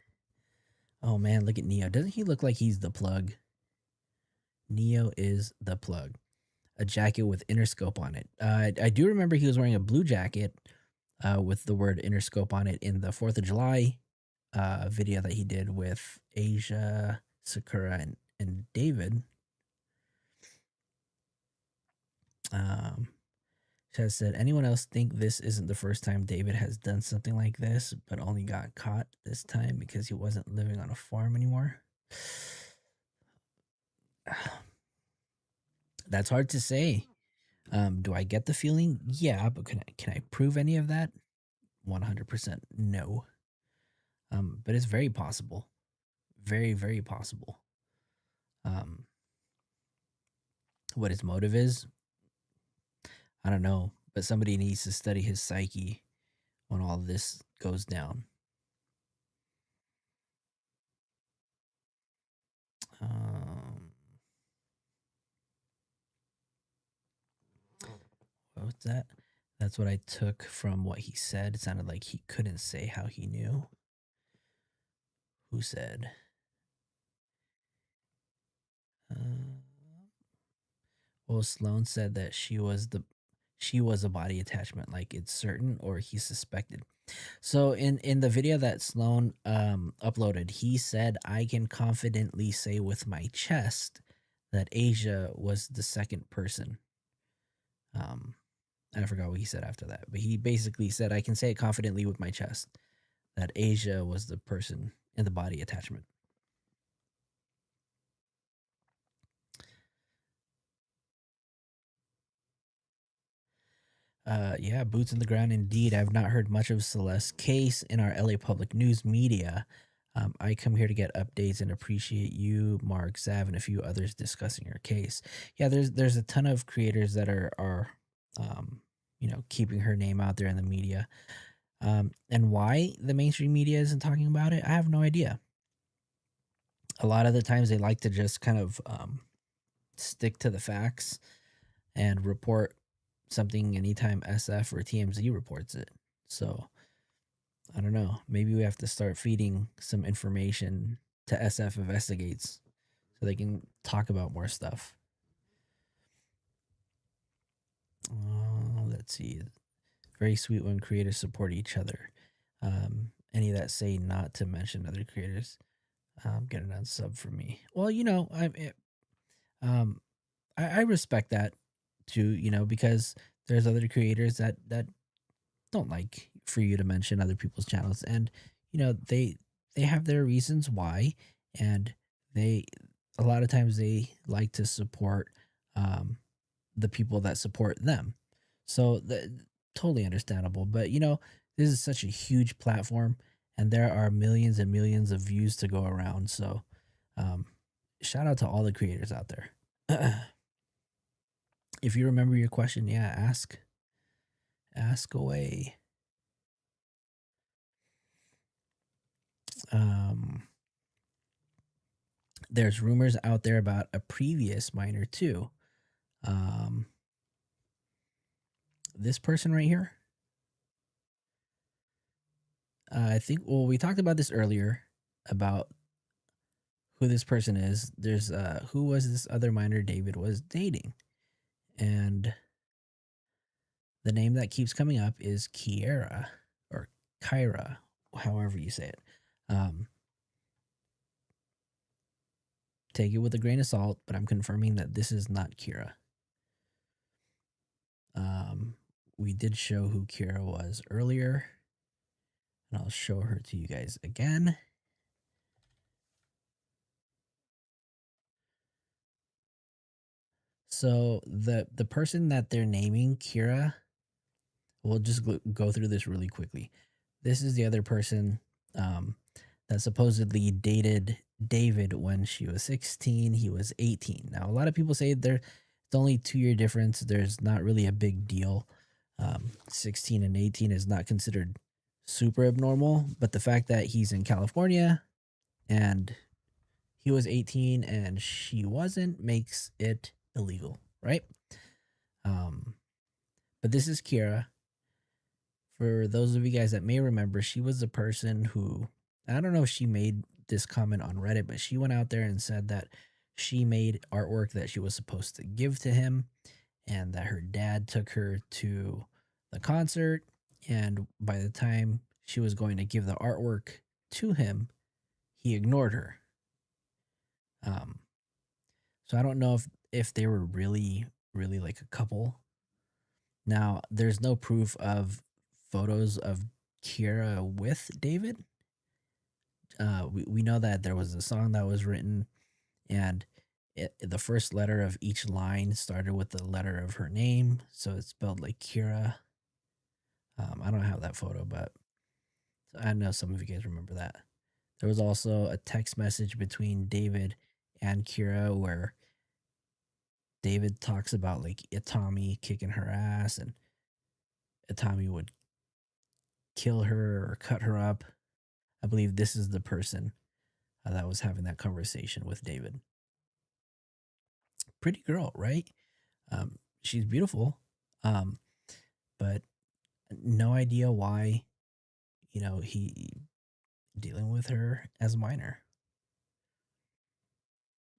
Oh man, look at Neo. Doesn't he look like he's the plug? Neo is the plug. A jacket with Interscope on it. I do remember he was wearing a blue jacket with the word Interscope on it in the 4th of July video that he did with Asia, Sakura, and David. Chaz said, anyone else think this isn't the first time David has done something like this, but only got caught this time because he wasn't living on a farm anymore? That's hard to say. Do I get the feeling? Yeah, but can I prove any of that? 100% no. But it's very possible. Very, very possible. What his motive is, I don't know, but somebody needs to study his psyche when all this goes down. What was that? That's what I took from what he said. It sounded like he couldn't say how he knew. Who said? Well, Sloan said that she was a body attachment, like it's certain or he suspected. So in the video that Sloan uploaded, he said, "I can confidently say with my chest that Asia was the second person." I forgot what he said after that, but he basically said, "I can say it confidently with my chest that Asia was the person in the body attachment." Yeah, boots in the ground indeed. I've not heard much of Celeste's case in our LA public news media. I come here to get updates and appreciate you, Mark, Zav, and a few others discussing your case. Yeah, there's a ton of creators that are keeping her name out there in the media. And why the mainstream media isn't talking about it, I have no idea. A lot of the times they like to just kind of stick to the facts and report something anytime SF or TMZ reports it. So I don't know. Maybe we have to start feeding some information to SF Investigates so they can talk about more stuff. Let's see. Very sweet when creators support each other. Any that say not to mention other creators get an unsub from me. Well, I respect that too, because there's other creators that don't like for you to mention other people's channels, and they have their reasons why, and a lot of times they like to support the people that support them. So totally understandable. But this is such a huge platform, and there are millions and millions of views to go around. So shout out to all the creators out there. If you remember your question, yeah, ask away. There's rumors out there about a previous miner too. This person right here. I think, well, we talked about this earlier about who this person is. There's who was this other miner David was dating, and the name that keeps coming up is Kiera or Kyra, however you say it. Take it with a grain of salt, but I'm confirming that this is not Kira. We did show who Kira was earlier, and I'll show her to you guys again. So the person that they're naming, Kira, we'll just go through this really quickly. This is the other person that supposedly dated David when she was 16. He was 18. Now, a lot of people say it's only 2-year difference. There's not really a big deal. 16 and 18 is not considered super abnormal, but the fact that he's in California and he was 18 and she wasn't makes it illegal, right? But this is Kira. For those of you guys that may remember, she was the person who, I don't know if she made this comment on Reddit, but she went out there and said that she made artwork that she was supposed to give to him, and that her dad took her to the concert, and by the time she was going to give the artwork to him, he ignored her. So I don't know if they were really like a couple. Now, there's no proof of photos of Kira with David. We know that there was a song that was written, and the first letter of each line started with the letter of her name, so it's spelled like Kira. I don't have that photo, but I know some of you guys remember that. There was also a text message between David and Kira where David talks about like Itami kicking her ass, and Itami would kill her or cut her up. I believe this is the person that was having that conversation with David. Pretty girl, right? She's beautiful, but no idea why, he dealing with her as a minor.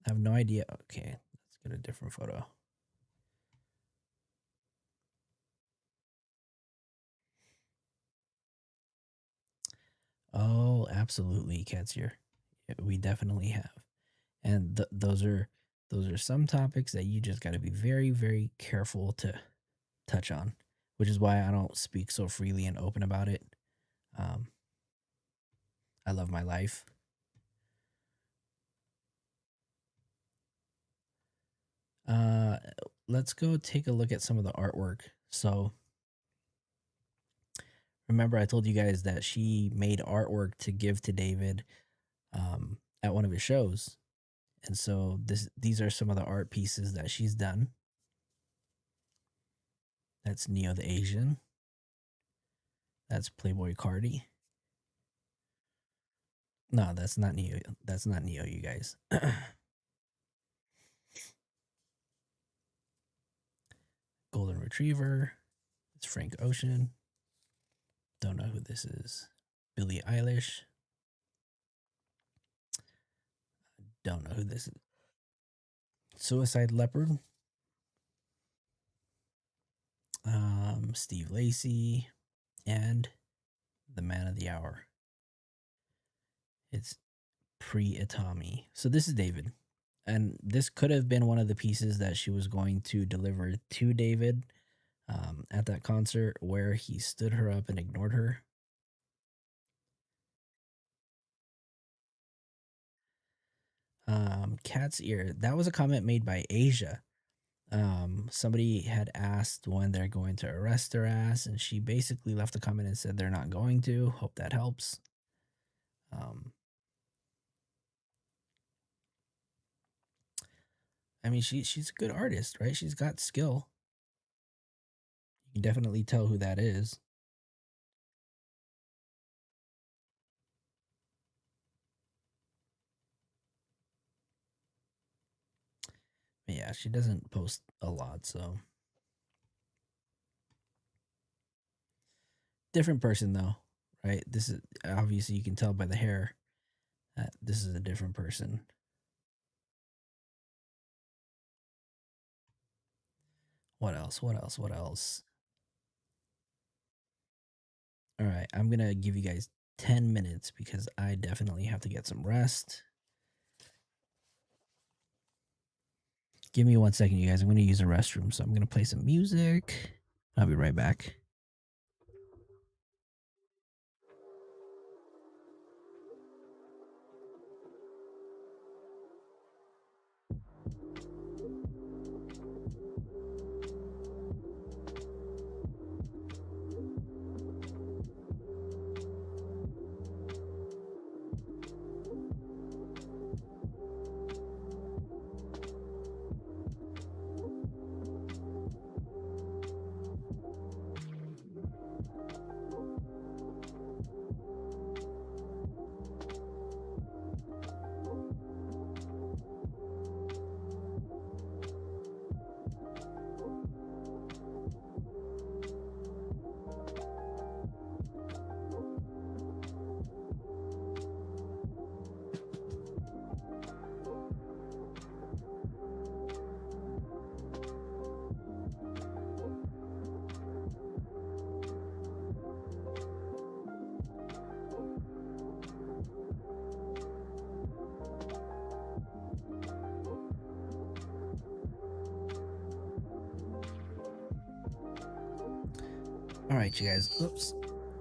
I have no idea. Okay, let's get a different photo. Oh, absolutely, Cats here. We definitely have, and those are some topics that you just got to be very, very careful to touch on, which is why I don't speak so freely and open about it. I love my life. Let's go take a look at some of the artwork. So remember I told you guys that she made artwork to give to David at one of his shows. And so these are some of the art pieces that she's done. That's Neo the Asian. That's Playboy Cardi. No, that's not Neo. That's not Neo, you guys. Golden Retriever. It's Frank Ocean. Don't know who this is. Billie Eilish. Don't know who this is. Suicide Leopard. Steve Lacy. And the Man of the Hour. It's pre-Itami. So this is David. And this could have been one of the pieces that she was going to deliver to David at that concert where he stood her up and ignored her. Cat's ear. That was a comment made by Asia. Somebody had asked when they're going to arrest her ass, and she basically left a comment and said they're not going to. Hope that helps. I mean, she's a good artist, right? She's got skill. You can definitely tell who that is. But yeah, she doesn't post a lot, so different person though, right? This is obviously you can tell by the hair that this is a different person. What else? What else? What else? All right, I'm going to give you guys 10 minutes because I definitely have to get some rest. Give me 1 second, you guys. I'm going to use the restroom, so I'm going to play some music. I'll be right back. All right, you guys. Oops,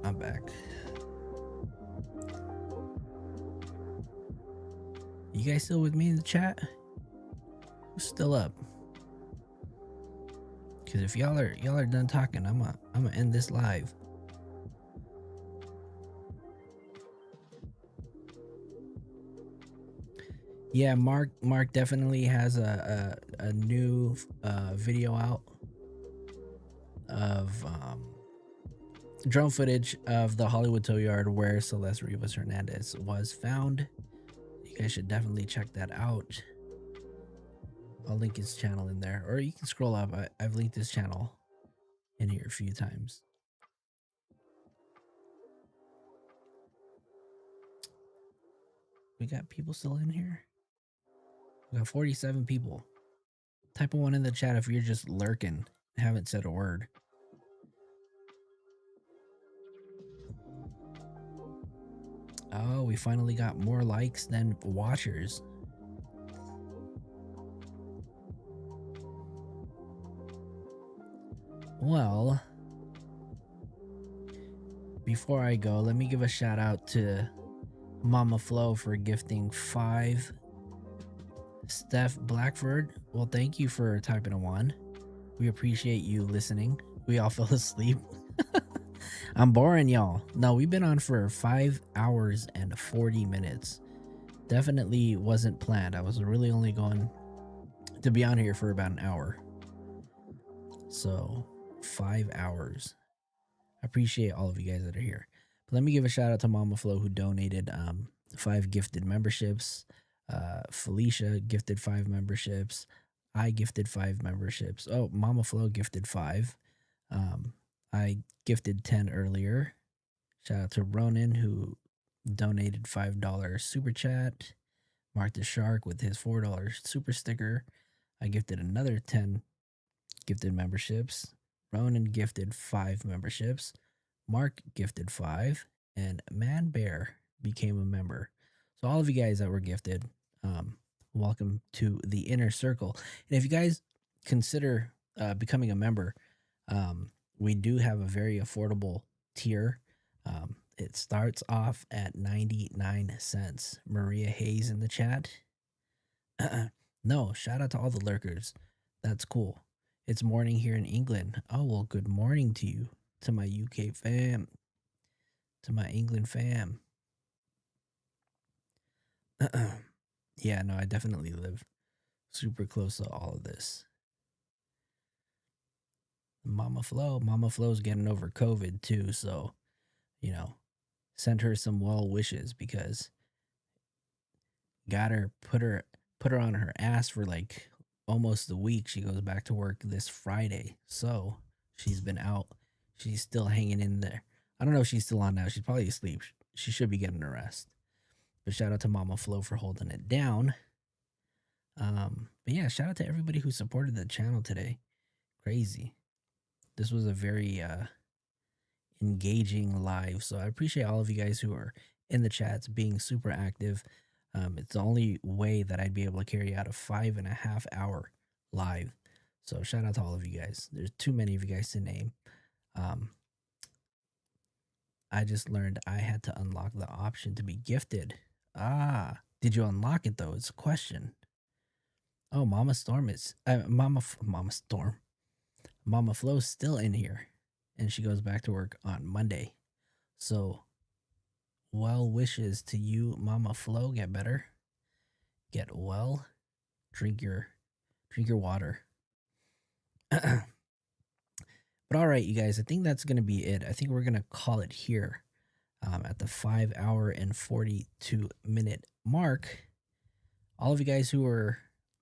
I'm back. You guys still with me in the chat? Who's still up? Because if y'all are done talking, I'm gonna end this live. Yeah, Mark definitely has a new video out of drone footage of the Hollywood tow yard where Celeste Rivas Hernandez was found. You guys should definitely check that out. I'll link his channel in there, or you can scroll up. I've linked his channel in here a few times. We got people still in here. We got 47 people. Type a 1 in the chat if you're just lurking, haven't said a word. Oh, we finally got more likes than watchers. Well, before I go, let me give a shout out to Mama Flo for gifting 5. Steph Blackford, well, thank you for typing a 1. We appreciate you listening. We all fell asleep. I'm boring y'all. No, we've been on for 5 hours and 40 minutes. Definitely wasn't planned. I was really only going to be on here for about an hour. So 5 hours. I appreciate all of you guys that are here. But let me give a shout out to Mama Flo, who donated 5 gifted memberships. Felicia gifted 5 memberships. I gifted 5 memberships. Oh, Mama Flo gifted 5. I gifted 10 earlier. Shout out to Ronan, who donated $5 super chat. Mark the Shark with his $4 super sticker. I gifted another 10 gifted memberships. Ronan gifted 5 memberships. Mark gifted 5. And Man Bear became a member. So all of you guys that were gifted, welcome to the inner circle. And if you guys consider becoming a member, we do have a very affordable tier. It starts off at 99 cents. Maria Hayes in the chat. No, shout out to all the lurkers. That's cool. It's morning here in England. Oh, well, good morning to you, to my UK fam, to my England fam. Yeah, no, I definitely live super close to all of this. Mama Flo's getting over COVID too, so, you know, send her some well wishes because got her put her on her ass for like almost a week. She goes back to work this Friday, so she's been out. She's still hanging in there. I don't know if she's still on now. She's probably asleep. She should be getting a rest. But shout out to Mama Flo for holding it down. But yeah, shout out to everybody who supported the channel today. Crazy. This was a very engaging live. So I appreciate all of you guys who are in the chats being super active. It's the only way that I'd be able to carry out a 5.5 hour live. So shout out to all of you guys. There's too many of you guys to name. I just learned I had to unlock the option to be gifted. Ah, did you unlock it though? It's a question. Oh, Mama Storm is Mama Storm. Mama Flo's still in here, and she goes back to work on Monday. So, well wishes to you, Mama Flo. Get better. Get well. Drink your water. But all right, you guys, I think that's gonna be it. I think we're gonna call it here at the 5 hour and 42 minute mark. All of you guys who are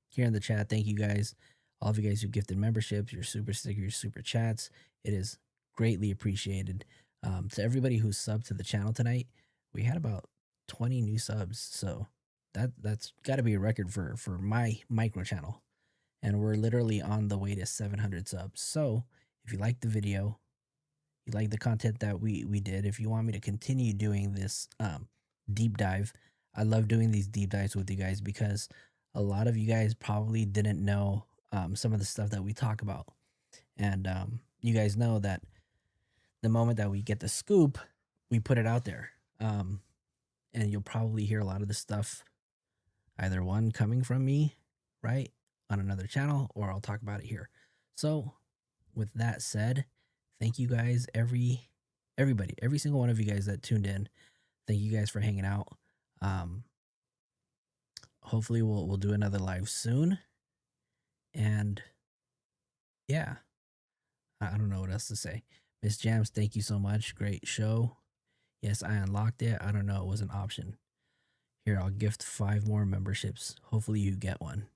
here in the chat, thank you guys. All of you guys who gifted memberships, your super stickers, super chats, it is greatly appreciated. To everybody who subbed to the channel tonight, we had about 20 new subs, so that's got to be a record for my micro channel, and we're literally on the way to 700 subs. So if you like the video, you like the content that we did, if you want me to continue doing this deep dive, I love doing these deep dives with you guys because a lot of you guys probably didn't know some of the stuff that we talk about. And you guys know that the moment that we get the scoop, we put it out there. And you'll probably hear a lot of the stuff, either one coming from me, right, on another channel, or I'll talk about it here. So with that said, thank you guys, everybody, every single one of you guys that tuned in. Thank you guys for hanging out. Hopefully we'll do another live soon. And yeah, I don't know what else to say. Miss Jams, thank you so much. Great show. Yes, I unlocked it. I don't know. It was an option. Here, I'll gift 5 more memberships. Hopefully you get one.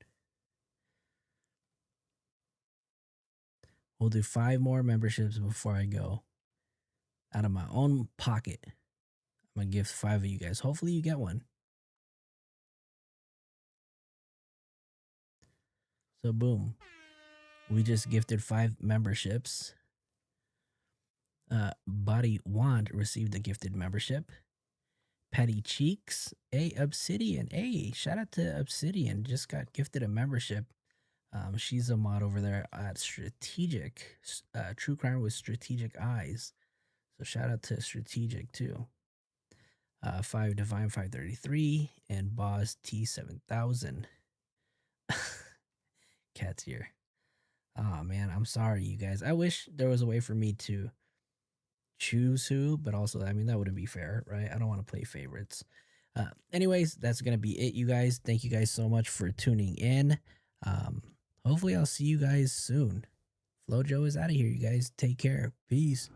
We'll do 5 more memberships before I go. Out of my own pocket, I'm going to gift 5 of you guys. Hopefully you get one. So boom, we just gifted 5 memberships. Body Wand received a gifted membership. Patty Cheeks, Obsidian. Hey, shout out to Obsidian. Just got gifted a membership. She's a mod over there at Strategic, True Crime with Strategic Eyes. So shout out to Strategic too. 5 Divine 533 and Boss T7000. Cat's here. Oh man, I'm sorry, you guys. I wish there was a way for me to choose who, but also, I mean, that wouldn't be fair, right? I don't want to play favorites. Anyways, that's gonna be it, you guys. Thank you guys so much for tuning in. Hopefully I'll see you guys soon. Flojo is out of here, you guys. Take care. Peace.